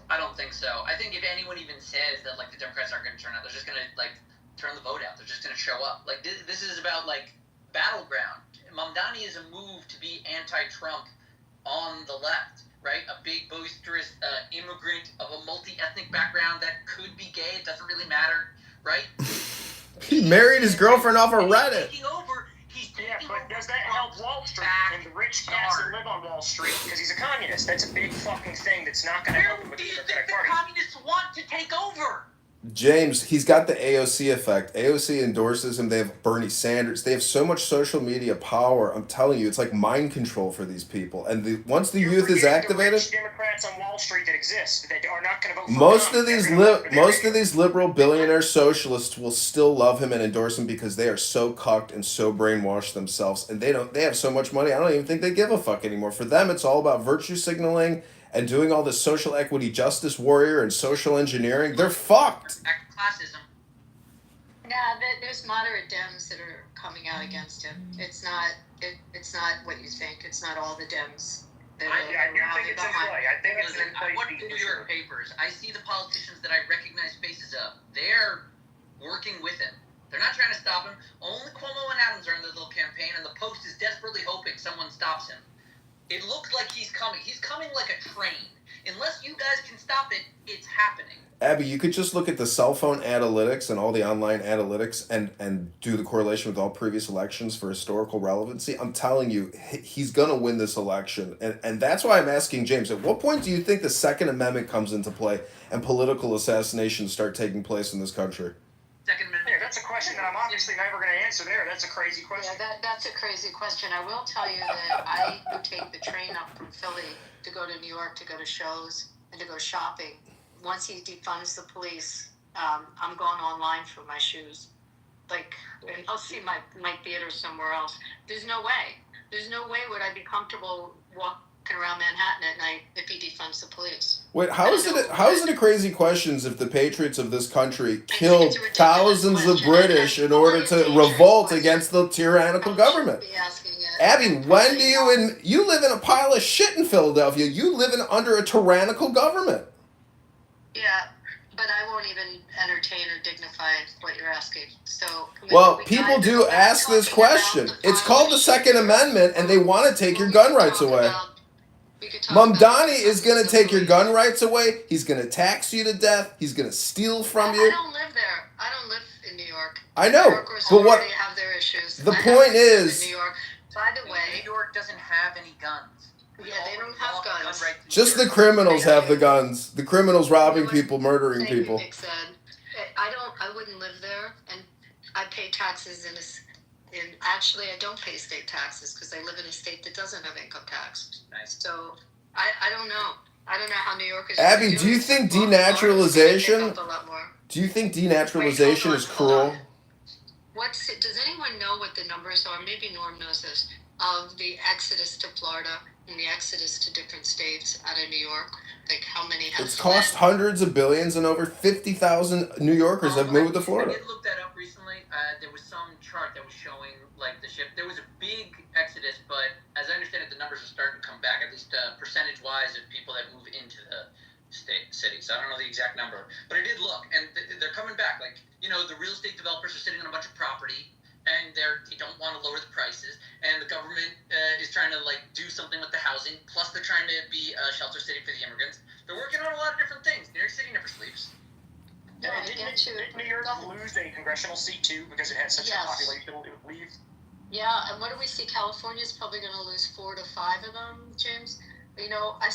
Speaker 5: I don't think so. I think if anyone even says that, like, the Democrats aren't going to turn out, they're just going to, like, turn the vote out. They're just going to show up. Like, this is about, like, battleground. Mamdani is a move to be anti-Trump on the left, right? A big, boisterous immigrant of a multi-ethnic background that could be gay. It doesn't really matter, right?
Speaker 9: He married his girlfriend off of Reddit.
Speaker 22: But does that help Wall Street and the rich cats that live on Wall Street? Because he's a communist. That's a big fucking thing that's not going to help him with the Democratic Party.
Speaker 5: Communists want to take over.
Speaker 9: James, he's got the AOC effect. AOC endorses him. They have Bernie Sanders. They have so much social media power. I'm telling you, it's like mind control for these people. And once the youth is activated,
Speaker 22: the rich Democrats on Wall Street that exist that are not going to vote for
Speaker 9: most of these liberal billionaire socialists will still love him and endorse him because they are so cucked and so brainwashed themselves, and they have so much money. I don't even think they give a fuck anymore. For them, it's all about virtue signaling and doing all this social equity justice warrior and social engineering. They're fucked.
Speaker 5: Classism.
Speaker 4: Yeah, there's moderate Dems that are coming out against him. It's not what you think. It's not all the Dems.
Speaker 22: I do think it's in play. I think it's in play.
Speaker 5: I work the New York papers. I see the politicians that I recognize faces of. They're working with him. They're not trying to stop him. Only Cuomo and Adams are in their little campaign, and the Post is desperately hoping someone stops him. It looks like he's coming. He's coming like a train. Unless you guys can stop it, it's happening.
Speaker 9: Abby, you could just look at the cell phone analytics and all the online analytics and do the correlation with all previous elections for historical relevancy. I'm telling you, he's going to win this election. And that's why I'm asking James, at what point do you think the Second Amendment comes into play and political assassinations start taking place in this country?
Speaker 5: Second Amendment.
Speaker 22: Yeah, that's a question that I'm obviously never going to answer there. That's a crazy question.
Speaker 4: Yeah, that's a crazy question. I will tell you that I would take the train up from Philly to go to New York to go to shows and to go shopping. Once he defunds the police, I'm going online for my shoes. Like, and I'll see my theater somewhere else. There's no way would I be comfortable walking around Manhattan at night if he defunds the police.
Speaker 9: Wait, how is it a crazy question if the patriots of this country killed thousands of British in order to revolt against the tyrannical government? Abby, when do you live in a pile of shit in Philadelphia? You live under a tyrannical government.
Speaker 4: Yeah, but I won't even entertain or dignify what you're asking. So
Speaker 9: well, people do ask this question. It's called the Second Amendment, and they want to take your gun rights away. Mamdani is going to take your gun rights away. He's going to tax you to death. He's going to steal from you.
Speaker 4: I don't live there. I don't live in New York.
Speaker 9: I know, but what?
Speaker 4: Have their issues.
Speaker 9: The point is,
Speaker 4: New York. By the way,
Speaker 5: New York doesn't have any guns.
Speaker 4: Yeah, they don't have guns.
Speaker 9: Just the criminals have the guns. The criminals robbing people, murdering people.
Speaker 4: I wouldn't live there, and I pay taxes actually I don't pay state taxes because I live in a state that doesn't have income tax.
Speaker 20: Nice.
Speaker 4: So I don't know. I don't know how New Yorkers.
Speaker 9: Abby, do you think denaturalization? Do you think denaturalization is cruel?
Speaker 4: Does anyone know what the numbers are? Maybe Norm knows this. Of the exodus to Florida and the exodus to different states out of New York, like how many has
Speaker 9: It's cost hundreds of billions, and over 50,000 New Yorkers have moved to Florida.
Speaker 20: I did look that up recently. There was some chart that was showing like the shift. There was a big exodus, but as I understand it, the numbers are starting to come back, at least percentage-wise, of people that move into the cities. I don't know the exact number, but I did look, and they're coming back. Like, you know, the real estate developers are sitting on a bunch of property, and they don't want to lower the prices, and the government is trying to like do something with the housing. Plus, they're trying to be a shelter city for the immigrants. They're working on a lot of different things. New York City never sleeps.
Speaker 22: Didn't New York lose a congressional seat too because it had such a population? It would leave.
Speaker 4: Yeah, and what do we see? California's probably going to lose 4 to 5 of them, James. You know, I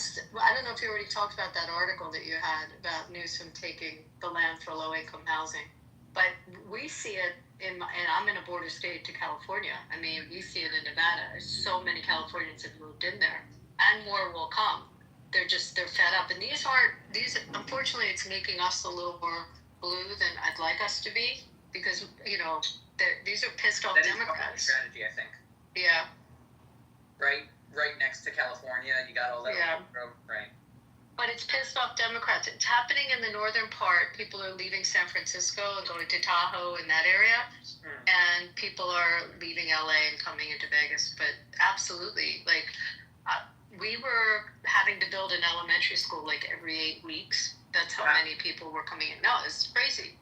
Speaker 4: don't know if you already talked about that article that you had about Newsom taking the land for low-income housing, but we see it and I'm in a border state to California. I mean, we see it in Nevada. So many Californians have moved in there, and more will come. They're fed up, and these unfortunately, it's making us a little more blue than I'd like us to be, because you know these are pissed off Democrats.
Speaker 20: Strategy, I think.
Speaker 4: Yeah.
Speaker 20: Right next to California, you got all that.
Speaker 4: Yeah.
Speaker 20: Right.
Speaker 4: But it's pissed off Democrats. It's happening in the northern part. People are leaving San Francisco and going to Tahoe in that area, and people are leaving LA and coming into Vegas. But absolutely, like we were having to build an elementary school like every 8 weeks. That's how many people were coming in. No, it's crazy.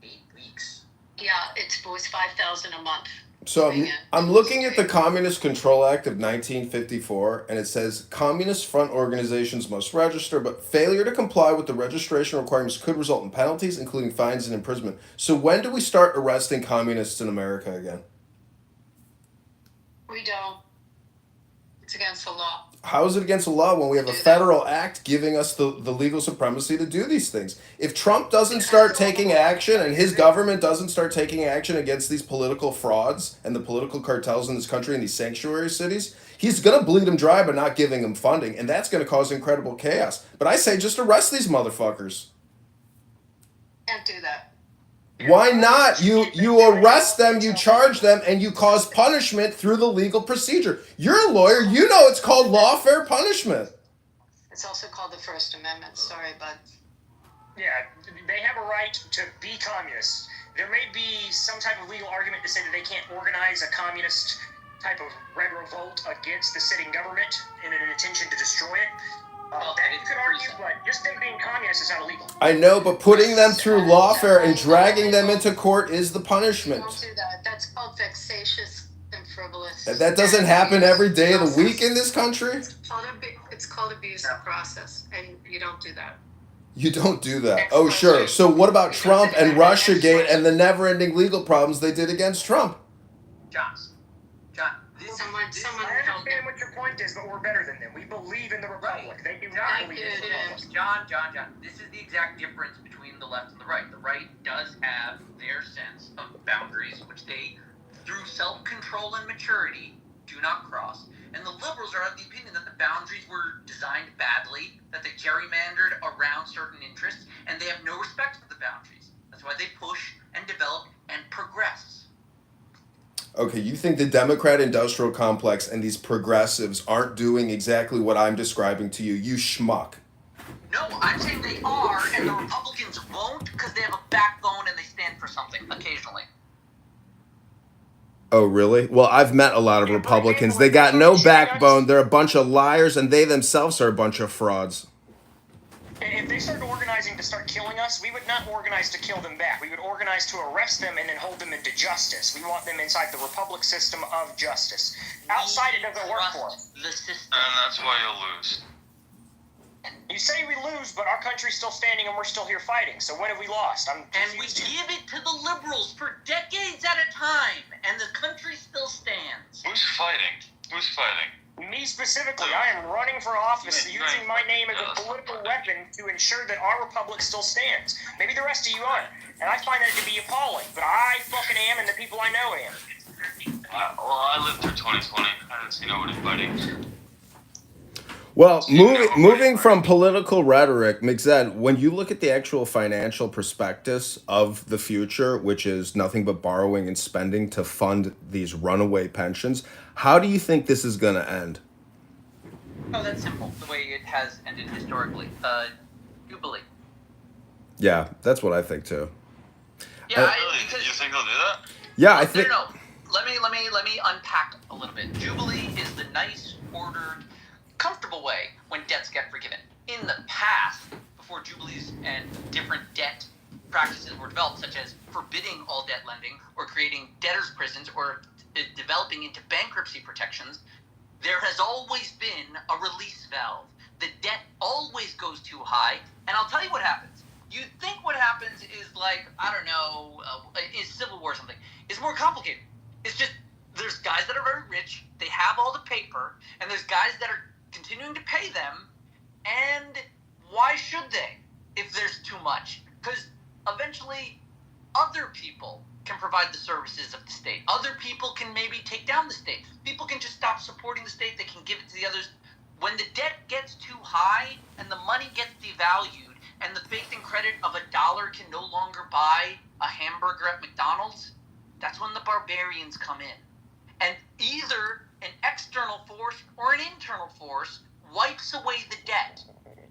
Speaker 20: 8 weeks.
Speaker 4: Yeah, it was 5,000 a month.
Speaker 9: So I'm looking at the Communist Control Act of 1954, and it says Communist front organizations must register, but failure to comply with the registration requirements could result in penalties, including fines and imprisonment. So when do we start arresting communists in America again?
Speaker 4: We don't. It's against the law.
Speaker 9: How is it against the law when we have a federal act giving us the legal supremacy to do these things? If Trump doesn't start taking action and his government doesn't start taking action against these political frauds and the political cartels in this country and these sanctuary cities, he's going to bleed them dry by not giving them funding, and that's going to cause incredible chaos. But I say just arrest these motherfuckers.
Speaker 4: Can't do that.
Speaker 9: Why not? You arrest them, you charge them, and you cause punishment through the legal procedure. You're a lawyer. You know it's called lawfare punishment.
Speaker 4: It's also called the First Amendment. Sorry, bud.
Speaker 22: Yeah, they have a right to be communists. There may be some type of legal argument to say that they can't organize a communist type of red revolt against the sitting government in an intention to destroy it. That you could argue, but just them being communists is not illegal.
Speaker 9: I know, but putting them through lawfare and dragging them into court is the punishment.
Speaker 4: Don't do that. That's called vexatious and frivolous.
Speaker 9: That doesn't happen every day of the week in this country?
Speaker 4: It's called abuse of process, and you don't do that.
Speaker 9: You don't do that. Oh, sure. So what about Trump and Russiagate and the never-ending legal problems they did against Trump?
Speaker 20: John,
Speaker 22: I understand what your point is, but we're better than them. We believe in the Republic. They do not believe in the
Speaker 20: John. This is the exact difference between the left and the right. The right does have their sense of boundaries, which they, through self-control and maturity, do not cross. And the liberals are of the opinion that the boundaries were designed badly, that they gerrymandered around certain interests, and they have no respect for the boundaries. That's why they push and develop and progress.
Speaker 9: Okay, you think the Democrat industrial complex and these progressives aren't doing exactly what I'm describing to you, you schmuck.
Speaker 20: No, I'm saying they are, and the Republicans won't, because they have a backbone and they stand for something occasionally.
Speaker 9: Oh, really? Well, I've met a lot of Republicans. They got no backbone. They're a bunch of liars, and they themselves are a bunch of frauds.
Speaker 22: If they started organizing to start killing us, we would not organize to kill them back. We would organize to arrest them and then hold them into justice. We want them inside the Republic system of justice. Outside, it doesn't work for them.
Speaker 8: And that's why you'll lose.
Speaker 22: You say we lose, but our country's still standing and we're still here fighting. So when have we lost?
Speaker 20: And we give it to the liberals for decades at a time, and the country still stands.
Speaker 8: Who's fighting? Who's fighting?
Speaker 1: Me specifically, I am running for office using my name as a political weapon to ensure that our republic still stands. Maybe the rest of you aren't, and I find that to be appalling, but I fucking am, and the people I know am.
Speaker 8: Well, I lived through 2020. I didn't see nobody fighting.
Speaker 9: Well, moving from political rhetoric, Mixed, when you look at the actual financial prospectus of the future, which is nothing but borrowing and spending to fund these runaway pensions, how do you think this is going to end?
Speaker 20: Oh, that's simple. The way it has ended historically. Jubilee.
Speaker 9: Yeah, that's what I think too.
Speaker 20: Yeah,
Speaker 8: you think they'll do that?
Speaker 9: Yeah, I think.
Speaker 20: No. Let me unpack a little bit. Jubilee is the nice, ordered, comfortable way when debts get forgiven. In the past, before Jubilees and different debt practices were developed, such as forbidding all debt lending or creating debtors' prisons or developing into bankruptcy protections, there has always been a release valve. The debt always goes too high, and I'll tell you what happens. You think what happens is like, I don't know, is Civil War or something. It's more complicated. It's just, there's guys that are very rich, they have all the paper, and there's guys that are continuing to pay them, and why should they if there's too much? Because eventually other people can provide the services of the state. Other people can maybe take down the state. People can just stop supporting the state. They can give it to the others. When the debt gets too high and the money gets devalued and the faith and credit of $1 can no longer buy a hamburger at McDonald's, that's when the barbarians come in. And either an external force or an internal force wipes away the debt.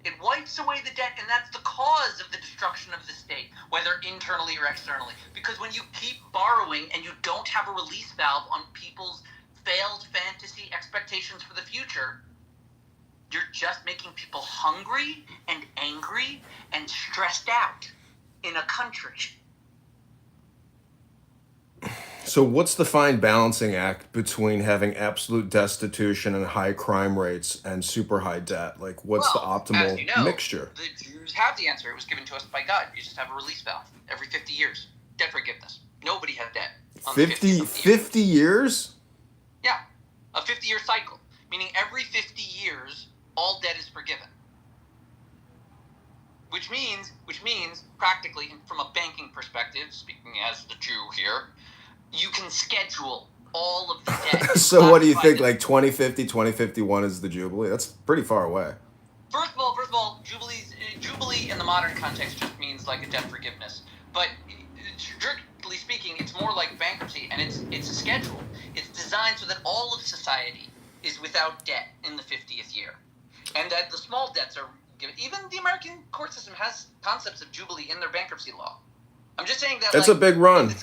Speaker 20: It wipes away the debt, and that's the cause of the destruction of the state, whether internally or externally. Because when you keep borrowing and you don't have a release valve on people's failed fantasy expectations for the future, you're just making people hungry and angry and stressed out in a country.
Speaker 9: So what's the fine balancing act between having absolute destitution and high crime rates and super high debt? Like, what's the optimal
Speaker 20: as you know,
Speaker 9: mixture?
Speaker 20: The Jews have the answer. It was given to us by God. You just have a release valve every 50 years. Debt forgiveness. Nobody has debt.
Speaker 9: 50 years?
Speaker 20: Yeah. A 50-year cycle. Meaning every 50 years, all debt is forgiven. Which means, practically, from a banking perspective, speaking as the Jew here, you can schedule all of the debt.
Speaker 9: So what do you think, like 2050, 2051 is the Jubilee? That's pretty far away.
Speaker 20: First of all, Jubilee in the modern context just means like a debt forgiveness. But strictly speaking, it's more like bankruptcy, and it's a schedule. It's designed so that all of society is without debt in the 50th year. And that the small debts are given. Even the American court system has concepts of Jubilee in their bankruptcy law. I'm just saying that
Speaker 9: that's a big run.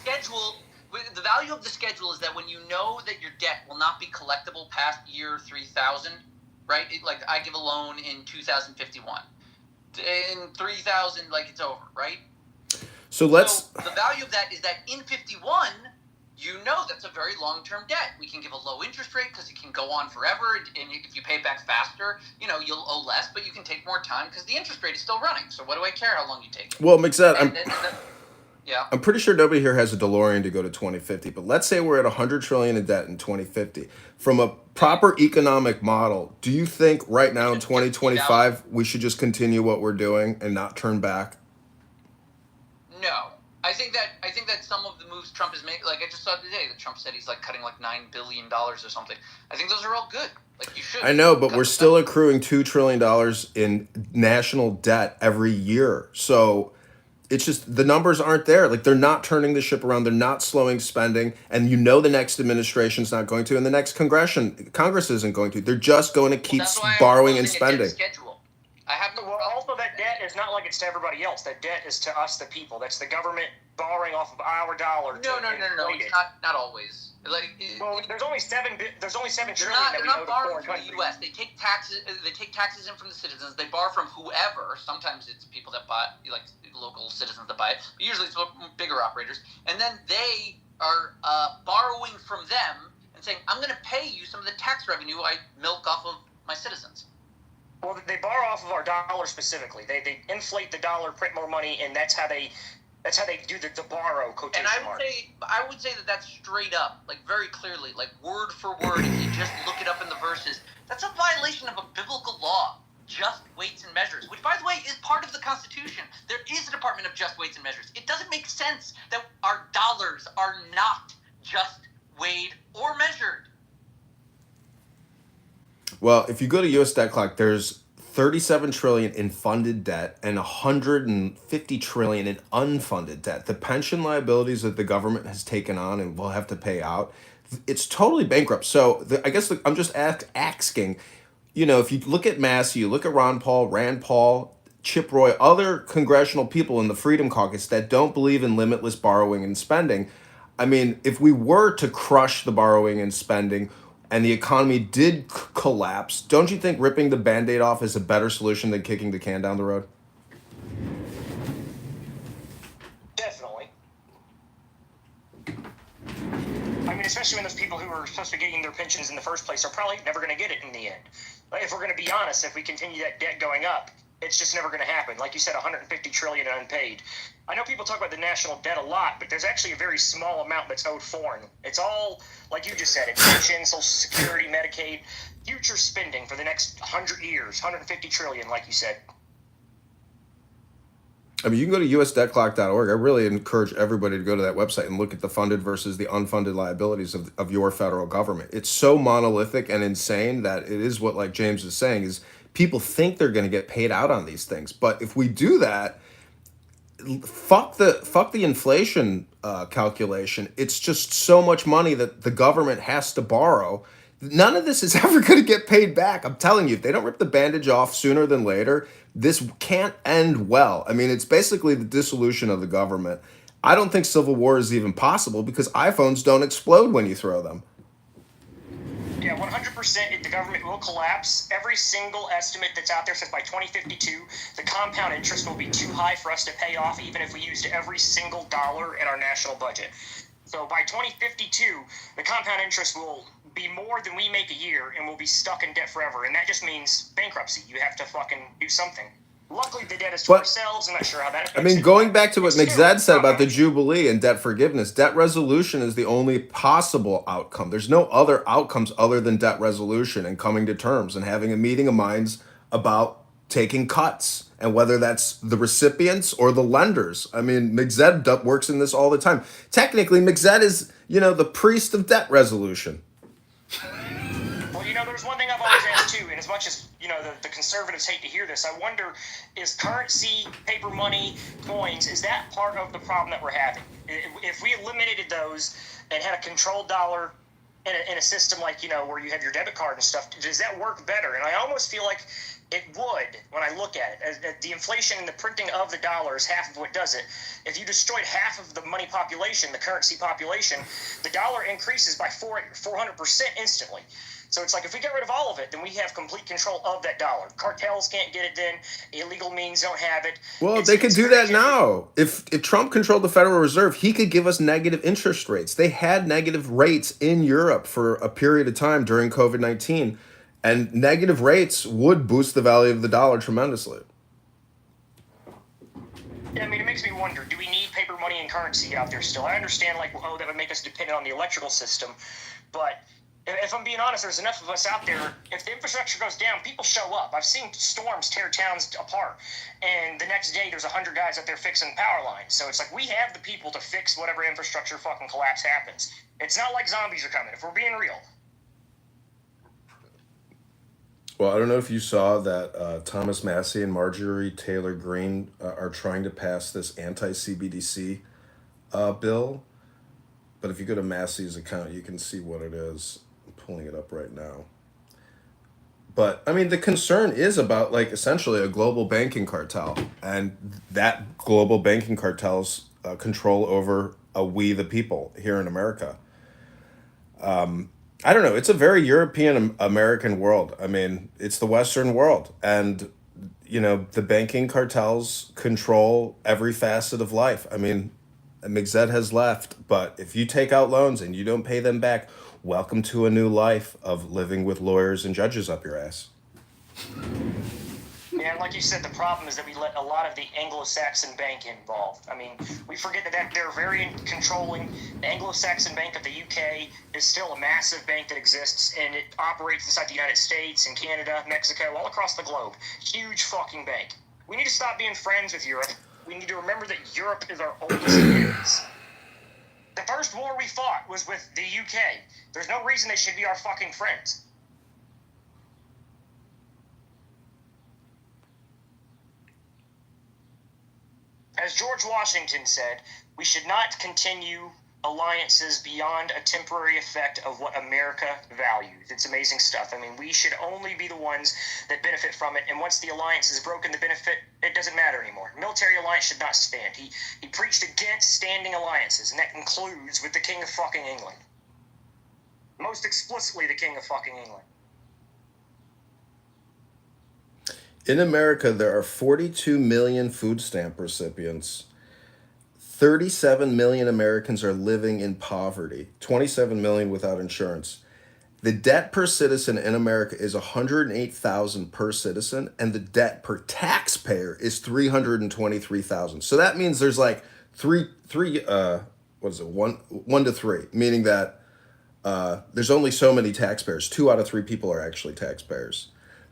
Speaker 20: The value of the schedule is that when you know that your debt will not be collectible past year 3000, right? Like I give a loan in 2051. In 3000, like it's over, right?
Speaker 9: So
Speaker 20: the value of that is that in 51, you know that's a very long-term debt. We can give a low interest rate because it can go on forever, and if you pay it back faster, you'll owe less, but you can take more time because the interest rate is still running. So what do I care how long you take it?
Speaker 9: Well, Mixed,
Speaker 20: yeah.
Speaker 9: I'm pretty sure nobody here has a DeLorean to go to 2050, but let's say we're at 100 trillion in debt in 2050. From a proper economic model, do you think right now in 2025 we should just continue what we're doing and not turn back?
Speaker 20: No. I think that some of the moves Trump is making, like I just saw today that Trump said he's like cutting like $9 billion or something. I think those are all good. Like you should.
Speaker 9: I know, but we're still accruing $2 trillion in national debt every year. So it's just the numbers aren't there. Like they're not turning the ship around. They're not slowing spending. And the next administration's not going to, and the next Congress isn't going to. They're just going to keep borrowing and spending.
Speaker 1: Also, that debt is not like it's to everybody else. That debt is to us, the people. That's the government borrowing off of our dollar.
Speaker 20: No. It's not always.
Speaker 1: There's only $7 trillion
Speaker 20: they're not borrowing from the U.S. They take taxes in from the citizens. They borrow from whoever. Sometimes it's people that buy, like local citizens that buy it. But usually it's bigger operators. And then they are borrowing from them and saying, I'm going to pay you some of the tax revenue I milk off of my citizens.
Speaker 1: Well, they borrow off of our dollar specifically. They inflate the dollar, print more money, and that's how they
Speaker 22: That's how they do the borrow quotation
Speaker 20: And
Speaker 22: mark.
Speaker 20: I would say that that's straight up, like very clearly, like word for word. If you just look it up in the verses, that's a violation of a biblical law. Just weights and measures, which, by the way, is part of the Constitution. There is a Department of Just Weights and Measures. It doesn't make sense that our dollars are not just weighed or measured.
Speaker 9: Well, if you go to U.S. Debt Clock, there's 37 trillion in funded debt and 150 trillion in unfunded debt. The pension liabilities that the government has taken on and will have to pay out, it's totally bankrupt. So I guess I'm just asking, you know, if you look at Massey, you look at Ron Paul, Rand Paul, Chip Roy, other congressional people in the Freedom Caucus that don't believe in limitless borrowing and spending. I mean, if we were to crush the borrowing and spending and the economy did collapse, don't you think ripping the Band-Aid off is a better solution than kicking the can down the road?
Speaker 22: Definitely. I mean, especially when those people who are supposed to be getting their pensions in the first place are probably never going to get it in the end. Like, if we're going to be honest, if we continue that debt going up, it's just never going to happen. Like you said, 150 trillion unpaid. I know people talk about the national debt a lot, but there's actually a very small amount that's owed foreign. It's all, like you just said, pension, Social Security, Medicaid, future spending for the next 100 years, 150 trillion, like you said.
Speaker 9: I mean, you can go to usdebtclock.org. I really encourage everybody to go to that website and look at the funded versus the unfunded liabilities of your federal government. It's so monolithic and insane that it is what, like James is saying, is people think they're going to get paid out on these things. But if we do that, fuck the inflation calculation. It's just so much money that the government has to borrow. None of this is ever going to get paid back. I'm telling you, if they don't rip the bandage off sooner than later, this can't end well. I mean, it's basically the dissolution of the government. I don't think civil war is even possible because iPhones don't explode when you throw them.
Speaker 22: Yeah, 100% the government will collapse. Every single estimate that's out there says by 2052, the compound interest will be too high for us to pay off even if we used every single dollar in our national budget. So by 2052, the compound interest will be more than we make a year and we'll be stuck in debt forever. And that just means bankruptcy. You have to fucking do something. Luckily, the debt is to ourselves. I'm not sure how that affects
Speaker 9: I mean, going back to what McZed said about the Jubilee and debt forgiveness, debt resolution is the only possible outcome. There's no other outcomes other than debt resolution and coming to terms and having a meeting of minds about taking cuts and whether that's the recipients or the lenders. I mean, McZed works in this all the time. Technically, McZed is, the priest of debt resolution.
Speaker 22: Well, there's one thing I've always asked too, and as much as, the conservatives hate to hear this, I wonder, is currency, paper money, coins, is that part of the problem that we're having? If we eliminated those and had a controlled dollar in a system like, where you have your debit card and stuff, does that work better? And I almost feel like it would when I look at it. The inflation and the printing of the dollar is half of what does it. If you destroyed half of the money population, the currency population, the dollar increases by 400% instantly. So it's like if we get rid of all of it, then we have complete control of that dollar. Cartels can't get it then. Illegal means don't have it.
Speaker 9: Well, they could do that now. If Trump controlled the Federal Reserve, he could give us negative interest rates. They had negative rates in Europe for a period of time during COVID-19. And negative rates would boost the value of the dollar tremendously.
Speaker 22: Yeah, I mean, it makes me wonder, do we need paper money and currency out there still? I understand, that would make us dependent on the electrical system. But if I'm being honest, there's enough of us out there. If the infrastructure goes down, people show up. I've seen storms tear towns apart. And the next day, there's 100 guys out there fixing power lines. So it's like we have the people to fix whatever infrastructure fucking collapse happens. It's not like zombies are coming, if we're being real.
Speaker 9: Well, I don't know if you saw that Thomas Massey and Marjorie Taylor Greene are trying to pass this anti-CBDC bill. But if you go to Massey's account, you can see what it is. I'm pulling it up right now. But, I mean, the concern is about, essentially a global banking cartel. And that global banking cartel's control over we the people here in America. I don't know. It's a very European American world. I mean, it's the Western world. And, the banking cartels control every facet of life. I mean, McZed has left, but if you take out loans and you don't pay them back, welcome to a new life of living with lawyers and judges up your ass.
Speaker 22: Yeah, and like you said, the problem is that we let a lot of the Anglo-Saxon bank involved. I mean, we forget that they're very controlling. The Anglo-Saxon Bank of the UK is still a massive bank that exists, and it operates inside the United States and Canada, Mexico, all across the globe. Huge fucking bank. We need to stop being friends with Europe. We need to remember that Europe is our oldest enemies. The first war we fought was with the UK. There's no reason they should be our fucking friends. As George Washington said, we should not continue alliances beyond a temporary effect of what America values. It's amazing stuff. I mean, we should only be the ones that benefit from it, and once the alliance is broken, the benefit, it doesn't matter anymore. Military alliance should not stand. He preached against standing alliances, and that includes with the King of fucking England. Most explicitly, the King of fucking England.
Speaker 9: In America, there are 42 million food stamp recipients. 37 million Americans are living in poverty, 27 million without insurance. The debt per citizen in America is $108,000 per citizen, and the debt per taxpayer is $323,000. So that means there's like one to three, meaning that there's only so many taxpayers. 2 out of 3 people are actually taxpayers.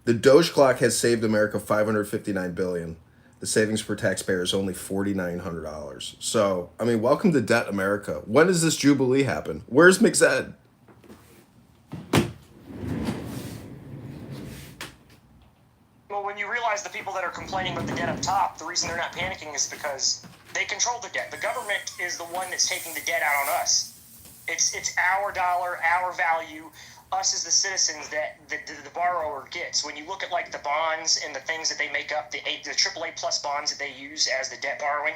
Speaker 9: The Doge clock has saved America $559 billion. The savings per taxpayer is only $4,900. So, I mean, welcome to Debt America. When does this Jubilee happen? Where's McZed?
Speaker 22: Well, when you realize the people that are complaining about the debt up top, the reason they're not panicking is because they control the debt. The government is the one that's taking the debt out on us. It's our dollar, our value, us as the citizens that the borrower gets. When you look at like the bonds and the things that they make up, the AAA plus bonds that they use as the debt borrowing,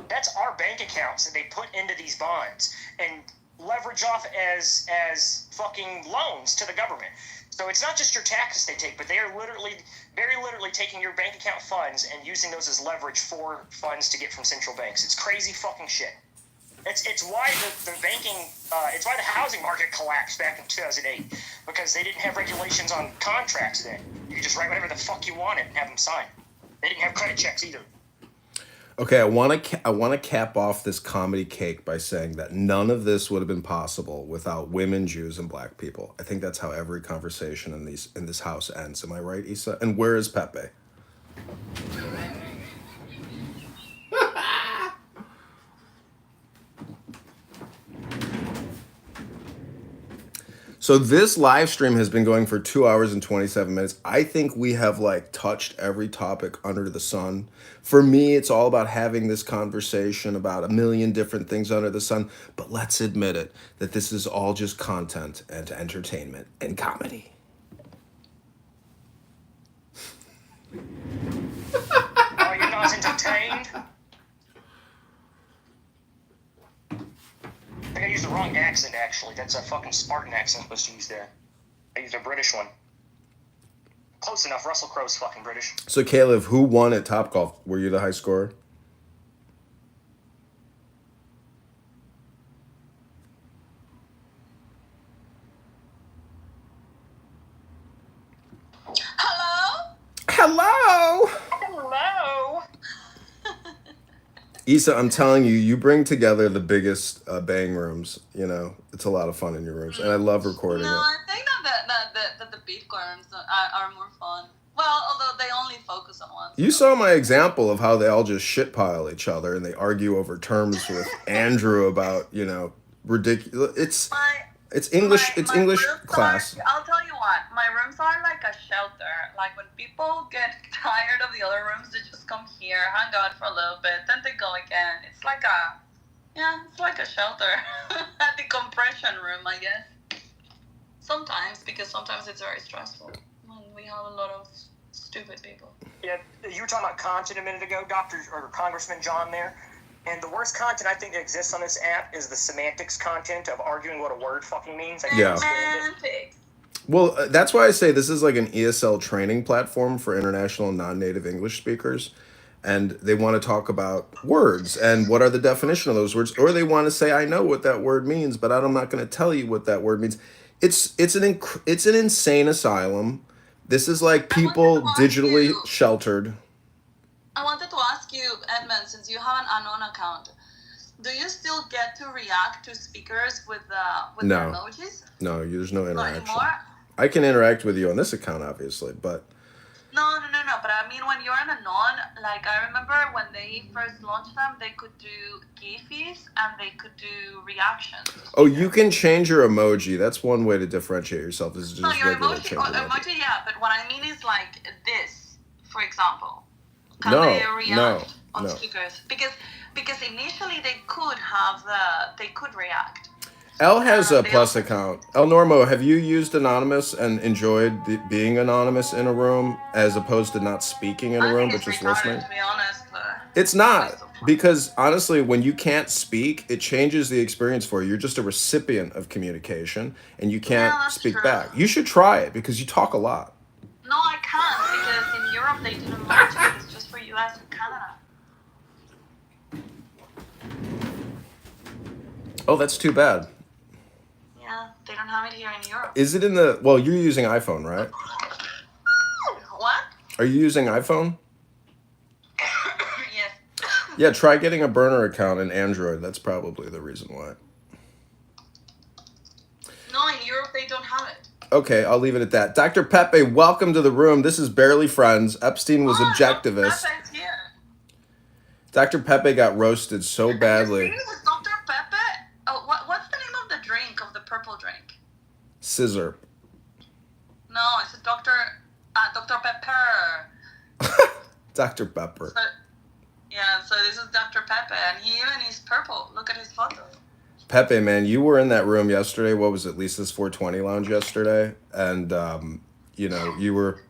Speaker 22: that's our bank accounts that they put into these bonds and leverage off as fucking loans to the government. So it's not just your taxes they take, but they are very literally taking your bank account funds and using those as leverage for funds to get from central banks. It's crazy fucking shit. It's why the banking, it's why the housing market collapsed back in 2008, because they didn't have regulations on contracts then. You could just write whatever the fuck you wanted and have them sign. They didn't have credit checks either.
Speaker 9: Okay, I want to cap off this comedy cake by saying that none of this would have been possible without women, Jews, and black people. I think that's how every conversation in this house ends. Am I right, Issa? And where is Pepe? So this live stream has been going for 2 hours and 27 minutes. I think we have like touched every topic under the sun. For me, it's all about having this conversation about a million different things under the sun. But let's admit it, that this is all just content and entertainment and comedy.
Speaker 22: Are you not entertained? I think I used the wrong accent, actually. That's a fucking Spartan accent I'm supposed to use there. I used a British one. Close enough. Russell Crowe's fucking British.
Speaker 9: So, Caleb, who won at Topgolf? Were you the high scorer?
Speaker 10: Hello?
Speaker 9: Hello?
Speaker 10: Hello?
Speaker 9: Issa, I'm telling you, you bring together the biggest bang rooms. You know, it's a lot of fun in your rooms, and I love recording
Speaker 10: No,
Speaker 9: it.
Speaker 10: I think that the beat rooms are more fun. Well, although they only focus on one.
Speaker 9: You saw my example of how they all just shitpile each other and they argue over terms with Andrew about, you know, ridiculous. It's English. It's English class.
Speaker 10: I'll tell you what, my rooms are like a shelter. Like when people get tired of the other rooms, they just come here, hang out for a little bit, then they go again. It's like a shelter. A decompression room, I guess. Sometimes, because sometimes it's very stressful when we have a lot of stupid people.
Speaker 22: Yeah, you were talking about content a minute ago, Congressman John there. And the worst content I think that exists on this app is the semantics content of arguing what a word fucking means.
Speaker 9: Yeah.
Speaker 10: Semantics.
Speaker 9: Well, that's why I say this is like an ESL training platform for international and non-native English speakers. And they want to talk about words and what are the definition of those words. Or they want to say, I know what that word means, but I'm not going to tell you what that word means. It's an insane asylum This is like people digitally sheltered.
Speaker 10: I wanted to ask you, Edmund, since you have an unknown account, do you still get to react to speakers with the emojis?
Speaker 9: No, there's no interaction.
Speaker 10: Not anymore?
Speaker 9: I can interact with you on this account, obviously, but...
Speaker 10: No. But I mean, when you're an anon, like I remember when they first launched them, they could do gifs and they could do reactions.
Speaker 9: Oh, you can change your emoji. That's one way to differentiate yourself. Is just
Speaker 10: your
Speaker 9: regular
Speaker 10: emoji,
Speaker 9: change your emoji.
Speaker 10: emoji, yeah. But what I mean is like this, for example. Can
Speaker 9: No,
Speaker 10: they react on
Speaker 9: no.
Speaker 10: speakers? Because initially they could react.
Speaker 9: Elle has a Plus account. El Normo, have you used Anonymous and enjoyed being anonymous in a room as opposed to not speaking in a room but just listening?
Speaker 10: To be honest,
Speaker 9: It's not. Because honestly, when you can't speak, it changes the experience for you. You're just a recipient of communication and you can't speak back. You should try it because you talk a lot.
Speaker 10: No, I can't because in Europe they didn't launch it. It's just for US and Canada.
Speaker 9: Oh, that's too bad.
Speaker 10: Yeah, they don't have it here in Europe.
Speaker 9: Is it in the... Well, you're using iPhone, right?
Speaker 10: What?
Speaker 9: Are you using iPhone?
Speaker 10: Yes.
Speaker 9: Yeah, try getting a burner account in Android. That's probably the reason why.
Speaker 10: No, in Europe they don't have it.
Speaker 9: Okay, I'll leave it at that. Dr. Pepe, welcome to the room. This is Barely Friends. Epstein was objectivist.
Speaker 10: Dr. Pepe's here.
Speaker 9: Dr. Pepe got roasted so badly.
Speaker 10: Dr. Pepe? Oh, what's the name of the drink, of the purple drink?
Speaker 9: Scissor.
Speaker 10: No, it's a Dr. Pepper.
Speaker 9: Dr. Pepper.
Speaker 10: So, yeah, so this is Dr. Pepe, and he even is purple. Look at his photo.
Speaker 9: Pepe, man, you were in that room yesterday. What was it, Lisa's 420 lounge yesterday? And, you know, you were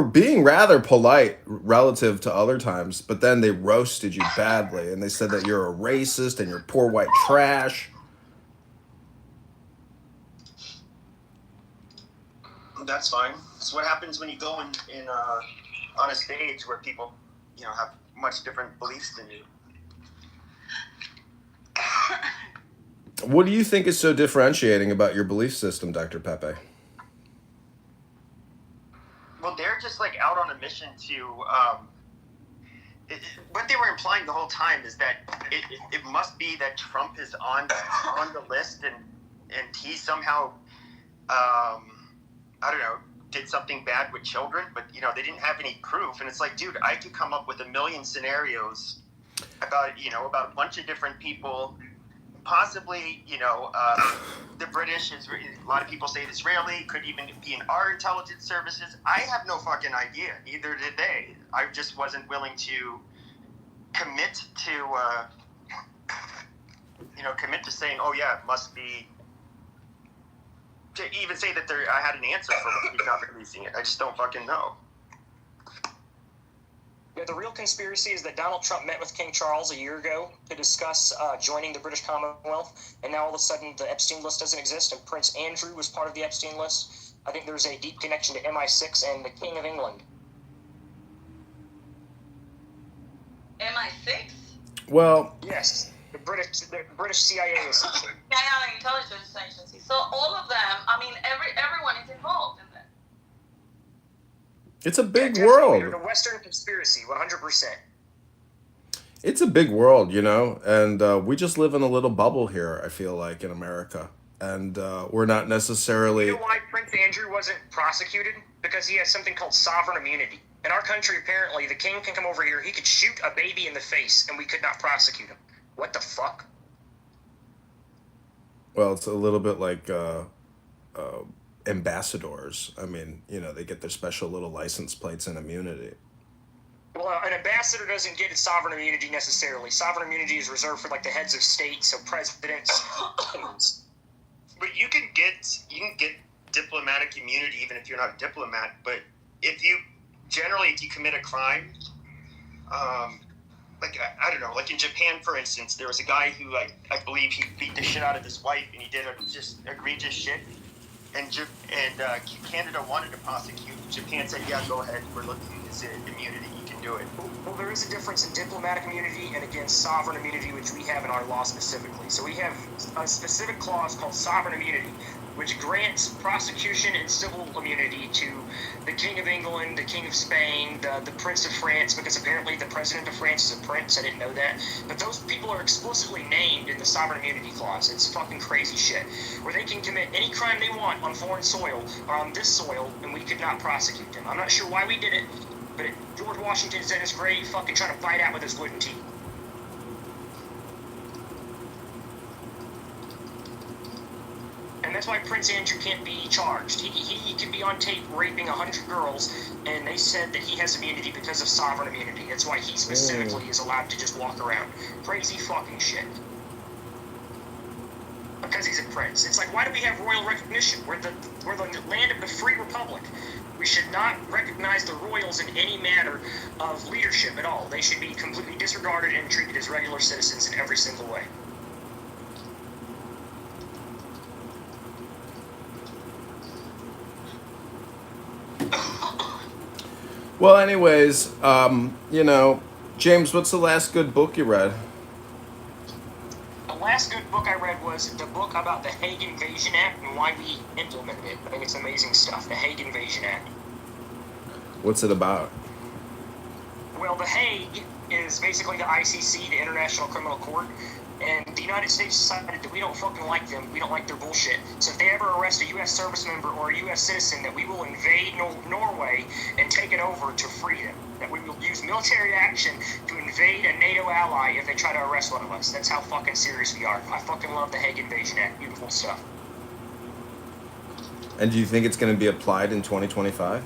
Speaker 9: being rather polite relative to other times, but then they roasted you badly, and they said that you're a racist and you're poor white trash.
Speaker 12: That's fine. It's what happens when you go on a stage where people, you know, have much different beliefs than you.
Speaker 9: What do you think is so differentiating about your belief system, Dr. Pepe?
Speaker 12: Well, they're just like out on a mission to. What they were implying the whole time is that it must be that Trump is on the list and he somehow, I don't know, did something bad with children, but you know they didn't have any proof. And it's like, dude, I could come up with a million scenarios about a bunch of different people. Possibly, the British, a lot of people say Israeli, could even be in our intelligence services. I have no fucking idea. Neither did they. I just wasn't willing to commit to saying, oh yeah, it must be, to even say that I had an answer for them not releasing it. I just don't fucking know.
Speaker 1: Yeah, the real conspiracy is that Donald Trump met with King Charles a year ago to discuss joining the British Commonwealth, and now all of a sudden the Epstein list doesn't exist, and Prince Andrew was part of the Epstein list. I think there's a deep connection to MI6 and the King of England.
Speaker 10: MI6?
Speaker 9: Well...
Speaker 1: Yes, the British CIA essentially.
Speaker 10: Yeah, the intelligence agency. So all of them, I mean, everyone is involved in that.
Speaker 9: It's a big world.
Speaker 1: They're the Western conspiracy, 100%.
Speaker 9: It's a big world, and we just live in a little bubble here, I feel like, in America. And we're not necessarily...
Speaker 1: You know why Prince Andrew wasn't prosecuted? Because he has something called sovereign immunity. In our country, apparently, the king can come over here, he could shoot a baby in the face, and we could not prosecute him. What the fuck?
Speaker 9: Well, it's a little bit like... ambassadors. I mean, they get their special little license plates and immunity.
Speaker 1: Well, an ambassador doesn't get its sovereign immunity necessarily. Sovereign immunity is reserved for like the heads of state, so presidents.
Speaker 12: But you can get diplomatic immunity even if you're not a diplomat. But if you commit a crime, like I don't know, like in Japan, for instance, there was a guy who I believe he beat the shit out of his wife, and he did just egregious shit. And Canada wanted to prosecute. Japan said, yeah, go ahead. We're looking at this immunity. You can do it.
Speaker 1: Well, there is a difference in diplomatic immunity and, again, sovereign immunity, which we have in our law specifically. So we have a specific clause called sovereign immunity.
Speaker 22: which grants prosecution and civil immunity to the King of England, the King of Spain, the Prince of France, because apparently the President of France is a prince. I didn't know that. But those people are explicitly named in the Sovereign Immunity Clause. It's fucking crazy shit. Where they can commit any crime they want on foreign soil or on this soil, and we could not prosecute them. I'm not sure why we did it, but George Washington's in his grave fucking trying to fight out with his wooden teeth. And that's why Prince Andrew can't be charged. He can be on tape raping 100 girls, and they said that he has immunity because of sovereign immunity. That's why he specifically is allowed to just walk around. Crazy fucking shit. Because he's a prince. It's like, why do we have royal recognition? We're the land of the free republic. We should not recognize the royals in any matter of leadership at all. They should be completely disregarded and treated as regular citizens in every single way.
Speaker 9: Well, anyways, you know, James, what's the last good book you read?
Speaker 22: The last good book I read was the book about the Hague Invasion Act and why we implemented it. I think it's amazing stuff, the Hague Invasion Act.
Speaker 9: What's it about?
Speaker 22: Well, the Hague is basically the ICC, the International Criminal Court, and the United States decided that we don't fucking like them, we don't like their bullshit. So if they ever arrest a U.S. service member or a U.S. citizen, that we will invade Norway and take it over to free them. That we will use military action to invade a NATO ally if they try to arrest one of us. That's how fucking serious we are. I fucking love the Hague Invasion Act. Beautiful stuff.
Speaker 9: And do you think it's going to be applied in 2025?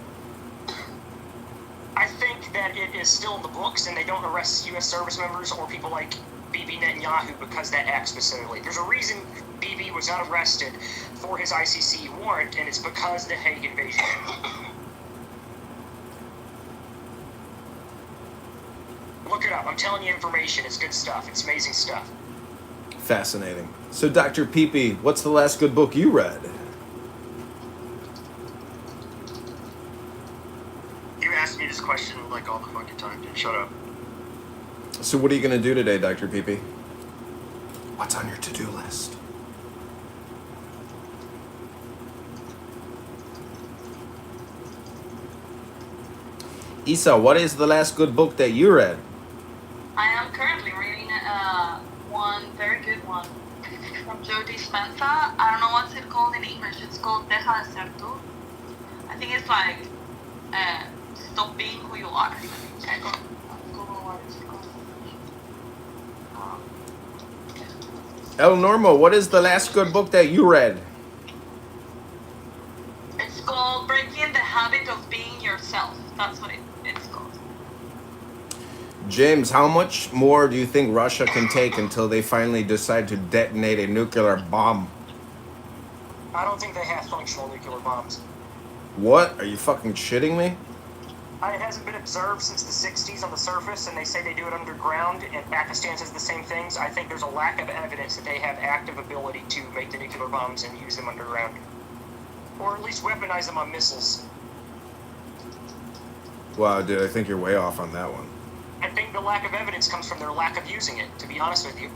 Speaker 22: I think that it is still in the books, and they don't arrest U.S. service members or people like Bibi Netanyahu because that act specifically. There's a reason Bibi was not arrested for his ICC warrant, and it's because of the Hague Invasion Act. Look it up. I'm telling you information. It's good stuff. It's amazing stuff.
Speaker 9: Fascinating. So, Dr. Peepee, what's the last good book you read?
Speaker 12: You ask me this question like all the fucking time, dude. Shut up.
Speaker 9: So what are you going to do today, Dr. Peepee? What's on your to-do list? Isa, what is the last good book that you read?
Speaker 10: I am currently reading one very good one from Joe Dispenza. I don't know what's it called in English. It's called Deja de ser tú. I think it's like stop being who you are. I don't Google what it's called.
Speaker 9: El Normo, what is the last good book that you read?
Speaker 10: It's called Breaking the Habit of Being Yourself. That's what it's called.
Speaker 9: James, how much more do you think Russia can take until they finally decide to detonate a nuclear bomb?
Speaker 22: I don't think they have functional nuclear bombs.
Speaker 9: What? Are you fucking shitting me?
Speaker 22: It hasn't been observed since the 60s on the surface, and they say they do it underground, and Pakistan says the same things. I think there's a lack of evidence that they have active ability to make the nuclear bombs and use them underground. Or at least weaponize them on missiles.
Speaker 9: Wow, dude, I think you're way off on that one.
Speaker 22: I think the lack of evidence comes from their lack of using it, to be honest with you.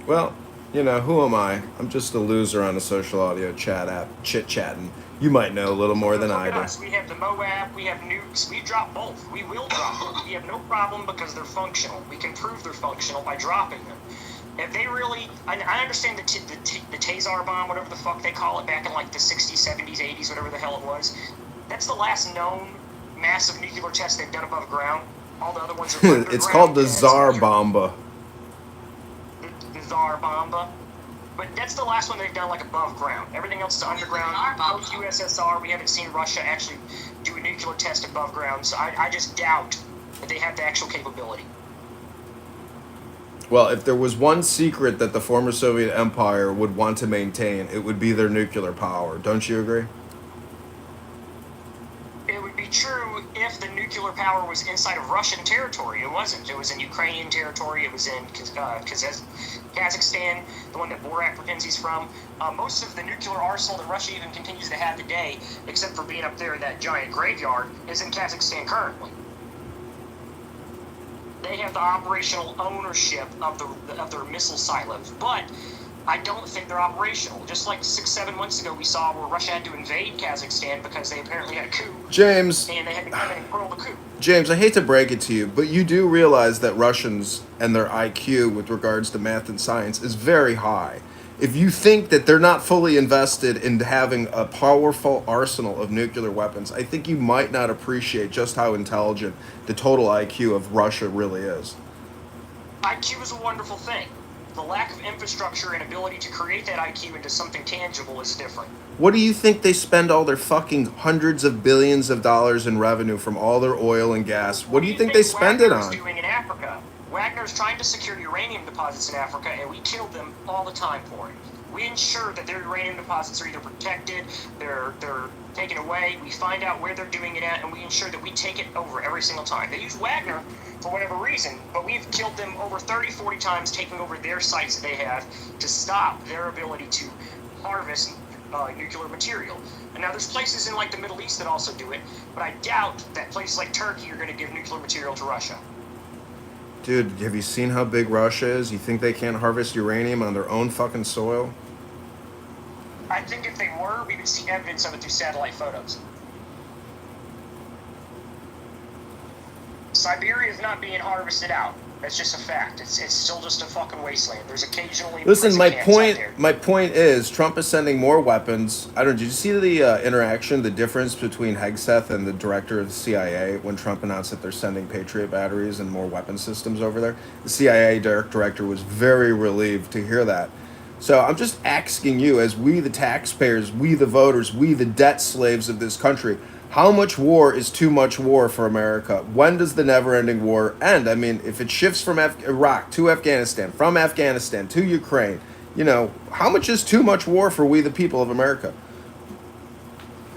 Speaker 9: Well, you know, who am I? I'm just a loser on a social audio chat app, chit-chatting. You might know a little more than I do.
Speaker 22: We have the MOAB, we have nukes, we drop both. We will drop them. We have no problem because they're functional. We can prove they're functional by dropping them. If they really, I understand the Tazar bomb, whatever the fuck they call it, back in like the 60s, 70s, 80s, whatever the hell it was. That's the last known massive nuclear test they've done above ground. All the other ones are underground.
Speaker 9: It's called the Tsar Bomba.
Speaker 22: The Tsar Bomba. But that's the last one they've done like above ground. Everything else is underground. Post USSR, we haven't seen Russia actually do a nuclear test above ground. So I just doubt that they have the actual capability.
Speaker 9: Well, if there was one secret that the former Soviet Empire would want to maintain, it would be their nuclear power. Don't you agree?
Speaker 22: It would be true if the nuclear power was inside of Russian territory. It wasn't. It was in Ukrainian territory. It was in Kazakhstan, the one that Borat pretends he's from. Most of the nuclear arsenal that Russia even continues to have today, except for being up there in that giant graveyard, is in Kazakhstan currently.
Speaker 1: they have the operational ownership of their missile silos, but I don't think they're operational. Just like 6-7 months ago, we saw where Russia had to invade Kazakhstan because they apparently had a coup.
Speaker 9: James.
Speaker 1: And they had to come in and quell the coup.
Speaker 9: James, I hate to break it to you, but you do realize that Russians and their IQ with regards to math and science is very high. If you think that they're not fully invested in having a powerful arsenal of nuclear weapons, I think you might not appreciate just how intelligent the total IQ of Russia really is.
Speaker 1: IQ is a wonderful thing. The lack of infrastructure and ability to create that IQ into something tangible is different.
Speaker 9: What do you think they spend all their fucking hundreds of billions of dollars in revenue from all their oil and gas? What do you think they spend it on?
Speaker 1: Doing in Africa? Wagner's trying to secure uranium deposits in Africa, and we kill them all the time for it. We ensure that their uranium deposits are either protected, they're taken away, we find out where they're doing it at, and we ensure that we take it over every single time. They use Wagner for whatever reason, but we've killed them over 30-40 times, taking over their sites that they have to stop their ability to harvest nuclear material. And now there's places in like the Middle East that also do it, but I doubt that places like Turkey are going to give nuclear material to Russia.
Speaker 9: Dude, have you seen how big Russia is? You think they can't harvest uranium on their own fucking soil?
Speaker 1: I think if they were, we would see evidence of it through satellite photos. Siberia is not being harvested out. That's just a fact. It's still just a fucking wasteland. There's occasionally.
Speaker 9: Listen, my point is, Trump is sending more weapons. I don't know. Did you see the interaction, the difference between Hegseth and the director of the CIA when Trump announced that they're sending Patriot batteries and more weapon systems over there? The CIA director was very relieved to hear that. So I'm just asking you, as we the taxpayers, we the voters, we the debt slaves of this country, how much war is too much war for America? When does the never-ending war end? I mean, if it shifts from Iraq to Afghanistan, from Afghanistan to Ukraine, you know, how much is too much war for we the people of America?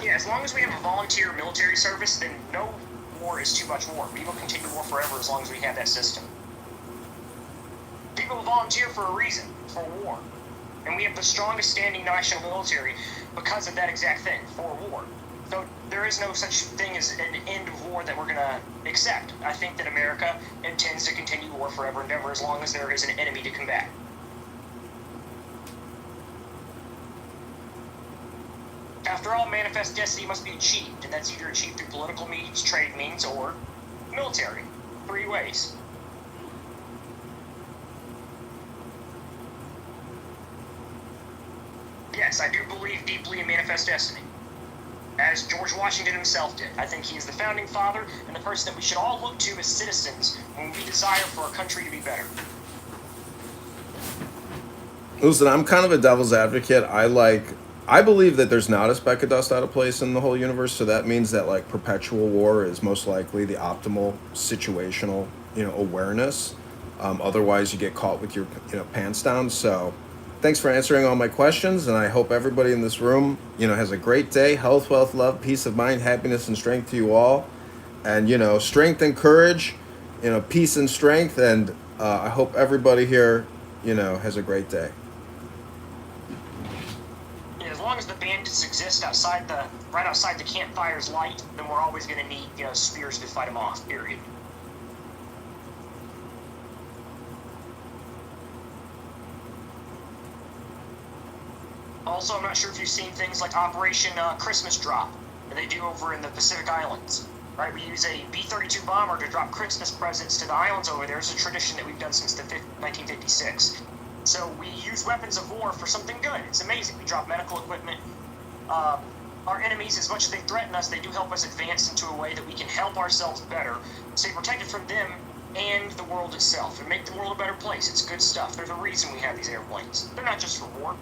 Speaker 1: Yeah, as long as we have a volunteer military service, then no war is too much war. We will continue war forever as long as we have that system. People volunteer for a reason, for war. And we have the strongest standing national military because of that exact thing, for war. So there is no such thing as an end of war that we're going to accept. I think that America intends to continue war forever and ever as long as there is an enemy to combat. After all, manifest destiny must be achieved, and that's either achieved through political means, trade means, or military. 3 ways. Yes, I do believe deeply in manifest destiny. As George Washington himself did. I think he is the founding father and the person that we should all look to as citizens when we desire for our country to be better.
Speaker 9: Listen, I'm kind of a devil's advocate. I believe that there's not a speck of dust out of place in the whole universe, so that means that like perpetual war is most likely the optimal situational, awareness. Otherwise, you get caught with your pants down. So thanks for answering all my questions, and I hope everybody in this room, has a great day. Health, wealth, love, peace of mind, happiness, and strength to you all. And, strength and courage, peace and strength. And I hope everybody here, has a great day.
Speaker 1: Yeah, as long as the bandits exist right outside the campfire's light, then we're always going to need, spears to fight them off, period. Also, I'm not sure if you've seen things like Operation Christmas Drop that they do over in the Pacific Islands. Right, we use a B-32 bomber to drop Christmas presents to the islands over there. It's a tradition that we've done since 1956. So we use weapons of war for something good. It's amazing. We drop medical equipment. Our enemies, as much as they threaten us, they do help us advance into a way that we can help ourselves better, stay protected from them and the world itself, and make the world a better place. It's good stuff. There's a reason we have these airplanes. They're not just for war.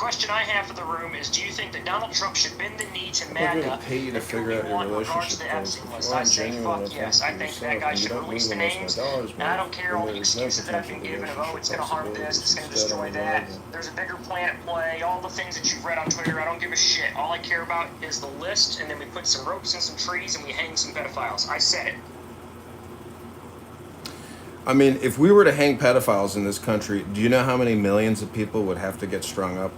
Speaker 1: question I have for the room is, do you think that Donald Trump should bend the knee to
Speaker 9: I'm not going
Speaker 1: MAGA
Speaker 9: to pay you to figure out your relationship goals. If you
Speaker 1: I
Speaker 9: aren't
Speaker 1: say
Speaker 9: genuine
Speaker 1: fuck yes. I think that guy should release the names, and I don't care all the excuses that I've been given of, oh, it's going to harm this, it's going to destroy that, there's a bigger plan at play, all the things that you've read on Twitter, I don't give a shit. All I care about is the list, and then we put some ropes and some trees, and we hang some pedophiles. I said it.
Speaker 9: I mean, if we were to hang pedophiles in this country, do you know how many millions of people would have to get strung up?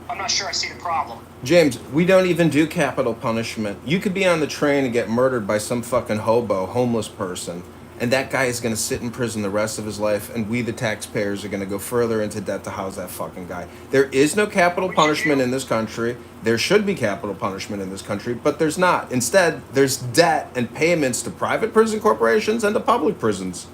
Speaker 1: I'm not sure I see the problem.
Speaker 9: James, we don't even do capital punishment. You could be on the train and get murdered by some fucking homeless person, and that guy is going to sit in prison the rest of his life, and we, the taxpayers, are going to go further into debt to house that fucking guy. There is no capital punishment in this country. There should be capital punishment in this country, but there's not. Instead, there's debt and payments to private prison corporations and to public prisons.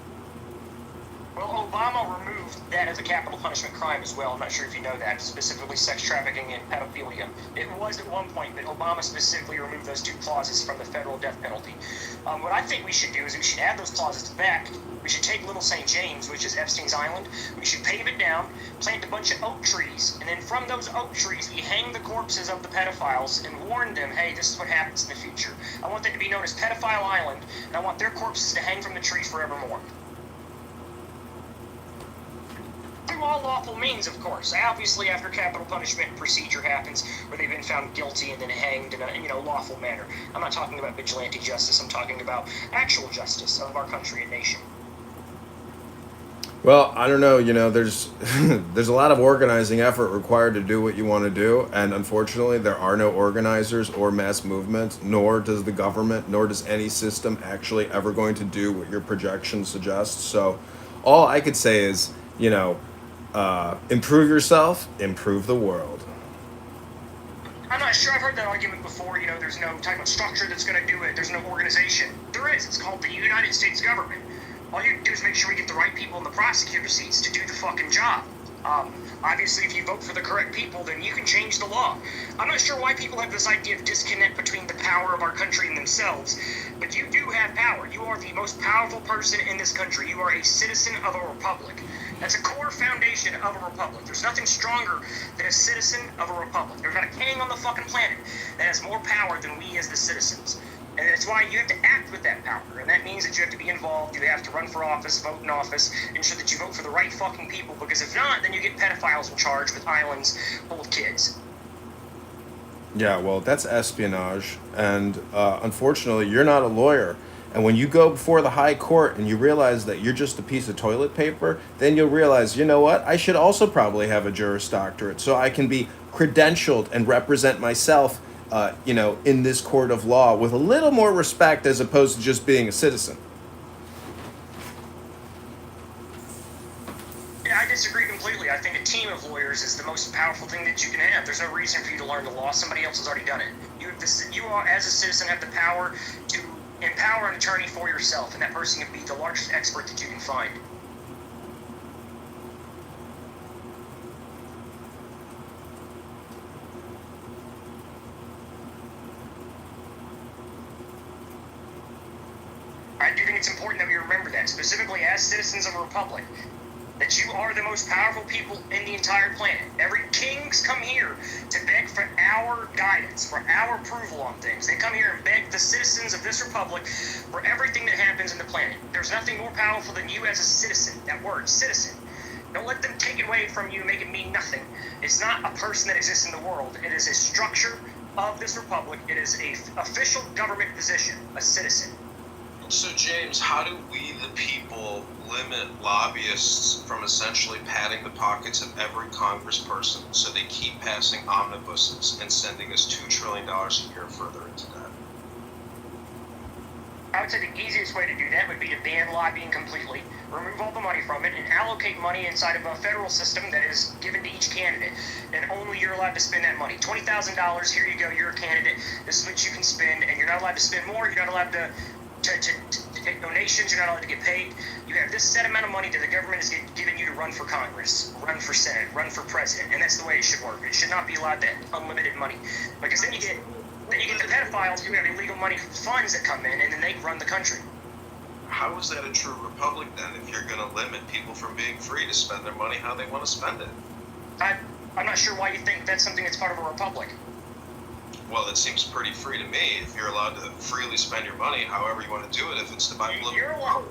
Speaker 1: Well, Obama removed that as a capital punishment crime as well. I'm not sure if you know that, specifically sex trafficking and pedophilia. It was at one point, but Obama specifically removed those two clauses from the federal death penalty. What I think we should do is we should add those clauses back. We should take Little St. James, which is Epstein's Island. We should pave it down, plant a bunch of oak trees, and then from those oak trees, we hang the corpses of the pedophiles and warn them, hey, this is what happens in the future. I want that to be known as Pedophile Island, and I want their corpses to hang from the trees forevermore. Through all lawful means, of course. Obviously, after capital punishment procedure happens, where they've been found guilty and then hanged in a lawful manner. I'm not talking about vigilante justice. I'm talking about actual justice of our country and nation.
Speaker 9: Well, I don't know. There's there's a lot of organizing effort required to do what you want to do, and unfortunately, there are no organizers or mass movements, nor does the government, nor does any system actually ever going to do what your projections suggest. So, all I could say is, improve yourself, improve the world.
Speaker 1: I'm not sure I've heard that argument before. There's no type of structure that's going to do it. There's no organization. There is. It's called the United States government. All you do is make sure we get the right people in the prosecutor seats to do the fucking job. Obviously, if you vote for the correct people, then you can change the law. I'm not sure why people have this idea of disconnect between the power of our country and themselves, but you do have power. You are the most powerful person in this country. You are a citizen of a republic. That's a core foundation of a republic. There's nothing stronger than a citizen of a republic. There's not a king on the fucking planet that has more power than we as the citizens. And that's why you have to act with that power. And that means that you have to be involved, you have to run for office, vote in office, ensure that you vote for the right fucking people, because if not, then you get pedophiles in charge with islands full of kids.
Speaker 9: Yeah, well, that's espionage. And unfortunately, you're not a lawyer. And when you go before the high court and you realize that you're just a piece of toilet paper, then you'll realize, you know what? I should also probably have a Juris Doctorate so I can be credentialed and represent myself in this court of law with a little more respect as opposed to just being a citizen.
Speaker 1: Yeah, I disagree completely. I think a team of lawyers is the most powerful thing that you can have. There's no reason for you to learn the law. Somebody else has already done it. You are, as a citizen, have the power to empower an attorney for yourself, and that person can be the largest expert that you can find. I do think it's important that we remember that, specifically as citizens of a republic, that you are the most powerful people in the entire planet. Every king's come here to beg for our guidance, for our approval on things. They come here and beg the citizens of this republic for everything that happens in the planet. There's nothing more powerful than you as a citizen. That word, citizen. Don't let them take it away from you and make it mean nothing. It's not a person that exists in the world. It is a structure of this republic. It is an official government position, a citizen.
Speaker 15: So, James, how do we, the people, limit lobbyists from essentially padding the pockets of every congressperson so they keep passing omnibuses and sending us $2 trillion a year further into debt?
Speaker 1: I would say the easiest way to do that would be to ban lobbying completely, remove all the money from it, and allocate money inside of a federal system that is given to each candidate, and only you're allowed to spend that money. $20,000, here you go, you're a candidate, this is what you can spend, and you're not allowed to spend more, you're not allowed to take donations, you're not allowed to get paid. You have this set amount of money that the government is giving you to run for Congress, run for Senate, run for president, and that's the way it should work. It should not be allowed that unlimited money, because then you get the pedophiles who have illegal money funds that come in, and then they run the country.
Speaker 15: how is that a true republic then if you're going to limit people from being free to spend their money how they want to spend it?
Speaker 22: I'm not sure why you think that's something that's part of a republic.
Speaker 15: Well, it seems pretty free to me if you're allowed to freely spend your money however you want to do it if it's to buy political.
Speaker 22: You're allowed.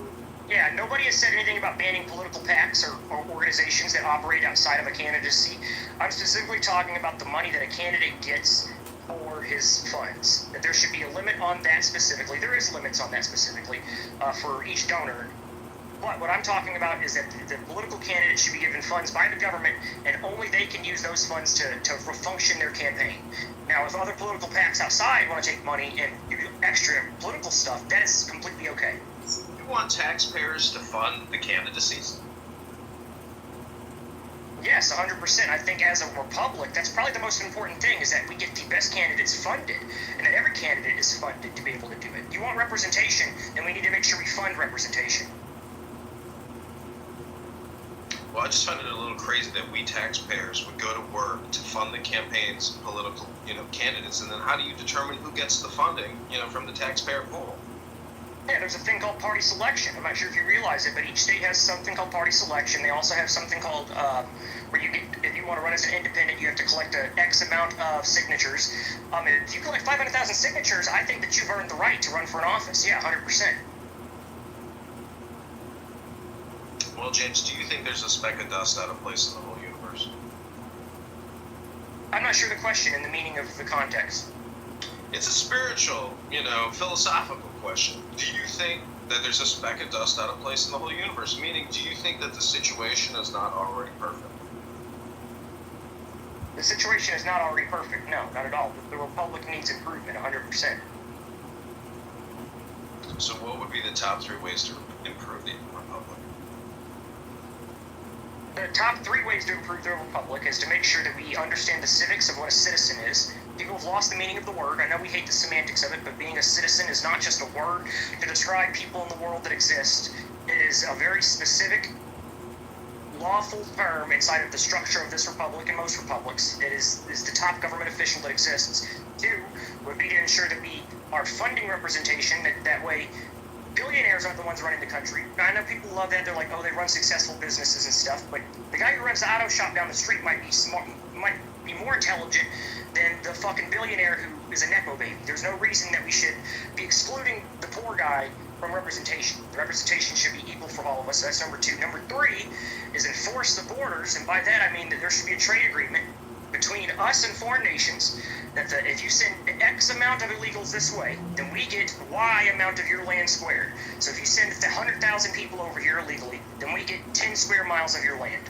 Speaker 22: Yeah, nobody has said anything about banning political PACs or organizations that operate outside of a candidacy. I'm specifically talking about the money that a candidate gets for his funds. That there should be a limit on that specifically. There is limits on that specifically for each donor. But what I'm talking about is that the political candidate should be given funds by the government, and only they can use those funds to function their campaign. Now, if other political PACs outside want to take money and do extra political stuff, that is completely okay.
Speaker 15: You want taxpayers to fund the candidacies?
Speaker 22: Yes, 100%. I think as a republic, that's probably the most important thing, is that we get the best candidates funded, and that every candidate is funded to be able to do it. You want representation, then we need to make sure we fund representation.
Speaker 15: Well, I just find it a little crazy that we taxpayers would go to work to fund the campaigns of political, candidates, and then how do you determine who gets the funding, from the taxpayer pool?
Speaker 22: Yeah, there's a thing called party selection. I'm not sure if you realize it, but each state has something called party selection. They also have something called where you get, if you want to run as an independent, you have to collect an X amount of signatures. If you collect 500,000 signatures, I think that you've earned the right to run for an office. Yeah, 100%.
Speaker 15: Well, James, do you think there's a speck of dust out of place in the whole universe?
Speaker 22: I'm not sure the question and the meaning of the context.
Speaker 15: It's a spiritual, philosophical question. Do you think that there's a speck of dust out of place in the whole universe? Meaning, do you think that the situation is not already perfect?
Speaker 22: The situation is not already perfect. No, not at all. The republic needs improvement, 100%.
Speaker 15: So what would be the top 3 ways to improve the republic?
Speaker 22: The top 3 ways to improve the republic is to make sure that we understand the civics of what a citizen is. People have lost the meaning of the word. I know we hate the semantics of it, but being a citizen is not just a word to describe people in the world that exist. It is a very specific, lawful term inside of the structure of this republic and most republics. It is the top government official that exists. 2 would be to ensure that we are funding representation, that way billionaires aren't the ones running the country. Now, I know people love that. They're like, oh, they run successful businesses and stuff, but the guy who runs the auto shop down the street might be smart, might be more intelligent than the fucking billionaire who is a nepo baby. There's no reason that we should be excluding the poor guy from representation. The representation should be equal for all of us. So that's number 2. Number 3 is enforce the borders, and by that I mean that there should be a trade agreement between us and foreign nations, that if you send X amount of illegals this way, then we get Y amount of your land squared. So if you send 100,000 people over here illegally, then we get 10 square miles of your land.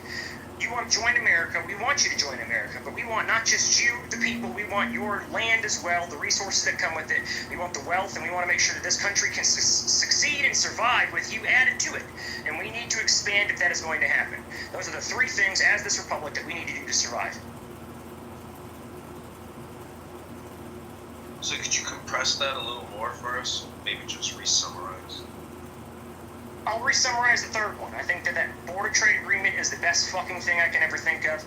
Speaker 22: You want to join America, we want you to join America, but we want not just you, the people, we want your land as well, the resources that come with it, we want the wealth, and we want to make sure that this country can succeed and survive with you added to it. And we need to expand if that is going to happen. Those are the 3 things as this republic that we need to do to survive.
Speaker 15: So could you compress that a little more for us? Maybe just re-summarize.
Speaker 22: I'll re-summarize the 3rd one. I think that border trade agreement is the best fucking thing I can ever think of.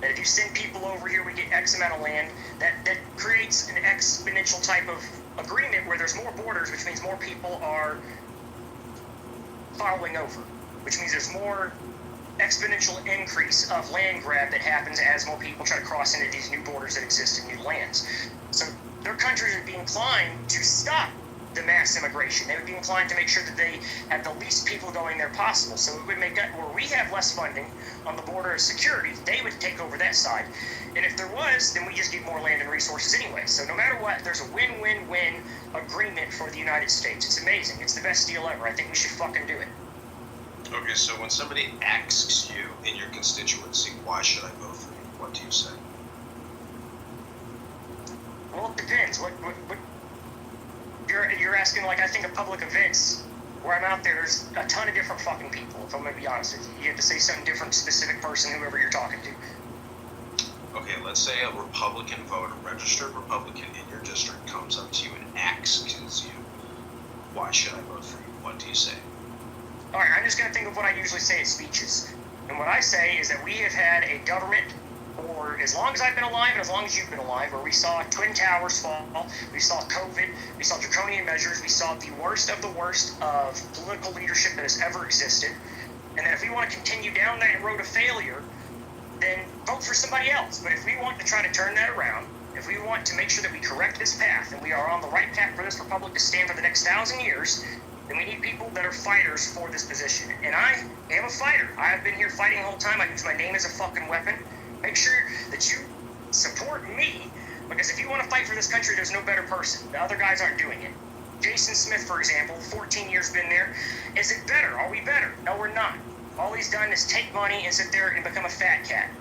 Speaker 22: That if you send people over here, we get X amount of land. That creates an exponential type of agreement where there's more borders, which means more people are following over. Which means there's more exponential increase of land grab that happens as more people try to cross into these new borders that exist in new lands. So their countries would be inclined to stop the mass immigration. They would be inclined to make sure that they have the least people going there possible. So it would make that where we have less funding on the border of security, they would take over that side. And if there was, then we just get more land and resources anyway. So no matter what, there's a win-win-win agreement for the United States. It's amazing. It's the best deal ever. I think we should fucking do it.
Speaker 15: Okay, so when somebody asks you in your constituency, why should I vote for you? What do you say?
Speaker 22: Well, it depends. What you're asking, like, I think of public events where I'm out there, there's a ton of different fucking people, if I'm going to be honest with you. You have to say something different, specific person, whoever you're talking to.
Speaker 15: Okay, let's say a Republican voter, registered Republican in your district, comes up to you and asks you, why should I vote for you? What do you say?
Speaker 22: All right, I'm just going to think of what I usually say at speeches. And what I say is that we have had a government for
Speaker 1: for as long as I've been alive and as long as you've been alive, where we saw Twin Towers fall, we saw COVID, we saw draconian measures, we saw the worst of political leadership that has ever existed. And then if we want to continue down that road of failure, then vote for somebody else. But if we want to try to turn that around, if we want to make sure that we correct this path and we are on the right path for this republic to stand for the next 1,000 years, then we need people that are fighters for this position. And I am a fighter. I have been here fighting the whole time. I use my name as a fucking weapon. Make sure that you support me, because if you want to fight for this country, there's no better person. The other guys aren't doing it. Jason Smith, for example, 14 years been there. Is it better? Are we better? No, we're not. All he's done is take money and sit there and become a fat cat.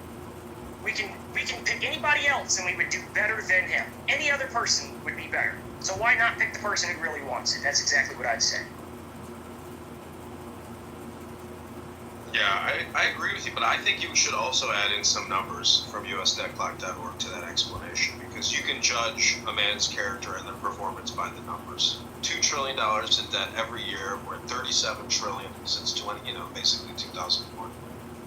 Speaker 1: We can pick anybody else and we would do better than him. Any other person would be better. So why not pick the person who really wants it? That's exactly what I'd say.
Speaker 15: Yeah, I agree with you, but I think you should also add in some numbers from usdebtclock.org to that explanation, because you can judge a man's character and their performance by the numbers. $2 trillion in debt every year. We're at $37 trillion since basically 2001.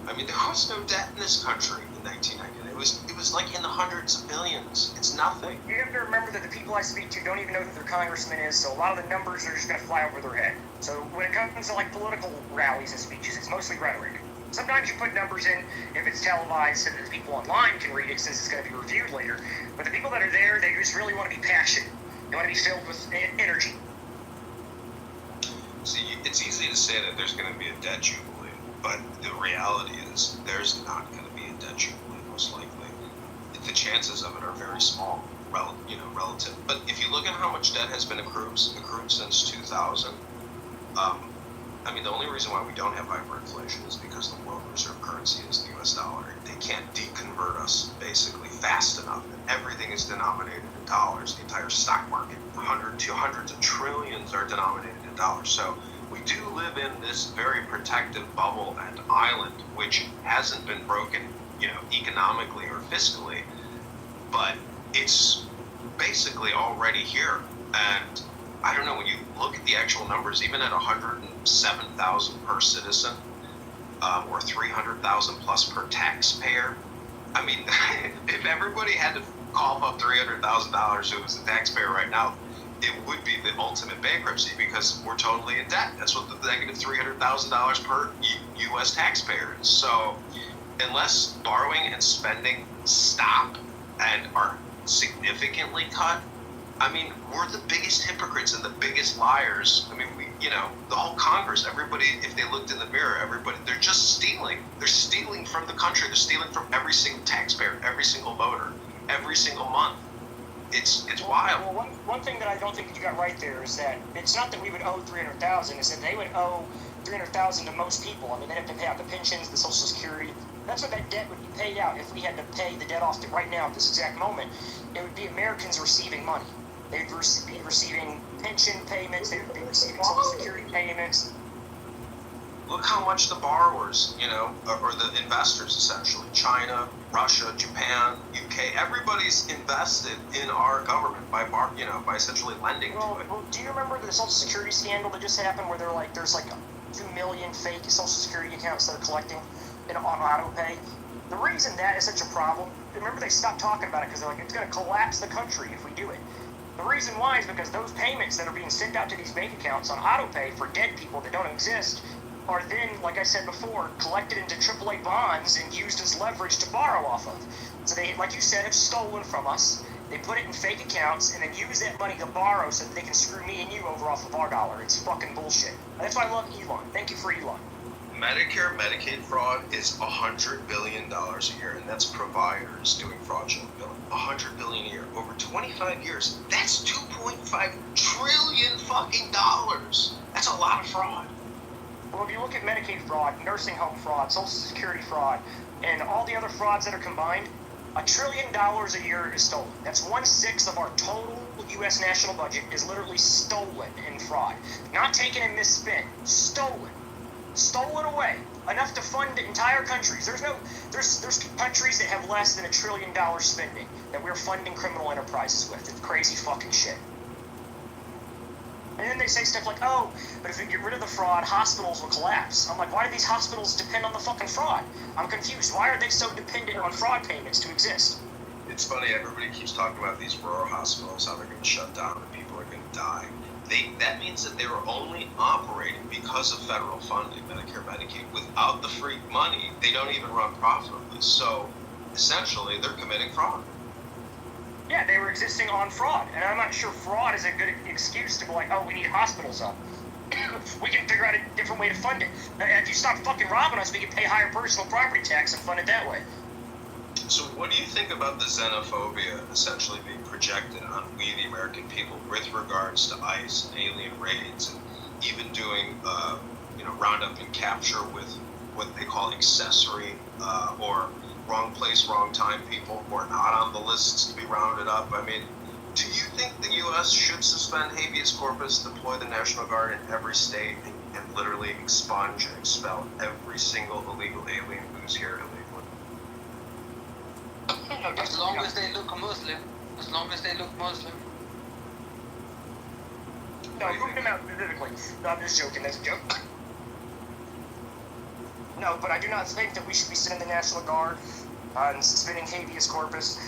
Speaker 15: I mean, there was no debt in this country in 1999. It was like in the hundreds of billions. It's nothing.
Speaker 1: You have to remember that the people I speak to don't even know who their congressman is, so a lot of the numbers are just going to fly over their head. So when it comes to like political rallies and speeches, it's mostly rhetoric. Sometimes you put numbers in if it's televised so that the people online can read it, since it's going to be reviewed later. But the people that are there, they just really want to be passionate. They want to be filled with energy.
Speaker 15: See, it's easy to say that there's going to be a debt jubilee, but the reality is there's not going to be a debt jubilee, most likely. The chances of it are very small, relative. But if you look at how much debt has been accrued since 2000, I mean, the only reason why we don't have hyperinflation is because the world reserve currency is the US dollar. They can't deconvert us basically fast enough. And everything is denominated in dollars. The entire stock market, hundreds of trillions are denominated in dollars. So we do live in this very protective bubble and island, which hasn't been broken, economically or fiscally, but it's basically already here. And I don't know, when you look at the actual numbers, even at 107,000 per citizen, or 300,000 plus per taxpayer, I mean, if everybody had to cough up $300,000 who was a taxpayer right now, it would be the ultimate bankruptcy, because we're totally in debt. That's what the negative $300,000 per U.S. taxpayer is. So unless borrowing and spending stop and are significantly cut, I mean, we're the biggest hypocrites and the biggest liars. I mean, the whole Congress, everybody, if they looked in the mirror, they're just stealing. They're stealing from the country. They're stealing from every single taxpayer, every single voter, every single month. It's wild.
Speaker 1: Well, one thing that I don't think that you got right there is that it's not that we would owe $300,000. It's that they would owe $300,000 to most people. I mean, they'd have to pay out the pensions, the Social Security. That's what that debt would be paid out if we had to pay the debt off right now at this exact moment. It would be Americans receiving money. They'd be receiving pension payments. They would be receiving Social Security payments.
Speaker 15: Look how much the borrowers, or the investors essentially, China, Russia, Japan, UK, everybody's invested in our government by essentially lending to it.
Speaker 1: Well, do you remember the Social Security scandal that just happened, where there's 2 million fake Social Security accounts that are collecting on auto pay? The reason that is such a problem, remember they stopped talking about it because they're like, it's going to collapse the country if we do it. The reason why is because those payments that are being sent out to these bank accounts on auto pay for dead people that don't exist are then, like I said before, collected into AAA bonds and used as leverage to borrow off of. So they, like you said, have stolen from us. They put it in fake accounts and then use that money to borrow so that they can screw me and you over off of our dollar. It's fucking bullshit. That's why I love Elon. Thank you for Elon.
Speaker 15: Medicare, Medicaid fraud is $100 billion a year, and that's providers doing fraudulent billing. $100 billion a year over 25 years. That's $2.5 trillion fucking dollars. That's a lot of fraud.
Speaker 1: Well, if you look at Medicaid fraud, nursing home fraud, Social Security fraud, and all the other frauds that are combined, $1 trillion a year is stolen. That's 1/6 of our total U.S. national budget is literally stolen in fraud. Not taken and misspent. Stolen. Stolen away. Enough to fund entire countries. There's countries that have less than $1 trillion spending that we're funding criminal enterprises with. It's crazy fucking shit. And then they say stuff like, oh, but if we get rid of the fraud, hospitals will collapse. I'm like, why do these hospitals depend on the fucking fraud? I'm confused. Why are they so dependent on fraud payments to exist?
Speaker 15: It's funny, everybody keeps talking about these rural hospitals, how they're going to shut down and people are going to die. That means that they were only operating because of federal funding, Medicare, Medicaid. Without the free money, they don't even run profitably. So, essentially, they're committing fraud.
Speaker 1: Yeah, they were existing on fraud. And I'm not sure fraud is a good excuse to be like, oh, we need hospitals up. We can figure out a different way to fund it. If you stop fucking robbing us, we can pay higher personal property tax and fund it that way.
Speaker 15: So what do you think about the xenophobia essentially being projected on we, the American people, with regards to ICE and alien raids, and even doing, roundup and capture with what they call accessory or wrong place, wrong time people who are not on the lists to be rounded up? I mean, do you think the U.S. should suspend habeas corpus, deploy the National Guard in every state, and literally expunge and expel every single illegal alien who's here illegally?
Speaker 20: As long as they look Muslim. As long as they look Muslim.
Speaker 1: No, move them out specifically. No, I'm just joking. That's a joke. No, but I do not think that we should be sending the National Guard and suspending habeas corpus.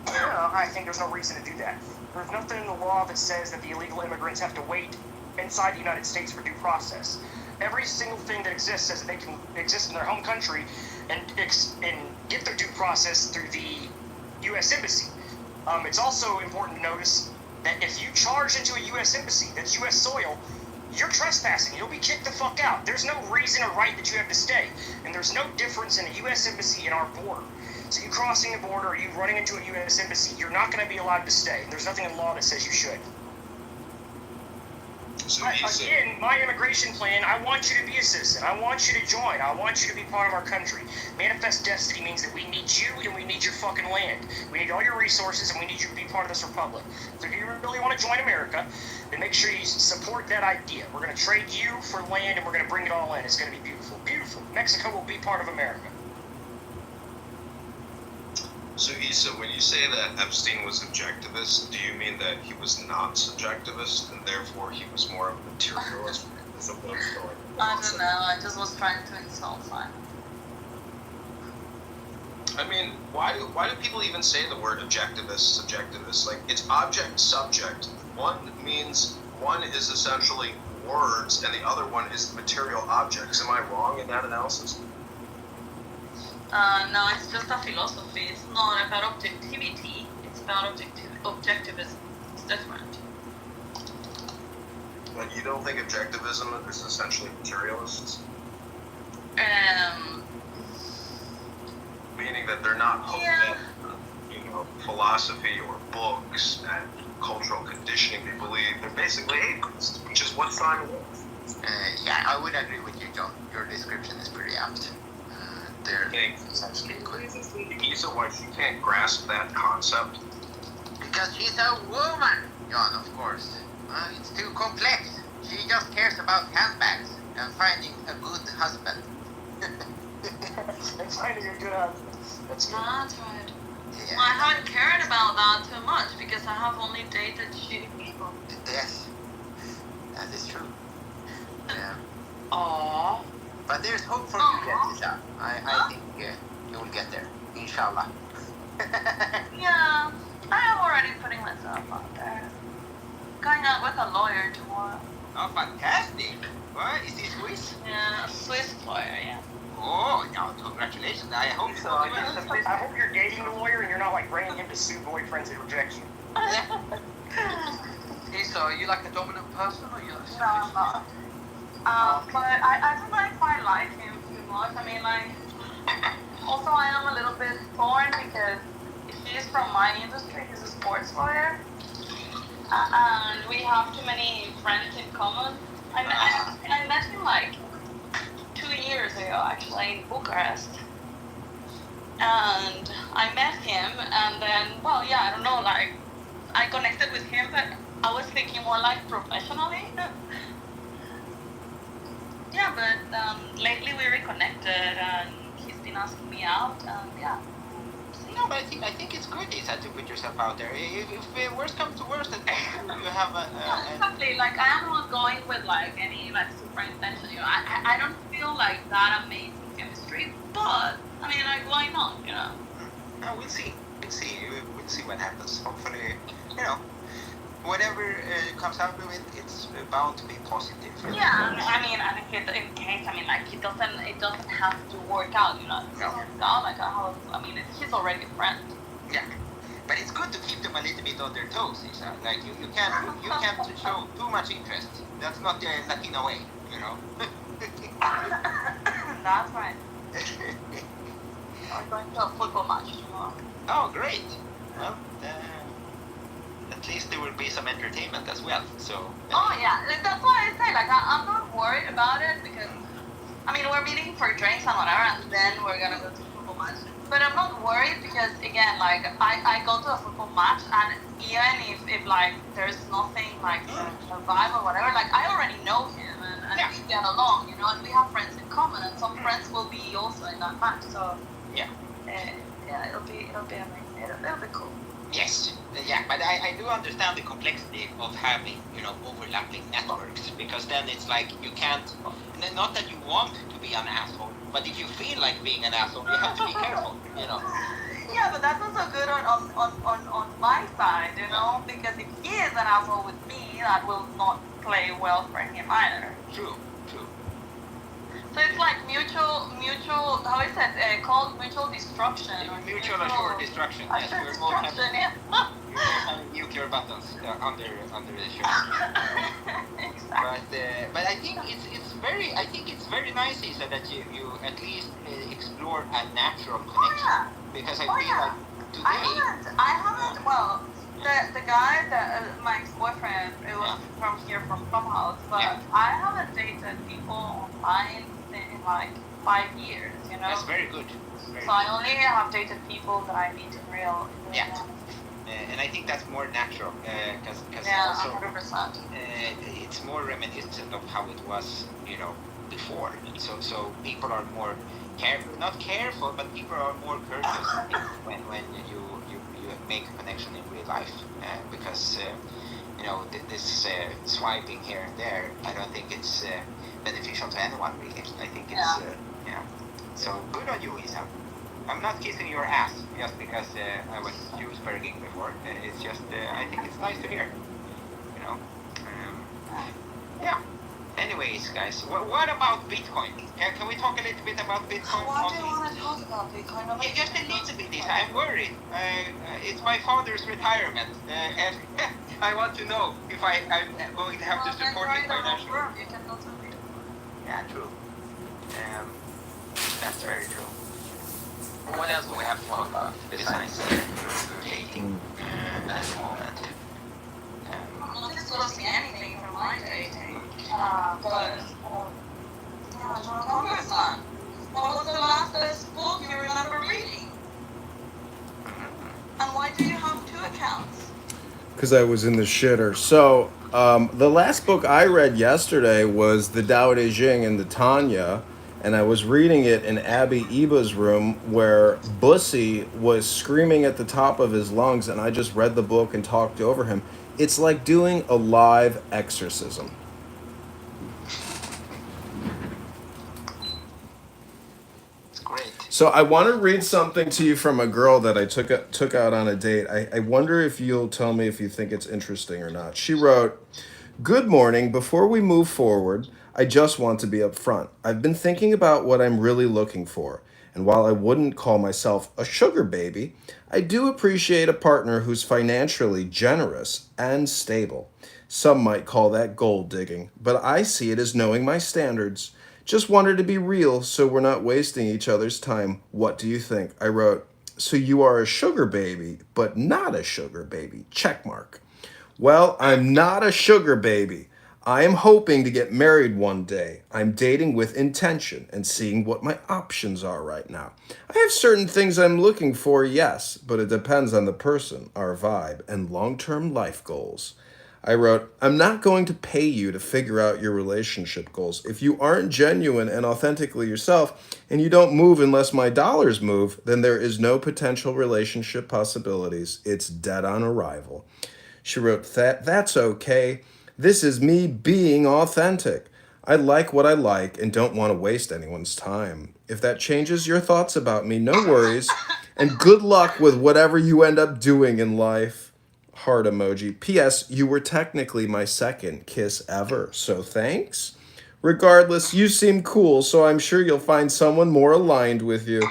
Speaker 1: I think there's no reason to do that. There's nothing in the law that says that the illegal immigrants have to wait inside the United States for due process. Every single thing that exists says that they can exist in their home country and get their due process through the U.S. Embassy. It's also important to notice that if you charge into a U.S. Embassy, that's U.S. soil, you're trespassing. You'll be kicked the fuck out. There's no reason or right that you have to stay. And there's no difference in a U.S. Embassy and our border. So you crossing the border or you running into a U.S. Embassy, you're not going to be allowed to stay. There's nothing in law that says you should. But again, my immigration plan, I want you to be a citizen. I want you to join. I want you to be part of our country. Manifest destiny means that we need you and we need your fucking land. We need all your resources and we need you to be part of this republic. So if you really want to join America, then make sure you support that idea. We're going to trade you for land and we're going to bring it all in. It's going to be beautiful. Beautiful. Mexico will be part of America.
Speaker 15: So Issa, when you say that Epstein was objectivist, do you mean that he was not subjectivist and therefore he was more of a materialist as opposed to like
Speaker 10: I don't know, I just was trying to insult Simon.
Speaker 15: I mean, why do people even say the word objectivist, subjectivist? Like, it's object, subject. One is essentially words and the other one is material objects. Am I wrong in that analysis?
Speaker 10: No, it's just a philosophy. It's not about objectivity. It's about objectivism. It's different.
Speaker 15: But you don't think objectivism is essentially materialists? Meaning that they're not hoping, philosophy or books and cultural conditioning. They believe they're basically atheists, which is what Simon was.
Speaker 14: Yeah, I would agree with you, John. Your description is pretty apt. They're essentially
Speaker 15: Issa, why she can't grasp that concept?
Speaker 14: Because she's a woman, John, of course. It's too complex. She just cares about handbags and finding a good husband.
Speaker 1: And finding a good husband. That's good.
Speaker 10: That's right. Yeah. Well, I haven't cared about that too much because I have only dated shitty people.
Speaker 14: Yes, that is true. Yeah.
Speaker 10: Aww.
Speaker 14: But there's hope for you, Issa. I think you will get there, inshallah.
Speaker 10: Yeah, I'm already putting myself out there. Going out with a lawyer tomorrow.
Speaker 14: Oh, fantastic! What? Is he Swiss?
Speaker 10: Yeah, a Swiss lawyer, yeah.
Speaker 14: Oh, now congratulations. I hope so.
Speaker 1: I hope you're dating a lawyer and you're not like bringing him to sue boyfriends that reject you.
Speaker 20: Issa, are you like a dominant person or you like?
Speaker 10: No, I'm not. But I don't like quite like him too much. I mean, like, also I am a little bit torn because he's from my industry. He's a sports lawyer, and we have too many friends in common. I met him like 2 years ago, actually, in Bucharest. And I met him, and then, well, yeah, I don't know, like, I connected with him, but I was thinking more like professionally. Yeah, but lately we reconnected and he's been asking me out and yeah. So,
Speaker 14: but I think it's good, Isa, to put yourself out there. If worst comes to worst, at least you have
Speaker 2: exactly. Like I am not going with like any like super intention. You know, I don't feel like that amazing chemistry, but I mean, like why not? You know.
Speaker 14: No, we'll see. We'll see what happens. Hopefully, you know, whatever comes out of it, it's bound to be positive.
Speaker 2: Yeah, I mean, and if it, in case, I mean, like it doesn't have to work out, you know. It doesn't work out, like I mean, he's already a friend.
Speaker 14: Yeah, but it's good to keep them a little bit on their toes, Isa. Like you can't show too much interest. That's not the Latino way, you know.
Speaker 2: That's right. I'm going to a football match tomorrow.
Speaker 14: Oh, great. Well, at least there will be some entertainment as well. So.
Speaker 2: Oh yeah, that's why I say like I'm not worried about it because I mean we're meeting for drinks and whatever, and then we're gonna go to a football match. But I'm not worried because again, like I go to a football match, and even if like there's nothing like a vibe or whatever, like I already know him and we get along, you know, and we have friends in common, and some friends will be also in that match. So
Speaker 14: yeah,
Speaker 2: it'll be amazing. It'll be cool.
Speaker 14: Yes, yeah, but I do understand the complexity of having, you know, overlapping networks, because then it's like you can't, not that you want to be an asshole, but if you feel like being an asshole, you have to be careful, you know.
Speaker 2: Yeah, but that's also good on my side, you know, because if he is an asshole with me, that will not play well for him either.
Speaker 14: True.
Speaker 2: So it's like mutual, how is it called? Mutual destruction.
Speaker 14: Mutual assured destruction. Yes, we're both having nuclear buttons under the shirt.
Speaker 2: Exactly.
Speaker 14: But I think it's very nice, Isa, that you at least explore a natural connection. Because I feel like today.
Speaker 2: I haven't. Well, the guy that my ex-boyfriend, it was from here from Clubhouse, but I haven't dated people online in like 5 years, you know.
Speaker 14: That's very good.
Speaker 2: So I only have dated people that I meet in real.
Speaker 14: Yeah. And I think that's more natural, because
Speaker 2: also 100%.
Speaker 14: It's more reminiscent of how it was, you know, before. So people are more not careful, but people are more courteous when you make a connection in real life, because you know this swiping here and there, I don't think it's beneficial to anyone really. I think it's So good on you, Isa. I'm not kissing your ass just because I was Jews-berging before. It's just I think it's nice to hear, you know. Yeah. Anyways, guys, what about Bitcoin? Can we talk a little bit about Bitcoin?
Speaker 2: Why do you want to talk about Bitcoin?
Speaker 14: Just a little bit, Isa. I'm worried. It's my father's retirement, and I want to know if I'm going to have to support it financially. Yeah, true. That's very true. What else do we have to talk about besides dating at the moment?
Speaker 2: I'm not disclosing anything from my dating. Congressman, what was the last best book you remember reading? And why do you have 2 accounts?
Speaker 9: Because I was in the shitter. So, the last book I read yesterday was The Tao Te Ching and the Tanya, and I was reading it in Abby Eba's room where Bussy was screaming at the top of his lungs, and I just read the book and talked over him. It's like doing a live exorcism. So I want to read something to you from a girl that I took out on a date. I wonder if you'll tell me if you think it's interesting or not. She wrote, "Good morning. Before we move forward, I just want to be upfront. I've been thinking about what I'm really looking for. And while I wouldn't call myself a sugar baby, I do appreciate a partner who's financially generous and stable. Some might call that gold digging, but I see it as knowing my standards. Just wanted to be real so we're not wasting each other's time. What do you think?" I wrote, "So you are a sugar baby, but not a sugar baby, check mark." Well, I'm not a sugar baby. I am hoping to get married one day. I'm dating with intention and seeing what my options are right now. I have certain things I'm looking for, yes, but it depends on the person, our vibe, and long-term life goals. I wrote, I'm not going to pay you to figure out your relationship goals. If you aren't genuine and authentically yourself, and you don't move unless my dollars move, then there is no potential relationship possibilities. It's dead on arrival. She wrote, that's okay. This is me being authentic. I like what I like and don't want to waste anyone's time. If that changes your thoughts about me, no worries. And good luck with whatever you end up doing in life. Heart emoji. P.S. You were technically my second kiss ever, so thanks. Regardless, you seem cool, so I'm sure you'll find someone more aligned with you.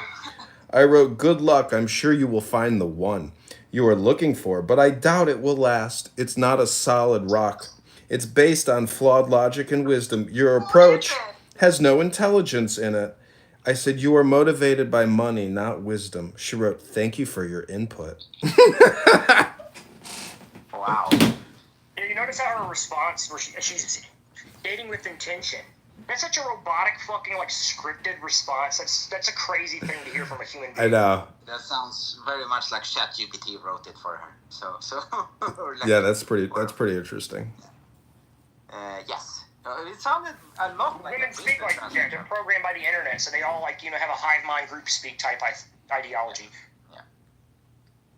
Speaker 9: I wrote, good luck. I'm sure you will find the one you are looking for, but I doubt it will last. It's not a solid rock. It's based on flawed logic and wisdom. Your approach has no intelligence in it. I said, you are motivated by money, not wisdom. She wrote, thank you for your input.
Speaker 19: Wow.
Speaker 22: You notice how her response, where she's dating with intention. That's such a robotic, fucking, like, scripted response. That's a crazy thing to hear from a human being.
Speaker 9: I know.
Speaker 14: That sounds very much like ChatGPT wrote it for her. So like,
Speaker 9: Yeah, that's pretty interesting.
Speaker 14: Yes. It sounded a lot like
Speaker 22: women speak like that. They're programmed by the internet, so they all, like, have a hive mind group speak type ideology.
Speaker 14: Yeah.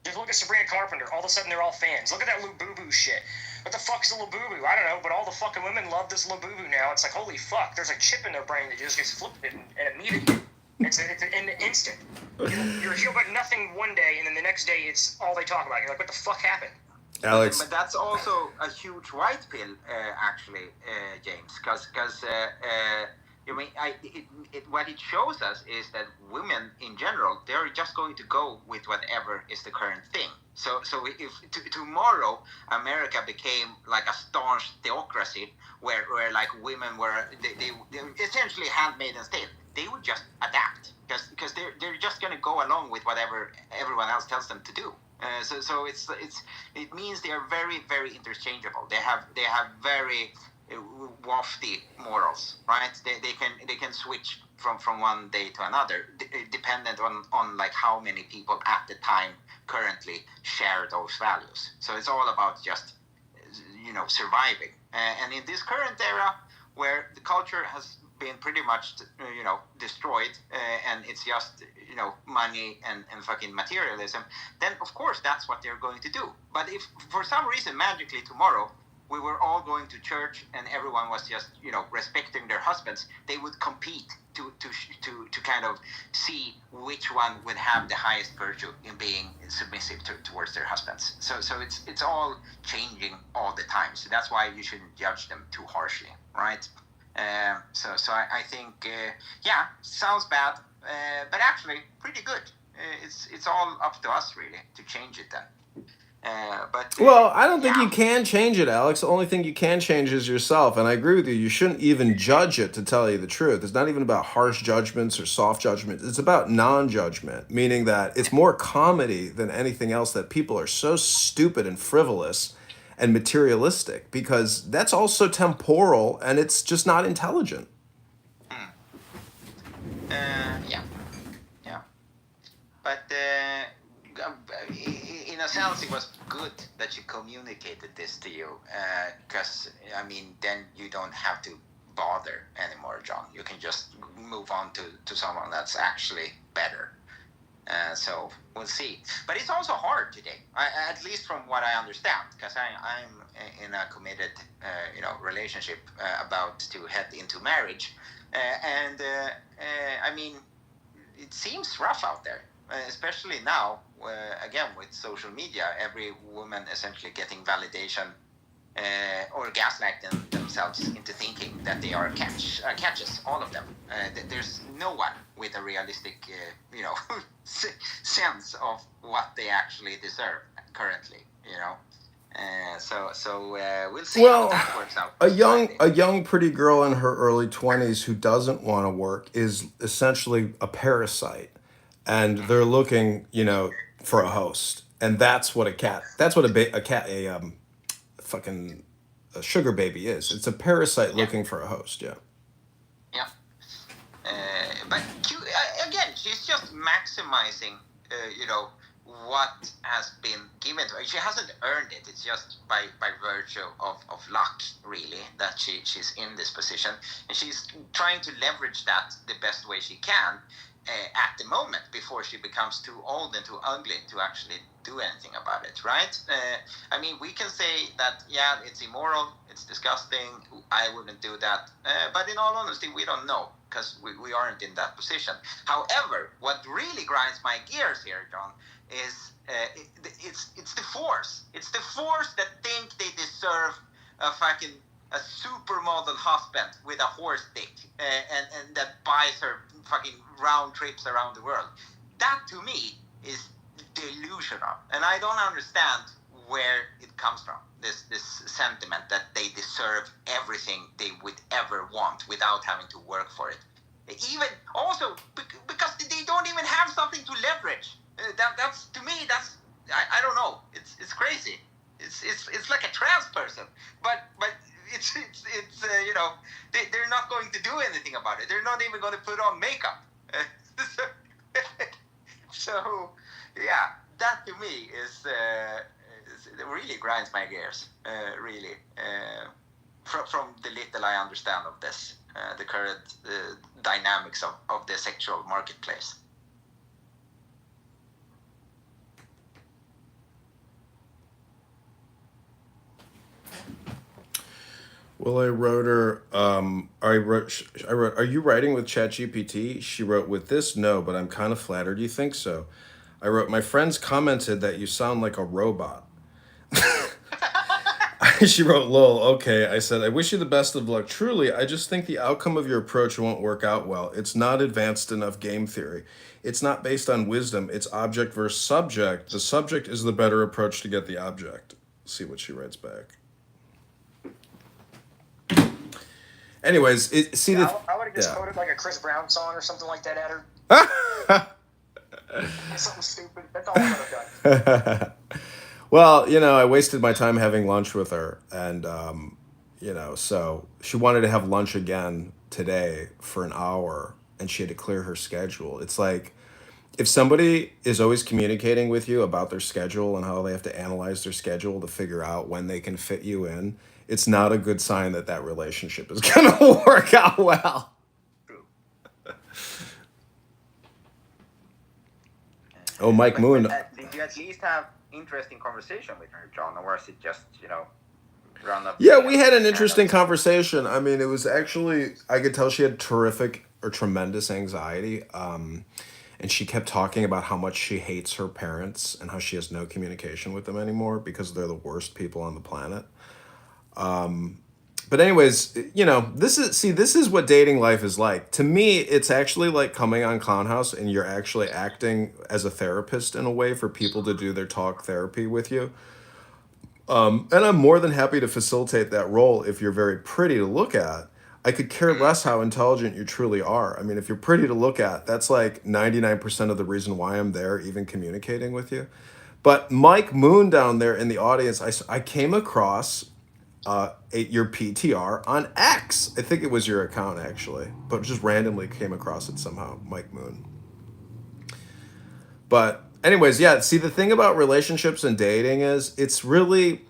Speaker 22: Just look at Sabrina Carpenter. All of a sudden, they're all fans. Look at that Labubu shit. What the fuck's a Labubu? I don't know, but all the fucking women love this Labubu now. It's like, holy fuck, there's a chip in their brain that just gets flipped and immediately. It's an instant. You're here but nothing one day, and then the next day it's all they talk about. You're like, what the fuck happened?
Speaker 9: Alex.
Speaker 14: But that's also a huge white pill, actually, James, because what it shows us is that women in general, they're just going to go with whatever is the current thing. So if tomorrow America became like a staunch theocracy where like women were they essentially handmaidens tale, they would just adapt because they're just going to go along with whatever everyone else tells them to do. So it means they are very, very interchangeable. They have very wafty morals, right? They can switch from one day to another, dependent on like how many people at the time currently share those values. So it's all about just surviving. And in this current era, where the culture has been pretty much destroyed, and it's just money and fucking materialism, then of course that's what they're going to do. But if for some reason magically tomorrow we were all going to church and everyone was just respecting their husbands, they would compete to kind of see which one would have the highest virtue in being submissive towards their husbands. So it's all changing all the time. So that's why you shouldn't judge them too harshly, right? So I think sounds bad, but actually pretty good. It's all up to us really to change it then.
Speaker 9: Well, I don't think you can change it, Alex. The only thing you can change is yourself. And I agree with you. You shouldn't even judge it, to tell you the truth. It's not even about harsh judgments or soft judgments. It's about non-judgment, meaning that it's more comedy than anything else, that people are so stupid and frivolous and materialistic, because that's also temporal and it's just not intelligent.
Speaker 14: But in a sense, it was good that you communicated this to you, because then you don't have to bother anymore, John. You can just move on to someone that's actually better. So we'll see. But it's also hard today, at least from what I understand, because I'm in a committed relationship about to head into marriage, and it seems rough out there. Especially now, again, with social media, every woman essentially getting validation or gaslighting themselves into thinking that they are catches, all of them. There's no one with a realistic, sense of what they actually deserve currently, So we'll see how that works out.
Speaker 9: A young pretty girl in her early 20s who doesn't want to work is essentially a parasite. And they're looking, for a host, and that's what a sugar baby is. It's a parasite looking for a host. Yeah.
Speaker 14: Yeah. But again, she's just maximizing, what has been given to her. She hasn't earned it. It's just by virtue of luck, really, that she's in this position. And she's trying to leverage that the best way she can at the moment before she becomes too old and too ugly to actually do anything about it, right? I mean, we can say that, yeah, it's immoral, it's disgusting, I wouldn't do that. But in all honesty, we don't know because we aren't in that position. However, what really grinds my gears here, John, is it's the force. It's the force that think they deserve a supermodel husband with a horse dick and that buys her fucking round trips around the world. That to me is delusional, and I don't understand where it comes from. This sentiment that they deserve everything they would ever want without having to work for it. Even also because they don't even have something to leverage. That's to me. That's I don't know. It's crazy. It's like a trans person, but it's you know, they're not going to do anything about it. They're not even going to put on makeup. So yeah, that to me is it really grinds my gears. Really, from the little I understand of this, the current dynamics of the sexual marketplace.
Speaker 9: Well, I wrote her. I wrote. Are you writing with ChatGPT? She wrote, with this, no, but I'm kind of flattered you think so. I wrote, my friends commented that you sound like a robot. She wrote, lol, okay. I said, I wish you the best of luck. Truly, I just think the outcome of your approach won't work out well. It's not advanced enough game theory. It's not based on wisdom. It's object versus subject. The subject is the better approach to get the object. See what she writes back. Anyways,
Speaker 22: I would have just quoted like a Chris Brown song or something like that at her. Something stupid. That's all I would have done.
Speaker 9: Well, you know, I wasted my time having lunch with her, and you know, so she wanted to have lunch again today for an hour, and she had to clear her schedule. It's like, if somebody is always communicating with you about their schedule and how they have to analyze their schedule to figure out when they can fit you in, it's not a good sign that that relationship is going to work out well. Oh, Mike Moon.
Speaker 14: Did you at least have interesting conversation with her, John, or was it just, you know, run up?
Speaker 9: Yeah, we had an interesting conversation. I mean, it was actually, I could tell she had terrific or tremendous anxiety. And she kept talking about how much she hates her parents and how she has no communication with them anymore because they're the worst people on the planet. But anyways, you know, this is what dating life is like. To me, it's actually like coming on Clown House and you're actually acting as a therapist in a way for people to do their talk therapy with you. And I'm more than happy to facilitate that role if you're very pretty to look at. I could care less how intelligent you truly are. I mean, if you're pretty to look at, that's like 99% of the reason why I'm there, even communicating with you. But Mike Moon down there in the audience, I came across your PTR on X. I think it was your account, actually, but just randomly came across it somehow, Mike Moon. But anyways, yeah, see, the thing about relationships and dating is it's really,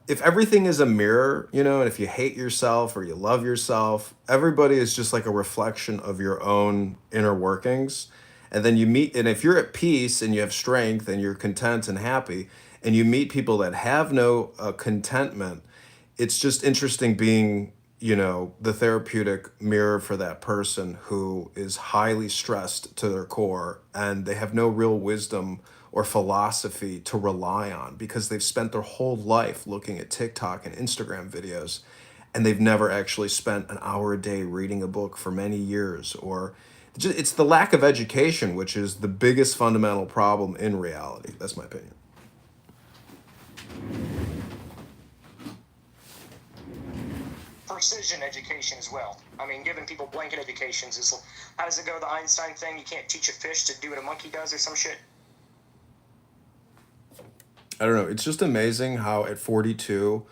Speaker 9: if everything is a mirror, you know, and if you hate yourself or you love yourself, everybody is just like a reflection of your own inner workings. And then you meet, and if you're at peace and you have strength and you're content and happy, and you meet people that have no contentment, it's just interesting being, you know, the therapeutic mirror for that person who is highly stressed to their core and they have no real wisdom or philosophy to rely on because they've spent their whole life looking at TikTok and Instagram videos and they've never actually spent an hour a day reading a book for many years. Or it's the lack of education, which is the biggest fundamental problem in reality. That's my opinion.
Speaker 22: Precision education as well. I mean, giving people blanket educations is, how does it go, the Einstein thing? You can't teach a fish to do what a monkey does or some shit?
Speaker 9: I don't know. It's just amazing how at 42,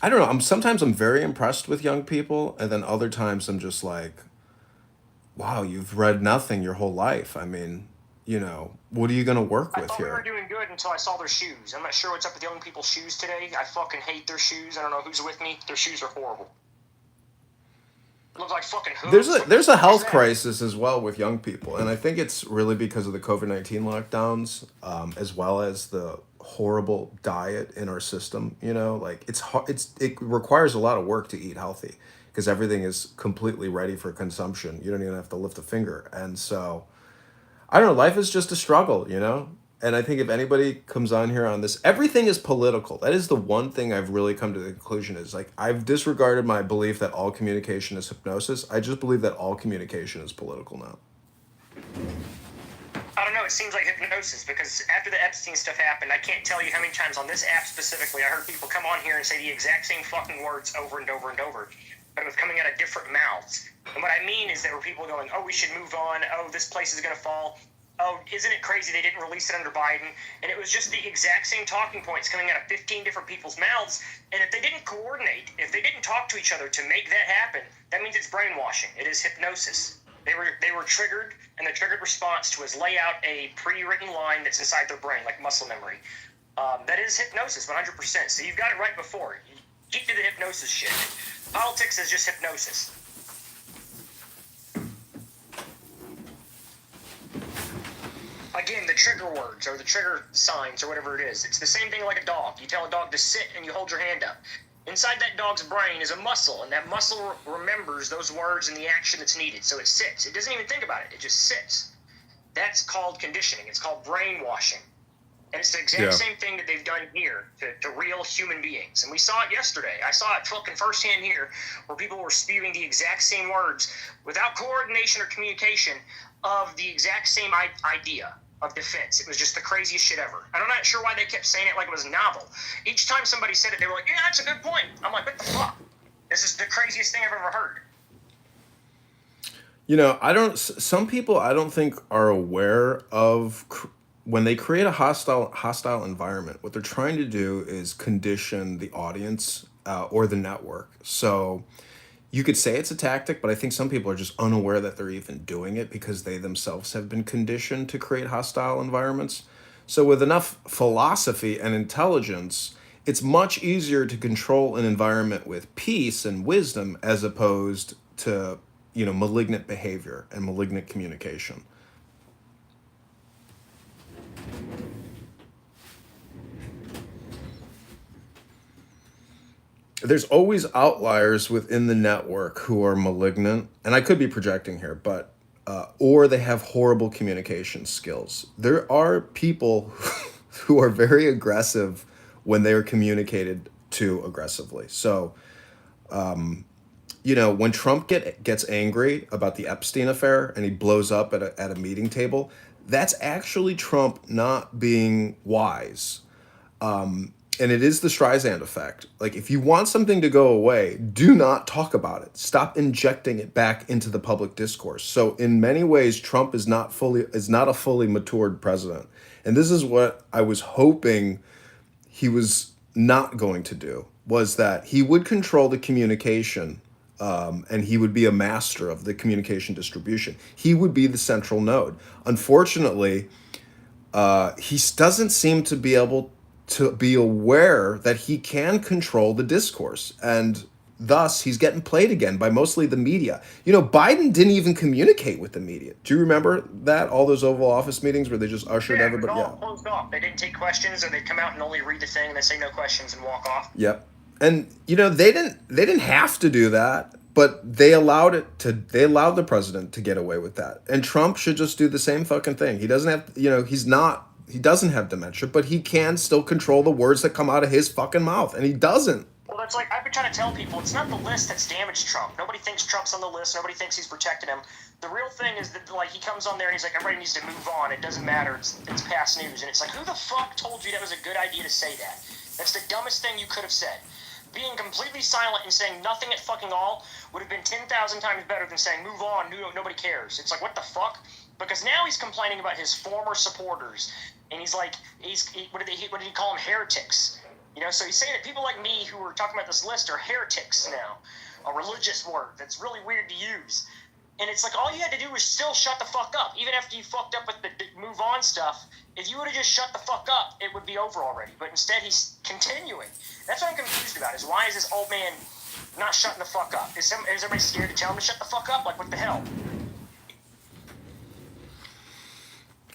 Speaker 9: I don't know. Sometimes I'm very impressed with young people, and then other times I'm just like, wow, you've read nothing your whole life. I mean, what are you going to work
Speaker 22: I
Speaker 9: with
Speaker 22: thought we were
Speaker 9: here?
Speaker 22: doing good until I saw their shoes. I'm not sure what's up with young people's shoes today. I fucking hate their shoes. I don't know who's with me. Their shoes are horrible. Look like fucking hooves.
Speaker 9: There's a health crisis as well with young people, and I think it's really because of the COVID-19 lockdowns, as well as the horrible diet in our system. Like it requires a lot of work to eat healthy because everything is completely ready for consumption. You don't even have to lift a finger, and so I don't know. Life is just a struggle, And I think if anybody comes on here on this, everything is political. That is the one thing I've really come to the conclusion is like I've disregarded my belief that all communication is hypnosis. I just believe that all communication is political now.
Speaker 22: I don't know. It seems like hypnosis because after the Epstein stuff happened, I can't tell you how many times on this app specifically I heard people come on here and say the exact same fucking words over and over and over, but it was coming out of different mouths. And what I mean is there were people going, "Oh, we should move on. Oh, this place is going to fall. Oh, isn't it crazy they didn't release it under Biden?" And it was just the exact same talking points coming out of 15 different people's mouths. And if they didn't coordinate, if they didn't talk to each other to make that happen, that means it's brainwashing. It is hypnosis. They were triggered, and the triggered response was lay out a pre-written line that's inside their brain, like muscle memory. That is hypnosis, 100%. So you've got it right before. You keep to the hypnosis shit. Politics is just hypnosis. Again, the trigger words or the trigger signs or whatever it is. It's the same thing like a dog. You tell a dog to sit and you hold your hand up. Inside that dog's brain is a muscle, and that muscle remembers those words and the action that's needed. So it sits. It doesn't even think about it. It just sits. That's called conditioning. It's called brainwashing. And it's the exact same thing that they've done here to real human beings. And we saw it yesterday. I saw it fucking firsthand here where people were spewing the exact same words without coordination or communication of the exact same idea of defense. It was just the craziest shit ever. And I'm not sure why they kept saying it like it was novel. Each time somebody said it, they were like, "Yeah, that's a good point." I'm like, what the fuck? This is the craziest thing I've ever heard.
Speaker 9: Some people I don't think are aware of when they create a hostile environment, what they're trying to do is condition the audience or the network. So you could say it's a tactic, but I think some people are just unaware that they're even doing it because they themselves have been conditioned to create hostile environments. So with enough philosophy and intelligence, it's much easier to control an environment with peace and wisdom as opposed to, malignant behavior and malignant communication. There's always outliers within the network who are malignant, and I could be projecting here, but or they have horrible communication skills. There are people who are very aggressive when they are communicated to aggressively. So, when Trump gets angry about the Epstein affair and he blows up at a meeting table, that's actually Trump not being wise. And it is the Streisand effect. Like, if you want something to go away, do not talk about it. Stop injecting it back into the public discourse. So in many ways, Trump is not a fully matured president. And this is what I was hoping he was not going to do, was that he would control the communication, and he would be a master of the communication distribution. He would be the central node. Unfortunately, he doesn't seem to be able to be aware that he can control the discourse, and thus he's getting played again by mostly the media. Biden didn't even communicate with the media. Do you remember that? All those Oval Office meetings where they just ushered everybody
Speaker 22: out? Yeah, closed off. They didn't take questions, or they'd come out and only read the thing and they say no questions and walk off.
Speaker 9: Yep. And they didn't have to do that, but they allowed the president to get away with that. And Trump should just do the same fucking thing. He doesn't have, he doesn't have dementia, but he can still control the words that come out of his fucking mouth, and he doesn't.
Speaker 22: Well, that's like, I've been trying to tell people, it's not the list that's damaged Trump. Nobody thinks Trump's on the list. Nobody thinks he's protected him. The real thing is that, he comes on there and he's like, everybody needs to move on. It doesn't matter. It's past news. And it's like, who the fuck told you that was a good idea to say that? That's the dumbest thing you could have said. Being completely silent and saying nothing at fucking all would have been 10,000 times better than saying, move on, nobody cares. It's like, what the fuck? Because now he's complaining about his former supporters. And he's like, what did he call them? Heretics. So he's saying that people like me who were talking about this list are heretics now. A religious word that's really weird to use.
Speaker 1: And it's like all you had to do was still shut the fuck up. Even after you fucked up with the move on stuff, if you would have just shut the fuck up, it would be over already. But instead, he's continuing. That's what I'm confused about, is why is this old man not shutting the fuck up? Is everybody scared to tell him to shut the fuck up? Like, what the hell?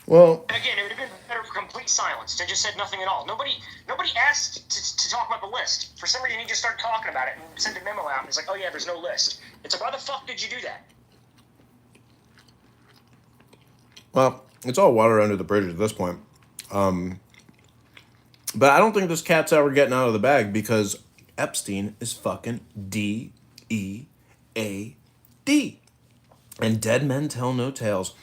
Speaker 9: Well,
Speaker 1: Again, it would have been better for complete silence to just said nothing at all. Nobody asked to talk about the list. For some reason, he just started talking about it and sent a memo out. And it's like, oh yeah, there's no list. It's like, why the fuck did you do that?
Speaker 9: well, it's all water under the bridge at this point. But I don't think this cat's ever getting out of the bag because Epstein is fucking DEAD. And dead men tell no tales.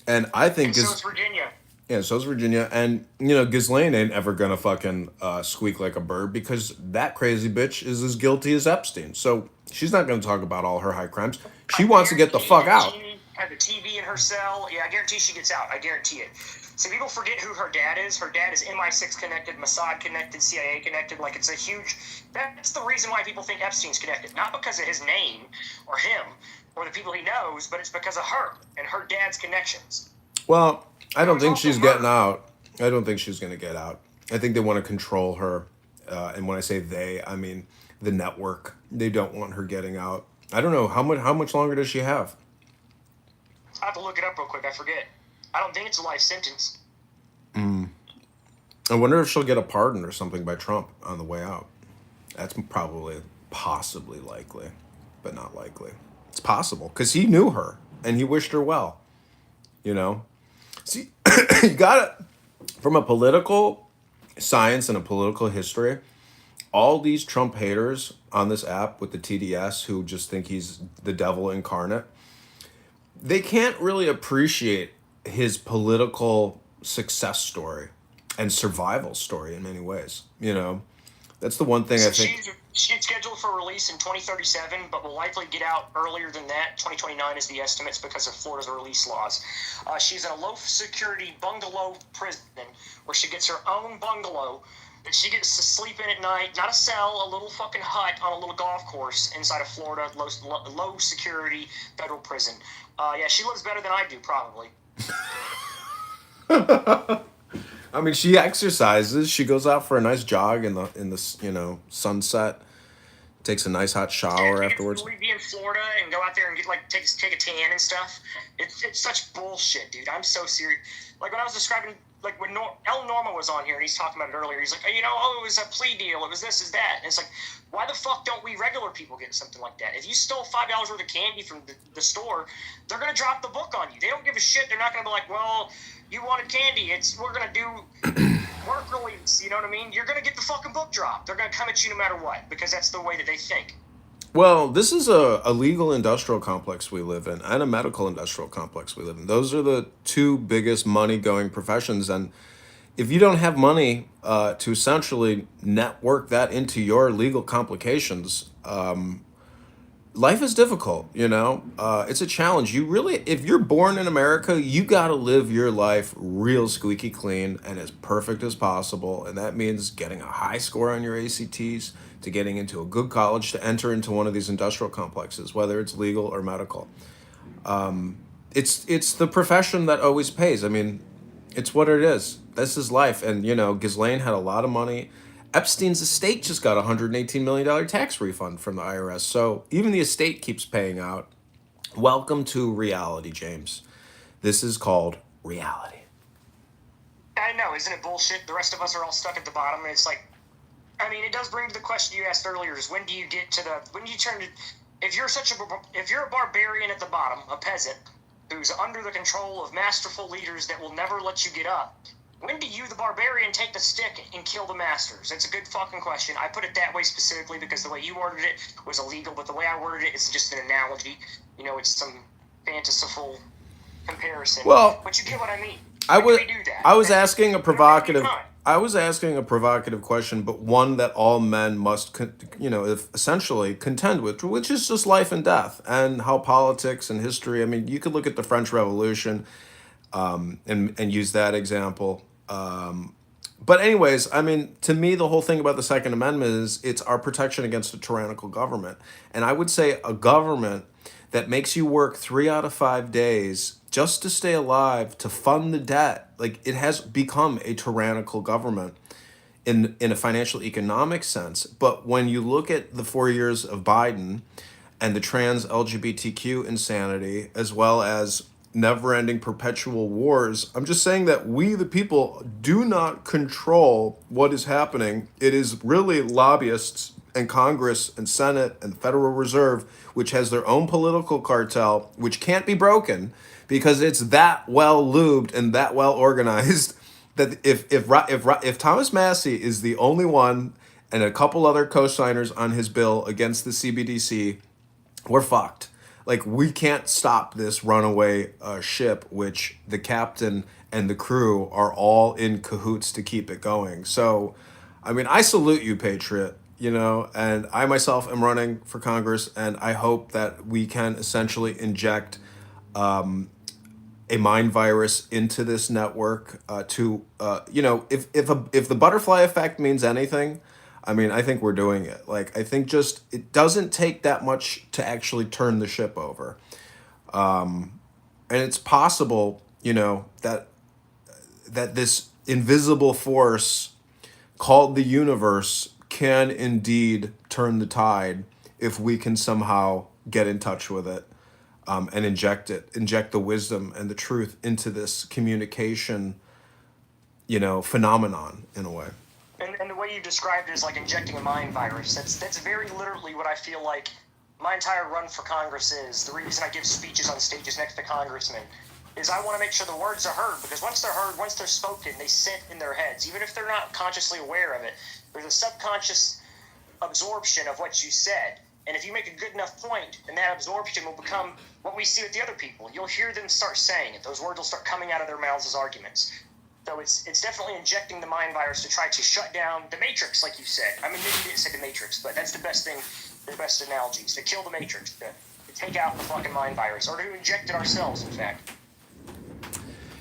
Speaker 9: And I think...
Speaker 1: And so is Virginia.
Speaker 9: Yeah, so is Virginia. And, Ghislaine ain't ever gonna fucking squeak like a bird because that crazy bitch is as guilty as Epstein. So she's not gonna talk about all her high crimes. She wants to get the fuck out.
Speaker 1: She had the TV in her cell. Yeah, I guarantee she gets out. I guarantee it. See, people forget who her dad is. Her dad is MI6 connected, Mossad connected, CIA connected. Like, it's a huge... That's the reason why people think Epstein's connected. Not because of his name or him or the people he knows, but it's because of her and her dad's connections.
Speaker 9: Well, I don't think she's getting out. I don't think she's going to get out. I think they want to control her. And when I say they, I mean the network. They don't want her getting out. I don't know. How much longer does she have?
Speaker 1: I have to look it up real quick. I forget. I don't think it's a life sentence.
Speaker 9: I wonder if she'll get a pardon or something by Trump on the way out. That's possibly likely, but not likely. It's possible because he knew her and he wished her well. See, you got it from a political science and a political history. All these Trump haters on this app with the TDS who just think he's the devil incarnate, they can't really appreciate his political success story and survival story in many ways. That's the one thing I think.
Speaker 1: She's scheduled for release in 2037, but will likely get out earlier than that. 2029 is the estimates because of Florida's release laws. She's in a low-security bungalow prison where she gets her own bungalow that she gets to sleep in at night. Not a cell, a little fucking hut on a little golf course inside of Florida, low-security federal prison. Yeah, she lives better than I do, probably.
Speaker 9: I mean, she exercises. She goes out for a nice jog in the sunset. Takes a nice hot shower afterwards.
Speaker 1: We'd be in Florida and go out there and get take a tan and stuff. It's such bullshit, dude. I'm so serious. Like when I was describing, like when El Norma was on here and he's talking about it earlier. He's like, it was a plea deal. It was this, is that. And it's like, why the fuck don't we regular people get something like that? If you stole $5 worth of candy from the store, they're gonna drop the book on you. They don't give a shit. They're not gonna be like, well, you wanted candy. We're gonna do work release. You know what I mean? You're gonna get the fucking book dropped. They're gonna come at you no matter what because that's the way that they think.
Speaker 9: Well, this is a legal industrial complex we live in and a medical industrial complex we live in. Those are the two biggest money-going professions. And if you don't have money to essentially network that into your legal complications, life is difficult, it's a challenge. If you're born in America, you got to live your life real squeaky clean and as perfect as possible. And that means getting a high score on your ACTs, to getting into a good college, to enter into one of these industrial complexes, whether it's legal or medical. It's the profession that always pays. I mean, it's what it is. This is life. And, Ghislaine had a lot of money. Epstein's estate just got a $118 million tax refund from the IRS. So even the estate keeps paying out. Welcome to reality, James. This is called reality.
Speaker 1: I know, isn't it bullshit? The rest of us are all stuck at the bottom, and it's like, it does bring to the question you asked earlier: is when do you turn to? If you're a barbarian at the bottom, a peasant who's under the control of masterful leaders that will never let you get up. When do you, the barbarian, take the stick and kill the masters? It's a good fucking question. I put it that way specifically because the way you worded it was illegal, but the way I worded it, it's just an analogy. It's some fantastical comparison.
Speaker 9: Well,
Speaker 1: but you get what I mean.
Speaker 9: I was asking a provocative question, but one that all men must, essentially contend with, which is just life and death and how politics and history. I mean, you could look at the French Revolution and use that example. But anyways, to me, the whole thing about the Second Amendment is it's our protection against a tyrannical government. And I would say a government that makes you work 3 out of 5 days just to stay alive, to fund the debt. Like, it has become a tyrannical government in a financial economic sense. But when you look at the 4 years of Biden and the trans LGBTQ insanity, as well as never-ending perpetual wars, I'm just saying that we, the people, do not control what is happening. It is really lobbyists and Congress and Senate and the Federal Reserve, which has their own political cartel, which can't be broken because it's that well lubed and that well organized that if Thomas Massey is the only one and a couple other co-signers on his bill against the CBDC, we're fucked. Like, we can't stop this runaway ship, which the captain and the crew are all in cahoots to keep it going. So, I mean, I salute you, Patriot, you know, and I myself am running for Congress, and I hope that we can essentially inject a mind virus into this network to, you know, if the butterfly effect means anything, I mean, I think we're doing it. Like, I think just it doesn't take that much to actually turn the ship over. And it's possible, you know, that this invisible force called the universe can indeed turn the tide if we can somehow get in touch with it, and inject the wisdom and the truth into this communication, you know, phenomenon in a way.
Speaker 1: And the way you described it is like injecting a mind virus. That's very literally what I feel like my entire run for Congress is. The reason I give speeches on stages next to congressmen is I want to make sure the words are heard, because once they're heard, once they're spoken, they sit in their heads. Even if they're not consciously aware of it, there's a subconscious absorption of what you said. And if you make a good enough point, then that absorption will become what we see with the other people. You'll hear them start saying it. Those words will start coming out of their mouths as arguments. So it's definitely injecting the mind virus to try to shut down the Matrix, like you said. I mean, maybe you didn't say the Matrix, but that's the best thing, the best analogy, is to kill the Matrix, to take out the fucking mind virus, or to inject it ourselves, in fact.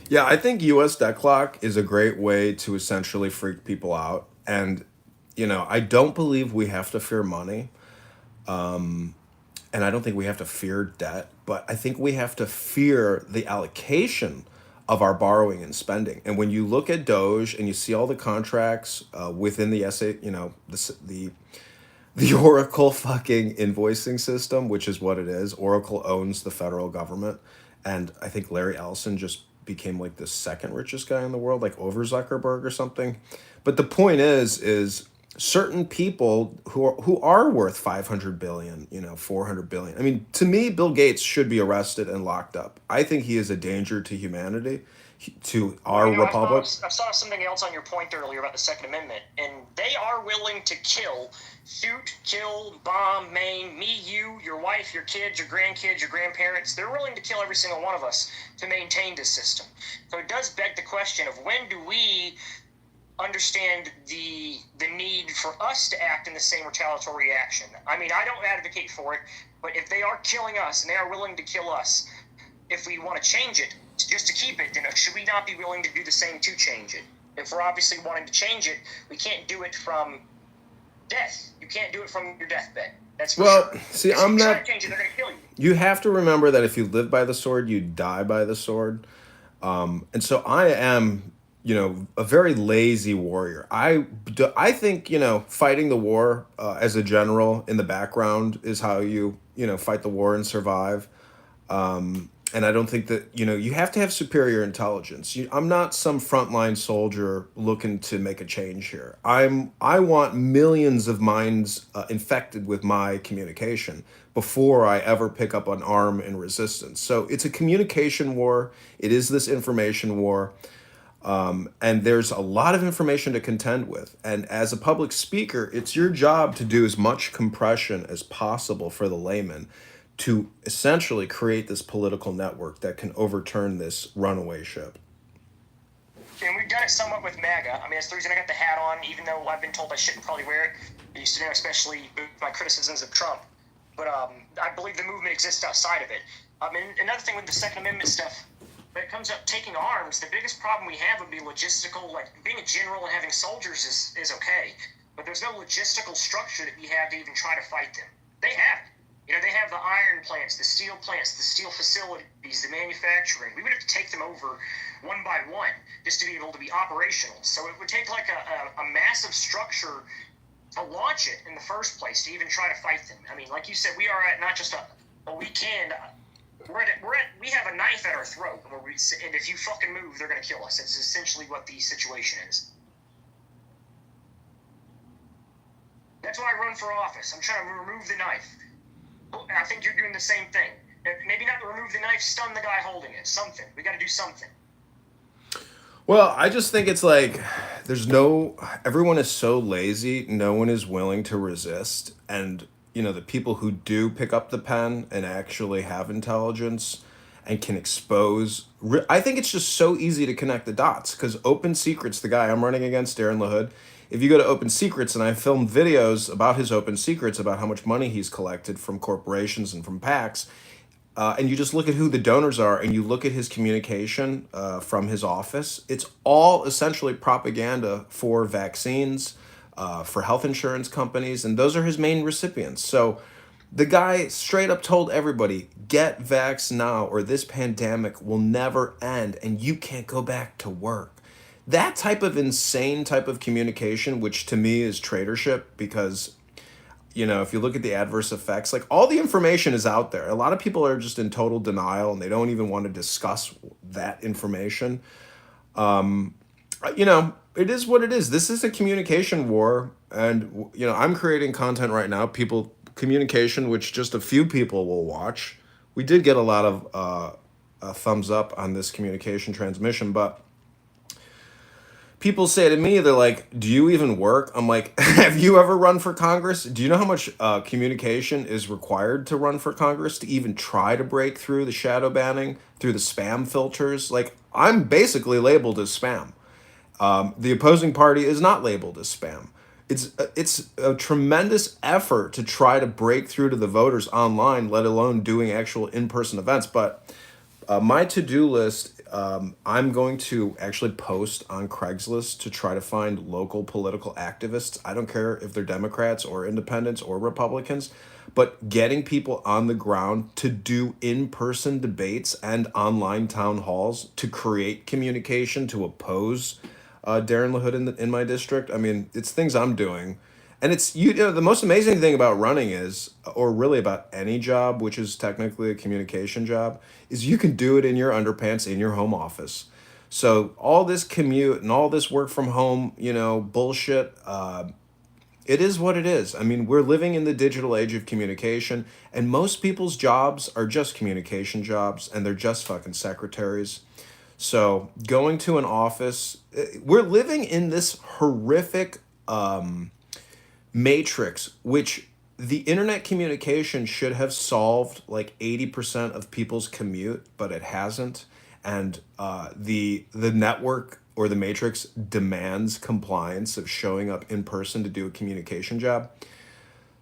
Speaker 9: Yeah, I think U.S. debt clock is a great way to essentially freak people out. And, you know, I don't believe we have to fear money. And I don't think we have to fear debt, but I think we have to fear the allocation of our borrowing and spending. And when you look at Doge and you see all the contracts within the you know, the Oracle fucking invoicing system, which is what it is. Oracle owns the federal government. And I think Larry Ellison just became like the second richest guy in the world, like over Zuckerberg or something. But the point is certain people who are worth 500 billion, you know, 400 billion. I mean, to me, Bill Gates should be arrested and locked up. I think he is a danger to humanity, to our republic.
Speaker 1: I saw something else on your point earlier about the Second Amendment, and they are willing to shoot, kill, bomb, maim me, you, your wife, your kids, your grandkids, your grandparents. They're willing to kill every single one of us to maintain this system. So it does beg the question of, when do we understand the need for us to act in the same retaliatory action? I mean, I don't advocate for it, but if they are killing us and they are willing to kill us, if we want to change it, just to keep it, then should we not be willing to do the same to change it? If we're obviously wanting to change it, we can't do it from death. You can't do it from your deathbed. That's for sure.
Speaker 9: See,
Speaker 1: I'm not. Try to change it, they're going to kill you.
Speaker 9: You have to remember that if you live by the sword, you die by the sword. And so I am, you know, a very lazy warrior. I think, you know, fighting the war as a general in the background is how you know, fight the war and survive. And I don't think that, you know, you have to have superior intelligence. I'm not some frontline soldier looking to make a change here. I want millions of minds infected with my communication before I ever pick up an arm in resistance. So it's a communication war. It is this information war. And there's a lot of information to contend with. And as a public speaker, it's your job to do as much compression as possible for the layman to essentially create this political network that can overturn this runaway ship.
Speaker 1: And we've done it somewhat with MAGA. I mean, that's the reason I got the hat on, even though I've been told I shouldn't probably wear it. I used to know, especially my criticisms of Trump. But I believe the movement exists outside of it. I mean, another thing with the Second Amendment stuff, when it comes up taking arms, the biggest problem we have would be logistical. Like, being a general and having soldiers is okay, but there's no logistical structure that we have to even try to fight them. They have it. You know, they have the iron iron plants, the steel facilities, the manufacturing. We would have to take them over one by one just to be able to be operational. So it would take like a massive structure to launch it in the first place, to even try to fight them. I mean, like you said, we are at not just a weekend. We have a knife at our throat, and if you fucking move, they're going to kill us. It's essentially what the situation is. That's why I run for office. I'm trying to remove the knife. I think you're doing the same thing. Maybe not remove the knife, stun the guy holding it. Something. We got to do something.
Speaker 9: Well, I just think it's like everyone is so lazy, no one is willing to resist. And, the people who do pick up the pen and actually have intelligence and can expose, I think it's just so easy to connect the dots, because Open Secrets, the guy I'm running against, Darren LaHood, if you go to Open Secrets, and I filmed videos about his Open Secrets, about how much money he's collected from corporations and from PACs, and you just look at who the donors are, and you look at his communication from his office, it's all essentially propaganda for vaccines, for health insurance companies, and those are his main recipients. So the guy straight up told everybody, get vaxxed now or this pandemic will never end and you can't go back to work. That type of insane type of communication, which to me is traitorship, because if you look at the adverse effects, like, all the information is out there. A lot of people are just in total denial and they don't even want to discuss that information. It is what it is. This is a communication war, and I'm creating content right now, communication, which just a few people will watch. We did get a lot of thumbs up on this communication transmission, but people say to me, they're like, do you even work? I'm like, have you ever run for Congress? Do you know how much communication is required to run for Congress, to even try to break through the shadow banning, through the spam filters? Like, I'm basically labeled as spam. The opposing party is not labeled as spam. It's a tremendous effort to try to break through to the voters online, let alone doing actual in-person events. But my to-do list, I'm going to actually post on Craigslist to try to find local political activists. I don't care if they're Democrats or independents or Republicans, but getting people on the ground to do in-person debates and online town halls to create communication, to oppose Darren LaHood in my district. I mean, it's things I'm doing. And it's, the most amazing thing about running is, or really about any job, which is technically a communication job, is you can do it in your underpants in your home office. So all this commute and all this work from home, bullshit, it is what it is. I mean, we're living in the digital age of communication, and most people's jobs are just communication jobs, and they're just fucking secretaries. So going to an office, we're living in this horrific matrix, which the internet communication should have solved like 80% of people's commute, but it hasn't. And the network, or the matrix, demands compliance of showing up in person to do a communication job.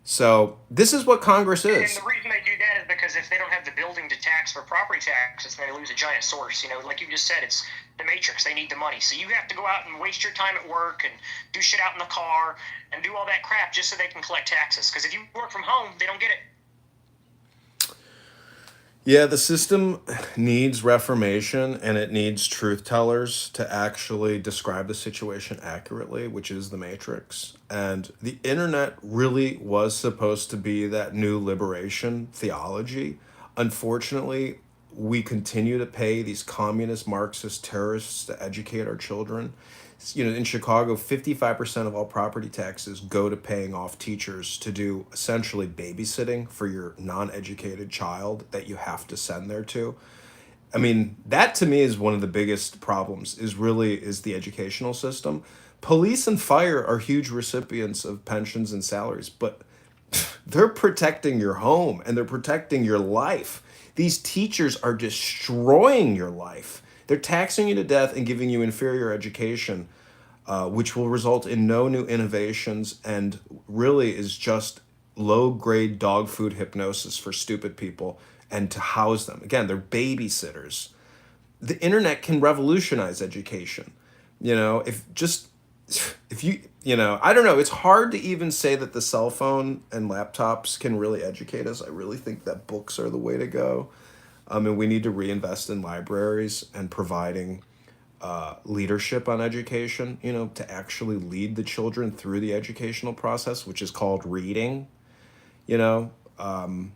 Speaker 9: So this is what Congress is.
Speaker 1: And the reason they do that is because if they don't have the building to tax for property taxes, they lose a giant source. Like you just said, it's the matrix. They need the money. So you have to go out and waste your time at work and do shit out in the car and do all that crap just so they can collect taxes. Because if you work from home, they don't get it.
Speaker 9: Yeah, the system needs reformation, and it needs truth tellers to actually describe the situation accurately, which is the matrix. And the internet really was supposed to be that new liberation theology. Unfortunately, we continue to pay these communist Marxist terrorists to educate our children. In Chicago, 55% of all property taxes go to paying off teachers to do essentially babysitting for your non-educated child that you have to send there to. I mean, that to me is one of the biggest problems, is the educational system. Police and fire are huge recipients of pensions and salaries, but they're protecting your home and they're protecting your life. These teachers are destroying your life. They're taxing you to death and giving you inferior education, which will result in no new innovations and really is just low-grade dog food hypnosis for stupid people, and to house them. Again, they're babysitters. The internet can revolutionize education. If I don't know. It's hard to even say that the cell phone and laptops can really educate us. I really think that books are the way to go. And we need to reinvest in libraries and providing leadership on education, to actually lead the children through the educational process, which is called reading, I don't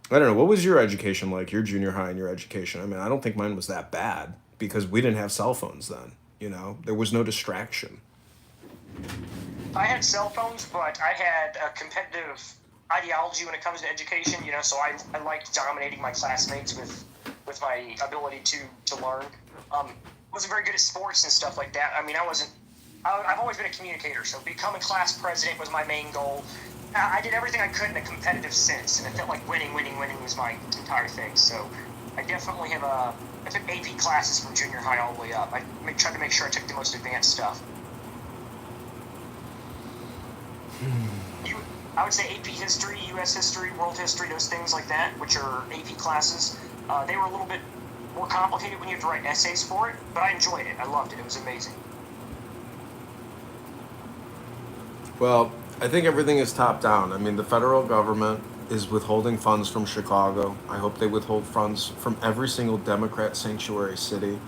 Speaker 9: know. What was your education like, your junior high and your education? I mean, I don't think mine was that bad because we didn't have cell phones then, There was no distraction.
Speaker 22: I had cell phones, but I had a competitive ideology when it comes to education, so I liked dominating my classmates with my ability to learn. Wasn't very good at sports and stuff like that. I mean, I've always been a communicator, so becoming class president was my main goal. I did everything I could in a competitive sense, and it felt like winning was my entire thing. So I definitely I took AP classes from junior high all the way up. I tried to make sure I took the most advanced stuff. I would say AP history, U.S. history, world history, those things like that, which are AP classes. They were a little bit more complicated when you have to write essays for it, but I enjoyed it. I loved it. It was amazing.
Speaker 9: Well, I think everything is top down. I mean, the federal government is withholding funds from Chicago. I hope they withhold funds from every single Democrat sanctuary city.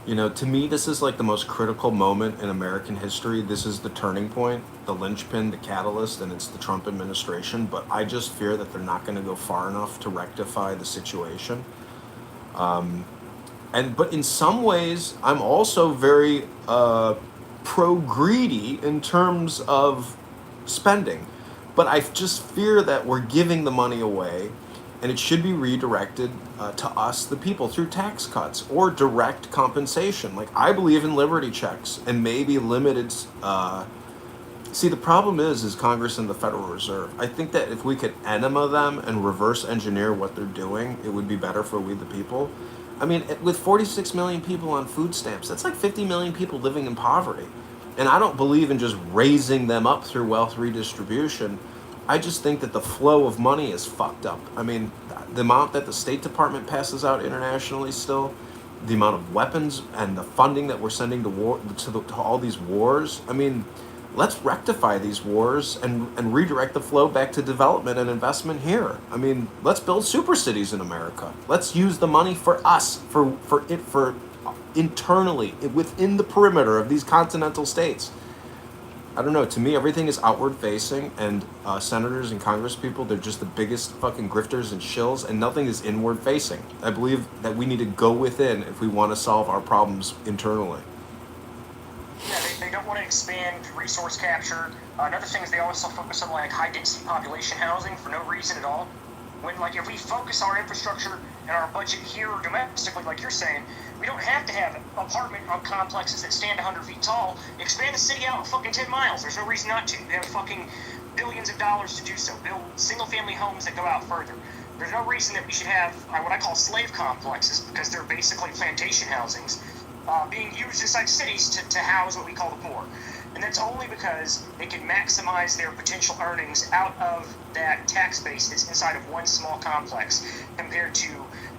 Speaker 9: To me, this is like the most critical moment in American history. This is the turning point, the linchpin, the catalyst, and it's the Trump administration. But I just fear that they're not going to go far enough to rectify the situation. But in some ways, I'm also very pro-greedy in terms of spending. But I just fear that we're giving the money away, and it should be redirected to us, the people, through tax cuts or direct compensation. Like, I believe in liberty checks and maybe limited. See, the problem is Congress and the Federal Reserve. I think that if we could enema them and reverse engineer what they're doing, it would be better for we the people. I mean, with 46 million people on food stamps, that's like 50 million people living in poverty. And I don't believe in just raising them up through wealth redistribution. I just think that the flow of money is fucked up. I mean, the amount that the State Department passes out internationally still, the amount of weapons and the funding that we're sending to all these wars. I mean, let's rectify these wars and redirect the flow back to development and investment here. I mean, let's build super cities in America. Let's use the money for us, for internally, within the perimeter of these continental states. I don't know. To me, everything is outward facing, and senators and Congress people, they're just the biggest fucking grifters and shills, and nothing is inward facing. I believe that we need to go within if we want to solve our problems internally.
Speaker 22: Yeah, they don't want to expand resource capture. Another thing is they also focus on like high density population housing for no reason at all. When if we focus our infrastructure and our budget here domestically, like you're saying, we don't have to have apartment complexes that stand 100 feet tall. Expand the city out fucking 10 miles. There's no reason not to. We have fucking billions of dollars to do so. Build single-family homes that go out further. There's no reason that we should have what I call slave complexes, because they're basically plantation housings, being used inside cities to house what we call the poor. And that's only because they can maximize their potential earnings out of that tax base that's inside of one small complex compared to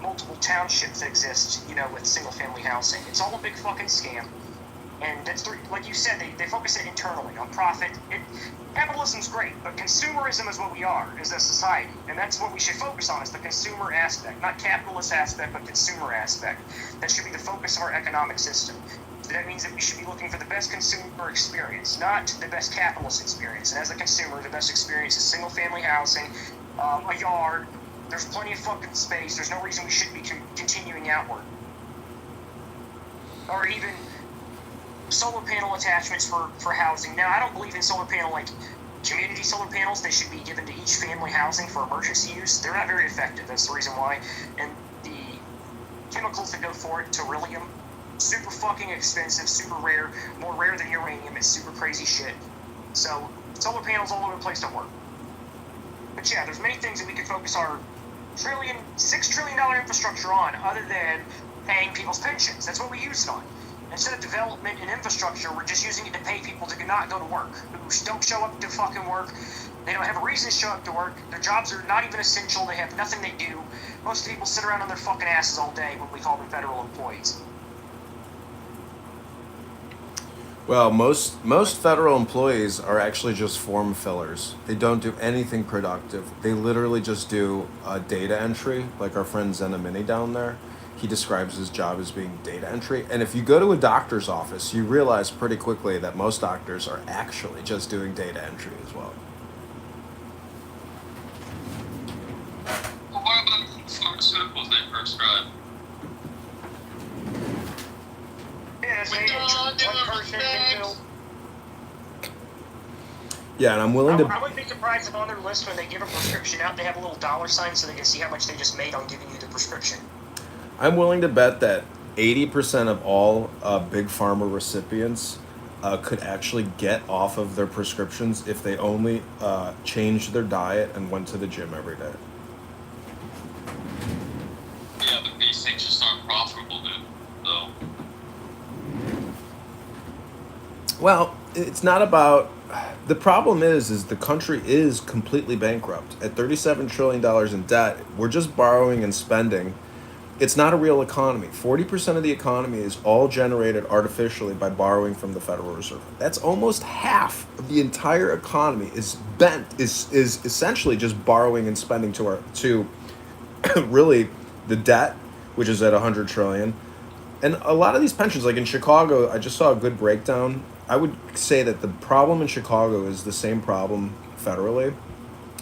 Speaker 22: multiple townships that exist, with single-family housing. It's all a big fucking scam. And that's, like you said, they focus it internally on profit. Capitalism's great, but consumerism is what we are as a society. And that's what we should focus on, is the consumer aspect. Not capitalist aspect, but consumer aspect. That should be the focus of our economic system. That means that we should be looking for the best consumer experience, not the best capitalist experience. And as a consumer, the best experience is single-family housing, a yard. There's plenty of fucking space. There's no reason we shouldn't be continuing outward. Or even solar panel attachments for housing. Now, I don't believe in solar panel, like community solar panels. They should be given to each family housing for emergency use. They're not very effective. That's the reason why. And the chemicals that go for it, beryllium, super fucking expensive, super rare, more rare than uranium. It's super crazy shit. So solar panels all over the place don't work. But yeah, there's many things that we could focus our $6 trillion infrastructure on, other than paying people's pensions. That's what we use it on. Instead of development and infrastructure, we're just using it to pay people to not go to work, who don't show up to fucking work. They don't have a reason to show up to work. Their jobs are not even essential. They have nothing they do. Most people sit around on their fucking asses all day when we call them federal employees.
Speaker 9: Well, most federal employees are actually just form fillers. They don't do anything productive. They literally just do data entry, like our friend Zenamini down there. He describes his job as being data entry. And if you go to a doctor's office, you realize pretty quickly that most doctors are actually just doing data entry as well.
Speaker 8: Well, what about pharmaceuticals they prescribe?
Speaker 9: Yeah, and I'm willing to.
Speaker 22: I wouldn't be surprised if on their list when they give a prescription out, they have a little dollar sign so they can see how much they just made on giving you the prescription.
Speaker 9: I'm willing to bet that 80% of all big pharma recipients could actually get off of their prescriptions if they only changed their diet and went to the gym every day.
Speaker 8: Yeah, but these things just aren't profitable, dude. So.
Speaker 9: Well, it's not about. The problem is the country is completely bankrupt. At $37 trillion in debt, we're just borrowing and spending. It's not a real economy. 40% of the economy is all generated artificially by borrowing from the Federal Reserve. That's almost half of the entire economy is essentially just borrowing and spending to really the debt, which is at 100 trillion. And a lot of these pensions, like in Chicago, I just saw a good breakdown. I would say that the problem in Chicago is the same problem federally.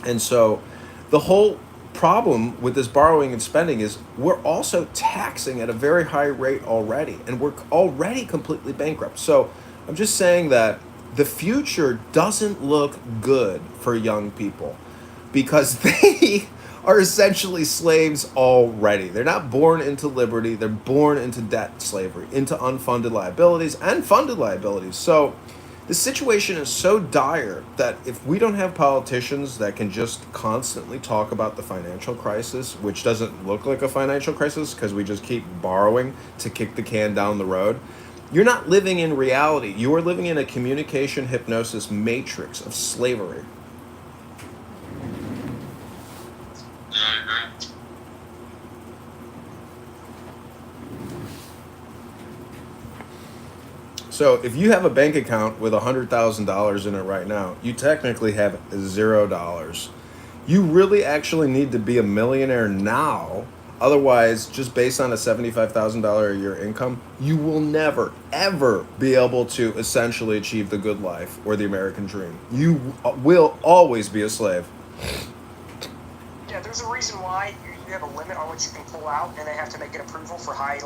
Speaker 9: And so the whole problem with this borrowing and spending is we're also taxing at a very high rate already, and we're already completely bankrupt. So I'm just saying that the future doesn't look good for young people because they are essentially slaves already. They're not born into liberty, they're born into debt slavery, into unfunded liabilities and funded liabilities. So the situation is so dire that if we don't have politicians that can just constantly talk about the financial crisis, which doesn't look like a financial crisis because we just keep borrowing to kick the can down the road, you're not living in reality. You are living in a communication hypnosis matrix of slavery. So if you have a bank account with $100,000 in it right now, you technically have $0. You really actually need to be a millionaire now. Otherwise, just based on a $75,000 a year income, you will never, ever be able to essentially achieve the good life or the American dream. You will always be a slave.
Speaker 22: Yeah, there's a reason why you have a limit on what you can pull out, and they have to make an approval for high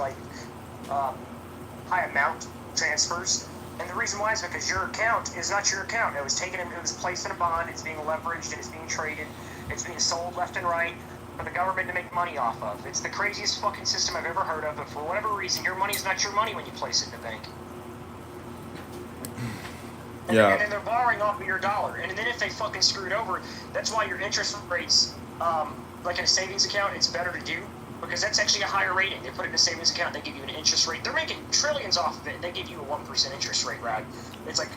Speaker 22: amount transfers. And the reason why is because your account is not your account. It was taken, it was placed in a bond, it's being leveraged, and it's being traded, it's being sold left and right for the government to make money off of. It's the craziest fucking system I've ever heard of, but for whatever reason, your money's not your money when you place it in the bank. And then they're borrowing off of your dollar. And then if they fucking screw it over, that's why your interest rates, like in a savings account, it's better to do. Because that's actually a higher rating. They put it in a savings account, they give you an interest rate. They're making trillions off of it, and they give you a 1% interest rate, right? It's like,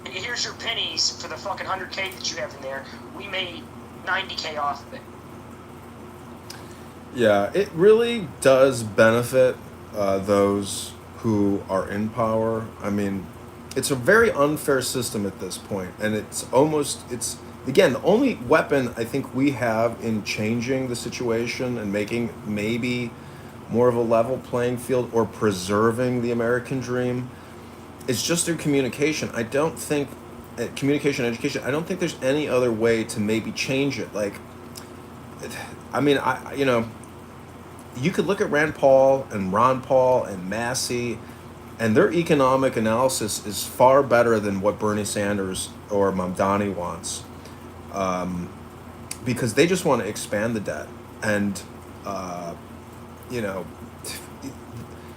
Speaker 22: here's your pennies for the fucking 100K that you have in there. We made 90K off of it.
Speaker 9: Yeah, it really does benefit those who are in power. I mean, it's a very unfair system at this point, and it's again, the only weapon I think we have in changing the situation and making maybe more of a level playing field or preserving the American dream is just through communication. I don't think communication, education, I don't think there's any other way to maybe change it. Like, I mean, you could look at Rand Paul and Ron Paul and Massey, and their economic analysis is far better than what Bernie Sanders or Mamdani wants. Because they just want to expand the debt. And,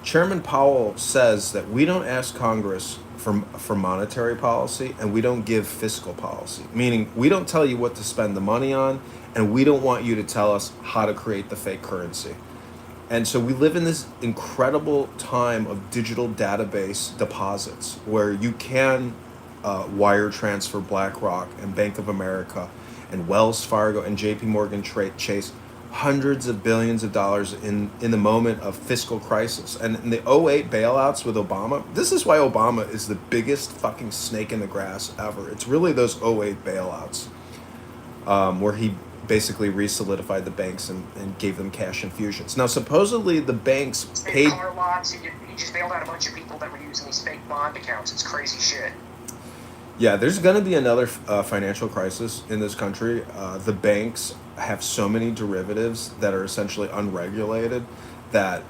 Speaker 9: Chairman Powell says that we don't ask Congress for monetary policy and we don't give fiscal policy, meaning we don't tell you what to spend the money on and we don't want you to tell us how to create the fake currency. And so we live in this incredible time of digital database deposits where you can wire transfer BlackRock and Bank of America and Wells Fargo and JP Morgan Chase hundreds of billions of dollars in the moment of fiscal crisis. And in the 08 bailouts with Obama, this is why Obama is the biggest fucking snake in the grass ever. It's really those 08 bailouts where he basically re-solidified the banks and gave them cash infusions. Now, supposedly the banks paid...
Speaker 22: car lots, he just bailed out a bunch of people that were using these fake bond accounts. It's crazy shit.
Speaker 9: Yeah, there's going to be another financial crisis in this country. The banks have so many derivatives that are essentially unregulated that,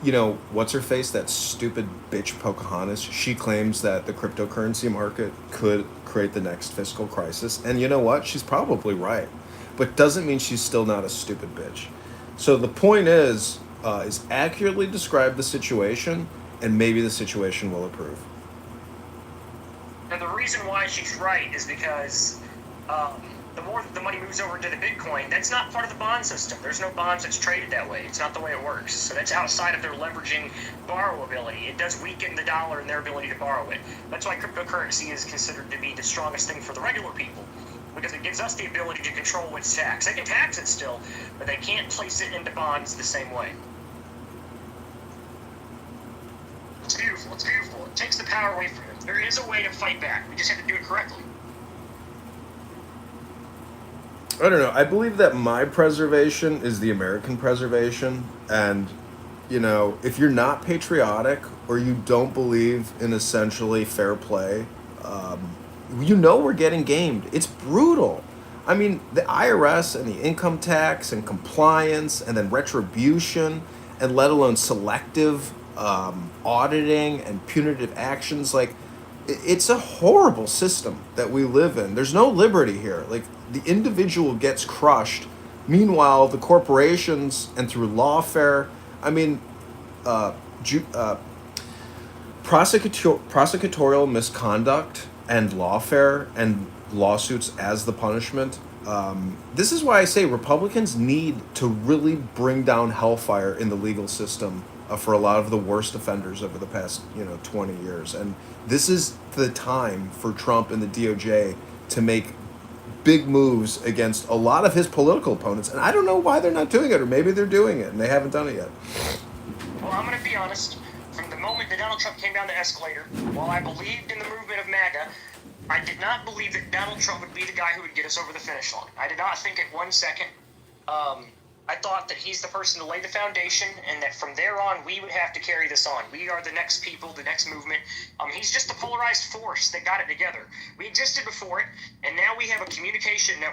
Speaker 9: you know, what's her face, that stupid bitch Pocahontas, she claims that the cryptocurrency market could create the next fiscal crisis. And you know what? She's probably right. But doesn't mean she's still not a stupid bitch. So the point is accurately describe the situation, and maybe the situation will improve.
Speaker 22: And the reason why she's right is because the more that the money moves over to the Bitcoin, that's not part of the bond system. There's no bonds that's traded that way. It's not the way it works. So that's outside of their leveraging borrowability. It does weaken the dollar and their ability to borrow it. That's why cryptocurrency is considered to be the strongest thing for the regular people, because it gives us the ability to control what's taxed. They can tax it still, but they can't place it into bonds the same way. It's beautiful. It's beautiful. It takes the power away from them. There is a way to fight back. We just have to do it correctly.
Speaker 9: I don't know. I believe that my preservation is the American preservation. And, you know, if you're not patriotic or you don't believe in essentially fair play, you know we're getting gamed. It's brutal. I mean, the IRS and the income tax and compliance and then retribution and let alone selective auditing and punitive actions, like, it's a horrible system that we live in. There's no liberty here. Like, the individual gets crushed. Meanwhile, the corporations and through lawfare, I mean, prosecutorial misconduct and lawfare and lawsuits as the punishment. This is why I say Republicans need to really bring down hellfire in the legal system for a lot of the worst offenders over the past, 20 years. And this is the time for Trump and the DOJ to make big moves against a lot of his political opponents. And I don't know why they're not doing it, or maybe they're doing it and they haven't done it yet.
Speaker 22: Well, I'm going to be honest. From the moment that Donald Trump came down the escalator, while I believed in the movement of MAGA, I did not believe that Donald Trump would be the guy who would get us over the finish line. I did not think it 1 second. I thought that he's the person to lay the foundation, and that from there on, we would have to carry this on. We are the next people, the next movement. He's just the polarized force that got it together. We existed before it, and now we have a communication network